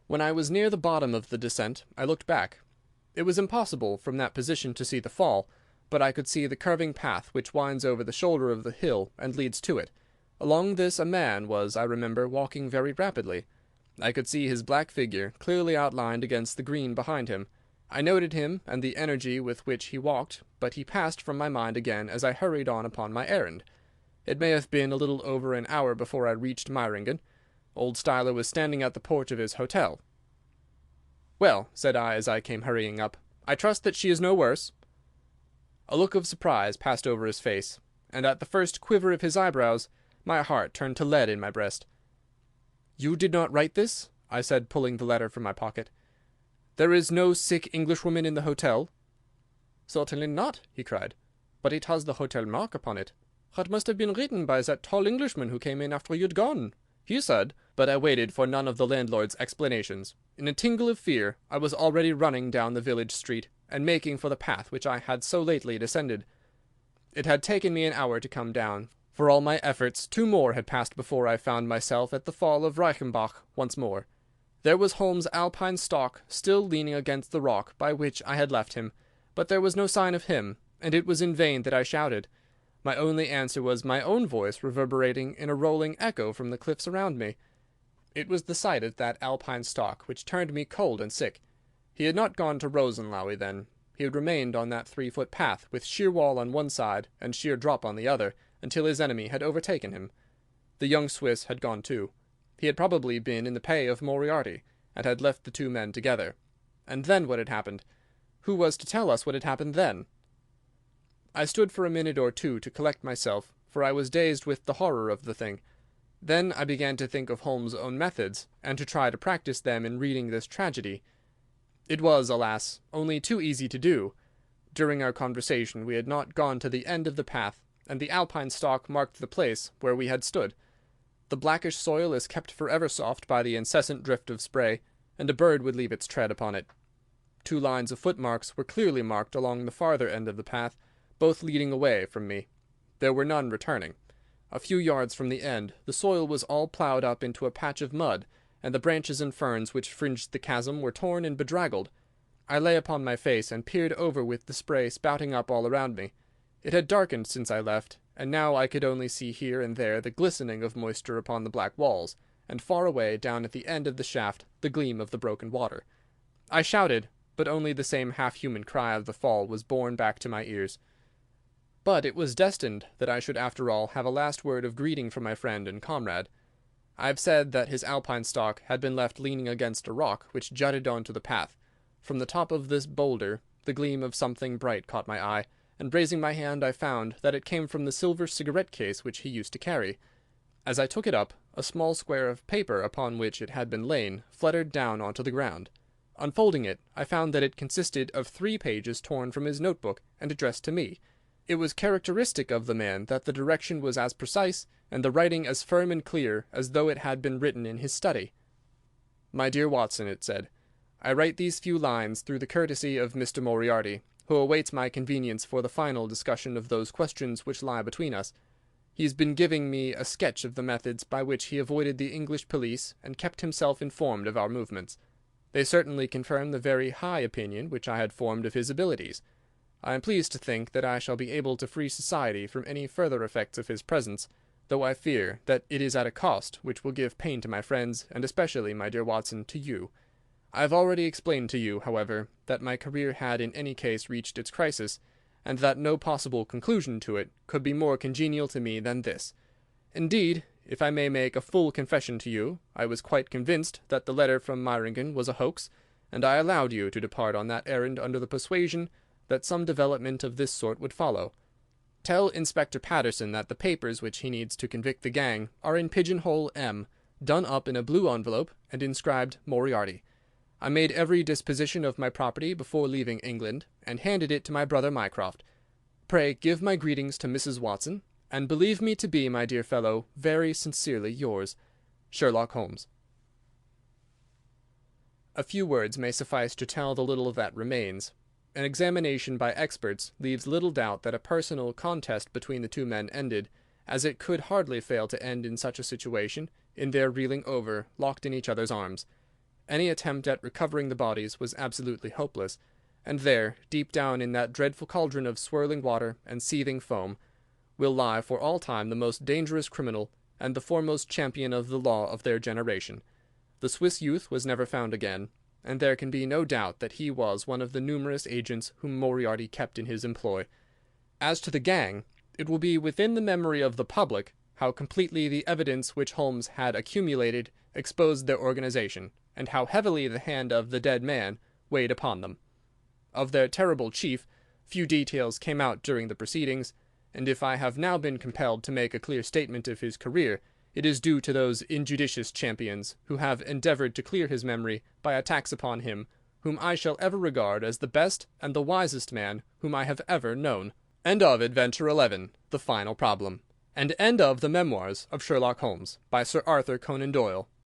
When I was near the bottom of the descent, I looked back. It was impossible from that position to see the fall, but I could see the curving path which winds over the shoulder of the hill and leads to it. Along this a man was, I remember, walking very rapidly. I could see his black figure clearly outlined against the green behind him. I noted him and the energy with which he walked, but he passed from my mind again as I hurried on upon my errand. It may have been a little over an hour before I reached Meiringen. Old Styler was standing at the porch of his hotel. "Well," said I as I came hurrying up, "I trust that she is no worse." A look of surprise passed over his face, and at the first quiver of his eyebrows my heart turned to lead in my breast. "You did not write this?" I said, pulling the letter from my pocket. "There is no sick Englishwoman in the hotel?" "Certainly not," he cried. "But it has the hotel mark upon it. It must have been written by that tall Englishman who came in after you'd gone. He said—" But I waited for none of the landlord's explanations. In a tingle of fear I was already running down the village street, and making for the path which I had so lately descended. It had taken me an hour to come down. For all my efforts, 2 more had passed before I found myself at the fall of Reichenbach once more. There was Holmes' alpine stock still leaning against the rock by which I had left him, but there was no sign of him, and it was in vain that I shouted. My only answer was my own voice reverberating in a rolling echo from the cliffs around me. It was the sight of that alpine stock which turned me cold and sick. He had not gone to Rosenlaui then. He had remained on that 3-foot path, with sheer wall on one side and sheer drop on the other, until his enemy had overtaken him. The young Swiss had gone too. He had probably been in the pay of Moriarty, and had left the 2 men together. And then what had happened? Who was to tell us what had happened then? I stood for a minute or 2 to collect myself, for I was dazed with the horror of the thing. Then I began to think of Holmes' own methods, and to try to practise them in reading this tragedy. It was, alas, only too easy to do. During our conversation we had not gone to the end of the path, and the alpine stalk marked the place where we had stood. The blackish soil is kept forever soft by the incessant drift of spray, and a bird would leave its tread upon it. 2 lines of footmarks were clearly marked along the farther end of the path, both leading away from me. There were none returning. A few yards from the end, the soil was all ploughed up into a patch of mud, and the branches and ferns which fringed the chasm were torn and bedraggled. I lay upon my face and peered over with the spray spouting up all around me. It had darkened since I left, and now I could only see here and there the glistening of moisture upon the black walls, and far away down at the end of the shaft the gleam of the broken water. I shouted, but only the same half-human cry of the fall was borne back to my ears. But it was destined that I should after all have a last word of greeting from my friend and comrade. I have said that his alpine stock had been left leaning against a rock which jutted on to the path. From the top of this boulder the gleam of something bright caught my eye, and raising my hand I found that it came from the silver cigarette-case which he used to carry. As I took it up, a small square of paper upon which it had been lain fluttered down onto the ground. Unfolding it, I found that it consisted of 3 pages torn from his notebook and addressed to me. It was characteristic of the man that the direction was as precise and the writing as firm and clear as though it had been written in his study. "My dear Watson," it said, "I write these few lines through the courtesy of Mr. Moriarty, who awaits my convenience for the final discussion of those questions which lie between us. He has been giving me a sketch of the methods by which he avoided the English police and kept himself informed of our movements. They certainly confirm the very high opinion which I had formed of his abilities. I am pleased to think that I shall be able to free society from any further effects of his presence, though I fear that it is at a cost which will give pain to my friends, and especially, my dear Watson, to you. I have already explained to you, however, that my career had in any case reached its crisis, and that no possible conclusion to it could be more congenial to me than this. Indeed, if I may make a full confession to you, I was quite convinced that the letter from Meiringen was a hoax, and I allowed you to depart on that errand under the persuasion that some development of this sort would follow. Tell Inspector Patterson that the papers which he needs to convict the gang are in pigeonhole M, done up in a blue envelope, and inscribed Moriarty. I made every disposition of my property before leaving England, and handed it to my brother Mycroft. Pray give my greetings to Mrs. Watson, and believe me to be, my dear fellow, very sincerely yours, Sherlock Holmes. A few words may suffice to tell the little that remains. An examination by experts leaves little doubt that a personal contest between the two men ended, as it could hardly fail to end in such a situation, in their reeling over, locked in each other's arms. Any attempt at recovering the bodies was absolutely hopeless, and there, deep down in that dreadful cauldron of swirling water and seething foam, will lie for all time the most dangerous criminal and the foremost champion of the law of their generation. The Swiss youth was never found again, and there can be no doubt that he was one of the numerous agents whom Moriarty kept in his employ. As to the gang, it will be within the memory of the public how completely the evidence which Holmes had accumulated exposed their organization, and how heavily the hand of the dead man weighed upon them. Of their terrible chief, few details came out during the proceedings, and if I have now been compelled to make a clear statement of his career, it is due to those injudicious champions who have endeavoured to clear his memory by attacks upon him, whom I shall ever regard as the best and the wisest man whom I have ever known. End of Adventure 11, The Final Problem, and end of the Memoirs of Sherlock Holmes, by Sir Arthur Conan Doyle.